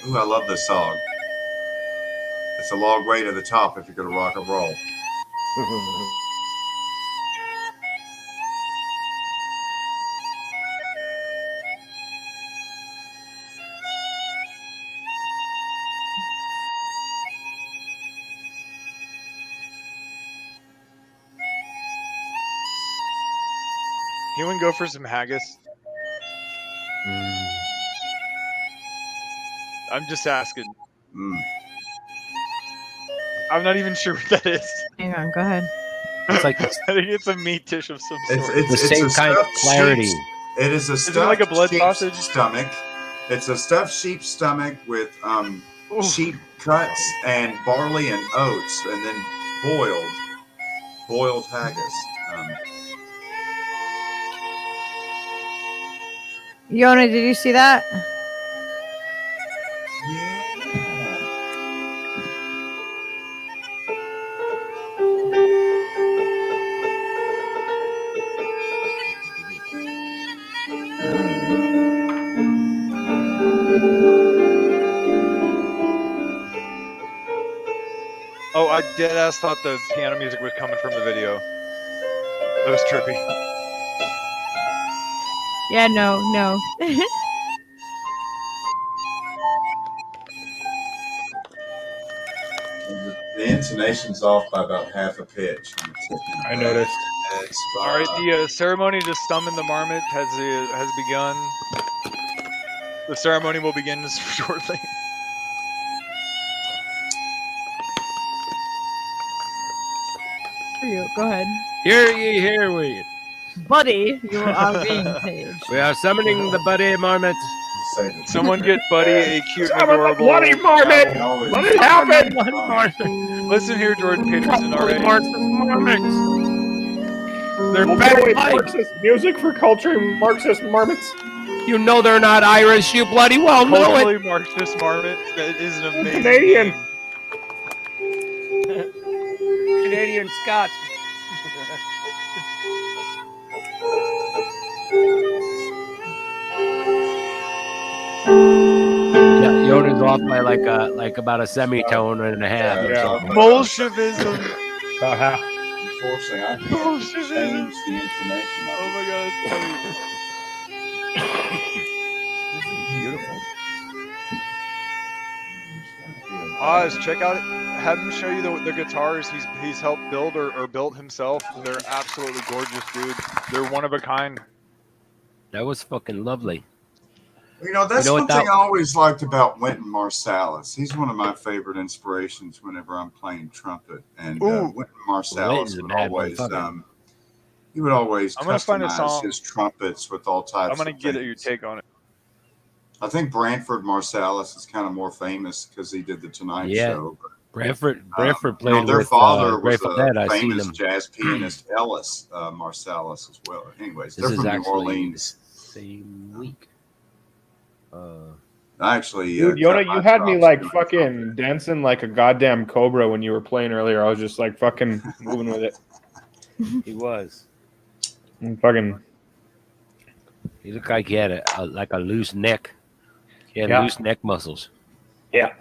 Speaker 4: Ooh, I love this song. It's a long way to the top if you're gonna rock and roll.
Speaker 6: Anyone go for some haggis? I'm just asking. I'm not even sure what that is.
Speaker 1: Hang on, go ahead.
Speaker 3: It's like
Speaker 6: I think it's a meat dish of some sort.
Speaker 3: the same
Speaker 4: a
Speaker 3: kind of
Speaker 4: stuffed
Speaker 3: clarity.
Speaker 4: sheep's- It is a
Speaker 6: it
Speaker 4: stuffed
Speaker 6: like a blood
Speaker 4: sheep's
Speaker 6: sausage?
Speaker 4: stomach. It's a stuffed sheep's stomach with sheep cuts and barley and oats, and then boiled haggis.
Speaker 1: Yona, did you see that?
Speaker 6: Oh, I deadass thought the piano music was coming from the video. That was trippy.
Speaker 1: Yeah, no.
Speaker 4: The intonation's off by about half a pitch.
Speaker 5: I noticed.
Speaker 6: All right, the ceremony to summon the marmot has begun. The ceremony will begin shortly.
Speaker 1: For you, go ahead.
Speaker 3: Hear ye, hear we.
Speaker 1: Buddy, you are being paged.
Speaker 3: We are summoning the buddy marmot.
Speaker 6: Someone get Buddy a cute and
Speaker 5: Summon the
Speaker 6: adorable.
Speaker 5: bloody marmot! Let it happen!
Speaker 6: Listen here, Jordan Peterson. All right.
Speaker 3: They're
Speaker 5: We'll
Speaker 3: bad
Speaker 5: play
Speaker 3: like.
Speaker 5: Marxist music for culturing Marxist marmots.
Speaker 3: You know they're not Irish. You bloody well know it.
Speaker 6: Culturally Marxist marmot. That is an amazing.
Speaker 5: Canadian.
Speaker 3: Canadian Scots. Yeah, Yoda's off by like about a semitone and a half or something.
Speaker 6: Bolshevism.
Speaker 5: About half.
Speaker 4: Unfortunately, I can't change the intonation.
Speaker 6: Oh my god, it's funny.
Speaker 3: Beautiful.
Speaker 6: Oz, check out it. Have him show you the guitars he's helped build or built himself. They're absolutely gorgeous, dude. They're one of a kind.
Speaker 3: That was fucking lovely.
Speaker 4: You know, that's one thing I always liked about Wynton Marsalis. He's one of my favorite inspirations whenever I'm playing trumpet. And Wynton Marsalis would always,
Speaker 6: I'm gonna find a
Speaker 4: customize
Speaker 6: song.
Speaker 4: his trumpets with all types
Speaker 6: I'm gonna
Speaker 4: of
Speaker 6: get
Speaker 4: things.
Speaker 6: your take on it.
Speaker 4: I think Branford Marsalis is kind of more famous because he did the Tonight Show. But,
Speaker 3: Branford played
Speaker 4: no, their
Speaker 3: with
Speaker 4: father was
Speaker 3: Grateful Dead.
Speaker 4: a
Speaker 3: I seen
Speaker 4: famous
Speaker 3: him.
Speaker 4: jazz pianist, Ellis Marsalis, as well. Anyways,
Speaker 3: This
Speaker 4: they're
Speaker 3: is
Speaker 4: from New
Speaker 3: actually
Speaker 4: Orleans.
Speaker 3: same week.
Speaker 4: I actually,
Speaker 5: Dude,
Speaker 4: cut
Speaker 5: Yona,
Speaker 4: my
Speaker 5: you had me
Speaker 4: chops
Speaker 5: like
Speaker 4: doing
Speaker 5: fucking dancing like a goddamn cobra when you were playing earlier. I was just like fucking moving with it.
Speaker 3: He was.
Speaker 5: And fucking.
Speaker 3: He looked like he had a loose neck. He had
Speaker 5: Yeah.
Speaker 3: loose neck muscles.
Speaker 5: Yeah.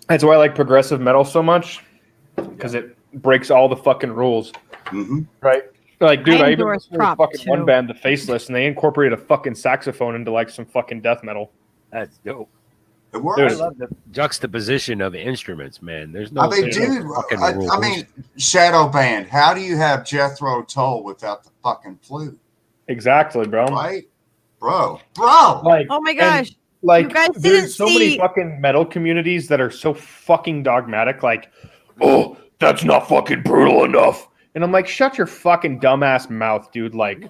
Speaker 5: That's why I like progressive metal so much, because it breaks all the fucking rules.
Speaker 4: Mm-hmm.
Speaker 5: Right? Like, dude, I even
Speaker 1: endorse
Speaker 5: listened to
Speaker 1: prop
Speaker 5: fucking
Speaker 1: too.
Speaker 5: one band, The Faceless, and they incorporated a fucking saxophone into like some fucking death metal.
Speaker 3: That's dope.
Speaker 4: It
Speaker 3: I
Speaker 4: works.
Speaker 3: love the juxtaposition of instruments, man. There's no,
Speaker 4: I mean,
Speaker 3: there's no
Speaker 4: dude,
Speaker 3: fucking
Speaker 4: I
Speaker 3: rules.
Speaker 4: mean, Shadowbanned. How do you have Jethro Tull without the fucking flute?
Speaker 5: Exactly, bro.
Speaker 4: Right? Bro.
Speaker 5: Like,
Speaker 1: Oh my
Speaker 5: and,
Speaker 1: gosh.
Speaker 5: like,
Speaker 1: You guys
Speaker 5: there's
Speaker 1: didn't
Speaker 5: so many
Speaker 1: see-
Speaker 5: fucking metal communities that are so fucking dogmatic. Like, oh, that's not fucking brutal enough. And I'm like, shut your fucking dumbass mouth, dude. Like,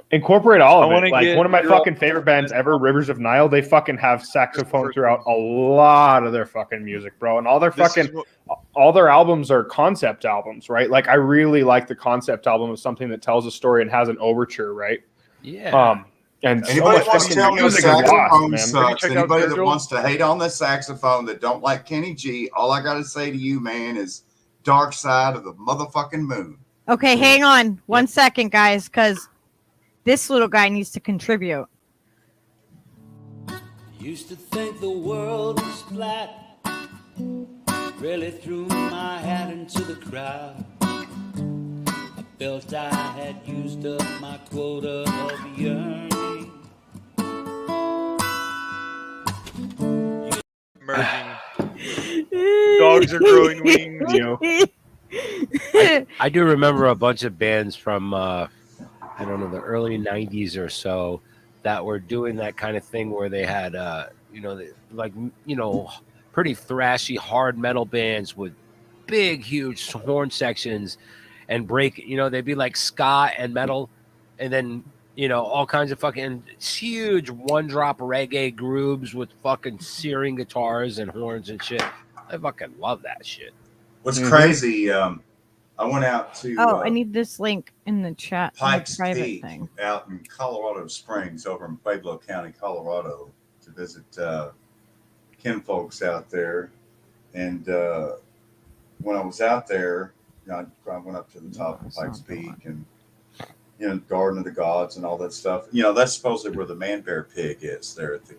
Speaker 5: incorporate all of it. Like, one of my fucking favorite bands ever, Rivers of Nile, they fucking have saxophone throughout a lot of their fucking music, bro. And all their all their albums are concept albums, right? Like, I really like the concept album of something that tells a story and has an overture, right?
Speaker 3: Yeah.
Speaker 5: And so
Speaker 4: Anybody
Speaker 5: much
Speaker 4: wants to
Speaker 5: fucking
Speaker 4: tell me the
Speaker 5: music is lost,
Speaker 4: saxophone
Speaker 5: man.
Speaker 4: sucks? Anybody that wants to hate on the saxophone that don't like Kenny G, all I got to say to you, man, is Dark Side of the motherfucking Moon.
Speaker 1: Okay, hang on 1 second, guys, because this little guy needs to contribute.
Speaker 17: Used to think the world was flat. Really threw my hat into the crowd. I felt I had used up my quota of yearning.
Speaker 6: Merging. Dogs are growing wings.
Speaker 3: I do remember a bunch of bands from I don't know, the early 90s or so that were doing that kind of thing where they had pretty thrashy hard metal bands with big huge horn sections and they'd be like ska and metal and then all kinds of fucking huge one drop reggae grooves with fucking searing guitars and horns and shit. I fucking love that shit.
Speaker 4: What's crazy, I went out to
Speaker 1: I need this link in the chat.
Speaker 4: Pikes
Speaker 1: private
Speaker 4: Peak
Speaker 1: thing.
Speaker 4: out in Colorado Springs over in Pueblo County, Colorado, to visit kinfolks out there. And when I was out there, I went up to the top of Pikes Peak and Garden of the Gods and all that stuff. That's supposedly where the man bear pig is there at the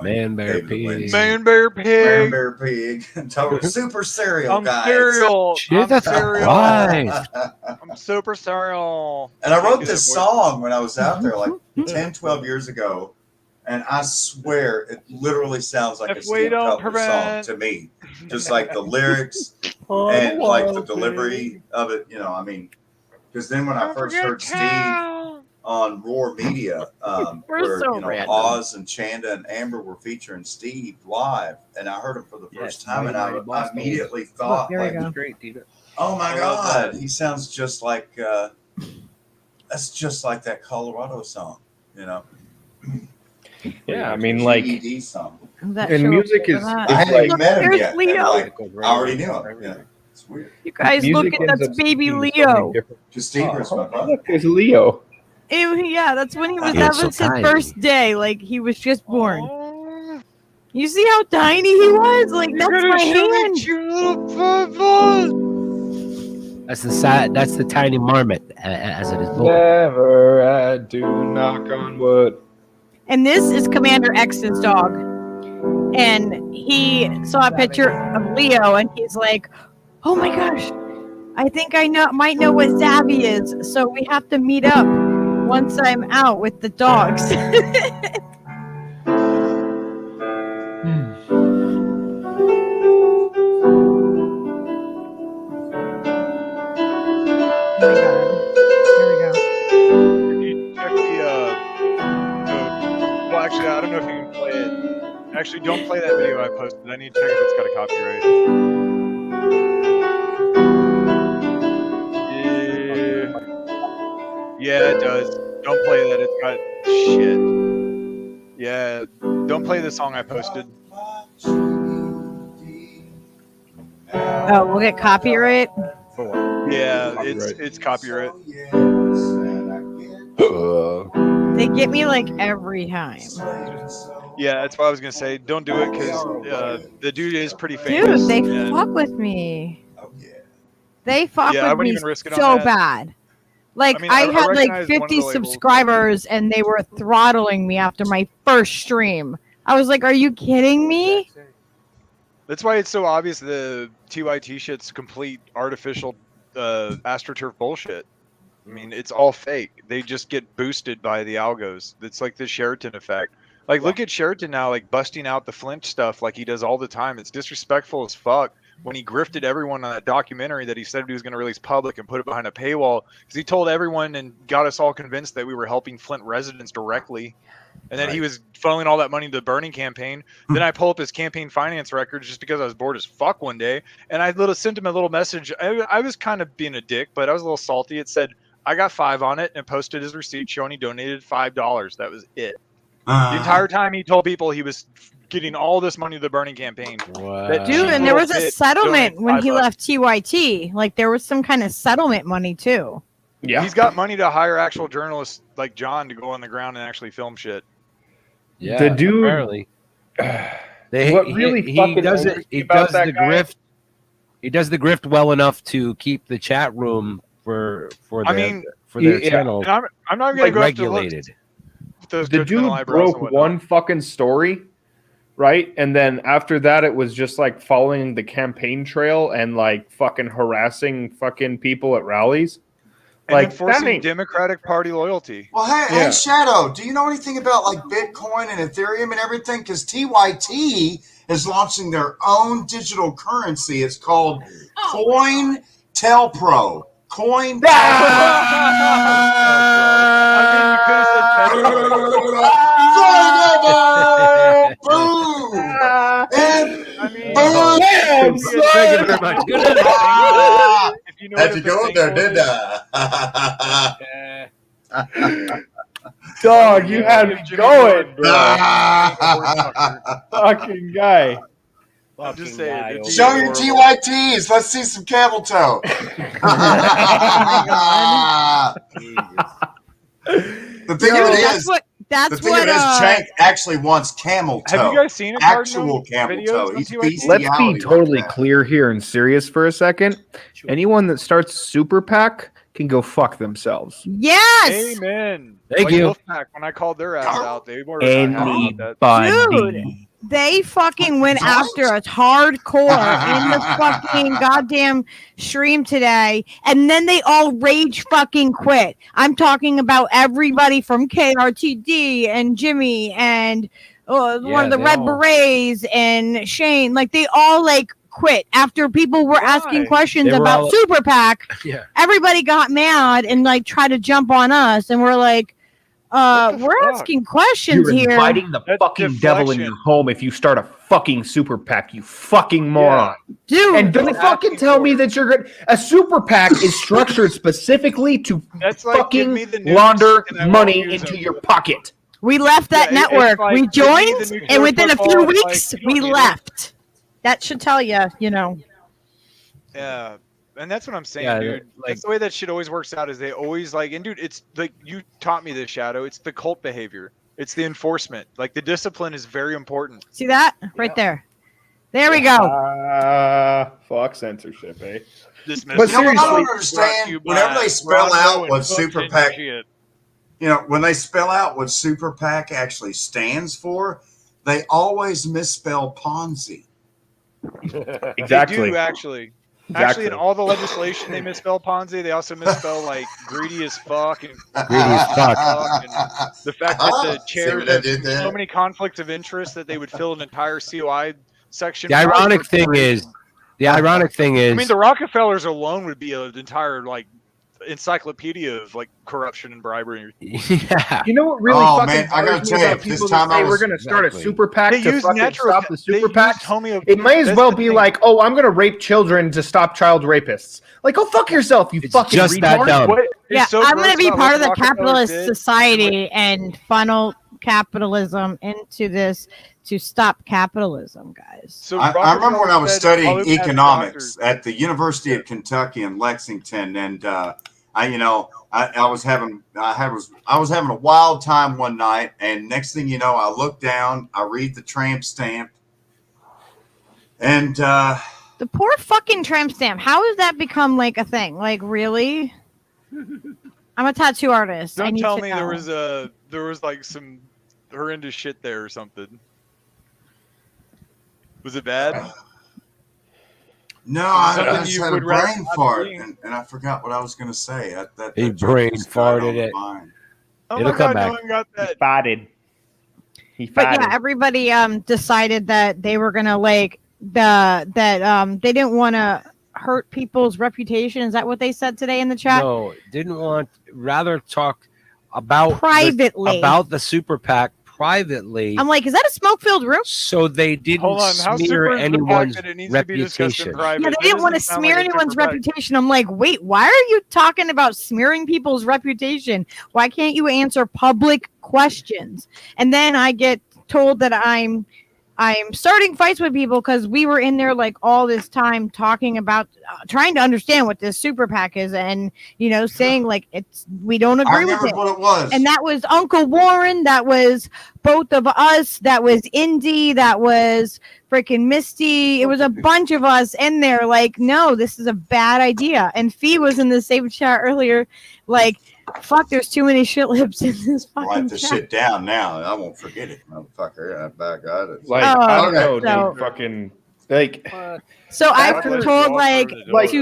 Speaker 3: Man bear pig.
Speaker 6: Man bear pig.
Speaker 4: Man bear pig. Total super cereal,
Speaker 6: I'm
Speaker 4: guys.
Speaker 6: cereal.
Speaker 3: Shit,
Speaker 6: I'm
Speaker 3: that's
Speaker 6: cereal.
Speaker 3: right.
Speaker 6: I'm super cereal.
Speaker 4: And I wrote this song when I was out there like 10, 12 years ago. And I swear it literally sounds like a Steve Cutler song to me. Just like the lyrics and like the delivery of it, because then when I first heard Steve on Roar Media, where Oz and Chanda and Amber were featuring Steve live, and I heard him for the first time, and I immediately thought, oh my God, he sounds just like that's just like that Colorado song,
Speaker 5: Yeah, I mean, like,
Speaker 4: GED song.
Speaker 5: and music is.
Speaker 4: I hadn't even met him yet.
Speaker 1: Leo.
Speaker 4: I already knew him. It's weird.
Speaker 1: You guys look at that's baby Leo.
Speaker 4: Just Steve is my brother.
Speaker 5: Look, there's Leo.
Speaker 1: Yeah, that's when he was.
Speaker 3: Yeah,
Speaker 1: That
Speaker 3: so
Speaker 1: was his
Speaker 3: tiny.
Speaker 1: first day. Like he was just born. You see how tiny he was? Like that's my hand.
Speaker 3: That's the side. That's the tiny marmot as it is born.
Speaker 5: Never I do knock on wood.
Speaker 1: And this is Commander X's dog. And he saw a picture of Leo, and he's like, "Oh my gosh, I think I might know what Zabby is. So we have to meet up once I'm out with the dogs."
Speaker 6: Well, actually, I don't know if you can play it. Actually, don't play that video I posted. I need to check if it's got a copyright. Yeah, it does. Don't play that. It's got shit. Yeah, don't play the song I posted.
Speaker 1: Oh, we'll get copyright.
Speaker 6: Yeah, it's copyright.
Speaker 1: They get me like every time.
Speaker 6: Yeah, that's what I was gonna say. Don't do it because the dude is pretty famous.
Speaker 1: Dude, they fuck with me. They fuck
Speaker 6: Yeah, I
Speaker 1: with
Speaker 6: wouldn't
Speaker 1: me
Speaker 6: even risk it on
Speaker 1: so
Speaker 6: that.
Speaker 1: bad. Like
Speaker 6: I mean,
Speaker 1: I
Speaker 6: I
Speaker 1: had like
Speaker 6: recognize one of
Speaker 1: 50
Speaker 6: the labels.
Speaker 1: subscribers and they were throttling me after my first stream. I was like, "Are you kidding me?"
Speaker 6: That's why it's so obvious the TYT shit's complete artificial astroturf bullshit. I mean, it's all fake. They just get boosted by the algos. It's like the Sheraton effect. Like, look at Sheraton now, like busting out the Flint stuff like he does all the time. It's disrespectful as fuck when he grifted everyone on that documentary that he said he was going to release public and put it behind a paywall because he told everyone and got us all convinced that we were helping Flint residents directly. And then he was funneling all that money to the burning campaign. Then I pull up his campaign finance records just because I was bored as fuck one day. And I sent him a little message. I was kind of being a dick, but I was a little salty. It said, I got 5 on it and posted his receipt showing he donated $5. That was it. The entire time he told people he was getting all this money to the burning campaign.
Speaker 1: Dude, and there was a settlement when he left TYT. Like there was some kind of settlement money too.
Speaker 6: Yeah, he's got money to hire actual journalists like John to go on the ground and actually film shit.
Speaker 3: Yeah,
Speaker 5: the dude.
Speaker 3: Apparently.
Speaker 5: What really
Speaker 3: he does it. He does the grift. He does the grift well enough to keep the chat room for their channel.
Speaker 6: And I'm not going to go
Speaker 3: regulated.
Speaker 5: The dude broke one fucking story, right? And then after that, it was just like following the campaign trail and like fucking harassing fucking people at rallies.
Speaker 6: And
Speaker 5: like
Speaker 6: enforcing Democratic Party loyalty.
Speaker 4: Well, hey, Shadow, do you know anything about like Bitcoin and Ethereum and everything? Because TYT is launching their own digital currency. It's called CoinTelPro. Coin. Boom! And boom!
Speaker 3: Thank you very much. Good.
Speaker 4: Had to go there, didn't I?
Speaker 5: Dog, you had me going, bro. Fucking guy.
Speaker 6: I'm just saying.
Speaker 4: Show your TYTs. Let's see some camel toe. The thing of it is, Shank actually wants camel toe.
Speaker 6: Have you guys seen
Speaker 4: actual camel toe? He's
Speaker 5: Let's be totally clear here and serious for a second. Anyone that starts a super PAC can go fuck themselves.
Speaker 1: Yes.
Speaker 6: Amen.
Speaker 3: Thank you.
Speaker 6: Wolfpack, when I called their ass out, they were not happy about that.
Speaker 1: Dude, they fucking went after us hardcore in the fucking goddamn stream today, and then they all rage fucking quit. I'm talking about everybody from KRTD and Jimmy and one of the Red Berets and Shane. Like they all like quit after people were asking questions about Super PAC.
Speaker 3: Yeah.
Speaker 1: Everybody got mad and like tried to jump on us, and we're like, we're asking questions
Speaker 5: You're
Speaker 1: here.
Speaker 5: inviting the fucking devil in your home if you start a fucking super PAC, you fucking moron.
Speaker 1: Dude.
Speaker 5: And don't fucking tell me that you're good. A super PAC is structured specifically to fucking launder money into your pocket.
Speaker 1: We left that network. We joined, and within a few weeks, we left. That should tell you, you know.
Speaker 6: Yeah. And that's what I'm saying,
Speaker 3: Yeah,
Speaker 6: dude. That's the way that shit always works out. Is they always like, and dude, it's like you taught me this, Shadow. It's the cult behavior. It's the enforcement. Like the discipline is very important.
Speaker 1: See that right there? There we go.
Speaker 5: Fuck censorship, eh?
Speaker 4: But seriously, I don't understand. Whenever they spell out what Super PAC, when they spell out what Super PAC actually stands for, they always misspell Ponzi.
Speaker 5: Exactly.
Speaker 6: They do actually. Actually, in all the legislation, they misspell Ponzi. They also misspell like greedy as fuck and
Speaker 3: greedy as fuck.
Speaker 6: And the fact that the chairs have so many conflicts of interest that they would fill an entire COI section.
Speaker 3: The ironic thing is,
Speaker 6: I mean, the Rockefellers alone would be an entire like encyclopedia of like corruption and bribery.
Speaker 3: Yeah.
Speaker 5: You know what really fucking
Speaker 4: I gotta tell you,
Speaker 5: people that say we're going to start a super PAC
Speaker 6: They
Speaker 5: to
Speaker 6: use
Speaker 5: fucking
Speaker 6: natural-
Speaker 5: stop the super
Speaker 6: they use
Speaker 5: PAC? It might as well be like, oh, I'm going to rape children to stop child rapists. Like, go fuck yourself, you fucking
Speaker 3: just
Speaker 5: retard.
Speaker 3: that dumb.
Speaker 1: Yeah,
Speaker 6: so
Speaker 1: I'm going to
Speaker 6: gross
Speaker 1: be
Speaker 6: about
Speaker 1: part
Speaker 6: what
Speaker 1: of the
Speaker 6: Rockefeller
Speaker 1: capitalist
Speaker 6: did.
Speaker 1: society and funnel capitalism into this to stop capitalism, guys.
Speaker 6: So
Speaker 4: I remember when I was studying
Speaker 6: Hollywood has
Speaker 4: economics
Speaker 6: doctors.
Speaker 4: at the University of Kentucky in Lexington, and I was having a wild time one night, and next thing you know, I look down, I read the tramp stamp, and
Speaker 1: the poor fucking tramp stamp. How has that become like a thing? Like, really? I'm a tattoo artist. I
Speaker 6: Don't
Speaker 1: need
Speaker 6: tell
Speaker 1: to
Speaker 6: me
Speaker 1: know.
Speaker 6: there was like some horrendous shit there or something. Was it bad?
Speaker 4: no,
Speaker 6: Was it
Speaker 4: I
Speaker 6: something
Speaker 4: just
Speaker 6: you
Speaker 4: had a
Speaker 6: would rather
Speaker 4: brain
Speaker 6: not
Speaker 4: fart,
Speaker 6: be?
Speaker 4: and I forgot what I was going to say.
Speaker 3: He
Speaker 4: That joke
Speaker 3: brain
Speaker 4: just died on
Speaker 3: farted
Speaker 4: the
Speaker 3: it.
Speaker 4: vine.
Speaker 6: Oh
Speaker 3: It'll
Speaker 6: my
Speaker 3: come
Speaker 6: god, no
Speaker 3: back.
Speaker 6: one got that.
Speaker 5: He
Speaker 1: But
Speaker 5: fatted.
Speaker 1: yeah, everybody decided that they were gonna like they didn't want to hurt people's reputation. Is that what they said today in the chat?
Speaker 3: No, rather talk about
Speaker 1: Privately.
Speaker 3: about the super PAC privately.
Speaker 1: I'm like, is that a smoke-filled room?
Speaker 3: So they didn't
Speaker 6: Hold on, how
Speaker 3: smear
Speaker 6: super is the fact
Speaker 3: anyone's
Speaker 6: that it needs to be discussed in
Speaker 3: reputation.
Speaker 6: private?
Speaker 1: Yeah,
Speaker 6: That
Speaker 1: they didn't want to
Speaker 6: doesn't sound
Speaker 1: smear
Speaker 6: like a
Speaker 1: anyone's
Speaker 6: super PAC.
Speaker 1: reputation. I'm like, wait, why are you talking about smearing people's reputation? Why can't you answer public questions? And then I get told that I'm starting fights with people because we were in there like all this time talking about trying to understand what this super PAC is, and saying like we don't agree with it.
Speaker 4: What it was.
Speaker 1: And that was Uncle Warren, that was both of us, that was Indy, that was freaking Misty. It was a bunch of us in there like, no, this is a bad idea. And Fee was in the same chat earlier like, fuck, there's too many shit lips in this fucking
Speaker 4: Write the
Speaker 1: chat.
Speaker 4: shit down now. I won't forget it, motherfucker. I back out it.
Speaker 5: Like, I don't know,
Speaker 1: so-
Speaker 5: dude. Fucking like.
Speaker 1: So I've been told like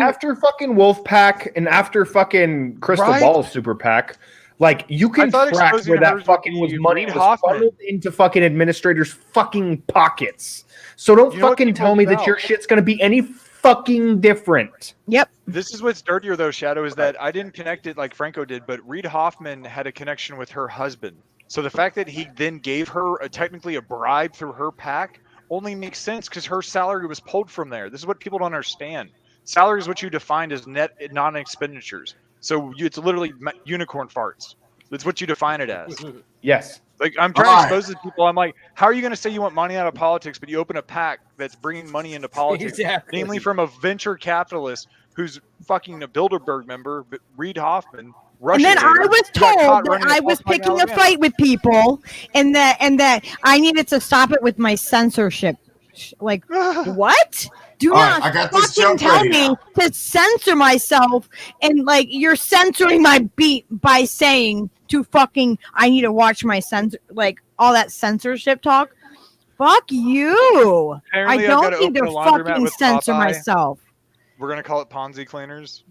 Speaker 5: after fucking Wolfpack and after fucking Crystal
Speaker 6: Right?
Speaker 5: Ball Super PAC, like you can
Speaker 6: I thought
Speaker 5: track
Speaker 6: exposing
Speaker 5: where that
Speaker 6: hers would
Speaker 5: fucking was
Speaker 6: be
Speaker 5: money
Speaker 6: Reid
Speaker 5: was
Speaker 6: Hoffman.
Speaker 5: funneled into fucking administrators' fucking pockets. So don't
Speaker 6: You know what
Speaker 5: fucking
Speaker 6: people
Speaker 5: tell me that
Speaker 6: about?
Speaker 5: your shit's gonna be any fucking different.
Speaker 1: Yep.
Speaker 6: This is what's dirtier though, Shadow, is that I didn't connect it like Franco did, but Reid Hoffman had a connection with her husband. So the fact that he then gave her technically a bribe through her PAC only makes sense because her salary was pulled from there. This is what people don't understand. Salary is what you defined as net non-expenditures. So it's literally unicorn farts. That's what you define it as.
Speaker 5: Yes.
Speaker 6: Like I'm trying to expose to people. I'm like, how are you going to say you want money out of politics, but you open a PAC that's bringing money into politics,
Speaker 3: Exactly.
Speaker 6: namely from a venture capitalist who's fucking a Bilderberg member, Reid Hoffman.
Speaker 1: And then I was told that I was picking a fight with people, and that I needed to stop it with my censorship. Like, what? Do
Speaker 4: All right,
Speaker 1: not
Speaker 4: I got this
Speaker 1: fucking
Speaker 4: joke
Speaker 1: tell
Speaker 4: ready
Speaker 1: me
Speaker 4: now.
Speaker 1: to censor myself, and like you're censoring my beat by saying to fucking I need to watch my censor, like all that censorship talk. Fuck you.
Speaker 6: Apparently,
Speaker 1: I
Speaker 6: I've
Speaker 1: don't
Speaker 6: gotta
Speaker 1: need to
Speaker 6: open a laundromat
Speaker 1: fucking
Speaker 6: with
Speaker 1: censor
Speaker 6: Popeye.
Speaker 1: myself.
Speaker 6: We're gonna call it Ponzi cleaners.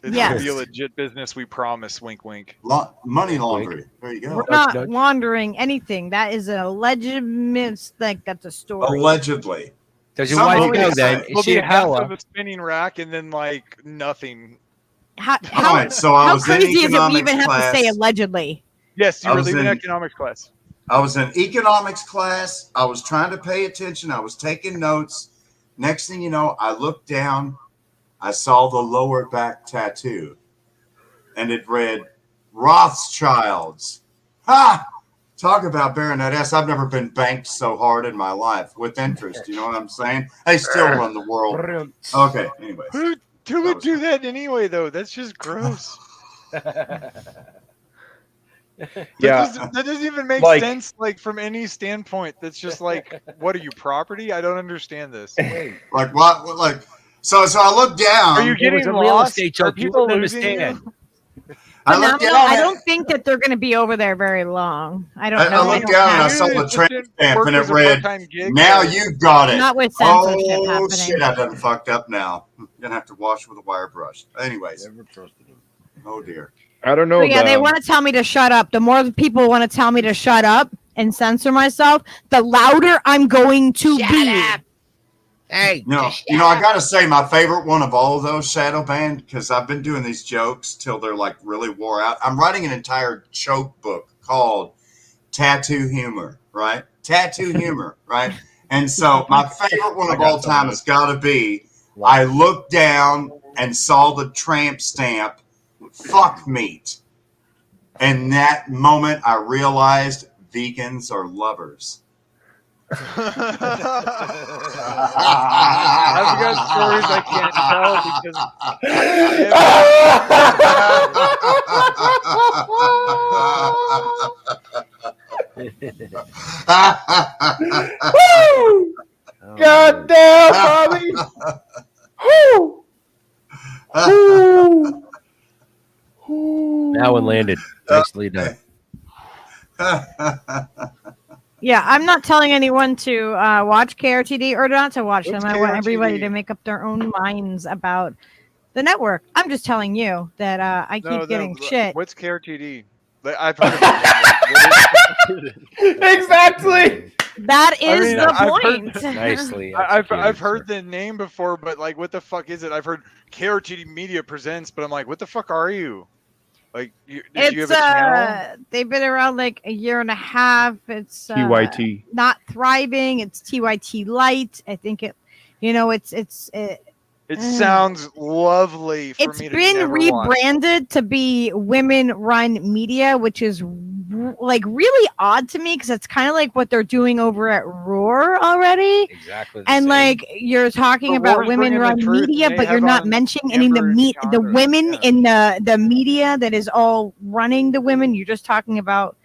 Speaker 6: It's
Speaker 1: Yes.
Speaker 6: gonna be a legit business. We promise. Wink, wink.
Speaker 4: Money laundry. There you go.
Speaker 1: We're not laundering anything. That is a alleged like that's a story.
Speaker 4: Allegedly.
Speaker 3: Does your wife know then?
Speaker 6: We'll
Speaker 3: Is she
Speaker 6: be
Speaker 3: a
Speaker 6: half
Speaker 3: Bella?
Speaker 6: of a spinning rack and then like nothing.
Speaker 1: How
Speaker 4: right, so I was in
Speaker 1: crazy is it we
Speaker 4: economics
Speaker 1: even have to say
Speaker 4: class.
Speaker 1: allegedly?
Speaker 6: Yes, you
Speaker 4: I
Speaker 6: were
Speaker 4: was
Speaker 6: leaving
Speaker 4: in-
Speaker 6: economics class.
Speaker 4: I was in economics class. I was trying to pay attention. I was taking notes. Next thing you know, I looked down. I saw the lower back tattoo. And it read, Rothschilds. Ha! Talk about Baronet S. I've never been banked so hard in my life with interest. You know what I'm saying? They still run the world. Okay, anyways.
Speaker 6: Who would do that anyway, though? That's just gross.
Speaker 5: Yeah.
Speaker 6: That doesn't even make
Speaker 5: Like-
Speaker 6: sense, like from any standpoint. That's just like, what are you, property? I don't understand this.
Speaker 4: Like what? Like so I looked down.
Speaker 6: Are you
Speaker 3: It was
Speaker 6: getting
Speaker 3: a real
Speaker 6: lost?
Speaker 3: estate
Speaker 6: Are
Speaker 3: joke. You
Speaker 6: people
Speaker 3: wouldn't
Speaker 6: losing
Speaker 3: understand.
Speaker 6: you?
Speaker 4: I looked down.
Speaker 1: I don't think that they're going to be over there very long. I don't know.
Speaker 4: I looked down and I saw the tramp stamp and it read, now you got it.
Speaker 1: Not with censorship
Speaker 4: Oh,
Speaker 1: happening.
Speaker 4: shit, I done fucked up now. I'm going to have to wash with a wire brush. Anyways. Oh, dear.
Speaker 5: I don't know.
Speaker 1: So yeah, they
Speaker 5: about-
Speaker 1: want to tell me to shut up. The more people want to tell me to shut up and censor myself, the louder I'm going to be.
Speaker 3: Hey,
Speaker 4: No, you know, I got to say my favorite one of all of those, Shadowbanned, because I've been doing these jokes till they're like really wore out. I'm writing an entire joke book called Tattoo Humor, right? Tattoo Humor, right? And so my favorite one of all time has got to be, I looked down and saw the tramp stamp Fuck meat. And that moment, I realized vegans are lovers.
Speaker 6: I've got stories I can't tell
Speaker 5: Woo! God damn, Bobby! Woo! Woo!
Speaker 3: That one landed. Nicely done.
Speaker 1: Yeah, I'm not telling anyone to watch KRTD or not to watch them. I want everybody to make up their own minds about the network. I'm just telling you that I keep getting shit.
Speaker 6: What's KRTD? I've heard of it.
Speaker 5: Exactly.
Speaker 1: That is the point.
Speaker 3: Nicely.
Speaker 6: I've heard the name before, but like, what the fuck is it? I've heard KRTD Media presents, but I'm like, what the fuck are you? Like, did you have a channel?
Speaker 1: They've been around like a year and a half. It's
Speaker 5: TYT.
Speaker 1: Not thriving. It's TYT Light. I think it.
Speaker 6: It sounds lovely for me to
Speaker 1: It's been
Speaker 6: never
Speaker 1: rebranded
Speaker 6: watch.
Speaker 1: to be women-run media, which is like really odd to me because it's kind of like what they're doing over at Roar already.
Speaker 3: Exactly.
Speaker 1: And like you're talking
Speaker 6: But
Speaker 1: about
Speaker 6: Roar's bringing the
Speaker 1: women-run
Speaker 6: truth,
Speaker 1: media,
Speaker 6: and they
Speaker 1: but you're
Speaker 6: have
Speaker 1: not
Speaker 6: on
Speaker 1: mentioning any of the women in the media that is all running the women. You're just talking about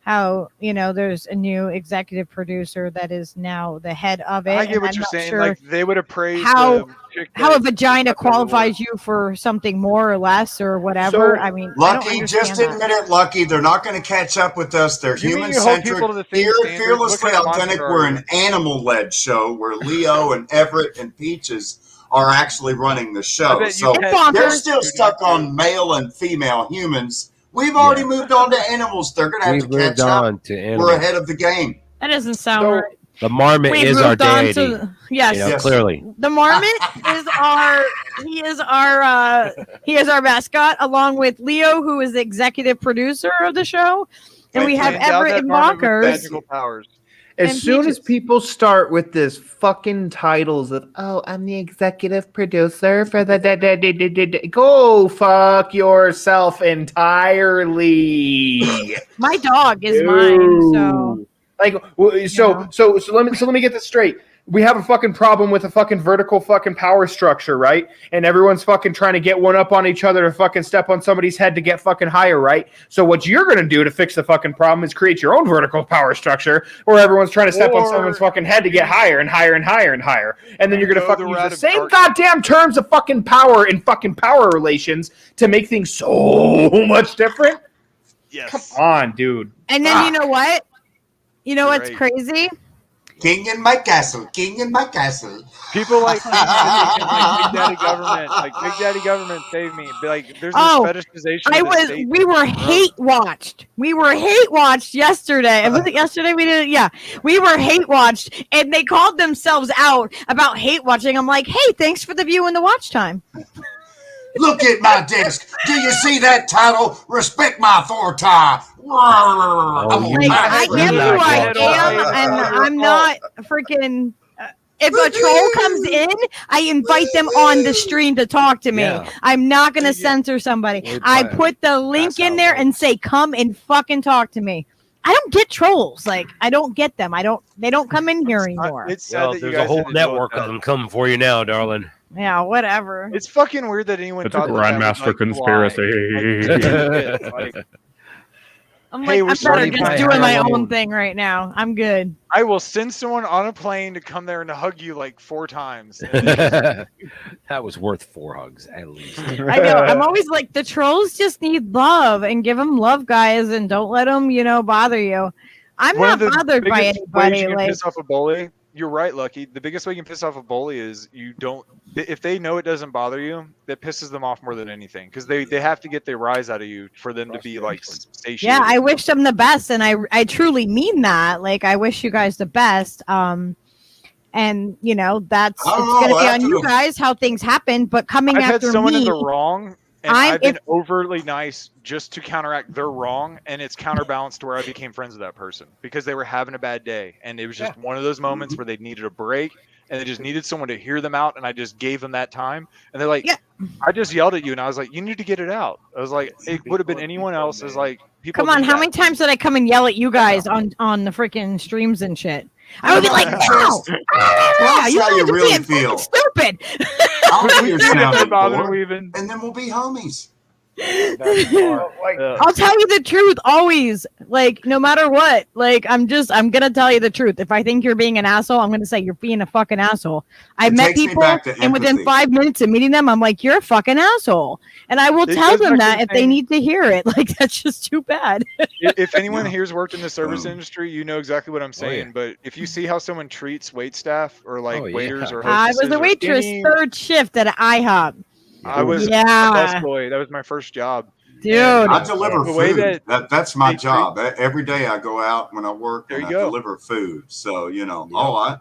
Speaker 1: how there's a new executive producer that is now the head of it.
Speaker 6: I get
Speaker 1: and
Speaker 6: what
Speaker 1: I'm
Speaker 6: you're
Speaker 1: not
Speaker 6: saying.
Speaker 1: sure
Speaker 6: Like, they would have praised
Speaker 1: how
Speaker 6: the chick
Speaker 1: a
Speaker 6: that
Speaker 1: vagina
Speaker 6: got the reward.
Speaker 1: qualifies you for something more or less or whatever.
Speaker 4: So,
Speaker 1: I mean,
Speaker 4: Lucky, just admit it, Lucky. They're not going to catch up with us. They're
Speaker 6: You mean
Speaker 4: human
Speaker 6: you hold
Speaker 4: centric.
Speaker 6: people to the same
Speaker 4: Here at
Speaker 6: standard?
Speaker 4: Fearlessly
Speaker 6: What kind of
Speaker 4: Authentic,
Speaker 6: monster
Speaker 4: we're
Speaker 6: are you?
Speaker 4: an animal led show where Leo and Everett and Peaches are actually running the
Speaker 6: I
Speaker 4: show.
Speaker 6: bet you
Speaker 4: So
Speaker 6: pet
Speaker 4: they're
Speaker 6: people
Speaker 4: still
Speaker 6: too,
Speaker 4: stuck
Speaker 6: don't you?
Speaker 4: on male and female humans. We've already moved on to animals. They're going to have
Speaker 3: We've
Speaker 4: to catch
Speaker 3: moved
Speaker 4: up.
Speaker 3: on to animals.
Speaker 4: We're ahead of the game.
Speaker 1: That doesn't sound right.
Speaker 3: The marmot
Speaker 1: We've
Speaker 3: is our
Speaker 1: moved on
Speaker 3: deity.
Speaker 1: to yes.
Speaker 4: Yes.
Speaker 3: Clearly.
Speaker 1: The marmot is our mascot, along with Leo, who is the executive producer of the show, and we have
Speaker 6: Endow
Speaker 1: Everett
Speaker 6: that
Speaker 1: and
Speaker 6: marmot with
Speaker 1: Bonkers.
Speaker 6: magical powers.
Speaker 5: As
Speaker 1: And
Speaker 5: soon
Speaker 1: Peaches.
Speaker 5: as people start with this fucking titles of, oh, I'm the executive producer for the go fuck yourself entirely.
Speaker 1: My dog is mine, so
Speaker 5: like so let me get this straight. We have a fucking problem with a fucking vertical fucking power structure, right? And everyone's fucking trying to get one up on each other to fucking step on somebody's head to get fucking higher, right? So what you're gonna do to fix the fucking problem is create your own vertical power structure where everyone's trying to step on someone's fucking head to get higher and higher and higher and higher. And then you're gonna fucking use the same goddamn terms of fucking power and fucking power relations to make things so much different.
Speaker 6: Yes.
Speaker 5: Come on, dude.
Speaker 1: And then you know what? You know what's crazy?
Speaker 4: King in my castle. King in my castle.
Speaker 6: People like Big Daddy Government, like Big Daddy Government, save me. Be like, there's this fetishization.
Speaker 1: We were hate watched. We were hate watched yesterday. Was it yesterday? We did it. Yeah, we were hate watched, and they called themselves out about hate watching. I'm like, hey, thanks for the view and the watch time.
Speaker 4: Look at my desk. Do you see that title? Respect my authority.
Speaker 1: I am who I am, and I'm not freaking. If a troll comes in, I invite them on the stream to talk to me.
Speaker 3: Yeah.
Speaker 1: I'm not going to censor somebody. I put the link in there and say, come and fucking talk to me. I don't get trolls. Like, I don't get them. They don't come in here anymore.
Speaker 6: It's sad
Speaker 3: Well,
Speaker 6: that you
Speaker 3: there's a
Speaker 6: guys
Speaker 3: whole
Speaker 6: had to deal with
Speaker 3: network
Speaker 6: that.
Speaker 3: of them coming for you now, darling.
Speaker 1: Yeah, whatever.
Speaker 6: It's fucking weird that anyone
Speaker 5: It's a
Speaker 6: thought that that was,
Speaker 5: grandmaster
Speaker 6: like,
Speaker 5: conspiracy.
Speaker 6: why. Like,
Speaker 1: I'm
Speaker 6: Hey,
Speaker 1: like,
Speaker 6: we're
Speaker 1: I'm better
Speaker 6: starting
Speaker 1: just
Speaker 6: by
Speaker 1: doing my
Speaker 6: Halloween.
Speaker 1: own thing right now. I'm good.
Speaker 6: I will send someone on a plane to come there and hug you like 4 times.
Speaker 3: That was worth 4 hugs at least.
Speaker 1: I know. I'm always like, the trolls just need love and give them love, guys, and don't let them, bother you. I'm
Speaker 6: One
Speaker 1: not
Speaker 6: of the
Speaker 1: bothered by
Speaker 6: biggest ways
Speaker 1: anybody.
Speaker 6: you can
Speaker 1: Like,
Speaker 6: piss off a bully. You're right, Lucky. The biggest way you can piss off a bully is if they know it doesn't bother you, that pisses them off more than anything because they have to get their rise out of you for them to be like satiated.
Speaker 1: yeah, I wish them the best, and I truly mean that. Like, I wish you guys the best. And it's going to be on you guys how things happen. But coming
Speaker 6: I've had
Speaker 1: after
Speaker 6: someone
Speaker 1: me,
Speaker 6: in the wrong, and I've been overly nice just to counteract their wrong, and it's counterbalanced to where I became friends with that person because they were having a bad day, and it was just one of those moments where they needed a break, and they just needed someone to hear them out, and I just gave them that time. And they're like, I just yelled at you, and I was like, you need to get it out. I was like, it would have been anyone else. Is like, people.
Speaker 1: Come on,
Speaker 6: need
Speaker 1: how
Speaker 6: that.
Speaker 1: many times did I come and yell at you guys on the freaking streams and shit? I would be like, no!
Speaker 4: Tell us how you really feel.
Speaker 1: Stupid.
Speaker 4: I'll be your sounding
Speaker 6: bothered
Speaker 4: board,
Speaker 6: even.
Speaker 4: and then we'll be homies.
Speaker 1: I'll tell you the truth always. Like, no matter what. Like, I'm gonna tell you the truth. If I think you're being an asshole, I'm gonna say you're being a fucking asshole. I've met people, and within 5 minutes of meeting them, I'm like, you're a fucking asshole. And I will tell them that if they need to hear it. Like, that's just too bad.
Speaker 6: If anyone here's worked in the service industry, you know exactly what I'm saying. But if you see how someone treats wait staff or like waiters or
Speaker 1: I
Speaker 6: hostesses
Speaker 1: was a waitress third shift at IHOP.
Speaker 6: I was a busboy. That was my first job.
Speaker 1: Dude,
Speaker 4: I deliver
Speaker 6: The way
Speaker 4: food.
Speaker 6: that
Speaker 4: That's my
Speaker 6: they
Speaker 4: job. Every day I go out when I work and I deliver food. So, you know,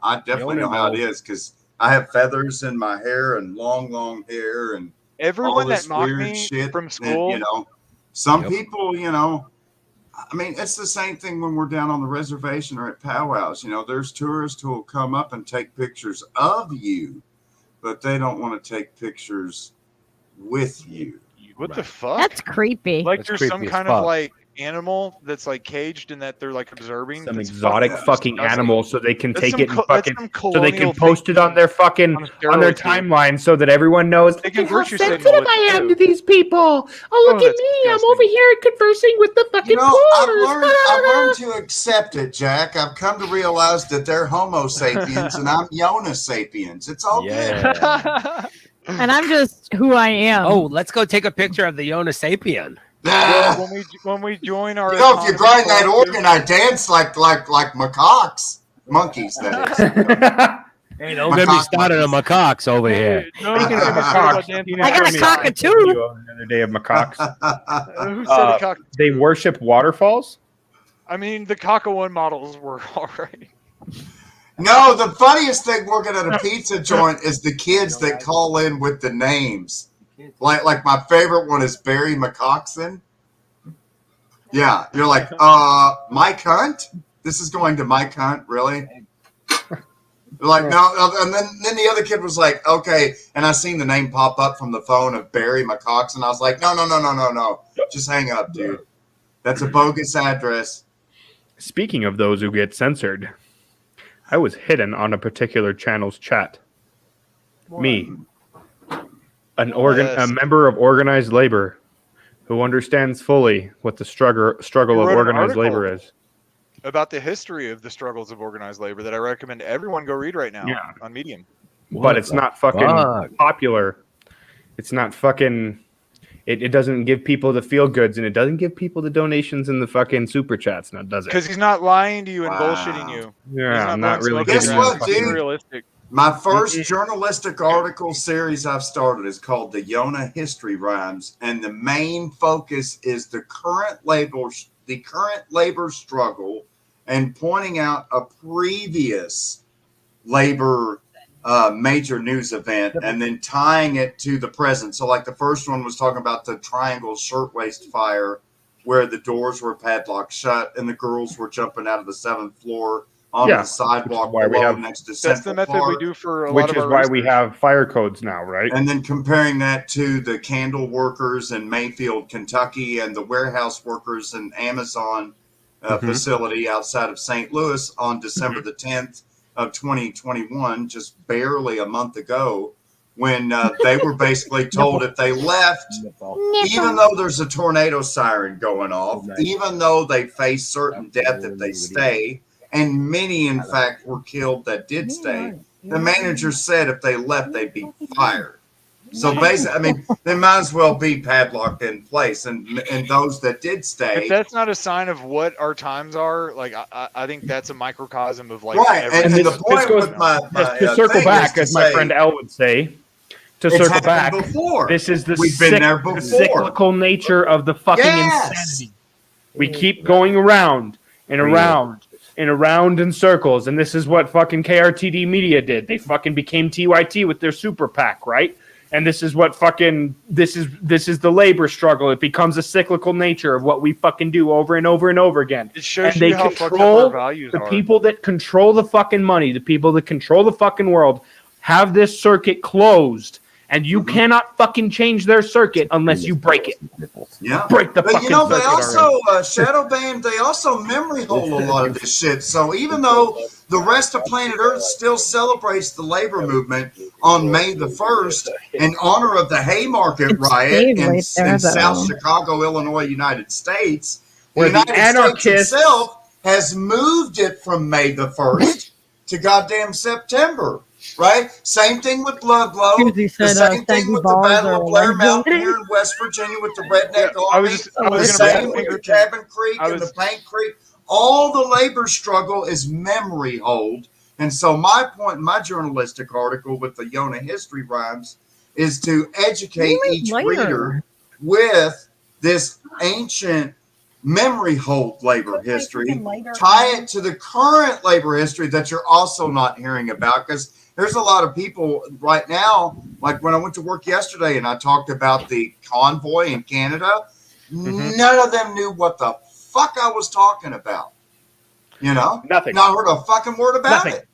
Speaker 4: I definitely know how it is because I have feathers in my hair and long hair and
Speaker 6: everyone
Speaker 4: all this
Speaker 6: that mocked
Speaker 4: weird
Speaker 6: me
Speaker 4: shit
Speaker 6: from school.
Speaker 4: And, you know, some people, you know, I mean, it's the same thing when we're down on the reservation or at powwows. You know, there's tourists who will come up and take pictures of you, but they don't want to take pictures with you.
Speaker 6: What the fuck?
Speaker 1: That's creepy.
Speaker 6: Like
Speaker 11: That's
Speaker 6: there's
Speaker 11: creepy
Speaker 6: some
Speaker 11: as
Speaker 6: kind
Speaker 11: fuck.
Speaker 6: of like animal that's like caged and that they're like observing
Speaker 5: Some
Speaker 6: that's
Speaker 5: exotic fucking
Speaker 6: disgusting.
Speaker 5: animal, so they can
Speaker 6: That's
Speaker 5: take
Speaker 6: some
Speaker 5: it and
Speaker 6: co- that's
Speaker 5: fucking,
Speaker 6: some
Speaker 5: so they can
Speaker 6: colonial
Speaker 5: post it on their fucking on their
Speaker 6: steroids, dude.
Speaker 5: timeline, so that everyone knows.
Speaker 6: They can
Speaker 5: "Look how
Speaker 6: grocery signal
Speaker 5: sensitive
Speaker 6: with
Speaker 5: I
Speaker 6: it,
Speaker 5: am
Speaker 6: too."
Speaker 5: to these people. Oh, look at
Speaker 6: that's
Speaker 5: me! I'm
Speaker 6: disgusting.
Speaker 5: over here conversing with the fucking
Speaker 4: You know,
Speaker 5: poors.
Speaker 4: I've learned to accept it, Jack. I've come to realize that they're Homo sapiens and I'm Yona sapiens. It's all good.
Speaker 1: And I'm just who I am.
Speaker 3: Oh, let's go take a picture of the Yona sapien.
Speaker 6: Well, when we join our
Speaker 4: You know, if you
Speaker 6: autonomous
Speaker 4: grind that
Speaker 6: collective-
Speaker 4: organ, I dance like macaques. Monkeys, that is.
Speaker 3: Hey, don't get me started on macaques over here.
Speaker 6: No,
Speaker 5: Speaking of macaques, Tina
Speaker 1: I got
Speaker 5: showed
Speaker 1: a
Speaker 5: me
Speaker 1: cockatoo.
Speaker 5: video Another day of macaques.
Speaker 6: Who said a cock?
Speaker 5: They worship waterfalls.
Speaker 6: I mean, the Caca One models were all right.
Speaker 4: No, the funniest thing working at a pizza joint is the kids that call in with the names. Like my favorite one is Barry McCoxon. Yeah, you're like, Mike Hunt? This is going to Mike Hunt, really? Like, no, and then the other kid was like, okay, and I seen the name pop up from the phone of Barry McCoxon. I was like, no. Just hang up, dude. That's a bogus address.
Speaker 5: Speaking of those who get censored, I was hidden on a particular channel's chat. Me, a member of organized labor, who understands fully what the struggle
Speaker 6: You
Speaker 5: of
Speaker 6: wrote an
Speaker 5: organized
Speaker 6: article
Speaker 5: labor is.
Speaker 6: about the history of the struggles of organized labor that I recommend everyone go read right now
Speaker 5: Yeah.
Speaker 6: on Medium.
Speaker 5: But it's not fucking popular. It's not fucking. It doesn't give people the feel goods, and it doesn't give people the donations and the fucking super chats. Now, does it?
Speaker 6: Because he's not lying to you and bullshitting you.
Speaker 5: Yeah,
Speaker 6: He's
Speaker 5: I'm not really.
Speaker 6: blowing
Speaker 4: Guess
Speaker 6: smoke
Speaker 4: what,
Speaker 6: around. He's
Speaker 4: dude?
Speaker 6: realistic.
Speaker 4: My first journalistic article series I've started is called the Yona History Rhymes, and the main focus is the current labor struggle and pointing out a previous labor major news event and then tying it to the present. So like the first one was talking about the Triangle Shirtwaist Fire, where the doors were padlocked shut and the girls were jumping out of the 7th floor onto the sidewalk below next to
Speaker 6: That's the
Speaker 4: Central
Speaker 6: method
Speaker 4: Park.
Speaker 6: we do for a
Speaker 5: Which
Speaker 6: lot of
Speaker 5: is
Speaker 6: our
Speaker 5: why
Speaker 6: roasters.
Speaker 5: we have fire codes now, right?
Speaker 4: And then comparing that to the candle workers in Mayfield, Kentucky, and the warehouse workers in Amazon facility outside of St. Louis on December the 10th of 2021, just barely a month ago, when they were basically told if they left, even though there's a tornado siren going off, even though they face certain death if they stay, and many, in fact, were killed that did stay, the manager said if they left, they'd be fired. So basically, I mean, they might as well be padlocked in place. And those that did stay.
Speaker 6: If that's not a sign of what our times are, like I think that's a microcosm of like.
Speaker 4: Right, and
Speaker 6: everything.
Speaker 4: the point with my
Speaker 5: to circle
Speaker 4: thing
Speaker 5: back,
Speaker 4: is
Speaker 5: as
Speaker 4: to
Speaker 5: my
Speaker 4: say,
Speaker 5: friend L would say, to
Speaker 4: it's
Speaker 5: circle
Speaker 4: happened
Speaker 5: back,
Speaker 4: before.
Speaker 5: this is the,
Speaker 4: We've been there
Speaker 5: the
Speaker 4: before.
Speaker 5: cyclical nature of the fucking insanity. We keep going around and around and around in circles, and this is what fucking KRTD Media did. They fucking became TYT with their super PAC, right? And this is what fucking this is the labor struggle. It becomes a cyclical nature of what we fucking do over and over and over again.
Speaker 6: It shows
Speaker 5: and they
Speaker 6: you how fucked up
Speaker 5: control
Speaker 6: our values
Speaker 5: the
Speaker 6: are.
Speaker 5: people that control the fucking money, the people that control the fucking world, have this circuit closed, and you cannot fucking change their circuit unless you break it.
Speaker 4: Yeah,
Speaker 5: break the
Speaker 4: but
Speaker 5: fucking
Speaker 4: you know, they
Speaker 5: circuit
Speaker 4: also Shadowbanned. They also memory hold a lot of this shit. So even though the rest of planet Earth still celebrates the labor movement on May the 1st in honor of the Haymarket riot in South Chicago, Illinois, United States, the
Speaker 5: Where the
Speaker 4: United States
Speaker 5: anarchists-
Speaker 4: itself has moved it from May the 1st to goddamn September. Right? Same thing with Blood Glow.
Speaker 1: Susie
Speaker 4: The
Speaker 1: said,
Speaker 4: same thing
Speaker 1: Saggy
Speaker 4: with the
Speaker 1: balls
Speaker 4: Battle
Speaker 1: are
Speaker 4: of Blair
Speaker 1: like-
Speaker 4: Mountain here in West Virginia with the Redneck
Speaker 6: I
Speaker 4: Army.
Speaker 6: was
Speaker 4: The
Speaker 6: gonna bring
Speaker 4: same
Speaker 6: up
Speaker 4: with the
Speaker 6: Pinkerton.
Speaker 4: Cabin Creek and the Paint Creek. All the labor struggle is memory hold. And so my point in my journalistic article with the Yona History Rhymes is to educate each reader with this ancient memory hold labor history, tie it to the current labor history that you're also not hearing about, because there's a lot of people right now, like when I went to work yesterday and I talked about the convoy in Canada, none of them knew what the fuck I was talking about. You know?
Speaker 5: Nothing.
Speaker 4: Not heard a fucking word about
Speaker 5: Nothing.
Speaker 4: it.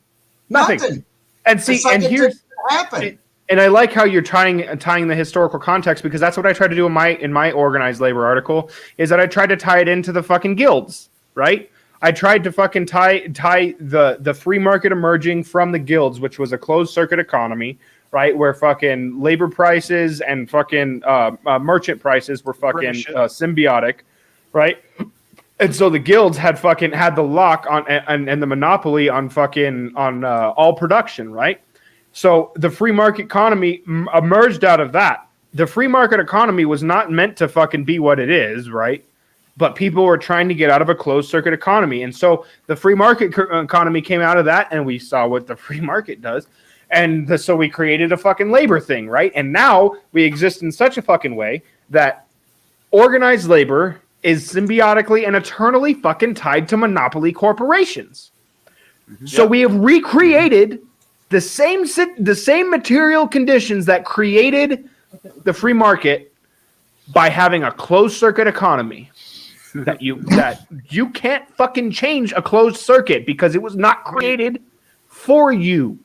Speaker 5: Nothing. And see,
Speaker 4: It's like
Speaker 5: and
Speaker 4: it
Speaker 5: here's
Speaker 4: didn't happen.
Speaker 5: and I like how you're tying the historical context, because that's what I tried to do in my organized labor article, is that I tried to tie it into the fucking guilds, right? I tried to fucking tie the free market emerging from the guilds, which was a closed circuit economy, right? Where fucking labor prices and fucking merchant prices were fucking symbiotic, right? And so the guilds had the lock on and the monopoly on all production, right? So the free market economy emerged out of that. The free market economy was not meant to fucking be what it is, right? But people were trying to get out of a closed circuit economy. And so the free market economy came out of that, and we saw what the free market does. And so we created a fucking labor thing, right? And now we exist in such a fucking way that organized labor is symbiotically and eternally fucking tied to monopoly corporations. So we have recreated the same material conditions that created the free market by having a closed circuit economy. that you can't fucking change a closed circuit because it was not created for you.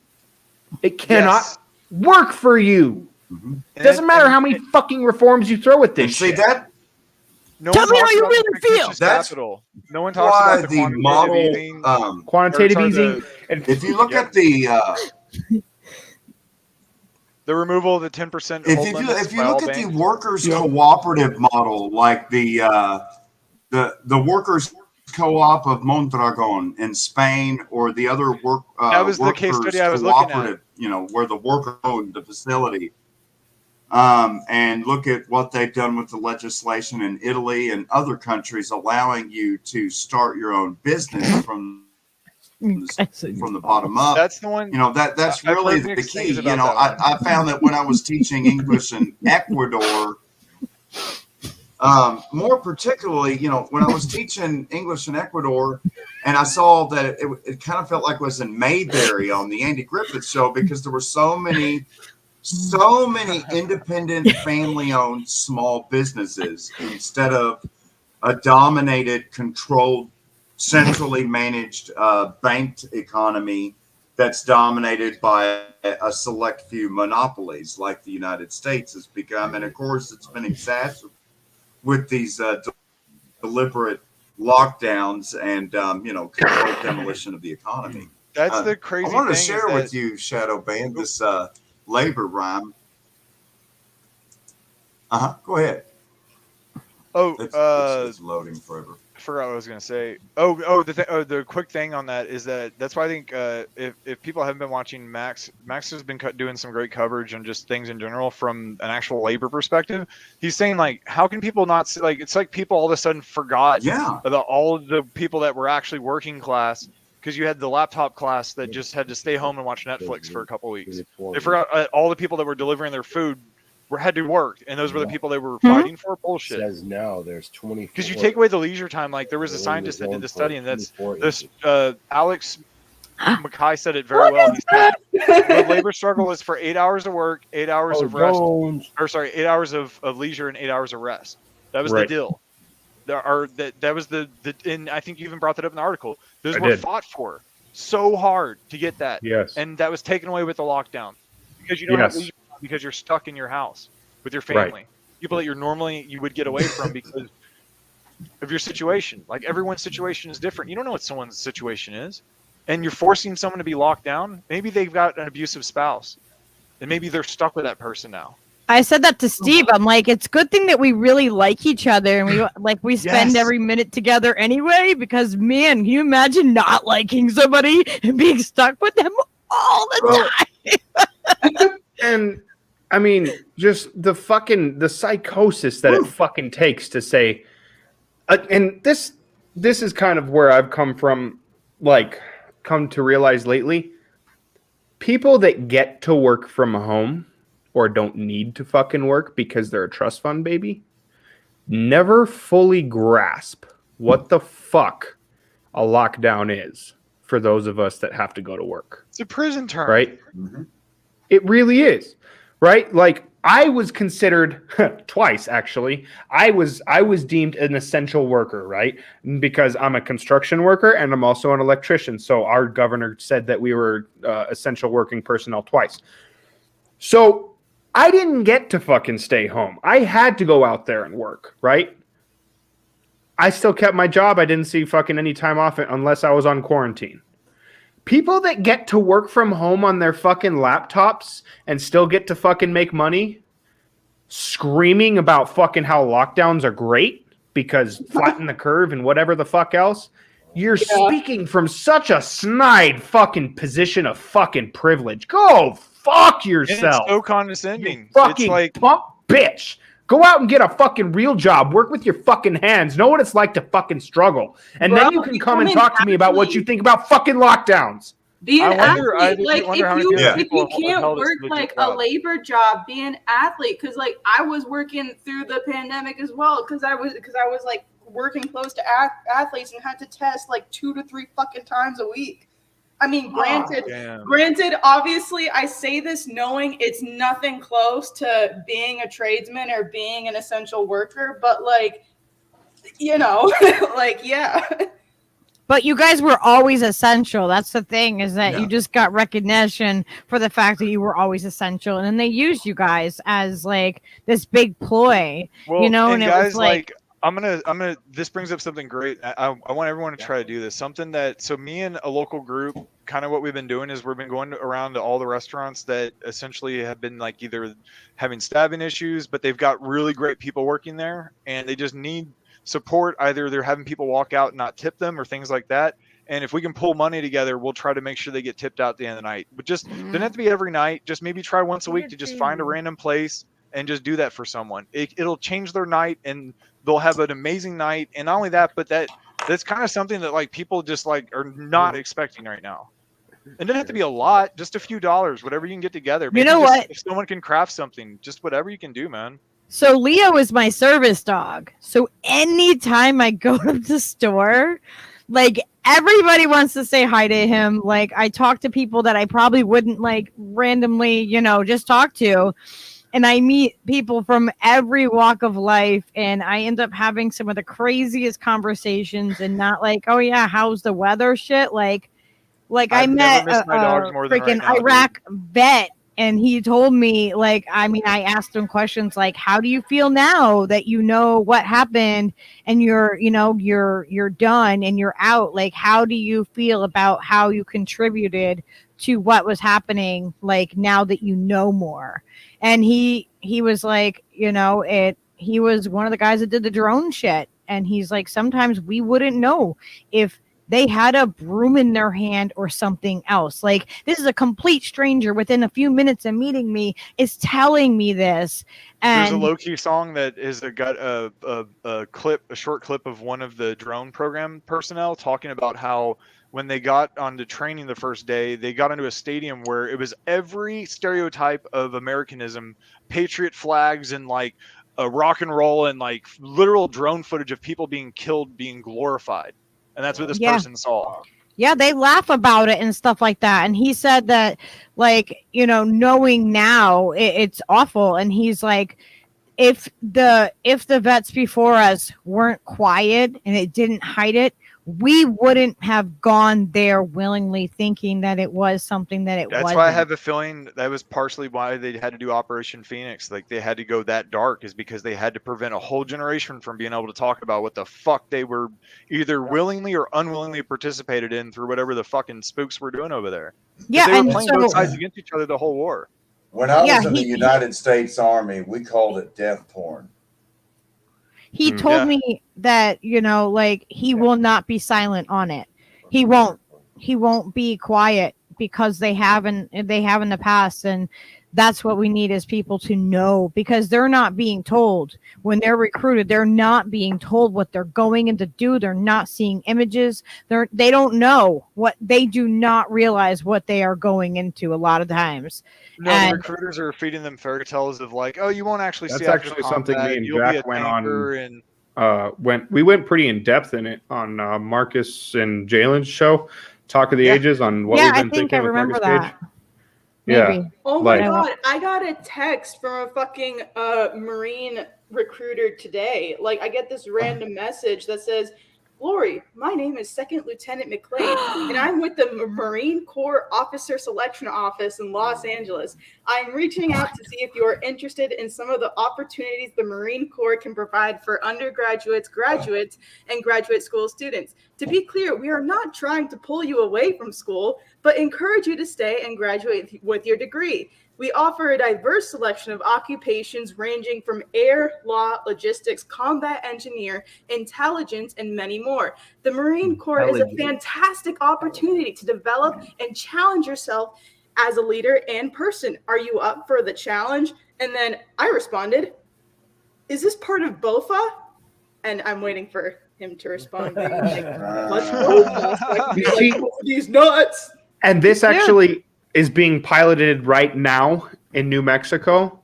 Speaker 5: It cannot work for you. It doesn't matter how many fucking reforms you throw at this shit.
Speaker 1: Tell me how you really feel.
Speaker 4: That's
Speaker 6: no one talks
Speaker 4: why
Speaker 6: about
Speaker 4: the model
Speaker 5: quantitative easing.
Speaker 4: If you look at the
Speaker 6: removal of the 10%.
Speaker 4: If you look at the workers' cooperative model, like the workers' co-op of Mondragon in Spain, or the other
Speaker 6: that was the case study I was looking at.
Speaker 4: You know, where the worker owned the facility. And look at what they've done with the legislation in Italy and other countries, allowing you to start your own business from the bottom up.
Speaker 6: That's the one.
Speaker 4: You know, that's really the key. You know, I found that when I was teaching English in Ecuador, more particularly, you know, when I was teaching English in Ecuador, and I saw that it kind of felt like it was in Mayberry on the Andy Griffith Show, because there were so many independent family-owned small businesses instead of a dominated, controlled, centrally managed banked economy that's dominated by a select few monopolies like the United States has become. And of course, it's been exacerbated with these deliberate lockdowns and controlled demolition of the economy.
Speaker 6: That's the crazy thing.
Speaker 4: I wanted to share with you, Shadowbanned, this labor rhyme. Go ahead. It's loading forever.
Speaker 6: I forgot what I was gonna say. The quick thing on that is that's why I think if people haven't been watching Max has been doing some great coverage on just things in general from an actual labor perspective. He's saying, like, how can people not see, like, it's like people all of a sudden forgot about all of the people that were actually working class, because you had the laptop class that just had to stay home and watch Netflix for a couple of weeks. They forgot all the people that were delivering their food had to work, and those were the people they were fighting for. Bullshit.
Speaker 3: Says now there's 20.
Speaker 6: Because you take away the leisure time. Like, there was a scientist that did the study, and that's this Alex Mackay said it very well. He said the labor struggle is for 8 hours of work, 8 hours of rest, or sorry, 8 hours of leisure and 8 hours of rest. That was the deal. That was the and I think you even brought that up in the article. Those were fought for so hard to get that.
Speaker 5: Yes.
Speaker 6: And that was taken away with the lockdown because you don't have leisure because you're stuck in your house with your family. People that you would get away from because of your situation. Like everyone's situation is different. You don't know what someone's situation is. And you're forcing someone to be locked down. Maybe they've got an abusive spouse. And maybe they're stuck with that person now.
Speaker 1: I said that to Steve. I'm like, it's a good thing that we really like each other and we spend every minute together anyway, because man, can you imagine not liking somebody and being stuck with them all the time?
Speaker 5: And I mean, just the psychosis that it fucking takes to say, and this is kind of where I've come to realize lately, people that get to work from home or don't need to fucking work because they're a trust fund baby never fully grasp what the fuck a lockdown is for those of us that have to go to work.
Speaker 6: It's a prison term.
Speaker 5: Right? Mm-hmm. It really is. Right? Like I was considered twice, actually. I was deemed an essential worker, right? Because I'm a construction worker and I'm also an electrician. So our governor said that we were essential working personnel twice. So I didn't get to fucking stay home. I had to go out there and work, right? I still kept my job. I didn't see fucking any time off unless I was on quarantine. People that get to work from home on their fucking laptops and still get to fucking make money screaming about fucking how lockdowns are great because flatten the curve and whatever the fuck else. You're speaking from such a snide fucking position of fucking privilege. Go fuck yourself.
Speaker 6: And it's so condescending.
Speaker 5: You fucking
Speaker 6: it's like
Speaker 5: punk bitch. Go out and get a fucking real job. Work with your fucking hands. Know what it's like to fucking struggle. And then you can come and talk to me about what you think about fucking lockdowns.
Speaker 13: Be an
Speaker 6: wonder
Speaker 13: athlete. Like if you can't work like a labor job, be an athlete. Because like I was working through the pandemic as well. Because I was like working close to athletes and had to test like 2 to 3 fucking times a week. I mean, granted, obviously, I say this knowing it's nothing close to being a tradesman or being an essential worker, but like, you know, like, yeah.
Speaker 1: But you guys were always essential. That's the thing, is that you just got recognition for the fact that you were always essential. And then they used you guys as like this big ploy,
Speaker 6: well,
Speaker 1: you know, and it
Speaker 6: guys,
Speaker 1: was like
Speaker 6: I'm gonna. This brings up something great. I want everyone to try to do this. Something that so me and a local group, kind of what we've been doing is we've been going around to all the restaurants that essentially have been like either having stabbing issues, but they've got really great people working there, and they just need support. Either they're having people walk out and not tip them, or things like that. And if we can pull money together, we'll try to make sure they get tipped out at the end of the night. But just doesn't have to be every night. Just maybe try once a week to just find a random place and just do that for someone. It'll change their night and they'll have an amazing night. And not only that, but that's kind of something that like people just like are not expecting right now. It doesn't have to be a lot, just a few dollars, whatever you can get together. Maybe
Speaker 1: you know what?
Speaker 6: If someone can craft something, just whatever you can do, man.
Speaker 1: So Leo is my service dog. So anytime I go to the store, like everybody wants to say hi to him. Like I talk to people that I probably wouldn't like randomly, you know, just talk to. And I meet people from every walk of life, and I end up having some of the craziest conversations, and not like, oh yeah, how's the weather shit? Like I met a freaking Iraq vet, and he told me, like, I mean, I asked him questions like, how do you feel now that you know what happened and you're done and you're out? Like, how do you feel about how you contributed to what was happening, like now that you know more? And he was like, you know, he was one of the guys that did the drone shit. And he's like, sometimes we wouldn't know if they had a broom in their hand or something else. Like, this is a complete stranger within a few minutes of meeting me is telling me this. And
Speaker 6: there's a low-key song that got a short clip of one of the drone program personnel talking about how when they got onto training the first day, they got into a stadium where it was every stereotype of Americanism, patriot flags and like rock and roll and like literal drone footage of people being killed, being glorified. And that's what this person saw.
Speaker 1: Yeah, they laugh about it and stuff like that. And he said that, like, you know, knowing now it's awful. And he's like, if the vets before us weren't quiet and it didn't hide it, we wouldn't have gone there willingly thinking that it was something that it wasn't.
Speaker 6: That's why I have a feeling that was partially why they had to do Operation Phoenix. Like they had to go that dark is because they had to prevent a whole generation from being able to talk about what the fuck they were either willingly or unwillingly participated in through whatever the fucking spooks were doing over there.
Speaker 1: Yeah,
Speaker 6: they were
Speaker 1: and
Speaker 6: playing
Speaker 1: so,
Speaker 6: both sides against each other the whole war.
Speaker 4: When I was in the United States Army, we called it death porn.
Speaker 1: He told me that, you know, like he will not be silent on it. He won't be quiet because they have in the past. And that's what we need as people to know, because they're not being told when they're recruited. They're not being told what they're going in to do. They're not seeing images. They don't know what, they do not realize what they are going into a lot of times.
Speaker 6: No, the recruiters are feeding them fairy tales of like, oh, you won't actually see.
Speaker 5: That's actually something me and Jack went on. We went pretty in depth in it on Marcus and Jalen's show, Talk of the Ages, on what we've been thinking with Marcus Cage. Yeah.
Speaker 2: Oh my god, I got a text from a fucking Marine recruiter today. Like, I get this random message that says, Lori, my name is Second Lieutenant McLean, and I'm with the Marine Corps Officer Selection Office in Los Angeles. I'm reaching out to see if you are interested in some of the opportunities the Marine Corps can provide for undergraduates, graduates, and graduate school students. To be clear, we are not trying to pull you away from school, but encourage you to stay and graduate with your degree. We offer a diverse selection of occupations ranging from air, law, logistics, combat engineer, intelligence, and many more. The Marine Corps is a fantastic opportunity to develop and challenge yourself as a leader and person. Are you up for the challenge? And then I responded, is this part of BOFA? And I'm waiting for him to respond. Being like, let's go. These nuts.
Speaker 5: And this actually is being piloted right now in New Mexico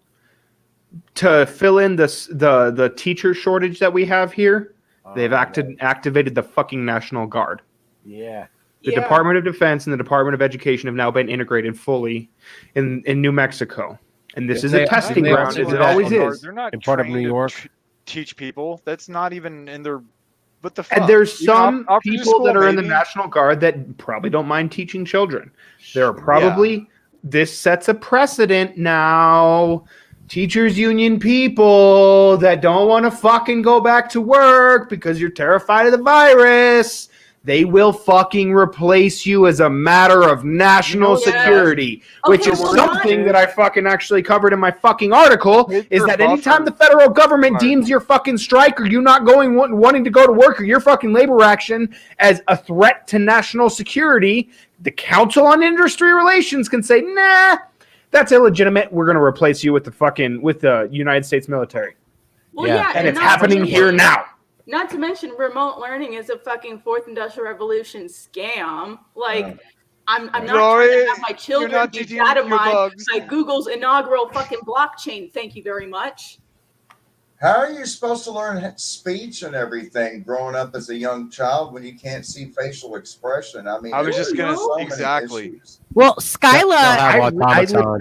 Speaker 5: to fill in the teacher shortage that we have here. They've activated the fucking National Guard.
Speaker 3: Yeah.
Speaker 5: The Department of Defense and the Department of Education have now been integrated fully in New Mexico. And this is a testing ground, as it always is.
Speaker 6: They're not
Speaker 3: in part of New York.
Speaker 6: Teach people. That's not even in their... What the fuck?
Speaker 5: And there's some people that are in the
Speaker 6: maybe?
Speaker 5: National Guard that probably don't mind teaching children. There are probably, this sets a precedent now. Teachers union people that don't want to fucking go back to work because you're terrified of the virus. They will fucking replace you as a matter of national security, which is something that I fucking actually covered in my fucking article, is that anytime the federal government deems your fucking strike or you not going wanting to go to work or your fucking labor action as a threat to national security, the Council on Industry Relations can say, nah, that's illegitimate. We're going to replace you with the United States military.
Speaker 2: Well,
Speaker 5: And it's happening here now.
Speaker 2: Not to mention, remote learning is a fucking fourth industrial revolution scam. Like, I'm not trying to have my children be data mined by Google's inaugural fucking blockchain. Thank you very much.
Speaker 4: How are you supposed to learn speech and everything growing up as a young child when you can't see facial expression? I mean,
Speaker 6: I was just going to exactly.
Speaker 1: Well, Skyla,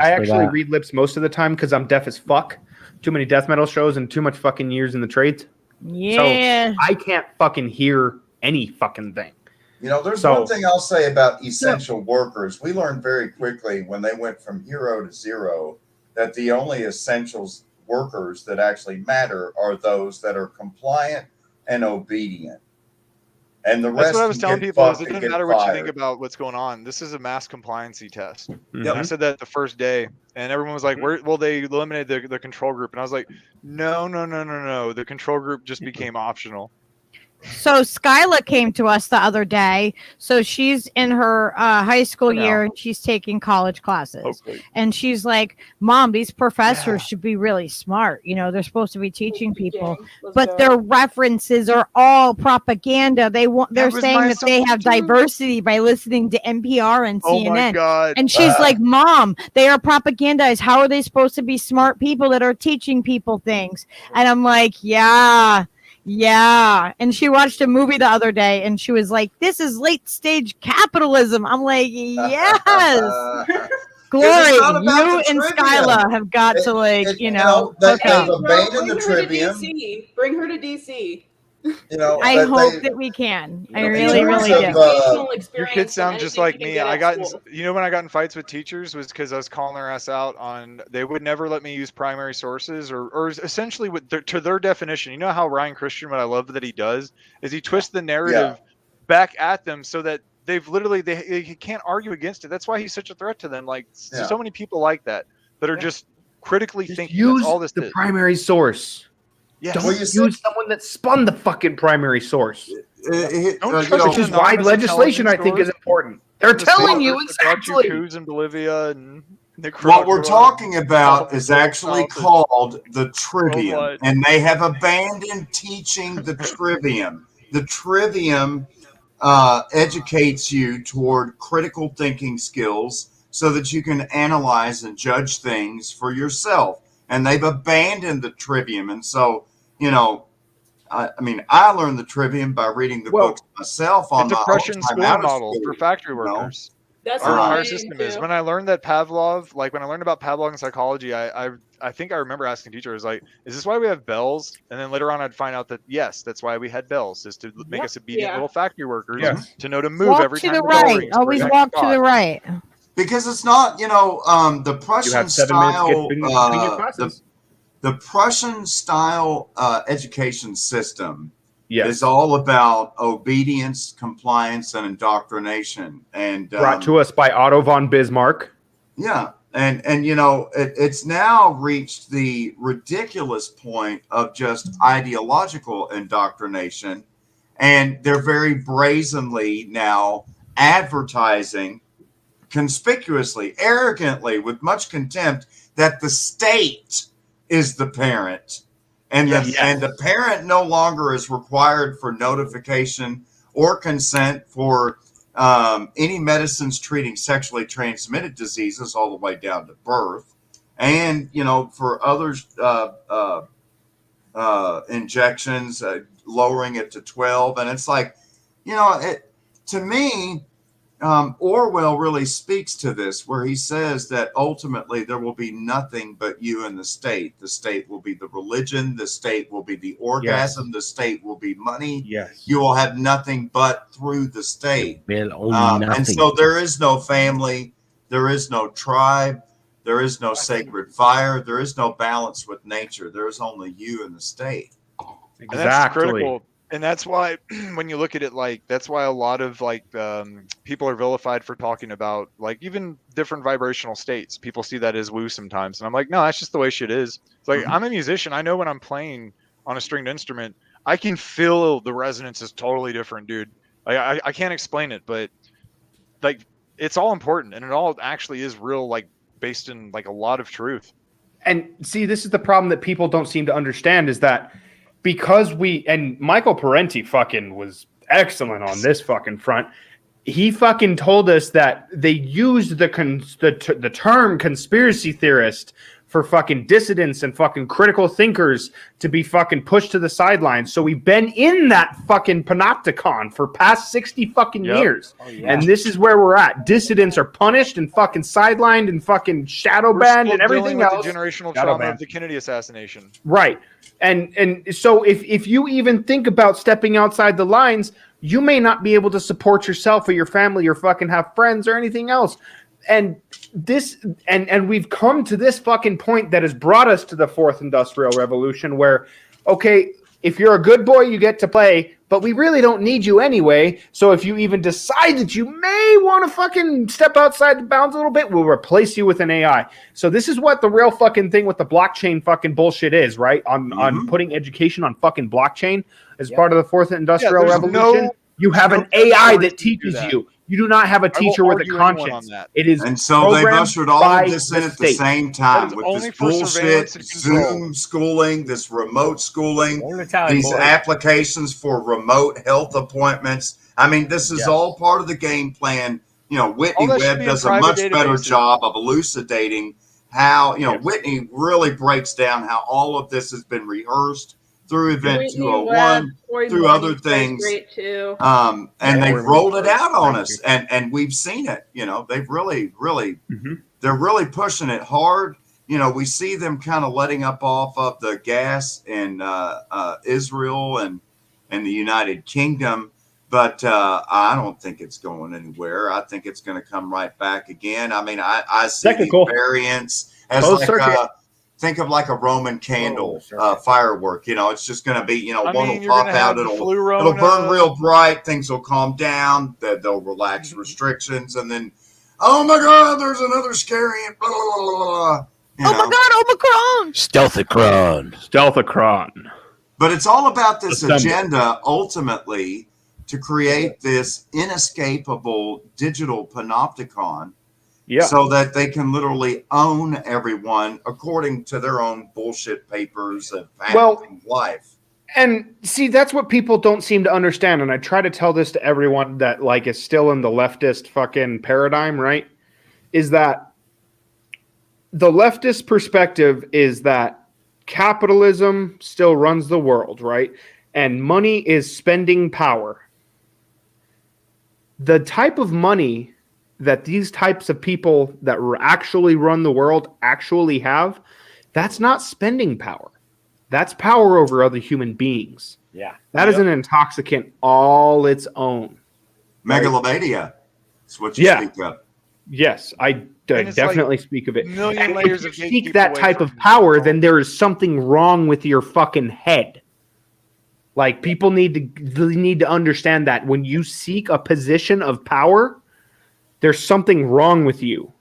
Speaker 5: I actually read lips most of the time because I'm deaf as fuck. Too many death metal shows and too much fucking years in the trades.
Speaker 1: Yeah.
Speaker 5: So I can't fucking hear any fucking thing.
Speaker 4: You know, there's one thing I'll say about essential workers. We learned very quickly when they went from hero to zero that the only essentials workers that actually matter are those that are compliant and obedient. And the rest,
Speaker 6: that's what I was telling people, is it doesn't matter what you think about what's going on. This is a mass compliancy test. And I said that the first day, and everyone was like, well, they eliminated the control group. And I was like, no. The control group just became optional.
Speaker 1: So Skyla came to us the other day. So she's in her high school year and she's taking college classes.
Speaker 6: Hopefully.
Speaker 1: And she's like, Mom, these professors should be really smart. You know, they're supposed to be teaching people, but their references are all propaganda. They're saying that they have diversity by listening to NPR and CNN.
Speaker 6: Oh my God.
Speaker 1: And she's like, Mom, they are propagandized. How are they supposed to be smart people that are teaching people things? And I'm like, yeah, Yeah, and she watched a movie the other day, and she was like, "This is late stage capitalism." I'm like, "Yes, Glory, you and Skyla have got to like, hook up."
Speaker 11: abandoned the
Speaker 13: Bring her to
Speaker 11: trivium.
Speaker 13: DC. Bring her to DC.
Speaker 1: I hope that we can. I really, really do.
Speaker 6: Your kids sound just like me. When I got in fights with teachers was because I was calling their ass out on they would never let me use primary sources or essentially to their definition. You know how Ryan Christian, what I love that he does is he twists the narrative back at them so that they've literally they can't argue against it. That's why he's such a threat to them. Like so many people like that are just critically thinking.
Speaker 5: Use
Speaker 6: that's all this
Speaker 5: the
Speaker 6: is.
Speaker 5: primary source.
Speaker 6: Yes.
Speaker 5: Don't use someone that spun the fucking primary source. Which is why legislation, I think, is important. They're telling you exactly.
Speaker 6: Coups in Bolivia and
Speaker 4: what we're talking about is actually called the trivium, and they have abandoned teaching the trivium. The trivium educates you toward critical thinking skills so that you can analyze and judge things for yourself. And they've abandoned the trivium. And so, I learned the trivium by reading the books myself on my
Speaker 6: Prussian
Speaker 4: own
Speaker 6: school
Speaker 4: time
Speaker 6: model for factory workers.
Speaker 13: That's
Speaker 6: our system is. When I learned that Pavlov, when I learned about Pavlov and psychology, I think I remember asking teachers, like, is this why we have bells? And then later on I'd find out that yes, that's why we had bells, is to make us obedient little factory workers to know to move
Speaker 1: walk
Speaker 6: every
Speaker 1: to
Speaker 6: time
Speaker 1: the
Speaker 6: the bell
Speaker 1: right.
Speaker 6: rings.
Speaker 1: Always walk to the right.
Speaker 4: Because it's not, the Prussian style, the Prussian style education system is all about obedience, compliance, and indoctrination. And
Speaker 5: brought to us by Otto von Bismarck.
Speaker 4: Yeah, and it's now reached the ridiculous point of just ideological indoctrination, and they're very brazenly now advertising conspicuously, arrogantly, with much contempt, that the state is the parent, and the parent no longer is required for notification or consent for any medicines treating sexually transmitted diseases all the way down to birth, and for others injections, lowering it to 12, and it's like, to me. Orwell really speaks to this, where he says that ultimately there will be nothing but you and the state. The state will be the religion. The state will be the orgasm. The state will be money. You will have nothing but through the state. And so there is no family. There is no tribe. There is no sacred fire. There is no balance with nature. There is only you and the state.
Speaker 6: Exactly. And that's critical. And that's why, when you look at it, that's why a lot of people are vilified for talking about even different vibrational states. People see that as woo sometimes, and I'm like, no, that's just the way shit is. It's like, I'm a musician. I know when I'm playing on a stringed instrument, I can feel the resonance is totally different, dude. I can't explain it, but it's all important, and it all actually is real, based in a lot of truth.
Speaker 5: And see, this is the problem that people don't seem to understand, is that. Because Michael Parenti fucking was excellent on this fucking front. He fucking told us that they used the term conspiracy theorist for fucking dissidents and fucking critical thinkers to be fucking pushed to the sidelines. So we've been in that fucking panopticon for past 60 fucking years. And this is where we're at. Dissidents are punished and fucking sidelined and fucking shadowbanned and everything else.
Speaker 6: The generational trauma of the Kennedy assassination.
Speaker 5: Right. And so if you even think about stepping outside the lines, you may not be able to support yourself or your family or fucking have friends or anything else. And we've come to this fucking point that has brought us to the fourth industrial revolution, where, okay, if you're a good boy, you get to play, but we really don't need you anyway. So if you even decide that you may want to fucking step outside the bounds a little bit, we'll replace you with an AI. So this is what the real fucking thing with the blockchain fucking bullshit is, right? On putting education on fucking blockchain as part of the fourth industrial revolution. You have an AI that teaches you. You do not have a teacher with a conscience. It is,
Speaker 4: and so they've ushered all of this in at the same time with this bullshit Zoom schooling, this remote schooling, these applications for remote health appointments. I mean, this is all part of the game plan. Whitney Webb does a much better job of elucidating how, Whitney really breaks down how all of this has been rehearsed through Event
Speaker 13: Whitney
Speaker 4: 201,
Speaker 13: Webb, Cory
Speaker 4: through
Speaker 13: Morgan's
Speaker 4: other things.
Speaker 13: great too.
Speaker 4: And they've
Speaker 5: Cory
Speaker 4: rolled it
Speaker 5: Morgan's
Speaker 4: out on
Speaker 5: great
Speaker 4: us,
Speaker 5: too.
Speaker 4: and we've seen it. You know, they've really, they're really pushing it hard. You know, we see them kind of letting up off of the gas in Israel and the United Kingdom, but I don't think it's going anywhere. I think it's going to come right back again. I mean, I see these variants as think of like a Roman candle firework. You know, it's just going to be, you know, one will pop out, it'll burn real bright, things will calm down, they'll relax restrictions, and then, oh my God, there's another scariant. Blah, blah, blah, blah.
Speaker 1: Oh my God, Omicron!
Speaker 3: Stealthicron.
Speaker 4: But it's all about this agenda, ultimately, to create this inescapable digital panopticon, so that they can literally own everyone according to their own bullshit papers of patenting life.
Speaker 5: And see, that's what people don't seem to understand. And I try to tell this to everyone that like is still in the leftist fucking paradigm, right? Is that the leftist perspective is that capitalism still runs the world, right? And money is spending power. The type of money that these types of people that actually run the world actually have, that's not spending power. That's power over other human beings.
Speaker 3: Yeah.
Speaker 5: That is an intoxicant all its own.
Speaker 4: Megalomania. That's what you speak of.
Speaker 5: Yes, I definitely speak of it.
Speaker 6: Million
Speaker 5: And
Speaker 6: layers
Speaker 5: if
Speaker 6: of
Speaker 5: you seek that type of power, then there is something wrong with your fucking head. Like, people need to understand that when you seek a position of power, there's something wrong with you.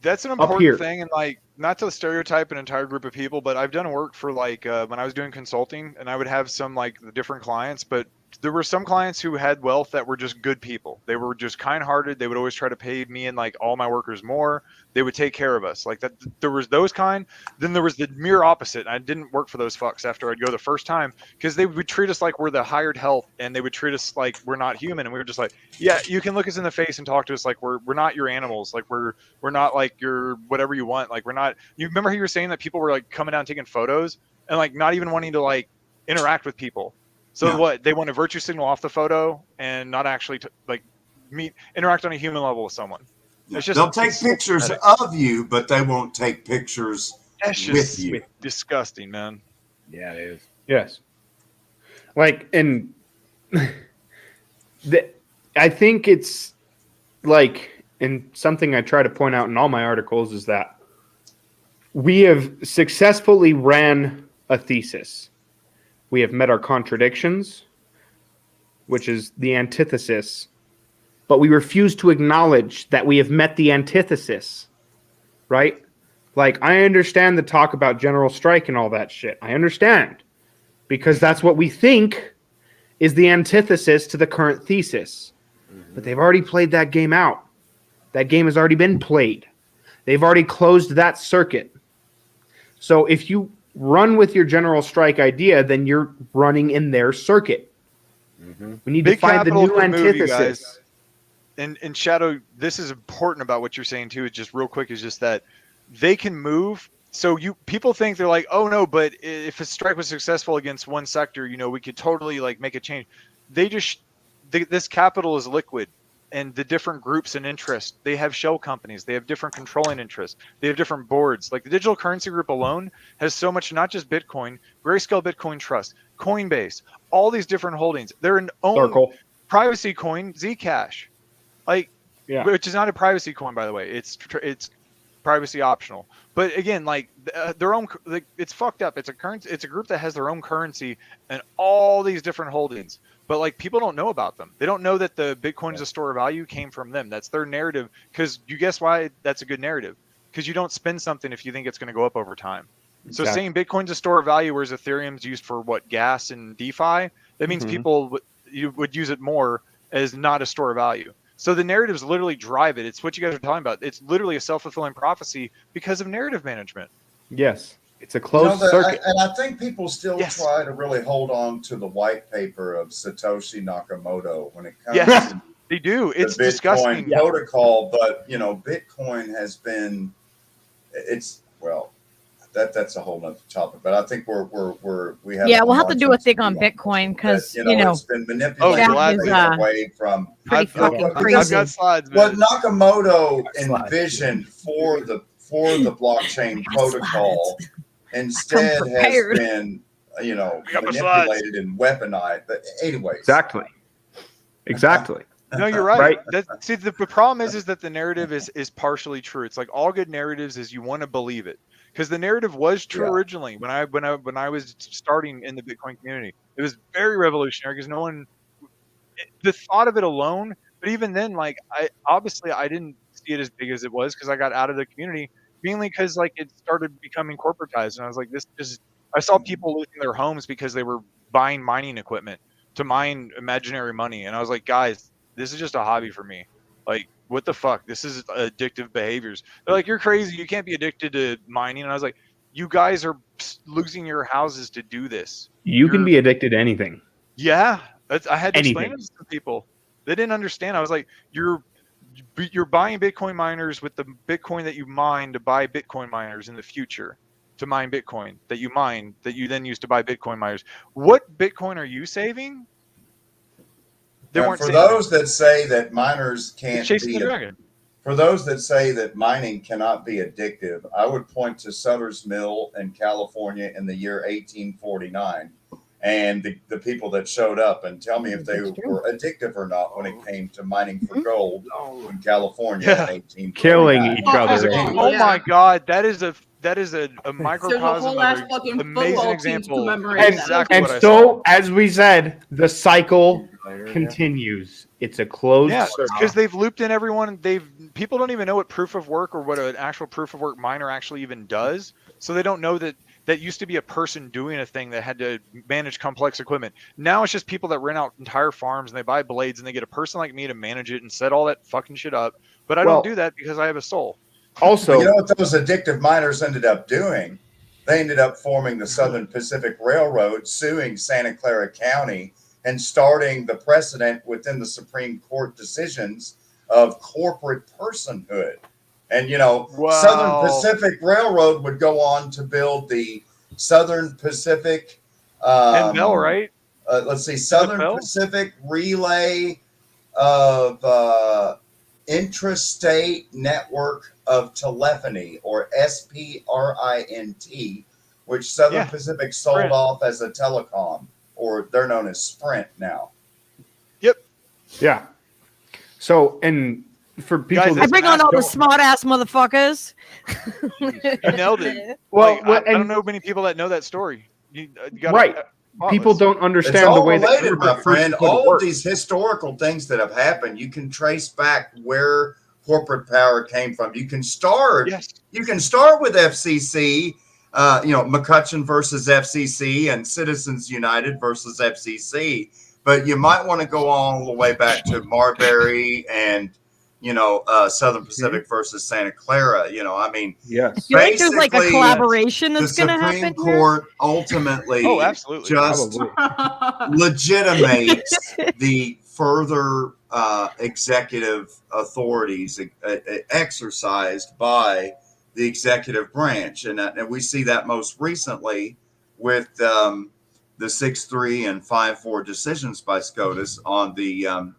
Speaker 6: That's an important thing, and like, not to stereotype an entire group of people, but I've done work for like when I was doing consulting, and I would have some like different clients, but there were some clients who had wealth that were just good people. They were just kind-hearted. They would always try to pay me and like all my workers more. They would take care of us. Like that. There was those kind. Then there was the mirror opposite. I didn't work for those fucks after I'd go the first time, because they would treat us like we're the hired help, and they would treat us like we're not human. And we were just like, yeah, you can look us in the face and talk to us like we're not your animals. Like we're not like your whatever you want. Like we're not. You remember how you were saying that people were like coming down taking photos and like not even wanting to like interact with people. So what, they want a virtue signal off the photo and not actually interact on a human level with someone. It's just,
Speaker 4: they'll take pictures of you, but they won't take pictures with you.
Speaker 6: Disgusting, man.
Speaker 3: Yeah, it is.
Speaker 5: Yes. Like, and I think it's like, and something I try to point out in all my articles is that we have successfully ran a thesis. We have met our contradictions, which is the antithesis, but we refuse to acknowledge that we have met the antithesis, right? Like, I understand the talk about general strike and all that shit. I understand, because that's what we think is the antithesis to the current thesis. Mm-hmm. But they've already played that game out. That game has already been played. They've already closed that circuit. So if you run with your general strike idea, then you're running in their circuit. Mm-hmm. We need to find the new antithesis.
Speaker 6: And Shadow, this is important about what you're saying too. It's just real quick, is just that they can move. So people think they're like, oh no, but if a strike was successful against one sector, you know, we could totally like make a change. This capital is liquid. And the different groups and interests, they have shell companies, they have different controlling interests, they have different boards. Like the digital currency group alone has so much, not just Bitcoin, Grayscale Bitcoin Trust, Coinbase, all these different holdings. They're an own privacy coin, Zcash, which is not a privacy coin, by the way. It's privacy optional. But again, like their own, like, it's fucked up. It's a currency. It's a group that has their own currency and all these different holdings. But like, people don't know about them. They don't know that the Bitcoin is a store of value came from them. That's their narrative. Because you guess why that's a good narrative? Because you don't spend something if you think it's going to go up over time. So saying Bitcoin's a store of value, whereas Ethereum's used for what, gas and DeFi, that means people would use it more as not a store of value. So the narratives literally drive it. It's what you guys are talking about. It's literally a self-fulfilling prophecy because of narrative management.
Speaker 5: Yes. It's a closed circuit.
Speaker 4: And I think people still try to really hold on to the white paper of Satoshi Nakamoto when it comes to
Speaker 6: they do. It's
Speaker 4: the Bitcoin
Speaker 6: disgusting
Speaker 4: protocol. But, you know, Bitcoin has been, that's a whole nother topic. But I think we have.
Speaker 1: Yeah, we'll have to do a thing on Bitcoin because
Speaker 4: it's been manipulated away from.
Speaker 1: Pretty fucking crazy.
Speaker 6: I've got slides.
Speaker 4: What Nakamoto envisioned for the blockchain protocol instead has been manipulated and weaponized. But anyways,
Speaker 5: exactly.
Speaker 6: No, you're right. See, the problem is that the narrative is partially true. It's like all good narratives is you want to believe it because the narrative was true originally when I was starting in the Bitcoin community. It was very revolutionary because the thought of it alone. But even then, like I didn't see it as big as it was because I got out of the community mainly because like it started becoming corporatized, and I was like, I saw people losing their homes because they were buying mining equipment to mine imaginary money, and I was like, guys, this is just a hobby for me. Like, what the fuck? This is addictive behaviors. They're like, you're crazy. You can't be addicted to mining. And I was like, you guys are losing your houses to do this.
Speaker 5: You can be addicted to anything.
Speaker 6: Yeah. I had to explain this to people. They didn't understand. I was like, you're buying Bitcoin miners with the Bitcoin that you mine to buy Bitcoin miners in the future to mine Bitcoin that you mine that you then use to buy Bitcoin miners. What Bitcoin are you saving?
Speaker 4: For those that say that miners can't be, for those that say that mining cannot be addictive, I would point to Sutter's Mill in California in the year 1849, and the people that showed up and tell me if they were addictive or not when it came to mining for gold in California in 1849.
Speaker 5: Killing each other.
Speaker 6: Oh my God, that is a microcosm of an amazing example.
Speaker 5: And so, as we said, the cycle continues. It's a closed circle.
Speaker 6: Because they've looped in everyone. People don't even know what proof of work or what an actual proof of work miner actually even does. So they don't know that used to be a person doing a thing that had to manage complex equipment. Now it's just people that rent out entire farms and they buy blades and they get a person like me to manage it and set all that fucking shit up. But I don't do that because I have a soul.
Speaker 4: Also, you know what those addictive miners ended up doing? They ended up forming the Southern Pacific Railroad, suing Santa Clara County, and starting the precedent within the Supreme Court decisions of corporate personhood. And, Southern Pacific Railroad would go on to build the Southern Pacific.
Speaker 6: And Bell, right?
Speaker 4: Let's see, Southern Pacific Relay of Intrastate Network of Telephony, or SPRINT, which Southern Pacific sold off as a telecom, or they're known as Sprint now.
Speaker 6: Yep.
Speaker 5: Yeah. So, and for people,
Speaker 1: I bring on all the smart ass motherfuckers.
Speaker 6: You nailed it. Well, I don't know many people that know that story. You gotta,
Speaker 5: people don't understand
Speaker 4: it's all
Speaker 5: the way
Speaker 4: related,
Speaker 5: that
Speaker 4: my friend. All of these historical things that have happened, you can trace back where corporate power came from. You can start.
Speaker 6: Yes.
Speaker 4: You can start with FCC. McCutcheon versus FCC and Citizens United versus FCC. But you might want to go all the way back to Marbury and Southern Pacific versus Santa Clara.
Speaker 5: Yes.
Speaker 1: Do you think there's like a collaboration that's going to happen?
Speaker 4: The Supreme Court ultimately just legitimates the further executive authorities exercised by the executive branch, and we see that most recently with the 6-3 and 5-4 decisions by SCOTUS on the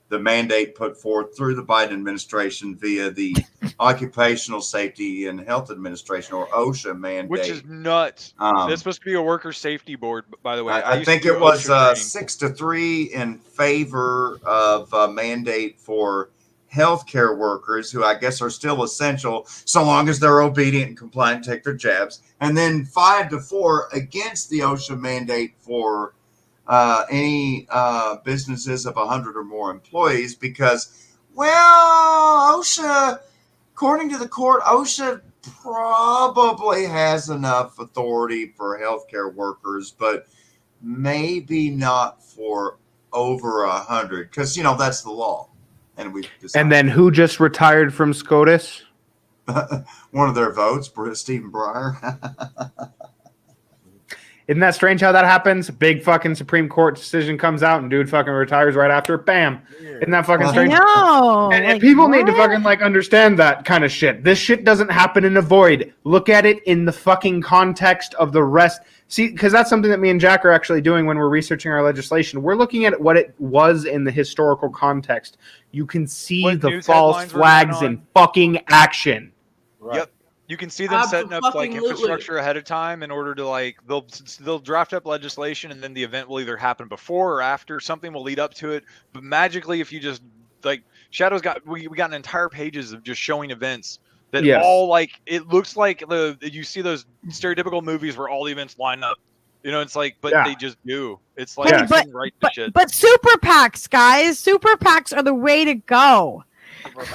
Speaker 4: mandate put forth through the Biden administration via the Occupational Safety and Health Administration, or OSHA mandate,
Speaker 6: which is nuts. That's supposed to be a worker safety board, by the way.
Speaker 4: I think it was 6-3 in favor of a mandate for healthcare workers, who I guess are still essential so long as they're obedient and compliant, take their jabs, and then 5-4 against the OSHA mandate for any businesses of 100 or more employees, because, OSHA, according to the court, OSHA probably has enough authority for healthcare workers, but maybe not for over 100, because that's the law.
Speaker 5: And then who just retired from SCOTUS?
Speaker 4: One of their votes, Stephen Breyer.
Speaker 5: Isn't that strange how that happens? Big fucking Supreme Court decision comes out and dude fucking retires right after. Bam. Isn't that fucking strange?
Speaker 1: No.
Speaker 5: And people need to fucking like understand that kind of shit. This shit doesn't happen in a void. Look at it in the fucking context of the rest. See, because that's something that me and Jack are actually doing when we're researching our legislation. We're looking at what it was in the historical context. You can see
Speaker 6: What
Speaker 5: the
Speaker 6: news
Speaker 5: false
Speaker 6: headlines were going
Speaker 5: flags
Speaker 6: on?
Speaker 5: in fucking action.
Speaker 6: Yep. You can see them setting up like
Speaker 18: Abso-fucking-lutely.
Speaker 6: infrastructure ahead of time in order to like they'll draft up legislation and then the event will either happen before or after. Something will lead up to it. But magically, if you just like Shadow's got we got an entire pages of just showing events that all like it looks like you see those stereotypical movies where all the events line up. You know, it's like, but they just do. It's like right to shit.
Speaker 1: But super PACs, guys, super PACs are the way to go.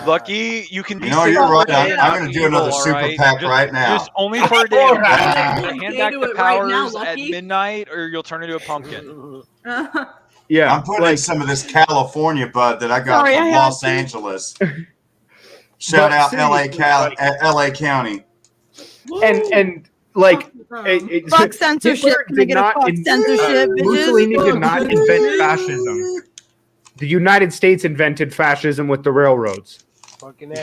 Speaker 6: Lucky, you can be.
Speaker 4: You know, you're right. I'm going to do another super PAC right now.
Speaker 6: Just only for a day. Hand back the powers at midnight, or you'll turn into a pumpkin.
Speaker 4: Yeah, I'm putting in some of this California bud that I got from Los Angeles. Shout out LA County.
Speaker 5: And like
Speaker 1: fuck censorship. Can I get a fuck censorship?
Speaker 5: Mussolini did not invent fascism. The United States invented fascism with the railroads.
Speaker 3: Fucking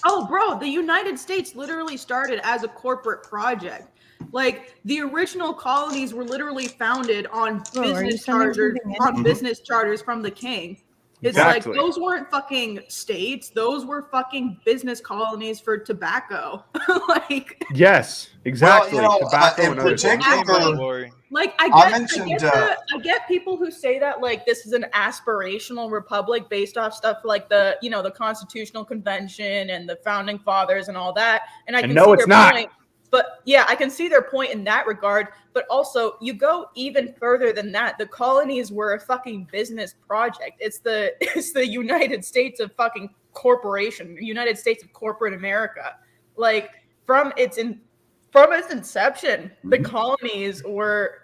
Speaker 18: Oh, bro, the United States literally started as a corporate project. Like the original colonies were literally founded on business charters from the king. It's like those weren't fucking states; those were fucking business colonies for tobacco. Like
Speaker 5: yes, exactly.
Speaker 4: Well,
Speaker 5: tobacco
Speaker 4: in particular,
Speaker 18: like I get people who say that like this is an aspirational republic based off stuff like the the Constitutional Convention and the founding fathers and all that, and I can see
Speaker 5: it's
Speaker 18: their
Speaker 5: not.
Speaker 18: point. But yeah, I can see their point in that regard. But also, you go even further than that. The colonies were a fucking business project. It's the United States of fucking corporation, United States of corporate America. Like from its inception, the colonies were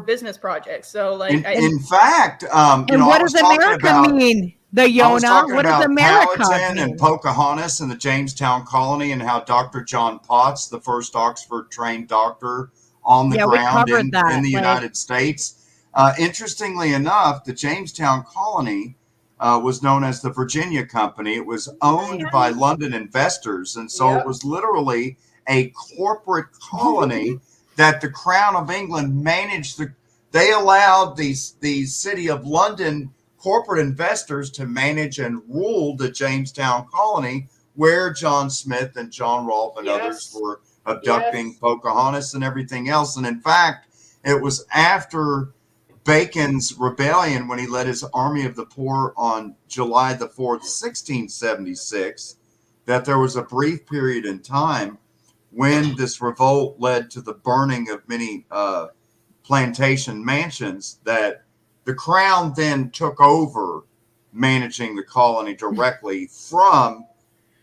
Speaker 18: business projects. So like,
Speaker 4: in fact,
Speaker 1: and what does America mean? The Yona. What does America
Speaker 4: Powhatan
Speaker 1: mean?
Speaker 4: and Pocahontas and the Jamestown colony, and how Dr. John Potts, the first Oxford-trained doctor on the ground in the United States. Interestingly enough, the Jamestown colony was known as the Virginia Company. It was owned by London investors, and so it was literally a corporate colony that the Crown of England managed. They allowed the city of London corporate investors to manage and rule the Jamestown colony, where John Smith and John Rolfe and others were abducting Pocahontas and everything else. And in fact, it was after Bacon's rebellion, when he led his army of the poor on July the 4th, 1676, that there was a brief period in time when this revolt led to the burning of many plantation mansions, that the Crown then took over managing the colony directly from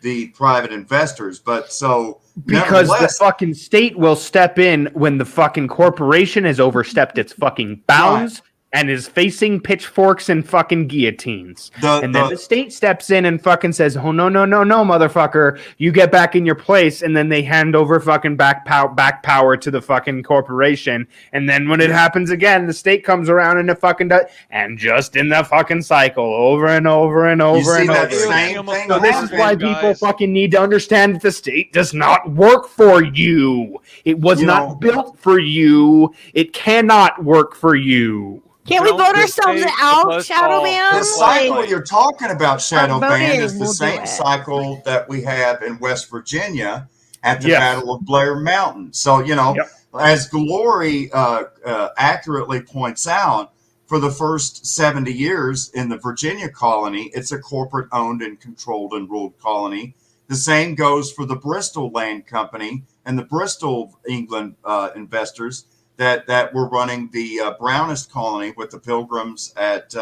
Speaker 4: the private investors. But so
Speaker 5: because the fucking state will step in when the fucking corporation has overstepped its fucking bounds and is facing pitchforks and fucking guillotines. Then the state steps in and fucking says, oh, no, motherfucker. You get back in your place. And then they hand over fucking back power to the fucking corporation. And then when it happens again, the state comes around and it fucking does. And just in the fucking cycle over and over and over and over. So this is why people fucking need to understand that the state does not work for you. It was not built for you. It cannot work for you.
Speaker 1: Can't we vote ourselves out, Shadowbanned?
Speaker 4: The cycle you're talking about, Shadowbanned, is the same cycle that we have in West Virginia at the Battle of Blair Mountain. So, as Glory accurately points out, for the first 70 years in the Virginia colony, it's a corporate-owned and controlled and ruled colony. The same goes for the Bristol Land Company and the Bristol, England investors that were running the Brownist colony with the Pilgrims at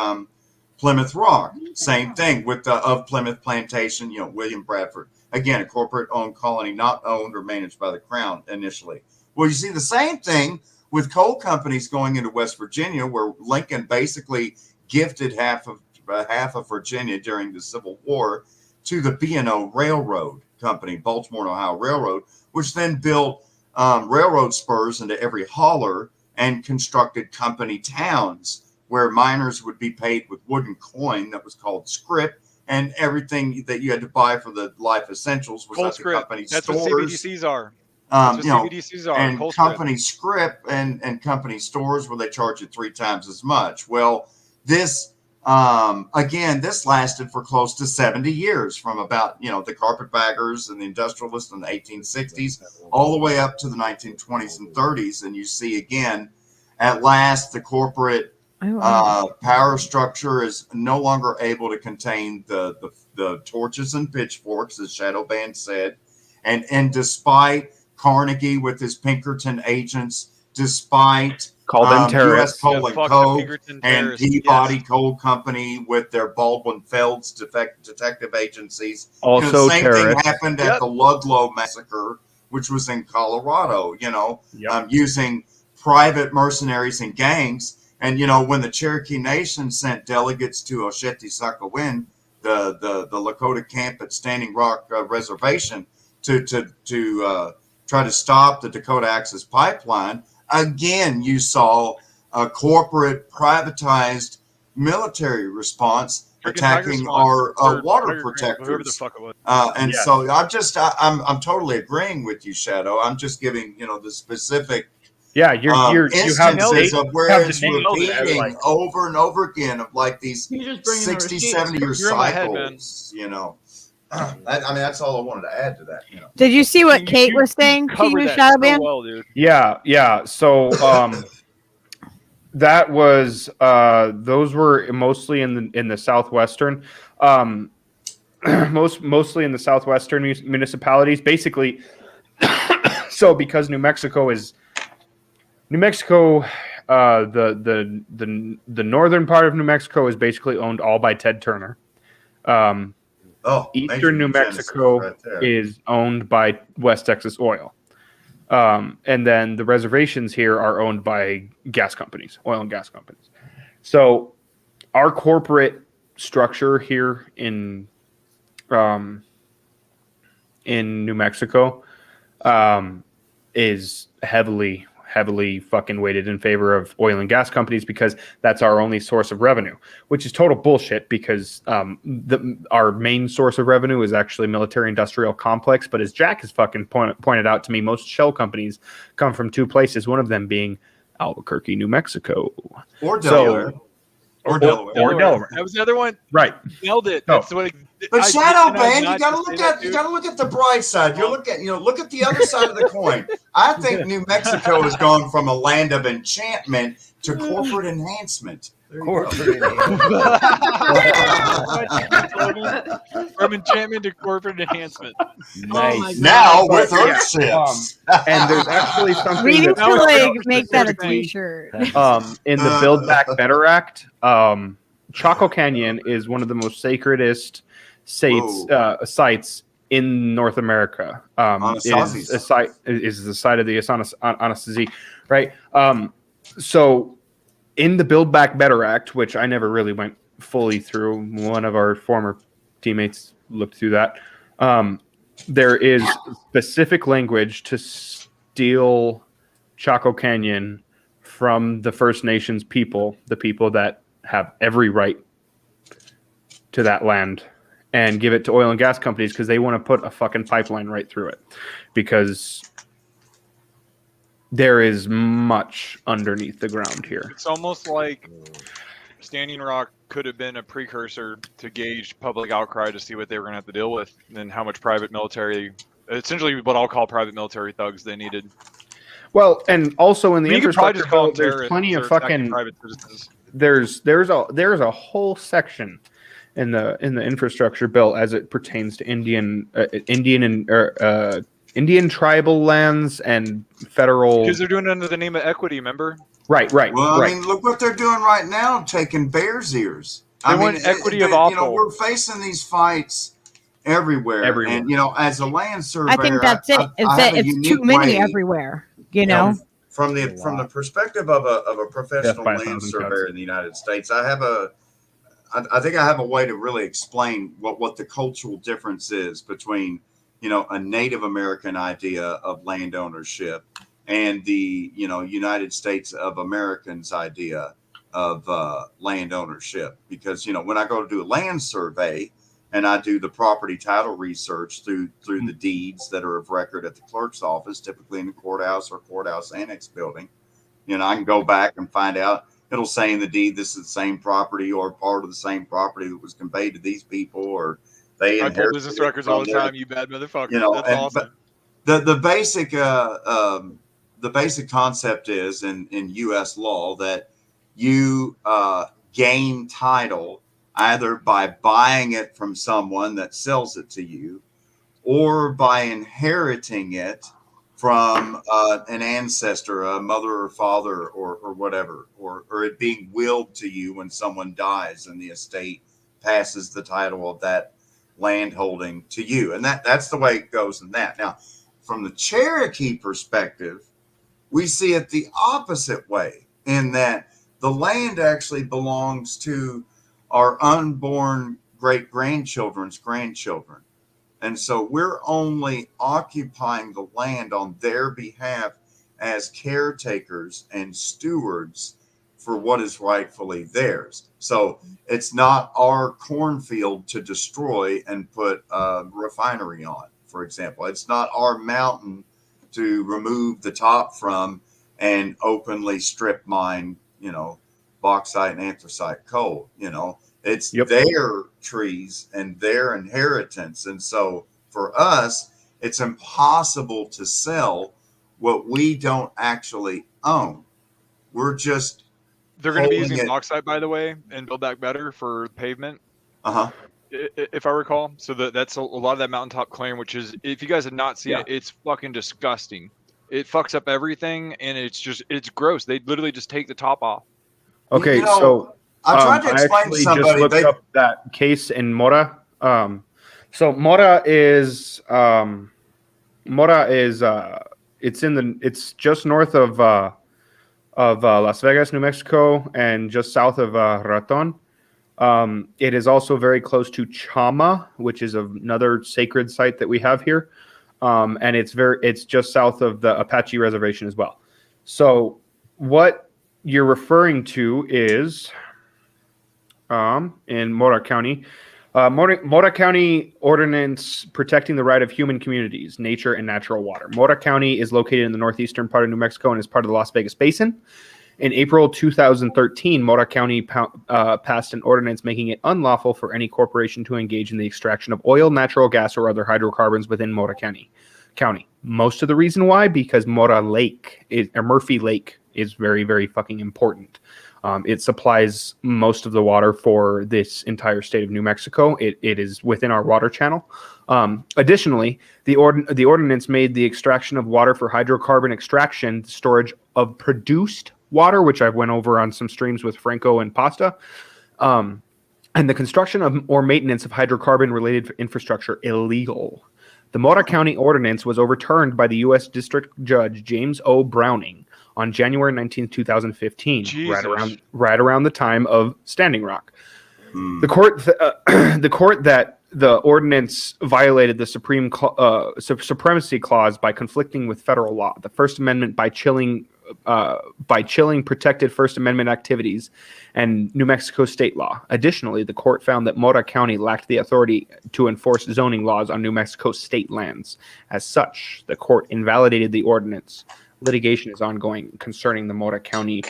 Speaker 4: Plymouth Rock. Same thing with of Plymouth Plantation, William Bradford. Again, a corporate-owned colony, not owned or managed by the Crown initially. Well, you see the same thing with coal companies going into West Virginia, where Lincoln basically gifted half of Virginia during the Civil War to the B&O Railroad Company, Baltimore and Ohio Railroad, which then built railroad spurs into every holler and constructed company towns where miners would be paid with wooden coin that was called scrip, and everything that you had to buy for the life essentials was
Speaker 6: Cold
Speaker 4: at the
Speaker 6: script.
Speaker 4: company
Speaker 6: That's
Speaker 4: stores.
Speaker 6: what CBDCs are. That's what CBDCs are.
Speaker 4: And
Speaker 6: Cold
Speaker 4: company script and company stores where they charge you 3 times as much. Well, this this lasted for close to 70 years, from about the carpetbaggers and the industrialists in the 1860s all the way up to the 1920s and 30s. And you see again, at last, the corporate power structure is no longer able to contain the torches and pitchforks, as Shadowbanned said, and despite Carnegie with his Pinkerton agents, despite
Speaker 5: Call them terrorists.
Speaker 4: U.S. Coal and Coke and Peabody Coal Company with their Baldwin Felds detective agencies.
Speaker 5: Also
Speaker 4: the same
Speaker 5: terrorists.
Speaker 4: thing happened at the Ludlow massacre, which was in Colorado, using private mercenaries and gangs. And, when the Cherokee Nation sent delegates to Osheti-Sakowin, the Lakota camp at Standing Rock Reservation, to try to stop the Dakota Access Pipeline, again, you saw a corporate privatized military response attacking our water protectors. So I'm totally agreeing with you, Shadow. I'm just giving, the specific instances of where it's repeating over and over again of like these 60, 70-year cycles, that's all I wanted to add to that.
Speaker 1: Did you see what Kate was saying to you, Shadowbanned?
Speaker 5: So well, dude. Yeah. So that was those were mostly in the southwestern, mostly in the southwestern municipalities. Basically, so because New Mexico, the northern part of New Mexico is basically owned all by Ted Turner. Eastern New Mexico is owned by West Texas Oil. And then the reservations here are owned by gas companies, oil and gas companies. So our corporate structure here in New Mexico is heavily fucking weighted in favor of oil and gas companies because that's our only source of revenue, which is total bullshit because our main source of revenue is actually military industrial complex. But as Jack has fucking pointed out to me, most shell companies come from 2 places, one of them being Albuquerque, New Mexico.
Speaker 4: Or Delaware.
Speaker 5: Or Delaware.
Speaker 6: That was the other one.
Speaker 5: Right.
Speaker 6: Nailed it. That's what
Speaker 4: But Shadowbanned, you gotta look at the bright side. Look at the other side of the coin. I think New Mexico has gone from a land of enchantment to corporate enhancement.
Speaker 6: From enchantment to corporate enhancement.
Speaker 4: Nice. Now with Earthships.
Speaker 5: And there's actually something
Speaker 1: We need to make that a t-shirt.
Speaker 5: In the Build Back Better Act, Chaco Canyon is one of the most sacredest sites in North America. Is the site of the Anasazi, right? So in the Build Back Better Act, which I never really went fully through, one of our former teammates looked through that. There is specific language to steal Chaco Canyon from the First Nations people, the people that have every right to that land, and give it to oil and gas companies because they want to put a fucking pipeline right through it because there is much underneath the ground here.
Speaker 6: It's almost like Standing Rock could have been a precursor to gauge public outcry to see what they were going to have to deal with, and how much private military, essentially what I'll call private military thugs, they needed.
Speaker 5: Well, and also in the infrastructure bill, there's plenty of fucking
Speaker 6: private citizens.
Speaker 5: There's a whole section in the infrastructure bill as it pertains to Indian tribal lands and federal.
Speaker 6: Because they're doing it under the name of equity, remember?
Speaker 5: Right.
Speaker 4: Well, I mean, look what they're doing right now, taking bears' ears.
Speaker 6: They want equity of awful.
Speaker 4: We're facing these fights everywhere. And, as a land surveyor,
Speaker 1: I think that's it. It's too many everywhere,
Speaker 4: From the perspective of a professional land surveyor in the United States, I think I have a way to really explain what the cultural difference is between, a Native American idea of land ownership and the United States of Americans idea of land ownership. Because when I go to do a land survey and I do the property title research through the deeds that are of record at the clerk's office, typically in the courthouse or courthouse annex building, I can go back and find out. It'll say in the deed this is the same property or part of the same property that was conveyed to these people, or they
Speaker 6: I pull
Speaker 4: inherited
Speaker 6: business
Speaker 4: it
Speaker 6: records
Speaker 4: from
Speaker 6: all the
Speaker 4: their-
Speaker 6: time, you bad motherfucker. That's awesome.
Speaker 4: The basic concept is in U.S. law that you gain title either by buying it from someone that sells it to you, or by inheriting it from an ancestor, a mother or father, or whatever, or it being willed to you when someone dies and the estate passes the title of that land holding to you. And that's the way it goes in that. Now, from the Cherokee perspective, we see it the opposite way, in that the land actually belongs to our unborn great-grandchildren's grandchildren. And so we're only occupying the land on their behalf as caretakers and stewards for what is rightfully theirs. So it's not our cornfield to destroy and put a refinery on, for example. It's not our mountain to remove the top from and openly strip mine, bauxite and anthracite coal. It's their trees and their inheritance. And so for us, it's impossible to sell what we don't actually own. We're just
Speaker 6: They're going to be using bauxite, by the way, and Build Back Better for pavement. If I recall. So that's a lot of that mountaintop clearing, which is, if you guys have not seen it, it's fucking disgusting. It fucks up everything, and it's gross. They literally just take the top off.
Speaker 5: Okay, so
Speaker 4: I tried to explain
Speaker 5: actually
Speaker 4: to somebody.
Speaker 5: Just looked up that case in Mora. So Mora is it's just north of Las Vegas, New Mexico, and just south of Raton. It is also very close to Chama, which is another sacred site that we have here, and it's just south of the Apache Reservation as well. So what you're referring to is in Mora County. Mora County Ordinance protecting the right of human communities, nature, and natural water. Mora County is located in the northeastern part of New Mexico and is part of the Las Vegas Basin. In April 2013, Mora County passed an ordinance making it unlawful for any corporation to engage in the extraction of oil, natural gas, or other hydrocarbons within Mora County. Most of the reason why, because Murphy Lake is very, very fucking important. It supplies most of the water for this entire state of New Mexico. It is within our water channel. Additionally, the ordinance made the extraction of water for hydrocarbon extraction, storage of produced water, which I went over on some streams with Franco and Pasta, and the construction of or maintenance of hydrocarbon-related infrastructure illegal. The Mora County Ordinance was overturned by the U.S. District Judge James O. Browning on January 19, 2015, right around the time of Standing Rock. The court that the ordinance violated the supremacy clause by conflicting with federal law, the First Amendment by chilling protected First Amendment activities, and New Mexico state law. Additionally, the court found that Mora County lacked the authority to enforce zoning laws on New Mexico state lands. As such, the court invalidated the ordinance. Litigation is ongoing concerning the Mora County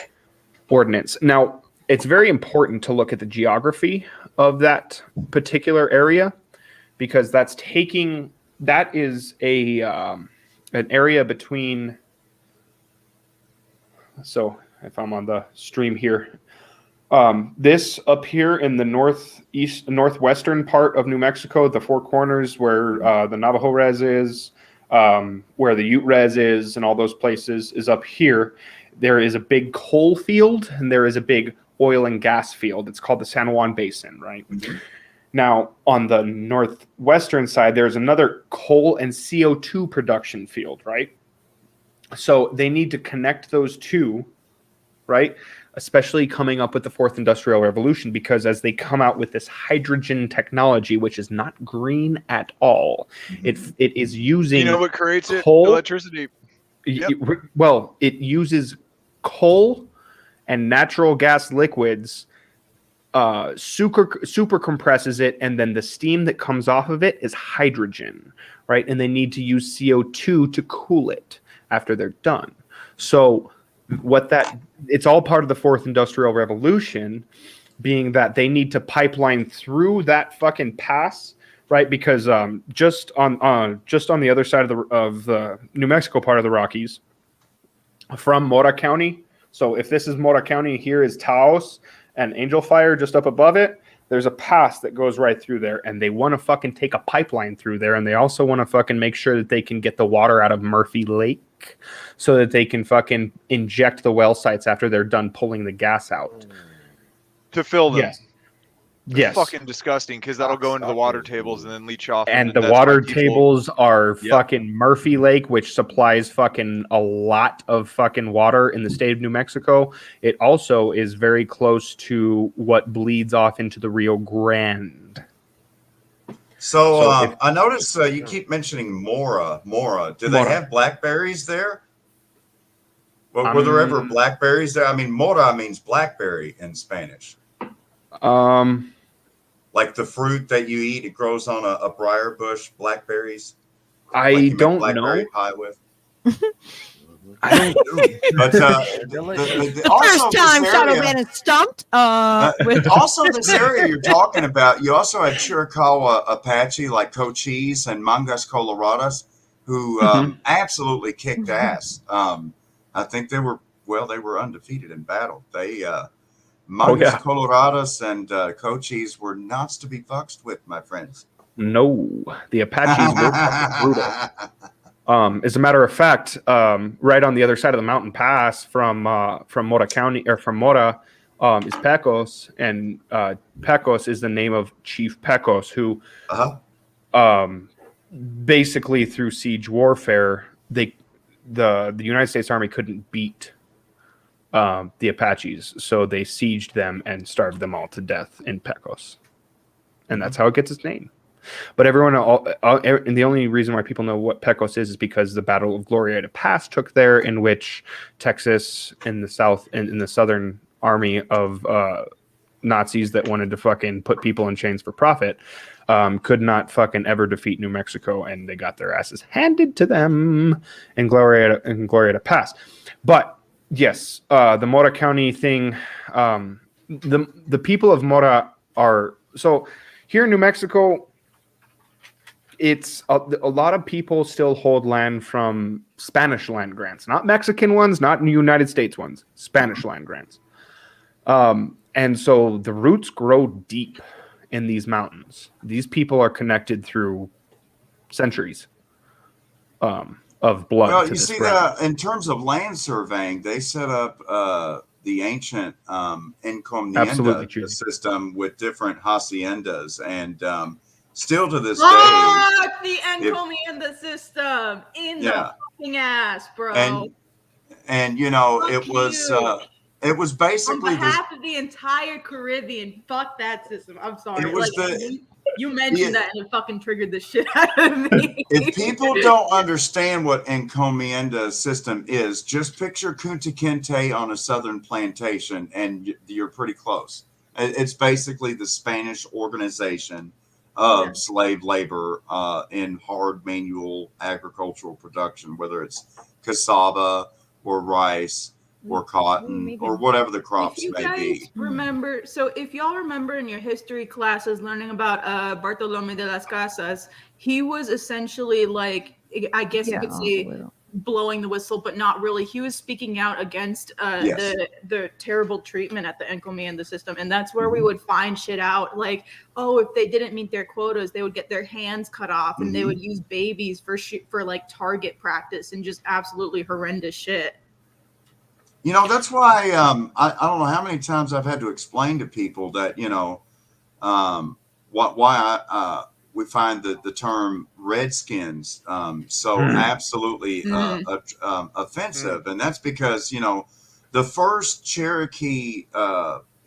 Speaker 5: Ordinance. Now, it's very important to look at the geography of that particular area, because that is an area between. So if I'm on the stream here, this up here in the northwestern part of New Mexico, the Four Corners, where the Navajo Res is, where the Ute Res is, and all those places is up here. There is a big coal field and there is a big oil and gas field. It's called the San Juan Basin, right? Mm-hmm. Now, on the northwestern side, there's another coal and CO2 production field, right? So they need to connect those two, right? Especially coming up with the fourth industrial revolution, because as they come out with this hydrogen technology, which is not green at all, it is using
Speaker 6: You know what creates
Speaker 5: coal.
Speaker 6: it? Electricity.
Speaker 5: Well, it uses coal and natural gas liquids, super compresses it, and then the steam that comes off of it is hydrogen, right? And they need to use CO2 to cool it after they're done. So it's all part of the fourth industrial revolution, being that they need to pipeline through that fucking pass, right? Because just on the other side of the New Mexico part of the Rockies, from Mora County. So if this is Mora County, here is Taos and Angel Fire just up above it. There's a pass that goes right through there, and they want to fucking take a pipeline through there, and they also want to fucking make sure that they can get the water out of Murphy Lake so that they can fucking inject the well sites after they're done pulling the gas out.
Speaker 6: To fill them.
Speaker 5: Yes. Yes.
Speaker 6: Fucking disgusting, because that'll go into the water tables and then leach off.
Speaker 5: And the water tables are fucking Murphy Lake, which supplies fucking a lot of fucking water in the state of New Mexico. It also is very close to what bleeds off into the Rio Grande.
Speaker 4: So I noticed you keep mentioning Mora. Do they have blackberries there? Well, were there ever blackberries there? I mean, Mora means blackberry in Spanish. Like the fruit that you eat, it grows on a briar bush, blackberries.
Speaker 5: I don't
Speaker 4: blackberry
Speaker 5: know.
Speaker 4: Pie with.
Speaker 5: I don't know.
Speaker 4: But
Speaker 1: First time Shadowbanned is stumped.
Speaker 4: Also, this area you're talking about, you also had Chiricahua Apache like Cochise and Mangas Coloradas, who absolutely kicked ass. I think they were undefeated in battle. They Mangas Coloradas and Cochise were not to be fucked with, my friends.
Speaker 5: No, the Apaches were fucking brutal. As a matter of fact, right on the other side of the mountain pass from Mora County, or from Mora, is Pecos, and Pecos is the name of Chief Pecos, who basically through siege warfare, the United States Army couldn't beat the Apaches, so they sieged them and starved them all to death in Pecos, and that's how it gets its name. But and the only reason why people know what Pecos is because the Battle of Glorieta Pass took there, in which Texas in the south and in the southern army of Nazis that wanted to fucking put people in chains for profit could not fucking ever defeat New Mexico, and they got their asses handed to them in Glorieta Pass. But yes, the Mora County thing, the people of Mora are so here in New Mexico. It's a lot of people still hold land from Spanish land grants, not Mexican ones, not United States ones, Spanish land grants. And so the roots grow deep in these mountains. These people are connected through centuries of blood.
Speaker 4: Well,
Speaker 5: to
Speaker 4: you
Speaker 5: this
Speaker 4: see
Speaker 5: ground.
Speaker 4: that in terms of land surveying, they set up the ancient encomienda system with different haciendas, and still to this day,
Speaker 18: the encomienda system in the fucking ass, bro.
Speaker 4: And you know, it was basically
Speaker 18: on behalf of the entire Caribbean. Fuck that system. I'm sorry.
Speaker 4: It was
Speaker 18: you mentioned that and it fucking triggered the shit out of me.
Speaker 4: If people don't understand what encomienda system is, just picture Kunta Kinte on a southern plantation, and you're pretty close. It's basically the Spanish organization of slave labor in hard manual agricultural production, whether it's cassava or rice or cotton or whatever the crops may be.
Speaker 18: Remember, so if y'all remember in your history classes learning about Bartolome de las Casas, he was essentially like, I guess you could say, blowing the whistle, but not really. He was speaking out against the terrible treatment at the encomienda system, and that's where we would find shit out like, oh, if they didn't meet their quotas, they would get their hands cut off, and they would use babies for like target practice and just absolutely horrendous shit.
Speaker 4: You know, that's why I don't know how many times I've had to explain to people that, you know, why we find the term Redskins so absolutely offensive. And that's because, you know, the first Cherokee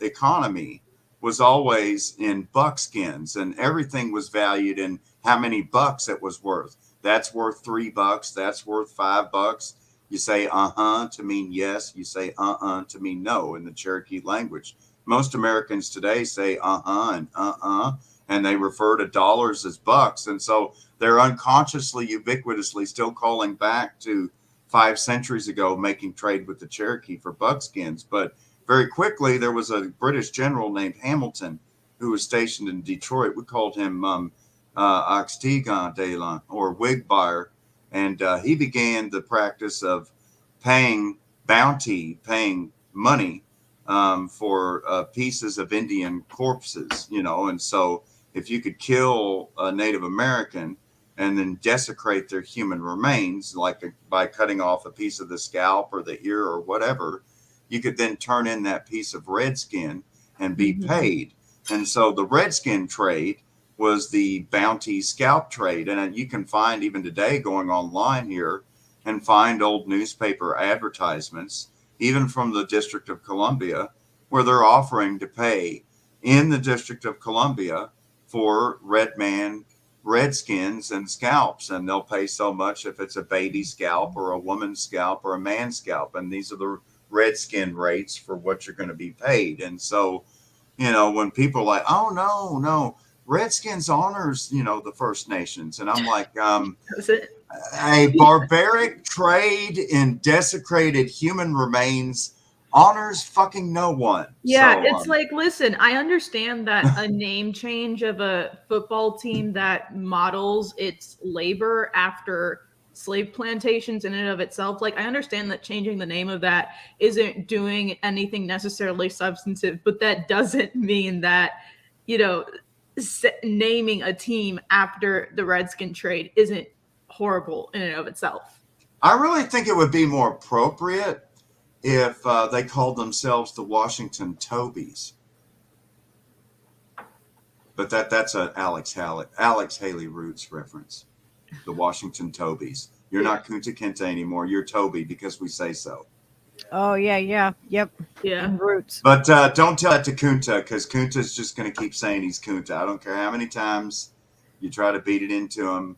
Speaker 4: economy was always in buckskins, and everything was valued in how many bucks it was worth. That's worth $3. That's worth $5. You say to mean yes. You say to mean no in the Cherokee language. Most Americans today say and and they refer to dollars as bucks. And so they're unconsciously, ubiquitously still calling back to 5 centuries ago, making trade with the Cherokee for buckskins. But very quickly, there was a British general named Hamilton who was stationed in Detroit. We called him Oxtegon Daylon, or wig buyer. And he began the practice of paying money for pieces of Indian corpses, and so if you could kill a Native American and then desecrate their human remains, by cutting off a piece of the scalp or the ear or whatever, you could then turn in that piece of red skin and be paid. And so the redskin trade was the bounty scalp trade. And you can find even today, going online here, and find old newspaper advertisements, even from the District of Columbia, where they're offering to pay in the District of Columbia for redskins and scalps. And they'll pay so much if it's a baby scalp or a woman's scalp or a man's scalp. And these are the redskin rates for what you're going to be paid. And so, when people are like, oh, no, Redskins honors, the First Nations. And I'm like, a barbaric trade in desecrated human remains honors fucking no one.
Speaker 18: Yeah, so, it's like, listen, I understand that a name change of a football team that models its labor after slave plantations in and of itself, I understand that changing the name of that isn't doing anything necessarily substantive, but that doesn't mean that, naming a team after the Redskin trade isn't horrible in and of itself.
Speaker 4: I really think it would be more appropriate if they called themselves the Washington Tobies. But that's an Alex Haley Roots reference. The Washington Tobies. You're not Kunta Kinte anymore. You're Toby because we say so.
Speaker 1: Oh, yeah. Yep.
Speaker 18: Yeah.
Speaker 1: Roots.
Speaker 4: But don't tell that to Kunta, because Kunta's just going to keep saying he's Kunta. I don't care how many times you try to beat it into him.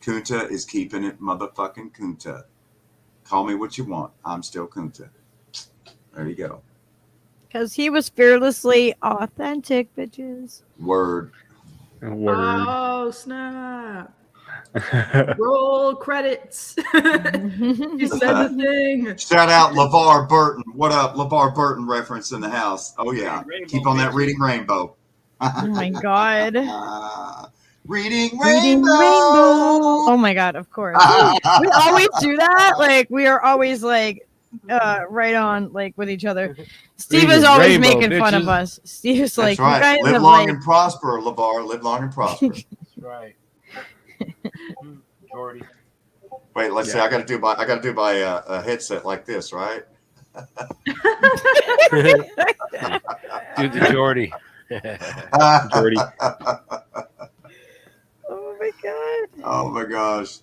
Speaker 4: Kunta is keeping it motherfucking Kunta. Call me what you want. I'm still Kunta. There you go.
Speaker 1: Because he was fearlessly authentic, bitches.
Speaker 4: Word.
Speaker 18: Oh, snap. Roll credits. You said the thing.
Speaker 4: Shout out LeVar Burton. What up? LeVar Burton reference in the house. Oh, yeah. Keep on that reading rainbow.
Speaker 1: Oh, my God.
Speaker 4: Reading
Speaker 1: rainbow. Oh, my God. Of course. We always do that. We are always right on with each other. Steve is always rainbow, making fun of us. Steve's
Speaker 4: That's right. Live long and prosper, LeVar. Live long and prosper.
Speaker 3: That's right. Jordy.
Speaker 4: Wait, let's see. I got to do my headset like this, right?
Speaker 3: Do the Jordy.
Speaker 5: Jordy.
Speaker 1: Oh my God.
Speaker 4: Oh my gosh.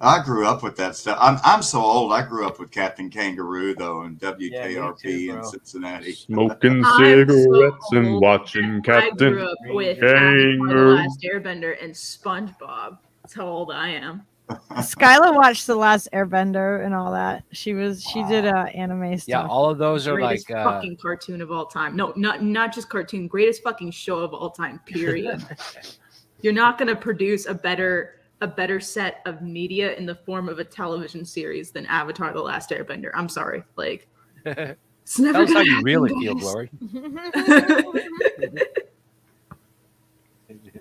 Speaker 4: I grew up with that stuff. I'm so old. I grew up with Captain Kangaroo though, and WKRP in Cincinnati.
Speaker 5: Smoking cigarettes and watching Captain
Speaker 18: I grew up with Avatar: The Last Airbender and SpongeBob. That's how old I am.
Speaker 1: Skyla watched The Last Airbender and all that. She did anime stuff.
Speaker 3: Yeah, all of those are
Speaker 18: greatest fucking cartoon of all time. No, not just cartoon. Greatest fucking show of all time. Period. You're not gonna produce a better set of media in the form of a television series than Avatar: The Last Airbender. I'm sorry. It's never
Speaker 3: Tell us how you really feel, Glory.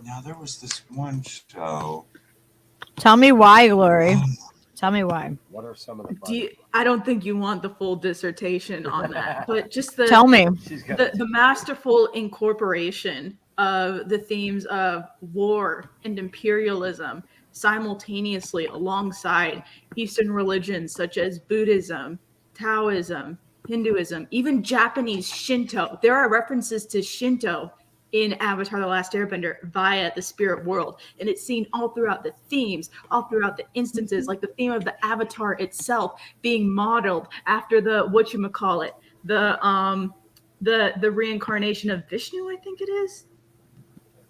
Speaker 4: Now there was this one show.
Speaker 1: Tell me why, Glory. Tell me why.
Speaker 3: What are some of the
Speaker 18: I don't think you want the full dissertation on that, but just
Speaker 1: tell me
Speaker 18: the masterful incorporation of the themes of war and imperialism simultaneously alongside Eastern religions such as Buddhism, Taoism, Hinduism, even Japanese Shinto. There are references to Shinto in Avatar: The Last Airbender via the spirit world. And it's seen all throughout the themes, all throughout the instances, like the theme of the Avatar itself being modeled after the reincarnation of Vishnu, I think it is.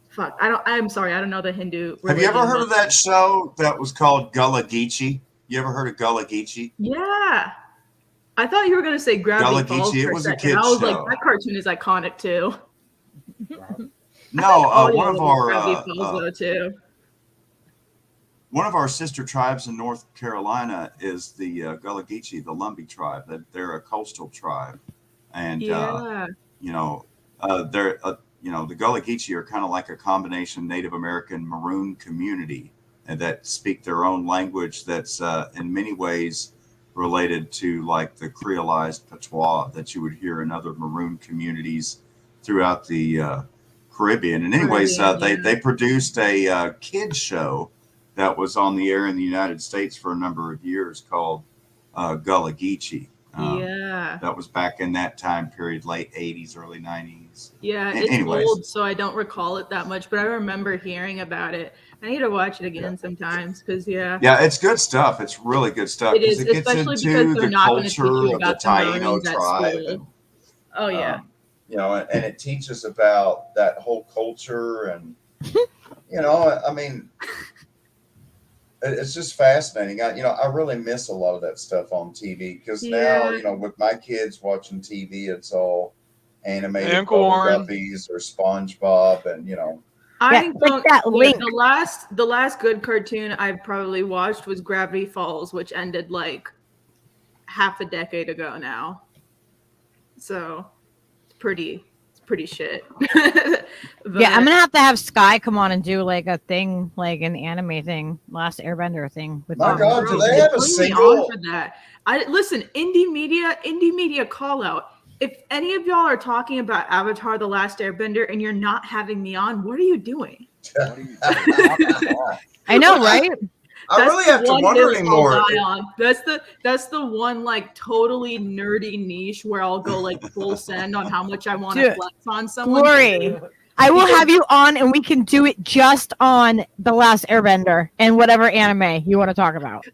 Speaker 18: Fuck, I'm sorry, I don't know the Hindu.
Speaker 4: Have you ever heard of that show that was called Gullah Geechee? You ever heard of Gullah Geechee?
Speaker 18: Yeah. I thought you were going to say Gravity
Speaker 4: Gullah
Speaker 18: Falls
Speaker 4: Geechee,
Speaker 18: for
Speaker 4: it
Speaker 18: a
Speaker 4: was a
Speaker 18: second.
Speaker 4: kid's
Speaker 18: I was
Speaker 4: show.
Speaker 18: like, that cartoon is iconic too.
Speaker 4: No, one of
Speaker 18: Gravity Falls though too.
Speaker 4: One of our sister tribes in North Carolina is the Gullah Geechee, the Lumbee tribe. They're a coastal tribe, and
Speaker 18: Yeah.
Speaker 4: they're the Gullah Geechee are kind of like a combination Native American Maroon community, and that speak their own language that's in many ways related to like the creolized patois that you would hear in other Maroon communities throughout the Caribbean. And anyways, they produced a kids show that was on the air in the United States for a number of years called Gullah Geechee. That was back in that time period, late 80s, early 90s.
Speaker 18: Yeah, it's old, so I don't recall it that much, but I remember hearing about it. I need to watch it again sometimes because
Speaker 4: Yeah, it's good stuff. It's really good stuff.
Speaker 18: It is,
Speaker 4: It gets
Speaker 18: especially
Speaker 4: into
Speaker 18: because they're
Speaker 4: the
Speaker 18: not going to teach
Speaker 4: culture
Speaker 18: you
Speaker 4: of the
Speaker 18: about the
Speaker 4: Taino
Speaker 18: Maroons at
Speaker 4: tribe.
Speaker 18: school. Oh yeah.
Speaker 4: And it teaches about that whole culture, and I mean, it's just fascinating. I really miss a lot of that stuff on TV because now, with my kids watching TV, it's all animated
Speaker 6: Uncle Warren.
Speaker 4: Guppies or SpongeBob, and
Speaker 18: I don't. The last good cartoon I probably watched was Gravity Falls, which ended like half a decade ago now. So it's pretty shit.
Speaker 1: Yeah, I'm gonna have to have Sky come on and do like a thing, like an anime thing, Last Airbender thing. With
Speaker 4: My God, do they have a single?
Speaker 18: For that? Listen, indie media call out. If any of y'all are talking about Avatar: The Last Airbender and you're not having me on, what are you doing?
Speaker 1: I know, right?
Speaker 4: I really have to wonder anymore.
Speaker 18: That's the one like totally nerdy niche where I'll go like full send on how much I want to flex on someone.
Speaker 1: Glory, I will have you on and we can do it just on The Last Airbender and whatever anime you want to talk about.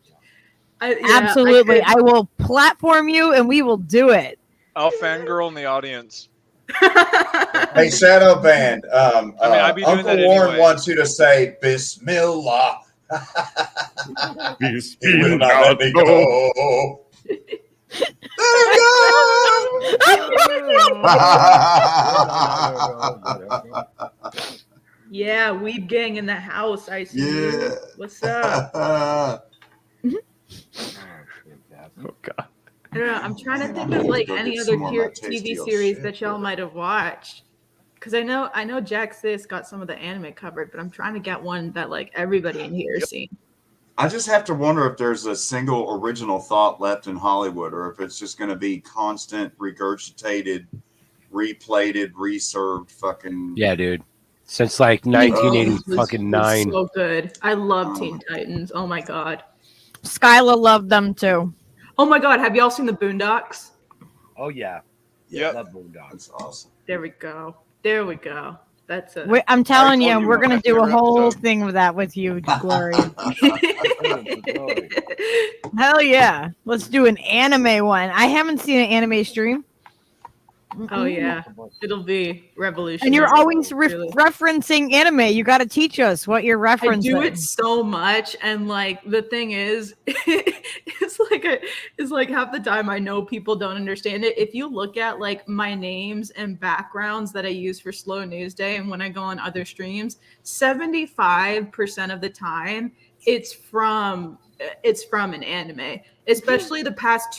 Speaker 1: Absolutely. I will platform you and we will do it.
Speaker 6: I'll fangirl in the audience.
Speaker 4: Hey, Shadowbanned.
Speaker 6: I'd be doing
Speaker 4: Uncle
Speaker 6: that
Speaker 4: Warren
Speaker 6: anyway.
Speaker 4: wants you to say Bismillah. He will not let me go.
Speaker 18: Yeah, Weeb Gang in the house. I see.
Speaker 4: Yeah.
Speaker 18: What's up?
Speaker 5: Oh God.
Speaker 18: I don't know. I'm trying to think of like any other TV series that y'all might have watched. Because I know Jack Sis got some of the anime covered, but I'm trying to get one that like everybody in here has seen.
Speaker 4: I just have to wonder if there's a single original thought left in Hollywood, or if it's just going to be constant, regurgitated, replated, reserved fucking.
Speaker 3: Yeah, dude. Since like 1989.
Speaker 18: So good. I love Teen Titans. Oh my God.
Speaker 1: Skyla loved them too.
Speaker 18: Oh my God. Have y'all seen the Boondocks?
Speaker 3: Oh yeah.
Speaker 6: Yeah.
Speaker 3: Love Boondocks.
Speaker 4: That's awesome.
Speaker 18: There we go. There we go. That's it.
Speaker 1: I'm telling you, we're gonna
Speaker 6: my
Speaker 1: do a
Speaker 6: favorite
Speaker 1: whole
Speaker 6: episode.
Speaker 1: thing with that with you, Glory. Hell yeah. Let's do an anime one. I haven't seen an anime stream.
Speaker 18: Oh yeah. It'll be revolutionary.
Speaker 1: And you're always referencing anime. You got to teach us what you're referencing.
Speaker 18: I do it so much, and like the thing is, it's like half the time I know people don't understand it. If you look at like my names and backgrounds that I use for Slow News Day, and when I go on other streams, 75% of the time it's from an anime. Especially the past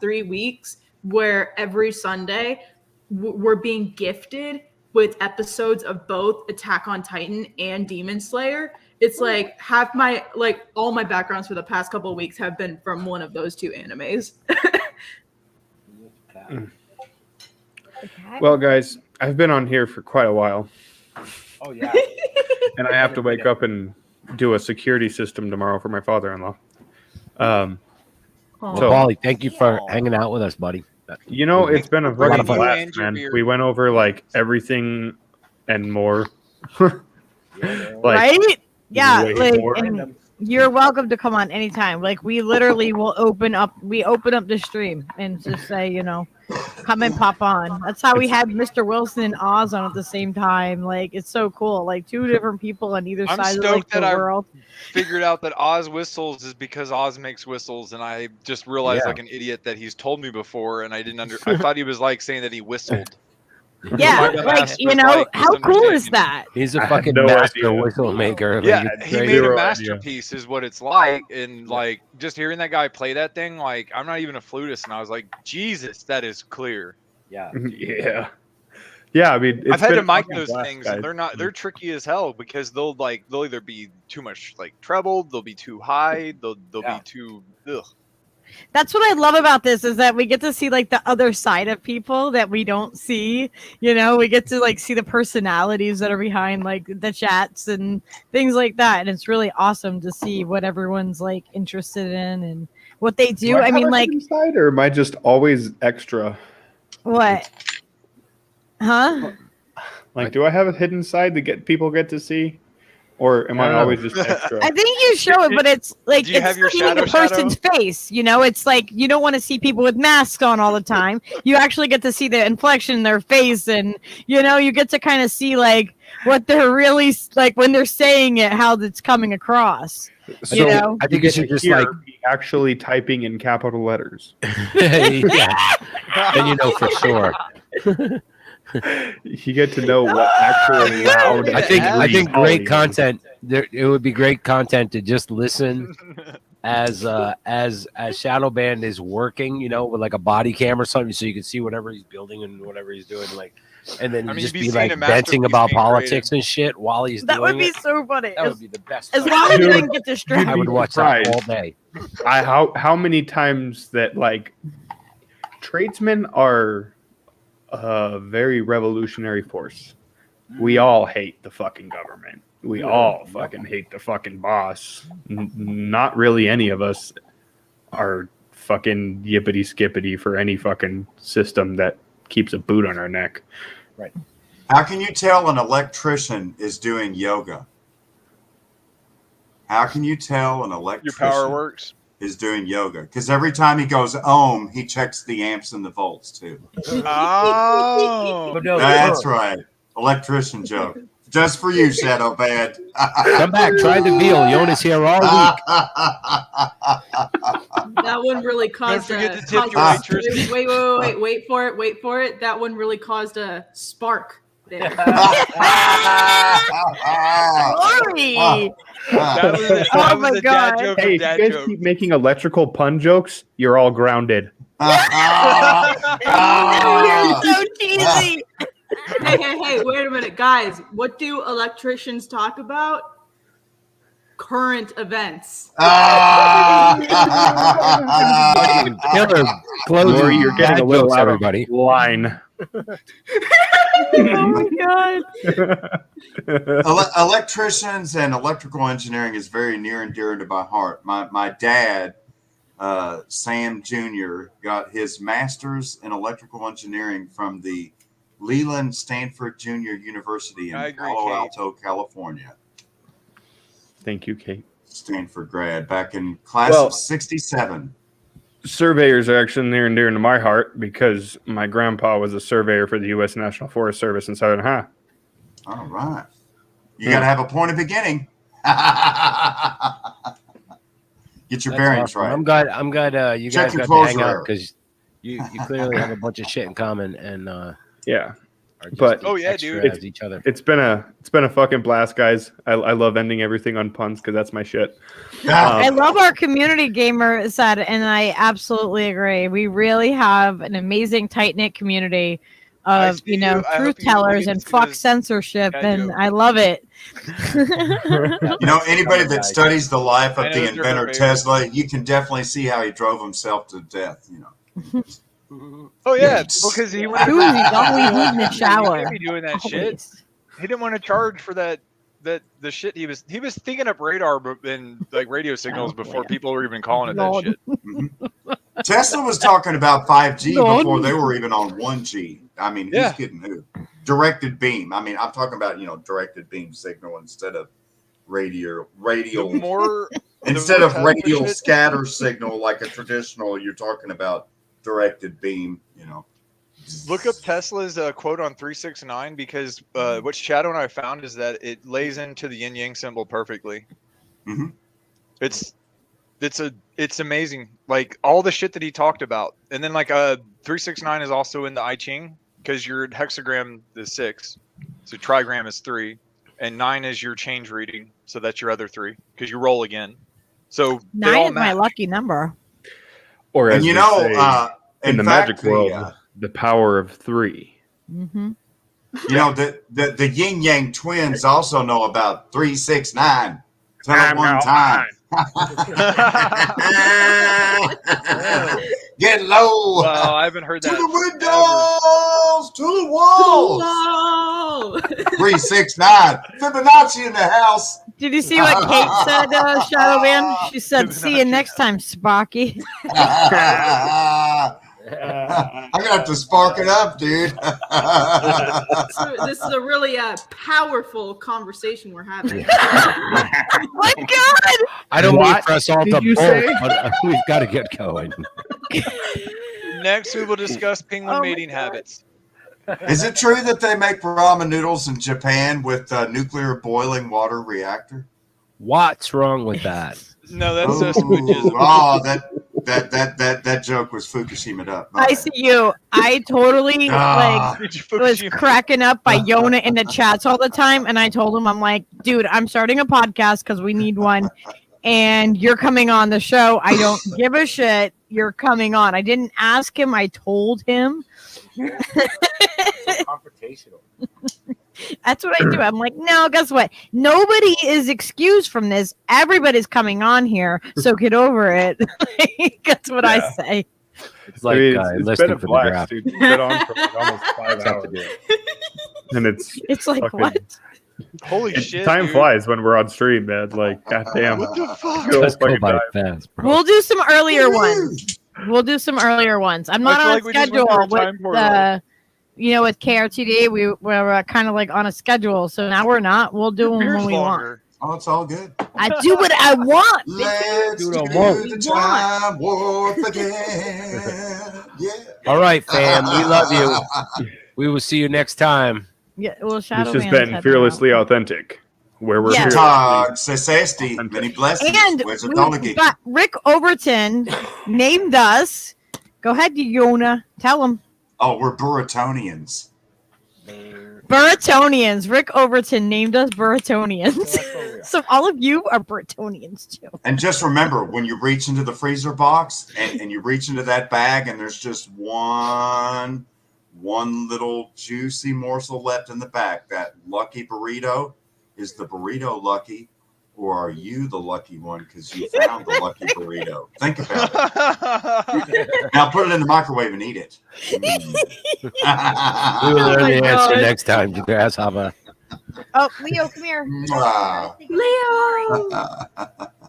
Speaker 18: 3 weeks, where every Sunday we're being gifted with episodes of both Attack on Titan and Demon Slayer. It's like all my backgrounds for the past couple of weeks have been from one of those two animes.
Speaker 5: Well, guys, I've been on here for quite a while.
Speaker 3: Oh yeah.
Speaker 5: And I have to wake up and do a security system tomorrow for my father-in-law.
Speaker 3: So, Paulie, thank you for hanging out with us, buddy.
Speaker 5: You know, it's been a fucking blast,
Speaker 6: your
Speaker 5: man.
Speaker 6: beer.
Speaker 5: We went over like everything and more.
Speaker 1: Right? Yeah,
Speaker 5: way
Speaker 1: like,
Speaker 5: more.
Speaker 1: and you're welcome to come on anytime. Like we literally will open up the stream and just say, come come and pop on. That's how we had Mr. Wilson and Oz on at the same time. Like, it's so cool. Like, two different people on either
Speaker 6: I'm
Speaker 1: side of
Speaker 6: stoked
Speaker 1: the
Speaker 6: that
Speaker 1: world.
Speaker 6: I figured out that Oz whistles is because Oz makes whistles, and I just realized
Speaker 3: Yeah.
Speaker 6: like an idiot that he's told me before, and I didn't I thought he was like saying that he whistled.
Speaker 1: Yeah,
Speaker 6: My
Speaker 1: like,
Speaker 6: dumbass
Speaker 1: you
Speaker 6: was,
Speaker 1: know,
Speaker 6: like,
Speaker 1: how cool is
Speaker 6: misunderstanding.
Speaker 1: that?
Speaker 3: He's a
Speaker 5: I have
Speaker 3: fucking
Speaker 5: no
Speaker 3: master
Speaker 5: idea.
Speaker 3: whistle maker. Like,
Speaker 6: Yeah,
Speaker 3: it's
Speaker 6: he
Speaker 3: great.
Speaker 6: made a
Speaker 5: Zero idea.
Speaker 6: masterpiece, is what it's like, and like just hearing that guy play that thing, like I'm not even a flutist, and I was like, Jesus, that is clear.
Speaker 3: Yeah.
Speaker 5: Yeah. I mean,
Speaker 6: I've had
Speaker 5: been
Speaker 6: to mic
Speaker 5: fucking
Speaker 6: those
Speaker 5: blast,
Speaker 6: things,
Speaker 5: guys.
Speaker 6: and they're tricky as hell because they'll either be too much like trebled, they'll be too high, they'll be too ugh.
Speaker 1: That's what I love about this is that we get to see like the other side of people that we don't see. You know, we get to like see the personalities that are behind like the chats and things like that. And it's really awesome to see what everyone's like interested in and what they do. I mean, like,
Speaker 5: side, or am I just always extra?
Speaker 1: what? Huh?
Speaker 5: Like, do I have a hidden side that people get to see, or am I always just extra?
Speaker 1: I think you show it, but it's like
Speaker 6: Do you
Speaker 1: it's
Speaker 6: have your
Speaker 1: seeing the
Speaker 6: shadow?
Speaker 1: person's face. You know, it's like you don't want to see people with masks on all the time. You actually get to see the inflection in their face, and you know, you get to kind of see like what they're really like when they're saying it, how it's coming across.
Speaker 5: So
Speaker 1: You know,
Speaker 3: I think you should just like
Speaker 5: actually typing in capital letters.
Speaker 3: yeah. Then you know for sure.
Speaker 5: You get to know what actually loud.
Speaker 3: I think great content. It would be great content to just listen as Shadowbanned is working, you know, with like a body cam or something, so you can see whatever he's building and whatever he's doing, like, and then just be like venting about politics and shit while he's
Speaker 1: that
Speaker 3: doing
Speaker 1: would be
Speaker 3: it.
Speaker 1: so funny.
Speaker 3: That would be the best.
Speaker 1: As long as you didn't get distracted.
Speaker 3: I would watch that all day.
Speaker 5: How many times that like tradesmen are a very revolutionary force. We all hate the fucking government. We all fucking hate the fucking boss. Not really any of us are fucking yippity skippity for any fucking system that keeps a boot on our neck.
Speaker 3: Right.
Speaker 4: How can you tell an electrician is doing yoga? How can you tell an electrician
Speaker 6: Your power works
Speaker 4: is doing yoga? Because every time he goes ohm, he checks the amps and the volts too.
Speaker 6: Oh,
Speaker 4: That's right. Electrician joke. Just for you, Shadowbanned.
Speaker 3: Come back, try the veal. Jonas here all week.
Speaker 18: That one really caused.
Speaker 6: Don't forget to tip your waitress.
Speaker 18: Wait for it. That one really caused a spark there.
Speaker 1: Glory!
Speaker 18: Oh my God.
Speaker 5: Hey, if you guys keep making electrical pun jokes, you're all grounded.
Speaker 1: You're so cheesy.
Speaker 18: Hey, wait a minute, guys. What do electricians talk about? Current events.
Speaker 5: Lori, you're getting a little out of line.
Speaker 1: Oh my God.
Speaker 4: Electricians and electrical engineering is very near and dear to my heart. My dad, Sam Jr., got his master's in electrical engineering from the Leland Stanford Junior University in Palo Alto, California.
Speaker 5: Thank you, Kate.
Speaker 4: Stanford grad back in class of 67.
Speaker 5: Surveyors are actually near and dear to my heart because my grandpa was a surveyor for the U.S. National Forest Service in Southern Ohio.
Speaker 4: All right. You got to have a point of beginning. Get your bearings
Speaker 3: awesome.
Speaker 4: right.
Speaker 3: I'm glad you
Speaker 4: Check
Speaker 3: guys
Speaker 4: your
Speaker 3: got to hang
Speaker 4: closure
Speaker 3: out
Speaker 4: error.
Speaker 3: because you clearly have a bunch of shit in common and
Speaker 5: yeah.
Speaker 3: are just
Speaker 5: But
Speaker 3: extra as each other.
Speaker 5: It's been a fucking blast, guys. I love ending everything on puns because that's my shit.
Speaker 1: I love our community gamer side, and I absolutely agree. We really have an amazing tight knit community of truth tellers and fuck censorship, and I love it.
Speaker 4: You know, anybody that studies the life
Speaker 6: I
Speaker 4: of
Speaker 6: know
Speaker 4: the
Speaker 6: it's your
Speaker 4: inventor
Speaker 6: favorite.
Speaker 4: Tesla, you can definitely see how he drove himself to death. You know.
Speaker 6: Oh yeah, because he went.
Speaker 1: Who is always in the shower?
Speaker 6: He can't be doing that shit. He didn't want to charge for that the shit he was thinking up radar and like radio signals before people were even calling it that shit.
Speaker 4: Tesla was talking about 5G
Speaker 6: Lord.
Speaker 4: before they were even on 1G. I mean,
Speaker 6: Yeah.
Speaker 4: who's kidding who? Directed beam. I mean, I'm talking about, directed beam signal instead of radial instead of radial scatter signal like a traditional, you're talking about directed beam,
Speaker 6: Look up Tesla's quote on 369 because what Shadow and I found is that it lays into the yin yang symbol perfectly.
Speaker 4: Mm-hmm.
Speaker 6: It's amazing. Like all the shit that he talked about, and then like 369 is also in the I Ching because your hexagram is 6, so trigram is 3, and 9 is your change reading, so that's your other 3 because you roll again. So
Speaker 1: 9 is my lucky number.
Speaker 5: Or as
Speaker 4: And
Speaker 5: in the magic world, the power of 3.
Speaker 1: Mm-hmm.
Speaker 4: You know, the yin yang twins also know about 369. Tell them one time. Get low.
Speaker 6: Well, I haven't heard that.
Speaker 4: To the windows, to the walls. 369. Fibonacci in the house.
Speaker 1: Did you see what Kate said, Shadowbanned? She said, "See you next time, Sparky."
Speaker 4: I'm gonna have to spark it up, dude.
Speaker 18: This is a really powerful conversation we're having.
Speaker 1: My God!
Speaker 3: I don't need for us all to
Speaker 5: you
Speaker 3: bolt,
Speaker 5: say?
Speaker 3: but we've got to get going.
Speaker 6: Next, we will discuss penguin mating habits.
Speaker 4: Is it true that they make ramen noodles in Japan with a nuclear boiling water reactor?
Speaker 3: What's wrong with that?
Speaker 6: No, that's
Speaker 4: Ooh, oh, that joke was Fukushima'd up.
Speaker 1: I see you. I totally was cracking up by Yona in the chats all the time, and I told him, I'm like, dude, I'm starting a podcast because we need one, and you're coming on the show. I don't give a shit. You're coming on. I didn't ask him. I told him.
Speaker 3: Confrontational.
Speaker 1: That's what I do. I'm like, no, guess what? Nobody is excused from this. Everybody's coming on here, so get over it. That's what I say.
Speaker 3: It's like
Speaker 5: it's
Speaker 3: listening
Speaker 5: been a
Speaker 3: for the
Speaker 5: blast,
Speaker 3: draft.
Speaker 5: dude. It's been on for like almost 5 hours. And
Speaker 1: it's like,
Speaker 5: fucking,
Speaker 1: what?
Speaker 6: Holy shit.
Speaker 5: Time
Speaker 6: dude.
Speaker 5: flies when we're on stream, man. Like, goddamn.
Speaker 6: What the fuck?
Speaker 3: Let's go by fast, bro.
Speaker 1: We'll do some earlier ones. I'm not on a schedule with the, with KRTD. We're kind of like on a schedule, so now we're not. We'll do them when we want.
Speaker 4: Oh, it's all good.
Speaker 1: I do what I want.
Speaker 4: Let's do the time warp again. Yeah.
Speaker 3: All right, fam. We love you. We will see you next time.
Speaker 1: Yeah, well,
Speaker 5: This has been Fearlessly Authentic, where we're
Speaker 4: many blessings.
Speaker 1: And we've got Rick Overton named us. Go ahead, Yona. Tell him.
Speaker 4: Oh, we're Burritonians.
Speaker 1: Burritonians. Rick Overton named us Burritonians. So all of you are Burritonians too.
Speaker 4: And just remember, when you reach into the freezer box and you reach into that bag and there's just one little juicy morsel left in the back, that lucky burrito, is the burrito lucky, or are you the lucky one because you found the lucky burrito? Think about it. Now put it in the microwave and eat it.
Speaker 3: We will learn the answer next time, you grasshopper.
Speaker 1: Oh, Leo, come here.
Speaker 10: Leo!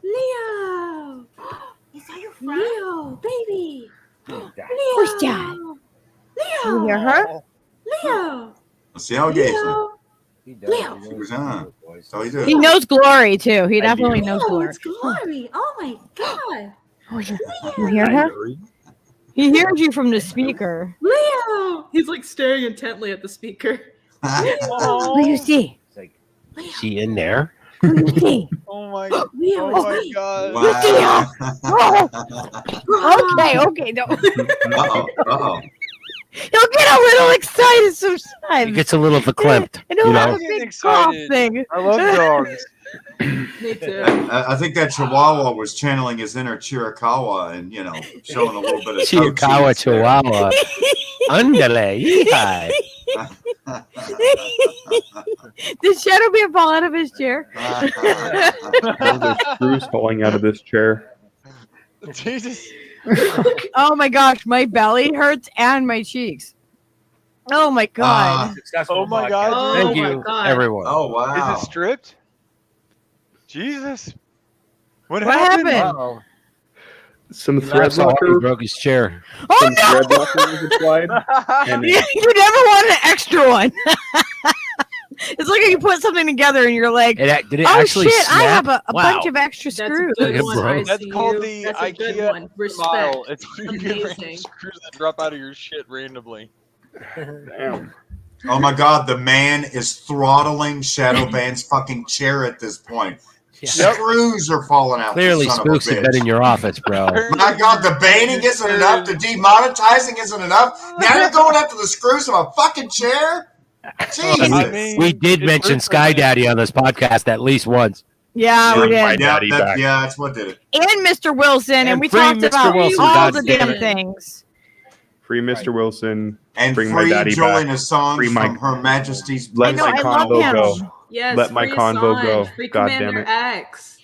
Speaker 10: Leo! Is that your friend? Leo, baby! Leo!
Speaker 1: Where's Dad?
Speaker 10: Leo!
Speaker 1: You hear her?
Speaker 10: Leo!
Speaker 4: Let's see how he gets it.
Speaker 10: Leo!
Speaker 4: So he,
Speaker 1: He knows Glory too. He definitely knows Glory.
Speaker 10: It's Glory! Oh my god!
Speaker 1: You hear her? He hears you from the speaker.
Speaker 18: Leo! He's like staring intently at the speaker.
Speaker 1: What do you see?
Speaker 3: Is she in there?
Speaker 1: What do you see?
Speaker 6: Oh my god.
Speaker 4: Wow.
Speaker 1: Okay. No.
Speaker 4: Uh-oh.
Speaker 1: He'll get a little excited sometimes.
Speaker 3: He gets a little verklempt.
Speaker 1: And he'll have a big cough thing.
Speaker 6: I love dogs.
Speaker 18: Me too.
Speaker 4: I think that Chihuahua was channeling his inner Chiricahua and, showing a little bit of
Speaker 3: Chiricahua, Chihuahua. Andale. Hi.
Speaker 1: Did Shadowbanned fall out of his chair?
Speaker 5: There's screws falling out of this chair.
Speaker 6: Jesus.
Speaker 1: Oh my gosh, my belly hurts and my cheeks. Oh my god.
Speaker 6: Oh my god.
Speaker 3: Thank you, everyone.
Speaker 4: Oh wow.
Speaker 6: Is it stripped? Jesus. What
Speaker 1: happened?
Speaker 3: Uh-oh.
Speaker 5: Some
Speaker 3: He
Speaker 5: thread locker
Speaker 3: broke his chair.
Speaker 1: Oh
Speaker 5: some
Speaker 1: no!
Speaker 5: thread locker was applied. And
Speaker 1: You never want an extra one. It's like you put something together and you're like,
Speaker 3: Did it
Speaker 1: oh
Speaker 3: actually
Speaker 1: shit, I have
Speaker 3: snap?
Speaker 1: a
Speaker 3: Wow.
Speaker 1: bunch of extra
Speaker 18: That's
Speaker 1: screws.
Speaker 18: a good one,
Speaker 3: Bro.
Speaker 6: That's
Speaker 18: ICU.
Speaker 6: called the
Speaker 18: That's a good
Speaker 6: IKEA
Speaker 18: one. Respect.
Speaker 6: smile. It's when you get random
Speaker 18: Amazing.
Speaker 6: screws that drop out of your shit randomly.
Speaker 5: Damn.
Speaker 4: Oh my God, the man is throttling Shadowbanned's fucking chair at this point. Screws are falling out.
Speaker 3: Clearly, Spooks have been in your office, bro.
Speaker 4: My God, the banning isn't enough. The demonetizing isn't enough. Now you're going after the screws of a fucking chair? Jesus.
Speaker 3: We did mention Sky Daddy on this podcast at least once.
Speaker 1: Yeah, we did.
Speaker 4: Yeah, that's what did it.
Speaker 1: And Mr. Wilson, and we
Speaker 3: free
Speaker 1: talked
Speaker 3: Mr.
Speaker 1: about
Speaker 3: Wilson,
Speaker 1: all
Speaker 3: God
Speaker 1: the
Speaker 3: damn
Speaker 1: damn
Speaker 3: it.
Speaker 1: things.
Speaker 5: Free Mr. Wilson.
Speaker 4: And
Speaker 5: bring my
Speaker 4: free
Speaker 5: daddy
Speaker 4: Join
Speaker 5: back.
Speaker 4: a song
Speaker 5: Free my,
Speaker 4: from Her Majesty's.
Speaker 5: let my convo go.
Speaker 18: Yes,
Speaker 5: Let my
Speaker 18: free
Speaker 5: convo
Speaker 18: Assange,
Speaker 5: go.
Speaker 18: Free
Speaker 5: God
Speaker 18: Commander
Speaker 5: damn it.
Speaker 18: X.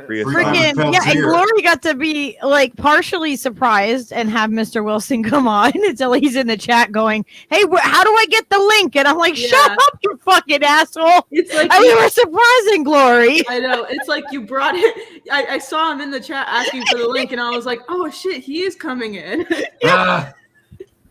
Speaker 5: Free
Speaker 1: Freaking
Speaker 5: Assange.
Speaker 1: yeah, and Glory got to be like partially surprised and have Mr. Wilson come on until he's in the chat going, "Hey, how do I get the link?" And I'm like, "Shut up, you fucking asshole!"
Speaker 18: It's like
Speaker 1: we were surprising Glory.
Speaker 18: I know. It's like you brought it. I saw him in the chat asking for the link, and I was like, "Oh shit, he is coming in."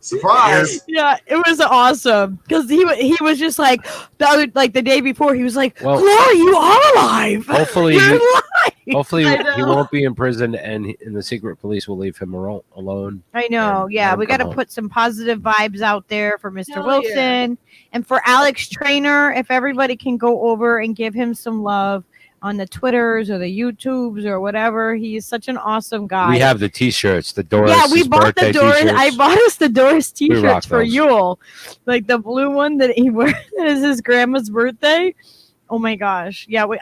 Speaker 4: Surprise!
Speaker 1: Yeah, it was awesome because he was just like the day before he was like,
Speaker 3: Well,
Speaker 1: "Glory, you are alive.
Speaker 3: Hopefully,
Speaker 1: You're alive."
Speaker 3: hopefully
Speaker 1: I
Speaker 3: he
Speaker 1: know.
Speaker 3: won't be in prison, and the secret police will leave him alone.
Speaker 1: I know.
Speaker 3: And
Speaker 1: Yeah,
Speaker 3: let him
Speaker 1: we got to
Speaker 3: come home.
Speaker 1: put some positive vibes out there for Mr.
Speaker 18: Hell
Speaker 1: Wilson and for Alex Trainer. If everybody can go over and give him some love on the Twitters or the YouTubes or whatever, he's such an awesome guy.
Speaker 3: We have the T-shirts, the Doris.
Speaker 1: Yeah, we bought the Doris.
Speaker 3: T-shirts.
Speaker 1: I bought us the Doris
Speaker 3: We rock
Speaker 1: T-shirts for
Speaker 3: those.
Speaker 1: Yule, like the blue one that he wears. That is his grandma's birthday. Oh my gosh! Yeah, we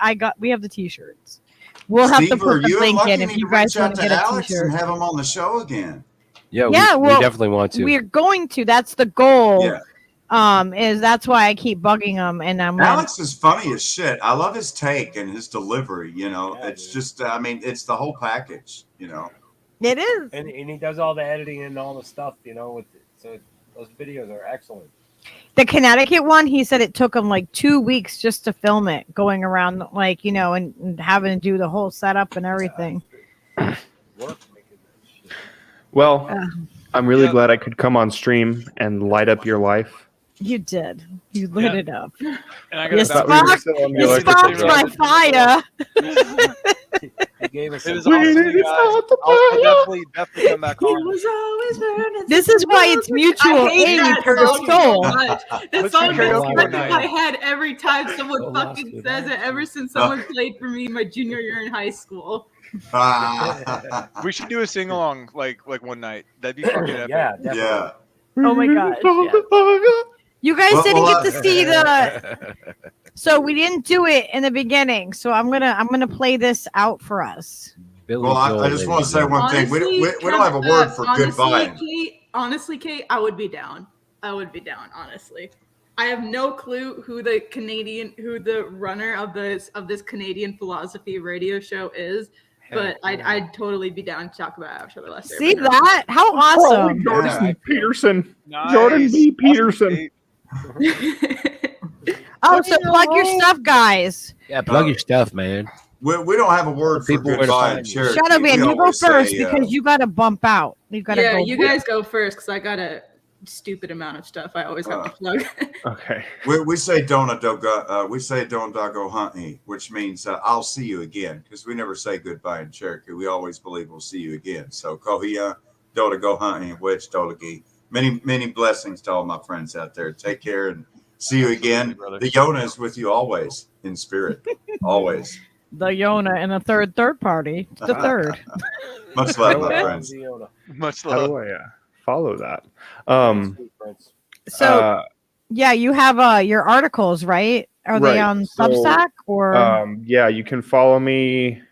Speaker 1: have the T-shirts. We'll have to
Speaker 4: Steve,
Speaker 1: put
Speaker 4: are
Speaker 1: the
Speaker 4: you
Speaker 1: link
Speaker 4: lucky
Speaker 1: in if
Speaker 4: to
Speaker 1: you guys
Speaker 4: reach
Speaker 1: want
Speaker 4: out
Speaker 1: to
Speaker 4: to
Speaker 1: get a
Speaker 4: Alex
Speaker 1: T-shirt.
Speaker 4: and have him on the show again?
Speaker 3: Yeah,
Speaker 1: Yeah,
Speaker 3: we
Speaker 1: well,
Speaker 3: definitely want to.
Speaker 1: We're going to. That's the goal.
Speaker 4: Yeah.
Speaker 1: Is that's why I keep bugging him, and I'm
Speaker 4: Alex is funny as shit. I love his take and his delivery. You know, it's just, I mean, it's the whole package. You know,
Speaker 1: it is.
Speaker 19: And he does all the editing and all the stuff, you know. So those videos are excellent.
Speaker 1: The Connecticut one. He said it took him like 2 weeks just to film it, going around like and having to do the whole setup and everything.
Speaker 5: Well, I'm really glad I could come on stream and light up your life.
Speaker 1: You did. You lit it up.
Speaker 6: And I
Speaker 1: You
Speaker 6: gotta
Speaker 1: sparked my fire.
Speaker 19: He gave us.
Speaker 6: It was awesome, you guys. I'll definitely come back on.
Speaker 1: This is why it's mutual
Speaker 18: I hate
Speaker 1: aid
Speaker 18: that
Speaker 1: for the
Speaker 18: song
Speaker 1: soul.
Speaker 18: so much. The
Speaker 6: Let's
Speaker 18: song
Speaker 6: do
Speaker 18: gets
Speaker 6: karaoke
Speaker 18: stuck
Speaker 6: one
Speaker 18: in my
Speaker 6: night.
Speaker 18: head every time someone fucking says it. Ever since someone played for me my junior year in high school.
Speaker 6: We should do a sing along like one night. That'd be fucking epic.
Speaker 19: Yeah, definitely.
Speaker 4: yeah.
Speaker 1: Oh my gosh. Yeah. You guys
Speaker 4: Well,
Speaker 1: didn't
Speaker 4: well,
Speaker 1: get to see the. So we didn't do it in the beginning. So I'm gonna play this out for us.
Speaker 4: Well, I just want to say one thing. We don't have a word for goodbye.
Speaker 18: Honestly, Kate, I would be down. Honestly. I have no clue who the runner of this Canadian philosophy radio show is, but I'd totally be down to talk about it after the lesson.
Speaker 1: See that? How awesome!
Speaker 5: Jordan Peterson.
Speaker 6: Nice.
Speaker 5: Jordan B. Peterson.
Speaker 1: Oh, so plug your stuff, guys.
Speaker 3: Yeah, plug your stuff, man.
Speaker 4: We don't have a word for
Speaker 3: People where to
Speaker 4: goodbye in
Speaker 3: find you.
Speaker 4: Cherokee.
Speaker 1: Shadowbanned,
Speaker 4: We
Speaker 1: you go
Speaker 4: always
Speaker 1: first
Speaker 4: say,
Speaker 1: because you got to bump out. You got to
Speaker 18: Yeah,
Speaker 1: go.
Speaker 18: you guys go first because I got a stupid amount of stuff I always have to plug.
Speaker 5: Okay.
Speaker 4: we say don't go hunting, which means I'll see you again, because we never say goodbye in Cherokee. We always believe we'll see you again. So kohia, dota go hunting, which dolagi. Many blessings to all my friends out there. Take care and see you again. The Yona is with you always in spirit, always.
Speaker 1: The Yona and a third party. It's the third.
Speaker 4: Much love, my friends.
Speaker 6: Much
Speaker 5: How
Speaker 6: love.
Speaker 5: do I follow that?
Speaker 1: So yeah, you have your articles, right? Are they
Speaker 5: Right,
Speaker 1: on
Speaker 5: so,
Speaker 1: Substack or?
Speaker 5: Yeah, you can follow me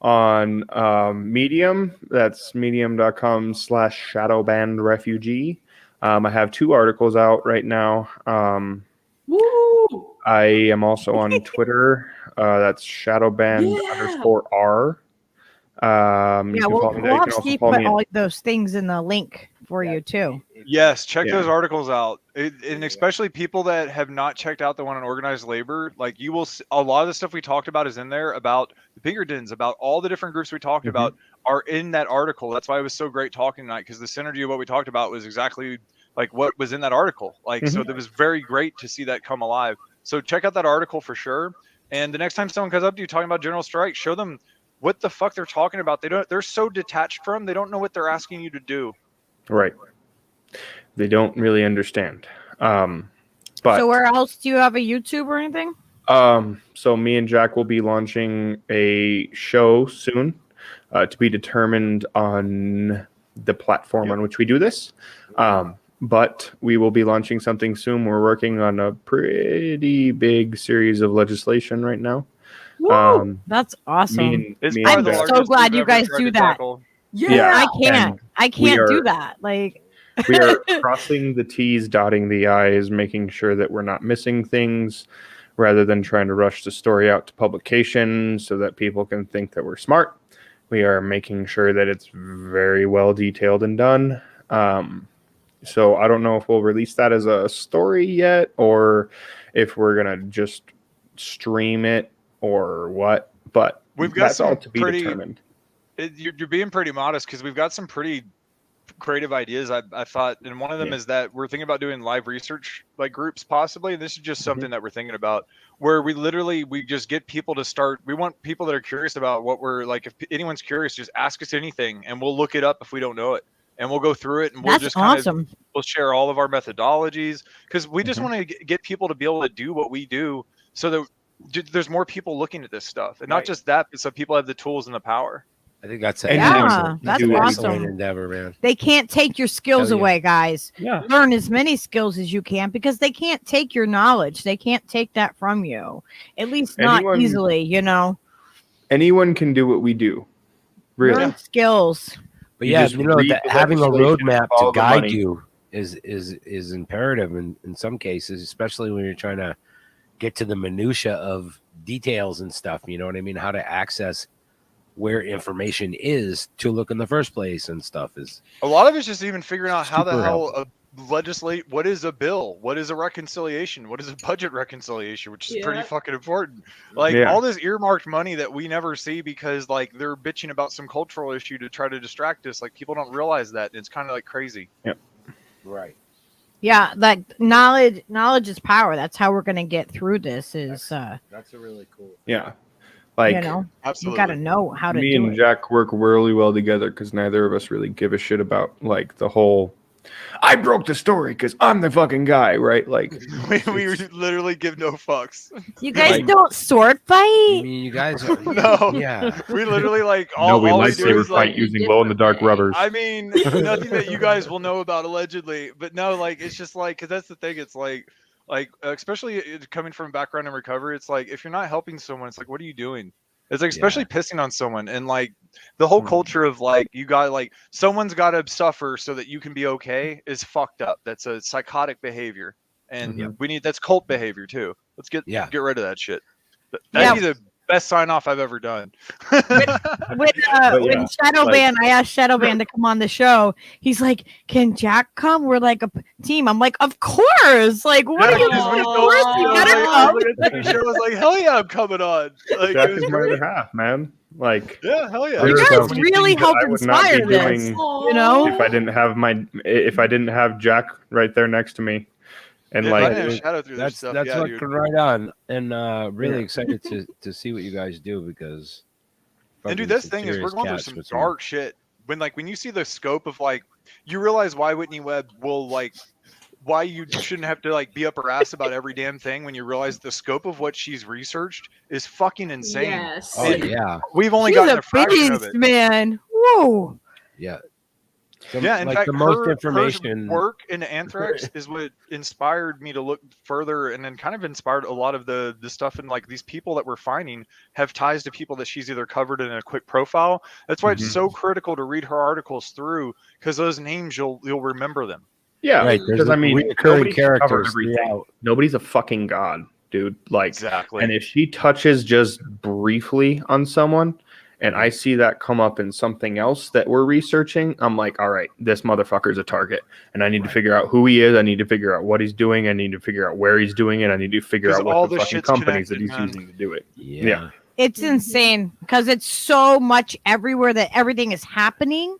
Speaker 5: on Medium. That's medium.com/Shadowbanned Refugee. I have 2 articles out right now.
Speaker 18: Woo!
Speaker 5: I am also on Twitter. That's Shadowbanned_R.
Speaker 1: Yeah, we'll obviously put all those things in the link for you too.
Speaker 6: Yes, check
Speaker 5: Yeah.
Speaker 6: those articles out, and especially people that have not checked out the one on organized labor. Like you will, a lot of the stuff we talked about is in there about the Pinkertons, about all the different groups we talked about are in that article. That's why it was so great talking tonight, because the synergy of what we talked about was exactly like what was in that article. Like so, it was very great to see that come alive. So check out that article for sure. And the next time someone comes up to you talking about general strike, show them what the fuck they're talking about. They're so detached from, they don't know what they're asking you to do.
Speaker 5: Right. They don't really understand. But
Speaker 1: so where else do you have a YouTube or anything?
Speaker 5: So me and Jack will be launching a show soon, to be determined on the platform on which we do this. But we will be launching something soon. We're working on a pretty big series of legislation right now.
Speaker 1: That's awesome.
Speaker 5: I'm
Speaker 1: so glad you guys do that.
Speaker 5: Yeah,
Speaker 1: I can't do that. Like
Speaker 5: we are crossing the T's, dotting the I's, making sure that we're not missing things, rather than trying to rush the story out to publication so that people can think that we're smart. We are making sure that it's very well detailed and done. So I don't know if we'll release that as a story yet, or if we're gonna just stream it or what. But
Speaker 6: we've got
Speaker 5: that's all
Speaker 6: some
Speaker 5: to be
Speaker 6: pretty
Speaker 5: determined.
Speaker 6: You're being pretty modest, because we've got some pretty creative ideas. I thought, and one of them is that we're thinking about doing live research like groups possibly. This is just something that we're thinking about, where we just get people to start. We want people that are curious about what we're like. If anyone's curious, just ask us anything and we'll look it up if we don't know it, and we'll go through it, and we'll just we'll share all of our methodologies, because we just want to get people to be able to do what we do, so that there's more people looking at this stuff, and not just that, but so people have the tools and the power.
Speaker 3: I think that's
Speaker 1: that's awesome.
Speaker 3: Endeavor, man.
Speaker 1: They can't take your skills
Speaker 3: Hell yeah.
Speaker 1: away, guys.
Speaker 5: Yeah.
Speaker 1: Learn as many skills as you can, because they can't take your knowledge. They can't take that from you. At least not easily, you know.
Speaker 5: Anyone can do what we do. Really.
Speaker 1: Learn skills.
Speaker 3: But yeah, you know, that having a roadmap to guide you is imperative in some cases, especially when you're trying to get to the minutia of details and stuff. You know what I mean? How to access where information is to look in the first place and stuff is
Speaker 6: a lot of it's just even figuring out how the
Speaker 3: super
Speaker 6: hell legislate. What is a bill? What is a reconciliation? What is a budget reconciliation? Which is pretty fucking important. Like all this earmarked money that we never see, because like they're bitching about some cultural issue to try to distract us. Like people don't realize that. It's kind of like crazy.
Speaker 5: Yep.
Speaker 3: Right.
Speaker 1: Yeah, like knowledge is power. That's how we're gonna get through this. Is
Speaker 3: that's a really cool.
Speaker 5: Yeah. Like,
Speaker 1: you know, you got to know how to do it.
Speaker 5: Me and Jack work really well together, because neither of us really give a shit about like the whole I broke the story because I'm the fucking guy, right? Like
Speaker 6: we literally give no fucks.
Speaker 1: You guys don't sword fight?
Speaker 3: I mean, you guys are,
Speaker 6: no.
Speaker 3: Yeah.
Speaker 6: We literally like
Speaker 5: we
Speaker 6: all
Speaker 5: lightsaber fight using glow in the dark rubbers.
Speaker 6: I mean, nothing that you guys will know about allegedly, but no, like it's just like, because that's the thing. It's like especially coming from a background in recovery, it's like if you're not helping someone, it's like, what are you doing? It's like especially pissing on someone, and like the whole culture of like you got like someone's got to suffer so that you can be okay is fucked up. That's a psychotic behavior, and that's cult behavior too. Let's get rid of that shit. That'd be the best sign off I've ever done.
Speaker 1: When Shadowbanned, I asked Shadowbanned to come on the show. He's like, "Can Jack come? We're like a team." I'm like, "Of course!" Like, what are you doing? Of course, you gotta come.
Speaker 6: I was like, "Hell yeah, I'm coming on!" Like,
Speaker 5: Jack is my other half, man. Like,
Speaker 6: yeah, hell yeah.
Speaker 1: You guys really help inspire this. You know,
Speaker 5: if I didn't have Jack right there next to me. And like
Speaker 3: that's looking right on, and really excited to see what you guys do, because
Speaker 6: and dude, this thing is we're going through some dark shit. When you see the scope of like, you realize why Whitney Webb will like, why you shouldn't have to like be up her ass about every damn thing when you realize the scope of what she's researched is fucking insane.
Speaker 1: Yes.
Speaker 3: Oh yeah.
Speaker 6: We've only gotten a fraction of it,
Speaker 1: man. Whoa.
Speaker 3: Yeah.
Speaker 6: In
Speaker 3: like
Speaker 6: fact,
Speaker 3: the most
Speaker 6: her
Speaker 3: information
Speaker 6: work into anthrax is what inspired me to look further, and then kind of inspired a lot of the stuff. And like these people that we're finding have ties to people that she's either covered in a quick profile. That's why it's so critical to read her articles through, because those names you'll remember them.
Speaker 5: Yeah,
Speaker 3: right.
Speaker 5: Because I mean,
Speaker 3: recurring characters.
Speaker 5: Nobody's a fucking god, dude. Like,
Speaker 6: exactly.
Speaker 5: And if she touches just briefly on someone, and I see that come up in something else that we're researching, I'm like, all right, this motherfucker's a target. And I need to figure out who he is. I need to figure out what he's doing. I need to figure out where he's doing it. I need to figure out what the fucking companies that he's using to do it. Yeah.
Speaker 1: It's insane, because it's so much everywhere that everything is happening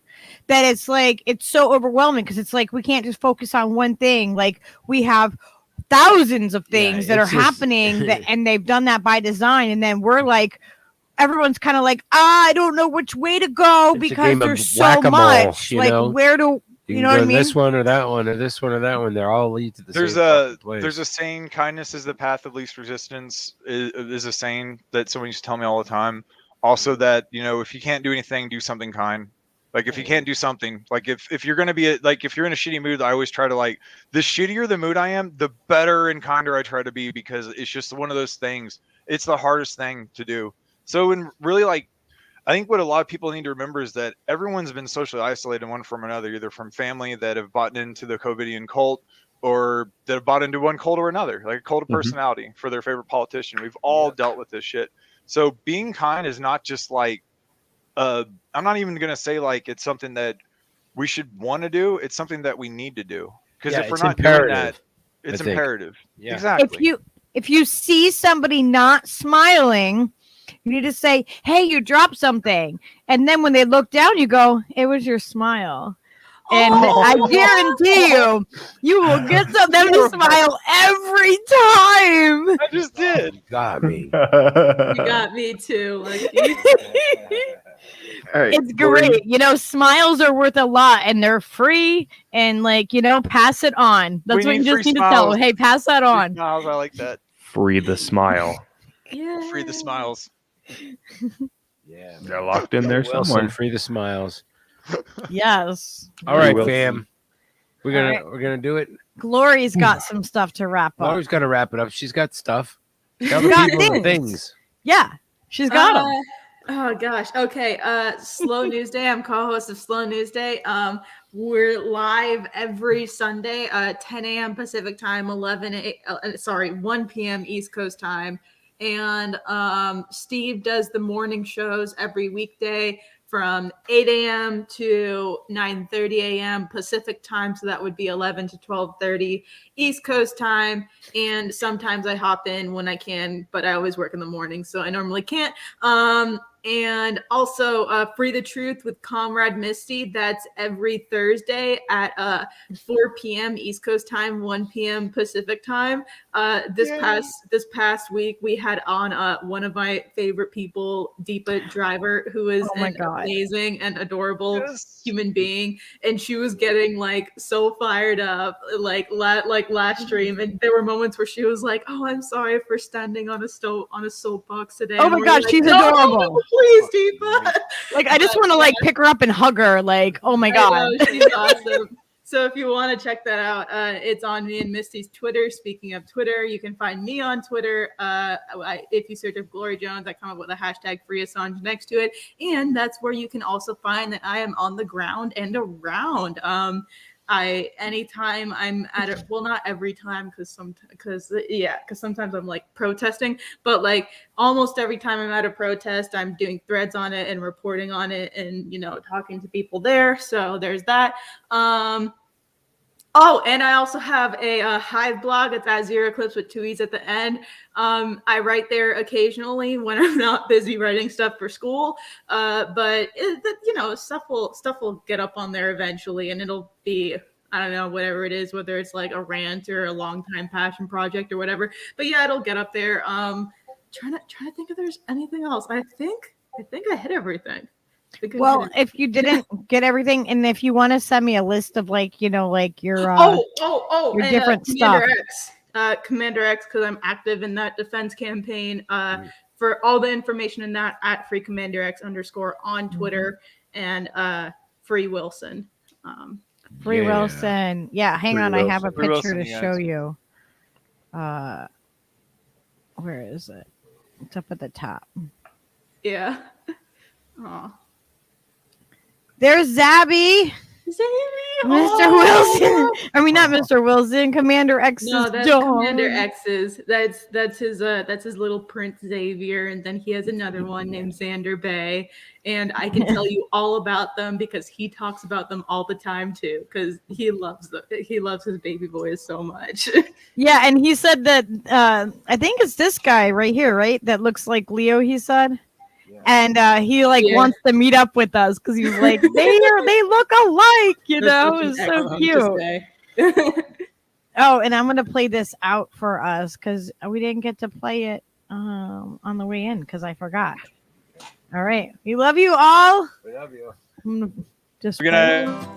Speaker 1: that it's like, it's so overwhelming, because it's like we can't just focus on one thing. Like we have thousands of things that are happening and they've done that by design. And then we're like, everyone's kind of like, I don't know which way to go, because there's so much. Like, where do
Speaker 3: You
Speaker 1: You
Speaker 3: can
Speaker 1: know what I
Speaker 3: go
Speaker 1: mean?
Speaker 3: this one or that one or this one or that one. They're all lead to the
Speaker 6: There's
Speaker 3: same fucking place.
Speaker 6: there's a saying, kindness is the path of least resistance is a saying that someone used to tell me all the time. Also that, if you can't do anything, do something kind. Like if you can't do something, like if you're gonna be if you're in a shitty mood, I always try to the shittier the mood I am, the better and kinder I try to be, because it's just one of those things. It's the hardest thing to do. So when really I think what a lot of people need to remember is that everyone's been socially isolated one from another, either from family that have bought into the COVIDian cult or that have bought into one cult or another, like a cult of personality for their favorite politician. We've all dealt with this shit. So being kind is not just I'm not even going to say it's something that we should want to do. It's something that we need to do. Because if we're not doing that, it's imperative. Yeah. Exactly.
Speaker 1: If you see somebody not smiling, you need to say, "Hey, you dropped something," and then when they look down, you go, "It was your smile." And I guarantee you will get them to smile every time.
Speaker 6: I just did.
Speaker 3: You got me.
Speaker 18: You got me too.
Speaker 1: It's great. Smiles are worth a lot and they're free, and pass it on. That's what you just need to tell them. Hey, pass that on.
Speaker 6: Smiles, I like that.
Speaker 5: Free the smile.
Speaker 18: Yeah.
Speaker 6: Free the smiles.
Speaker 3: Yeah.
Speaker 5: They're locked in there
Speaker 3: Wilson,
Speaker 5: somewhere.
Speaker 3: free the smiles.
Speaker 1: Yes.
Speaker 3: All right, fam. We're gonna do it.
Speaker 1: Glory's got some stuff to wrap up.
Speaker 3: Glory's got to wrap it up. She's got stuff. Tell
Speaker 1: She's
Speaker 3: the
Speaker 1: got
Speaker 3: people the things.
Speaker 1: Yeah, she's got them.
Speaker 18: Oh gosh. Okay. Slow News Day. I'm co-host of Slow News Day. We're live every Sunday, 10 a.m. Pacific time, 1 p.m. East Coast time. And Steve does the morning shows every weekday from 8 a.m. to 9:30 a.m. Pacific time. So that would be 11 to 12:30 East Coast time. And sometimes I hop in when I can, but I always work in the morning, so I normally can't. And also Free the Truth with Comrade Misty. That's every Thursday at 4 p.m. East Coast time, 1 p.m. Pacific time. This past week we had on one of my favorite people, Deepa Driver, who is an amazing and adorable human being, and she was getting so fired up last stream, and there were moments where she was like, "Oh, I'm sorry for standing on a soapbox today."
Speaker 1: Oh my God, she's adorable.
Speaker 18: No, please, Deepa.
Speaker 1: I just want to pick her up and hug her. Oh my God.
Speaker 18: I know, she's awesome. So if you want to check that out, it's on me and Misty's Twitter. Speaking of Twitter, you can find me on Twitter. If you search up Glory Jones, I come up with a hashtag #FreeAssange next to it. And that's where you can also find that I am on the ground and around. Anytime I'm at it, well, not every time, because sometimes I'm protesting, but almost every time I'm at a protest, I'm doing threads on it and reporting on it and talking to people there. So there's that. And I also have a Hive blog. It's @ZeroClips with 2 E's at the end. I write there occasionally when I'm not busy writing stuff for school. But stuff will get up on there eventually, and it'll be, I don't know, whatever it is, whether it's a rant or a long time passion project or whatever. But yeah, it'll get up there. Trying to think if there's anything else. I think I hit everything.
Speaker 1: Well, if you didn't get everything, and if you want to send me a list of your
Speaker 18: your
Speaker 1: different stuff.
Speaker 18: Commander X, because I'm active in that defense campaign. For all the information in that, @Free Commander X _ on Twitter, and Free Wilson.
Speaker 1: Free Wilson. Yeah, hang on. I have a
Speaker 6: Free
Speaker 1: picture
Speaker 6: Wilson,
Speaker 1: to
Speaker 6: yes.
Speaker 1: show you. Where is it? It's up at the top.
Speaker 18: Yeah. Aw.
Speaker 1: There's Zabby. Mr. Wilson. I mean, not Mr. Wilson. Commander X's
Speaker 18: No, that's
Speaker 1: dog.
Speaker 18: Commander X's. That's his little Prince Xavier, and then he has another one named Xander Bay. And I can tell you all about them because he talks about them all the time too, because he loves his baby boys so much.
Speaker 1: Yeah, and he said that I think it's this guy right here, right? That looks like Leo, he said. And he wants to meet up with us because he's like, they look alike, it's so cute. Oh, and I'm gonna play this out for us because we didn't get to play it on the way in because I forgot. All right, we love you all.
Speaker 19: We love you.
Speaker 1: I'm gonna just
Speaker 6: We're gonna.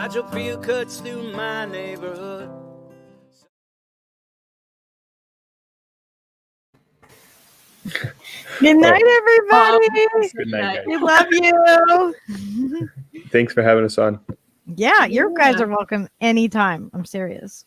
Speaker 17: Nigel Field cuts through my neighborhood.
Speaker 1: Good night, everybody.
Speaker 5: Good night, guys.
Speaker 1: We love you.
Speaker 5: Thanks for having us on.
Speaker 1: Yeah, you guys are welcome anytime. I'm serious.